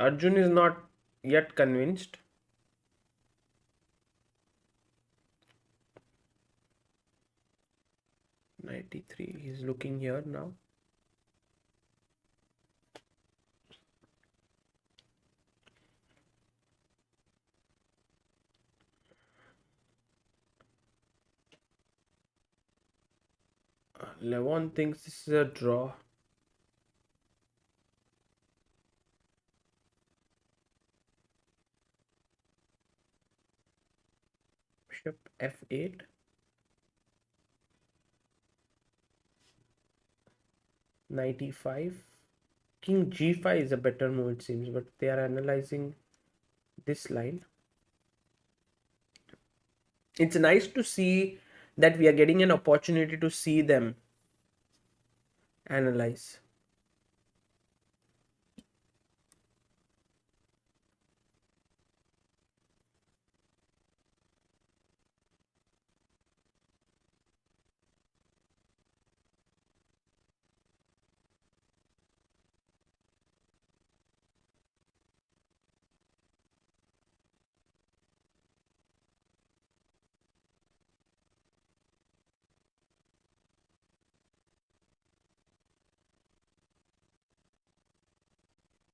Arjun is not yet convinced. '93. He's looking here now. Levon thinks this is a draw. Bishop F8. '95. King G5 is a better move, it seems, but they are analyzing this line. It's nice to see that we are getting an opportunity to see them analyze.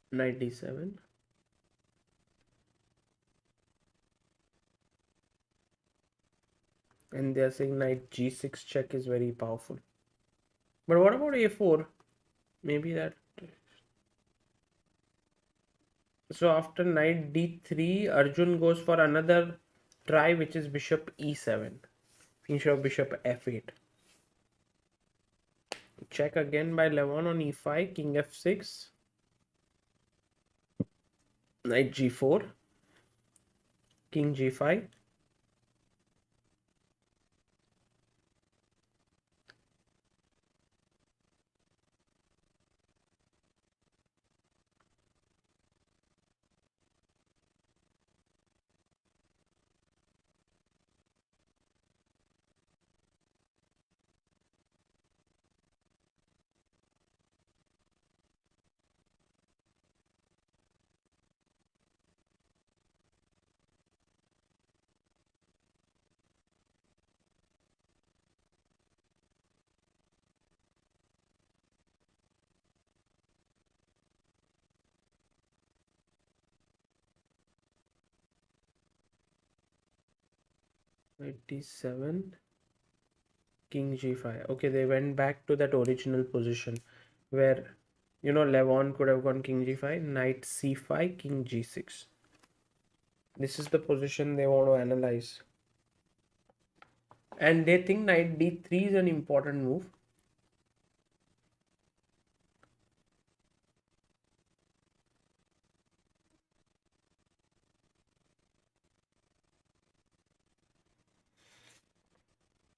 '97. And they are saying knight G6 check is very powerful. But what about A4? Maybe that. So after knight D3, Arjun goes for another try, which is bishop E7. Instead of bishop F8. Check again by Levon on E5, king F6. Knight G4. King G5. Knight D7. King G5. Okay, they went back to that original position where, Levon could have gone King G5, Knight C5, King G6. This is the position they want to analyze. And they think Knight D3 is an important move.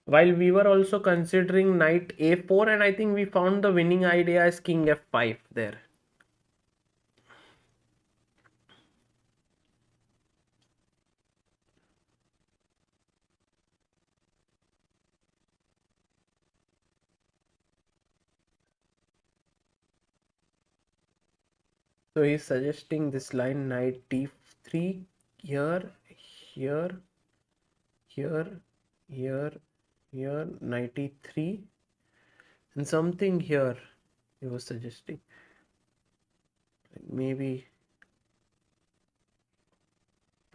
While we were also considering Knight A4, and I think we found the winning idea as King F5 there. So he's suggesting this line Knight D3 here, here, here, here, here, Knight E3, and something here he was suggesting. Maybe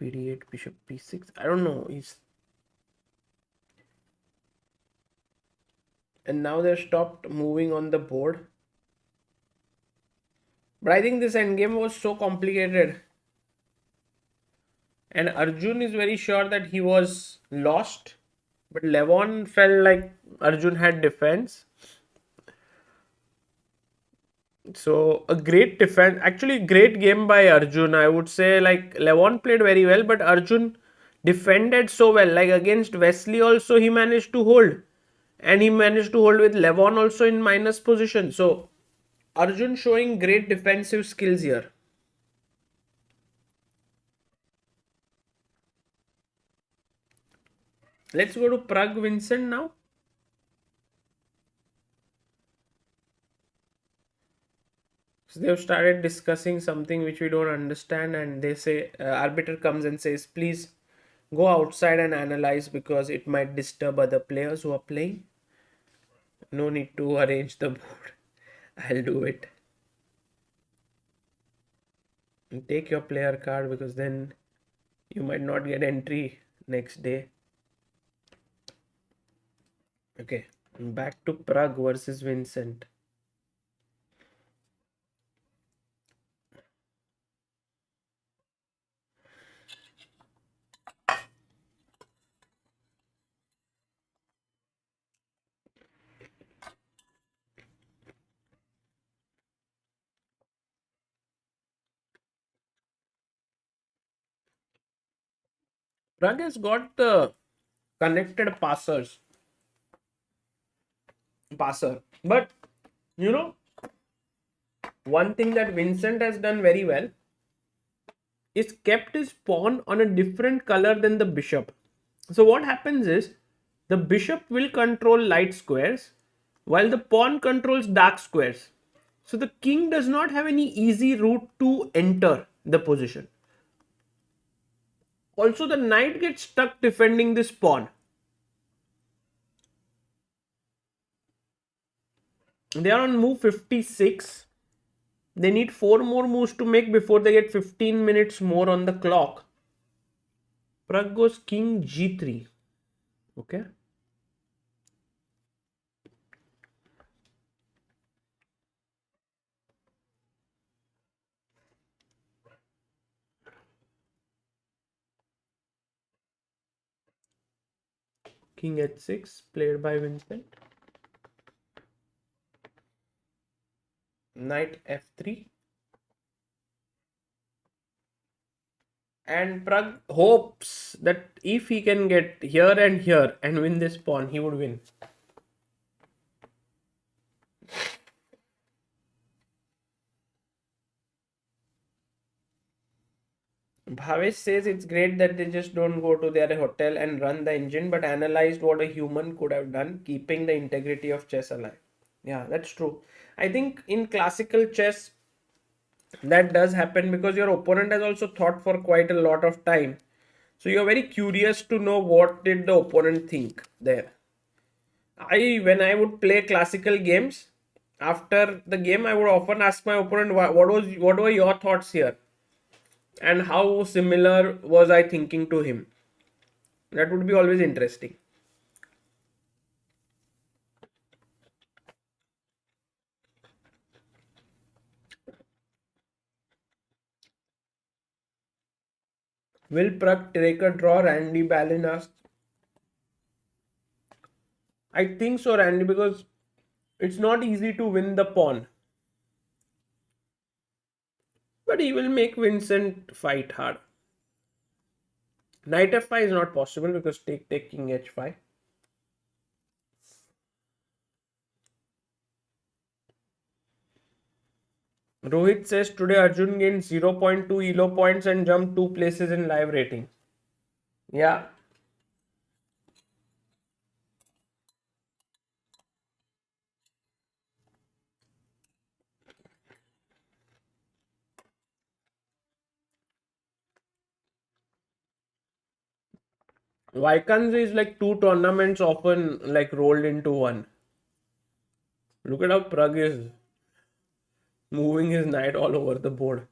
PD8, bishop P6. I don't know. And now they're stopped moving on the board. But I think this endgame was so complicated. And Arjun is very sure that he was lost. But Levon felt like Arjun had defense. So a great defense, actually great game by Arjun. I would say like Levon played very well, but Arjun defended so well. Like against Wesley also he managed to hold. And he managed to hold with Levon also in minus position. So Arjun showing great defensive skills here. Let's go to Pragg Vincent now. So they've started discussing something which we don't understand, and they say, arbiter comes and says, please go outside and analyze because it might disturb other players who are playing. No need to arrange the board. I'll do it. And take your player card because then you might not get entry next day. Okay, back to Prague versus Vincent. Prague has got the connected passer. But you know, one thing that Vincent has done very well is kept his pawn on a different color than the bishop. So what happens is the bishop will control light squares while the pawn controls dark squares. So the king does not have any easy route to enter the position. Also, the knight gets stuck defending this pawn. They are on move 56. They need 4 more moves to make before they get 15 minutes more on the clock. Prague goes king g3. Okay. King h6 played by Vincent. Knight f3. And Prague hopes that if he can get here and here and win this pawn, he would win. Bhavesh says it's great that they just don't go to their hotel and run the engine, but analyzed what a human could have done, keeping the integrity of chess alive. Yeah, that's true. I think in classical chess, that does happen because your opponent has also thought for quite a lot of time. So you're very curious to know what did the opponent think there. When I would play classical games, after the game, I would often ask my opponent, what were your thoughts here? And how similar was I thinking to him? That would be always interesting. Will Prague take a draw? Randy Ballin asked. I think so, Randy, because it's not easy to win the pawn. But he will make Vincent fight hard. Knight f5 is not possible because take king h5. Rohit says today Arjun gained 0.2 elo points and jumped 2 places in live rating. Yeah. Wijk is like 2 tournaments often like rolled into one. Look at how Prague is moving his knight all over the board.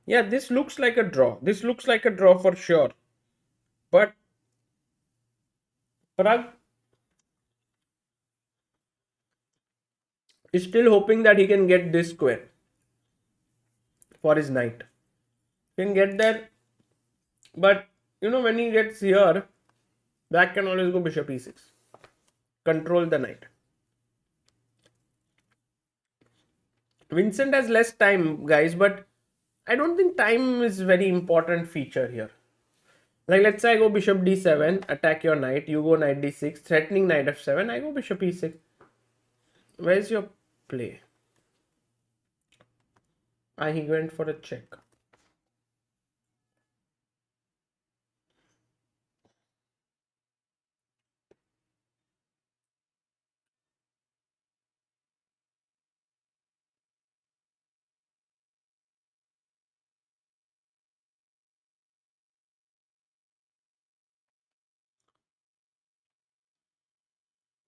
Yeah, this looks like a draw. This looks like a draw for sure. But Prague is still hoping that he can get this square for his knight. He can get there. But when he gets here, black can always go bishop e6. Control the knight. Vincent has less time, guys, but I don't think time is very important feature here. Like let's say I go bishop d7, attack your knight, you go knight d6, threatening knight f7, I go bishop e6. Where's your play? He went for a check.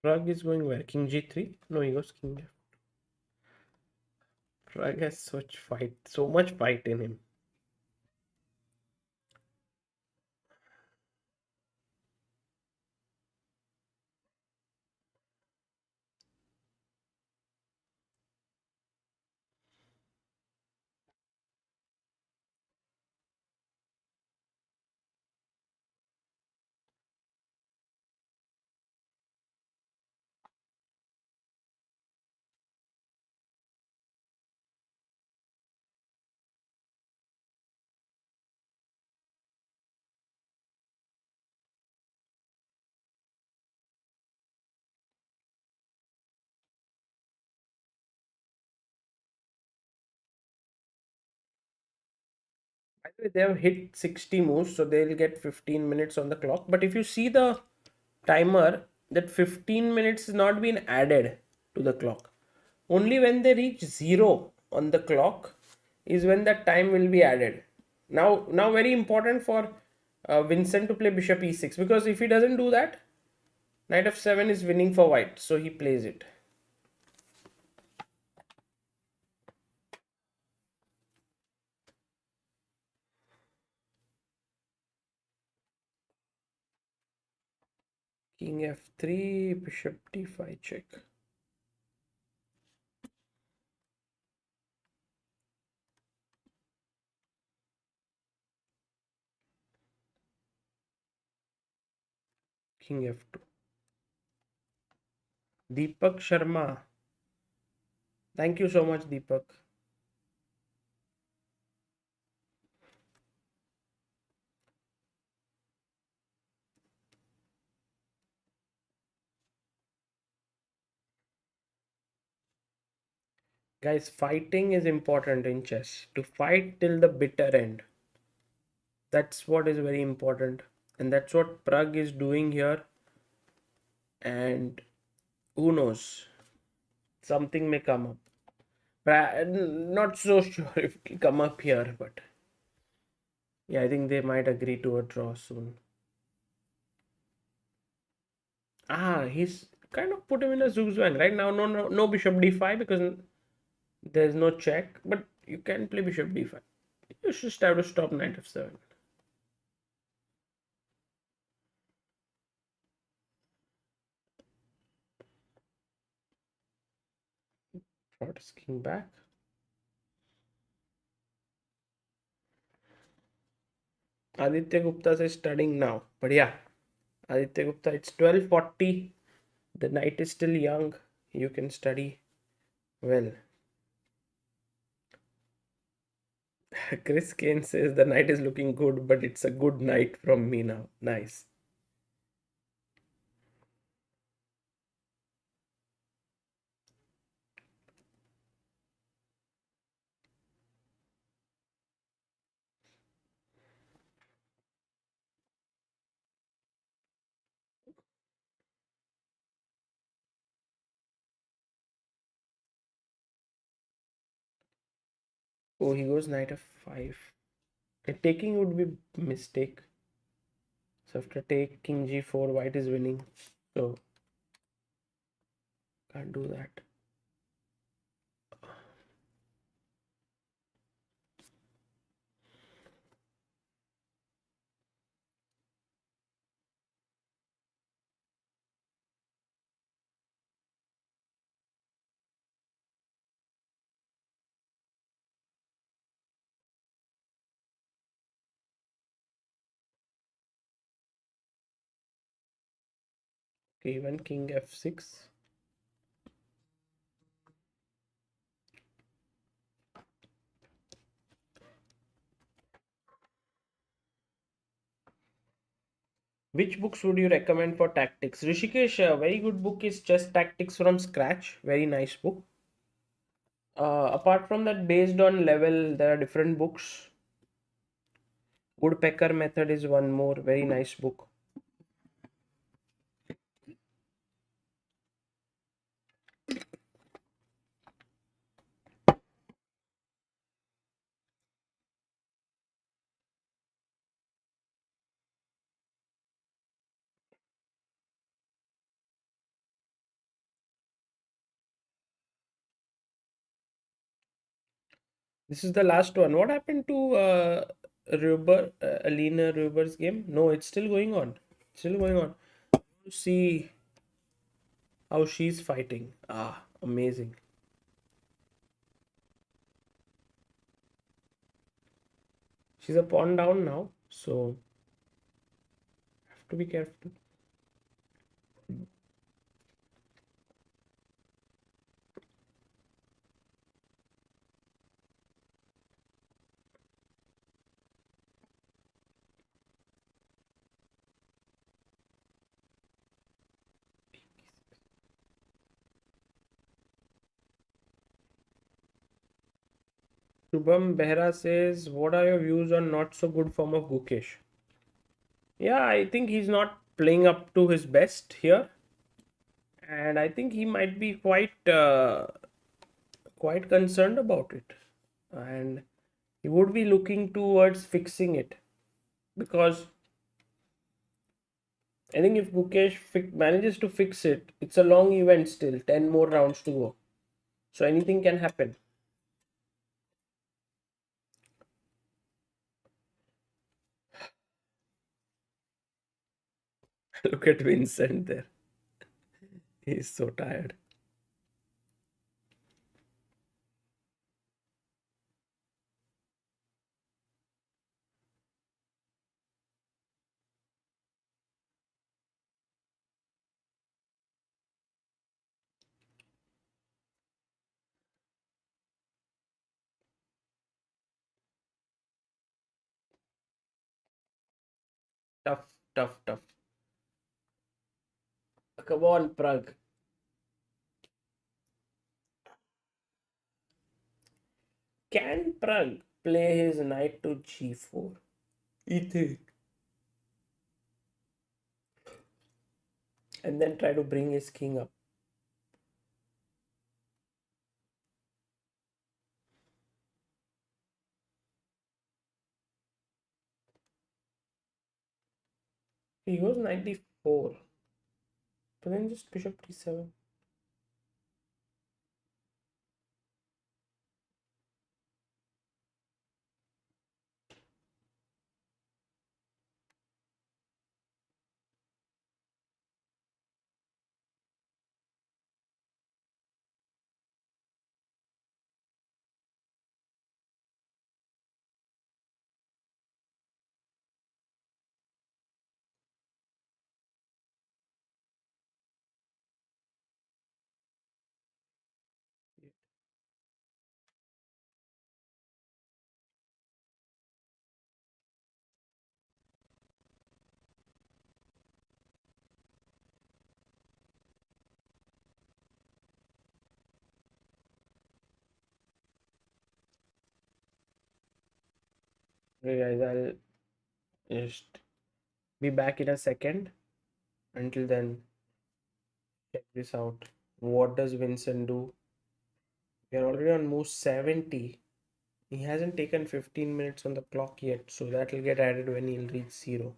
Prag is going where? King G3? No, he goes King F. Prag has such fight, so much fight in him. By the way, they have hit 60 moves, so they'll get 15 minutes on the clock. But if you see the timer, that 15 minutes has not been added to the clock. Only when they reach 0 on the clock is when that time will be added. Now very important for Vincent to play bishop e6, because if he doesn't do that, knight f7 is winning for white, so he plays it. King f3, bishop d5 check. King f2. Deepak Sharma. Thank you so much, Deepak. Guys, fighting is important in chess. To fight till the bitter end. That's what is very important. And that's what Prag is doing here. And who knows? Something may come up. But I'm not so sure if it will come up here. But yeah, I think they might agree to a draw soon. He's kind of put him in a zugzwang right now. No bishop d5 because there's no check. But you can play bishop d5. You just have to stop knight f7. Brought king back. Aditya Gupta says studying now. But yeah, Aditya Gupta, it's 12:40. The night is still young. You can study well. Chris Kane says the night is looking good, but it's a good night from me now. Nice. Oh, he goes knight f5. Taking would be mistake. So after take king g4, white is winning. So can't do that. Okay, even king f6. Which books would you recommend for tactics? Rishikesh, a very good book is Chess Tactics from Scratch. Very nice book. Apart from that, based on level, there are different books. Woodpecker Method is one more very nice book. This is the last one. What happened to Alina Ruber's game? No, it's still going on. Still going on. See how she's fighting. Ah, amazing. She's a pawn down now, so have to be careful. Shubham Behra says, "What are your views on not so good form of Gukesh?" Yeah, I think he's not playing up to his best here, and I think he might be quite concerned about it, and he would be looking towards fixing it because I think if Gukesh manages to fix it, it's a long event still, 10 more rounds to go, so anything can happen. Look at Vincent there, he's so tired. Tough, tough, tough. Come on, Prag. Can Prag play his knight to g4? You think? And then try to bring his king up. He goes 94. But then just bishop d7. Okay, guys, I'll just be back in a second. Until then, check this out. What does Vincent do? We are already on move 70. He hasn't taken 15 minutes on the clock yet, so that will get added when he'll reach 0.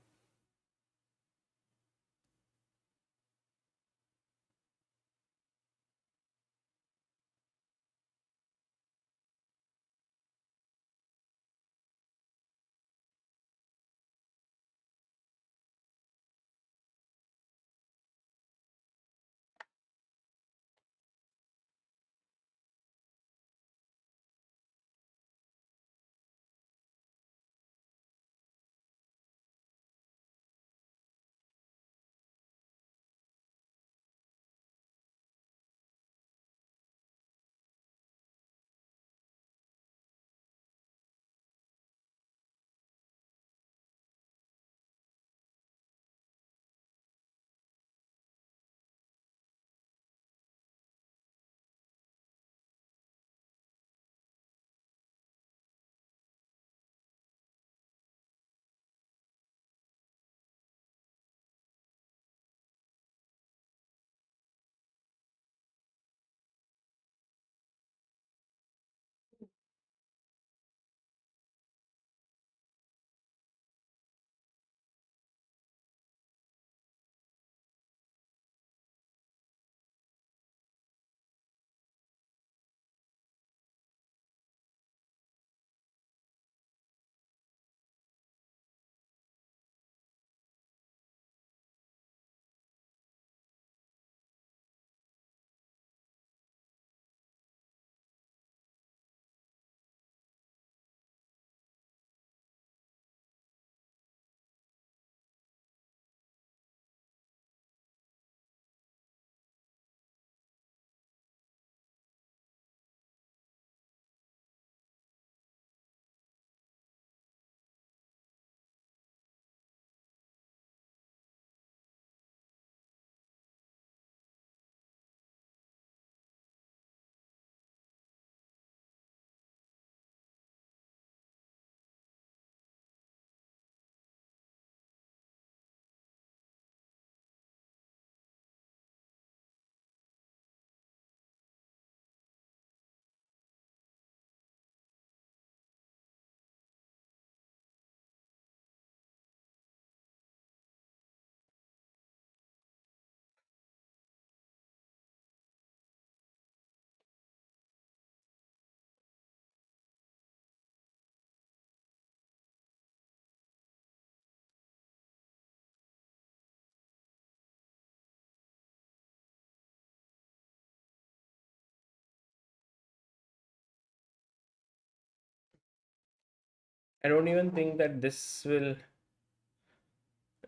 I don't even think that this will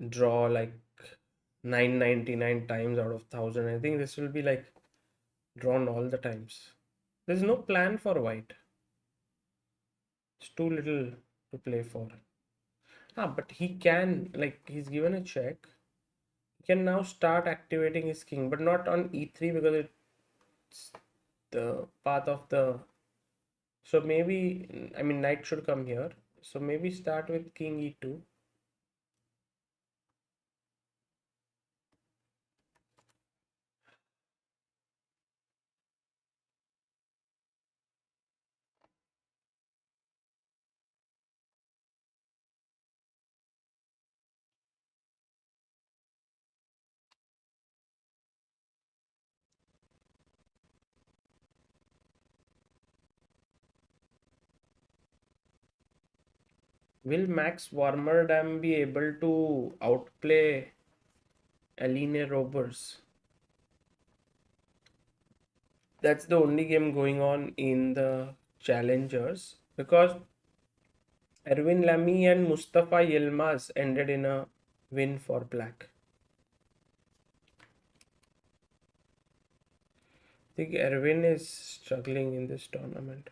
draw like 999 times out of 1000. I think this will be like drawn all the times. There's no plan for white. It's too little to play for. But he can, like, he's given a check. He can now start activating his king, but not on e3 because it's the path of the. So maybe, I mean, knight should come here. So maybe start with king e2. Will Max Warmerdam be able to outplay Aline Roberts? That's the only game going on in the challengers because Erwin Lamy and Mustafa Yilmaz ended in a win for black. I think Erwin is struggling in this tournament.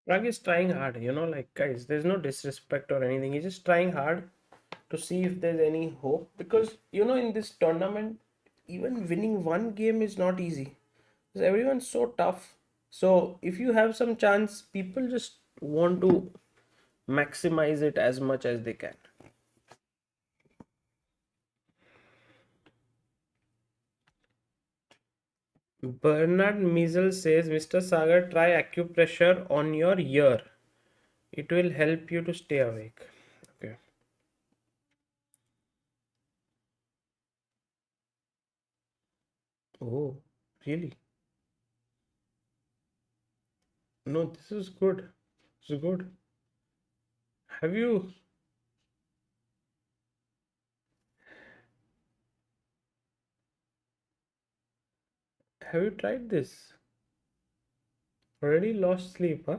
Rag is trying hard, like guys, there's no disrespect or anything. He's just trying hard to see if there's any hope because in this tournament, even winning one game is not easy because everyone's so tough. So if you have some chance, people just want to maximize it as much as they can. Bernard Measle says, Mr. Sagar, try acupressure on your ear. It will help you to stay awake. Okay. Oh, really? No, this is good. This is good. Have you have you tried this? Already lost sleep, huh?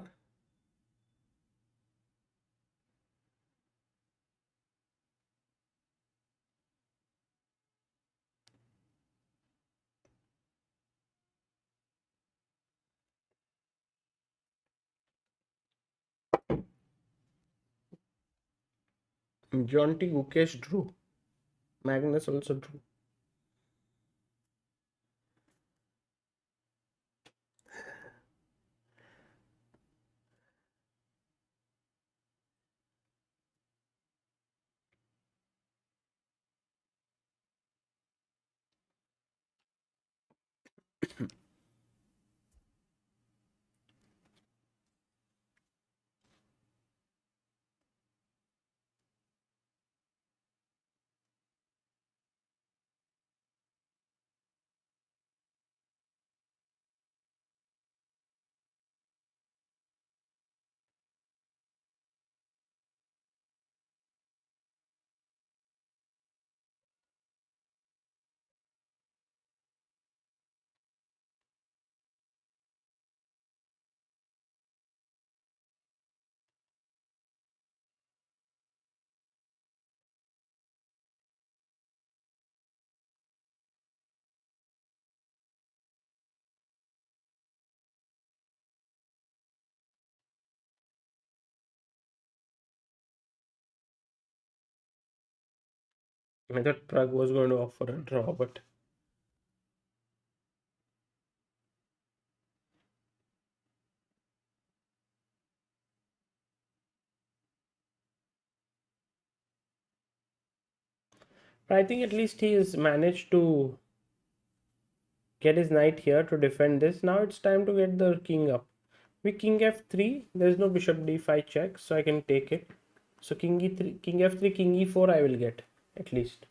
Jonty Gukesh drew. Magnus also drew. I thought Prague was going to offer a draw, but But I think at least he has managed to get his knight here to defend this. Now it's time to get the king up. With king f3, there's no bishop d5 check, so I can take it. So king e3, king f3, king e4 I will get at least.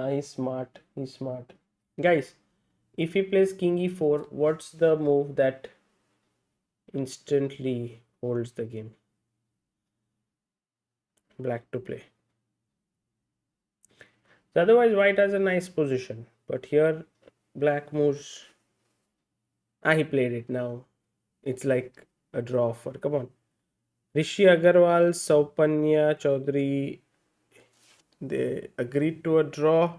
He's smart. He's smart. Guys, if he plays king e4, what's the move that instantly holds the game? Black to play. So otherwise, white has a nice position. But here, black moves. He played it now. It's like a draw for. Come on. Rishi Agarwal, Saupanya Chaudhary, they agreed to a draw.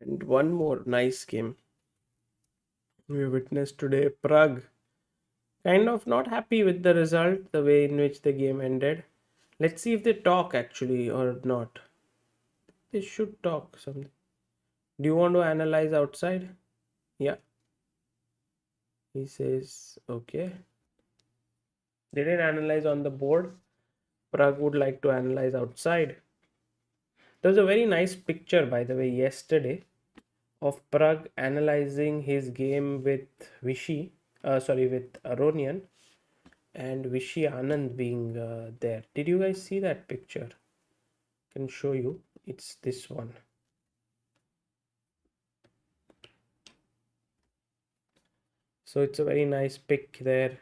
And one more nice game we witnessed today. Prague, kind of not happy with the result, the way in which the game ended. Let's see if they talk actually or not. They should talk something. Do you want to analyze outside? Yeah. He says, okay. They didn't analyze on the board. Prague would like to analyze outside. There was a very nice picture, by the way, yesterday of Prague analyzing his game with with Aronian, and Vishy Anand being there. Did you guys see that picture? I can show you. It's this one. So it's a very nice pic there.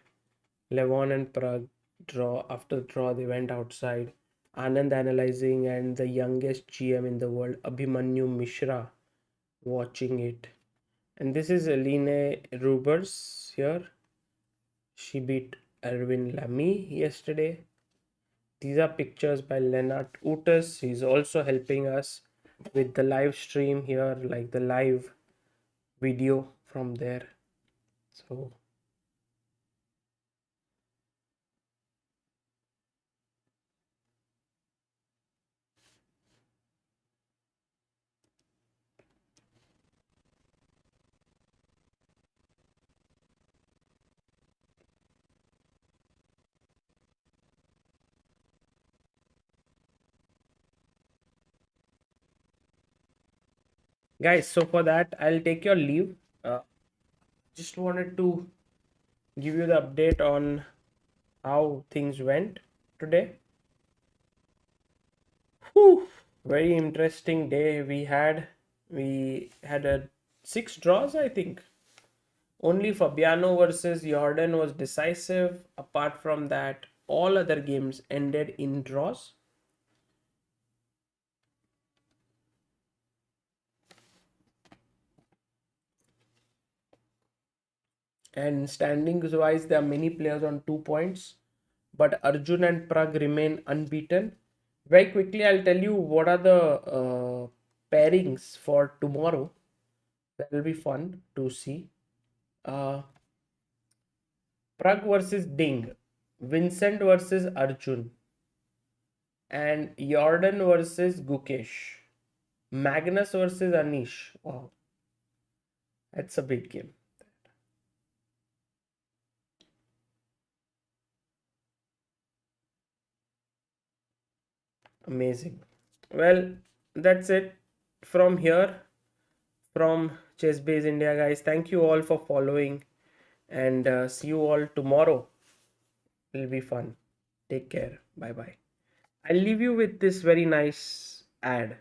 Levon and Prague draw. After the draw, they went outside. Anand analyzing, and the youngest GM in the world, Abhimanyu Mishra, watching it. And this is Aline Rubers here. She beat Erwin Lamy yesterday. These are pictures by Lennart Utus. He's also helping us with the live stream here, like the live video from there. So guys, so for that, I'll take your leave. Just wanted to give you the update on how things went today. Whew, very interesting day we had. We had 6 draws, I think. Only Fabiano versus Jordan was decisive. Apart from that, all other games ended in draws. And standings wise, there are many players on 2 points, but Arjun and Pragg remain unbeaten. Very quickly, I'll tell you what are the pairings for tomorrow. That will be fun to see. Pragg versus Ding, Vincent versus Arjun, and Jordan versus Gukesh, Magnus versus Anish. Wow, that's a big game. Amazing. Well, that's it from here, from Chess Base India, guys. Thank you all for following, and see you all tomorrow. It'll be fun. Take care. Bye bye. I'll leave you with this very nice ad.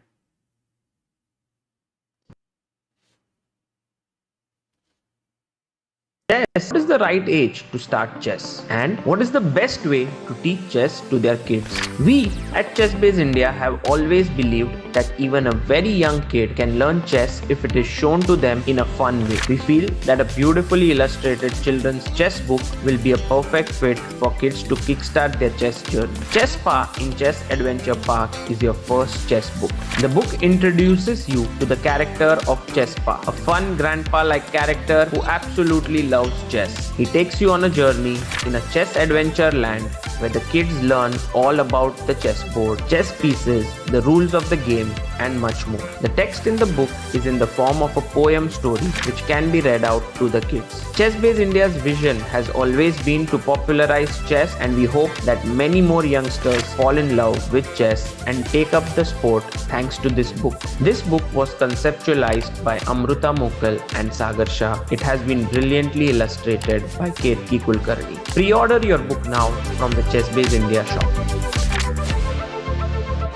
Chess. What is the right age to start chess? And what is the best way to teach chess to their kids? We at Chess Base India have always believed that even a very young kid can learn chess if it is shown to them in a fun way. We feel that a beautifully illustrated children's chess book will be a perfect fit for kids to kickstart their chess journey. Chess Pa in Chess Adventure Park is your first chess book. The book introduces you to the character of Chess Pa, a fun grandpa-like character who absolutely loves chess. He takes you on a journey in a chess adventure land where the kids learn all about the chessboard, chess pieces, the rules of the game, and much more. The text in the book is in the form of a poem story which can be read out to the kids. ChessBase India's vision has always been to popularize chess, and we hope that many more youngsters fall in love with chess and take up the sport thanks to this book. This book was conceptualized by Amruta Mokal and Sagar Shah. It has been brilliantly illustrated by Ketki Kulkarni. Pre-order your book now from the ChessBase India shop.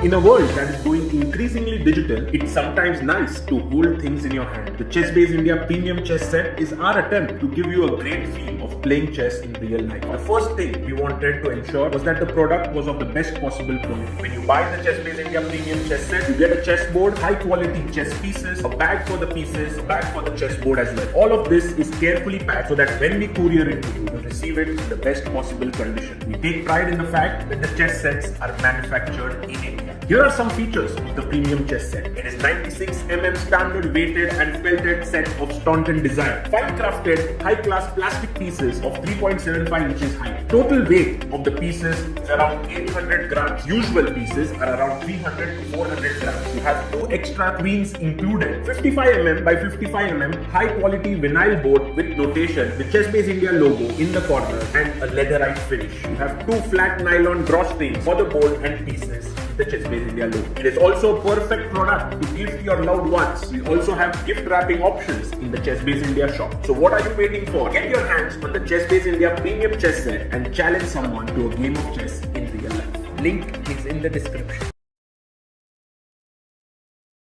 In a world that is going increasingly digital, it's sometimes nice to hold things in your hand. The ChessBase India Premium Chess Set is our attempt to give you a great feel of playing chess in real life. The first thing we wanted to ensure was that the product was of the best possible quality. When you buy the ChessBase India Premium Chess Set, you get a chessboard, high quality chess pieces, a bag for the pieces, a bag for the chessboard as well. All of this is carefully packed so that when we courier it to you, you receive it in the best possible condition. We take pride in the fact that the chess sets are manufactured in India. Here are some features of the premium chess set. It is 96mm standard weighted and felted set of Staunton design. Fine crafted, high class plastic pieces of 3.75 inches height. Total weight of the pieces is around 800 grams. Usual pieces are around 300 to 400 grams. You have 2 extra queens included. 55mm by 55mm high quality vinyl board with notation, the ChessBase India logo in the corner and a leatherite finish. You have 2 flat nylon drawstrings for the board and pieces. The ChessBase India logo. It is also a perfect product to gift your loved ones. We also have gift wrapping options in the ChessBase India shop. So what are you waiting for? Get your hands on the ChessBase India Premium Chess Set and challenge someone to a game of chess in real life. Link is in the description.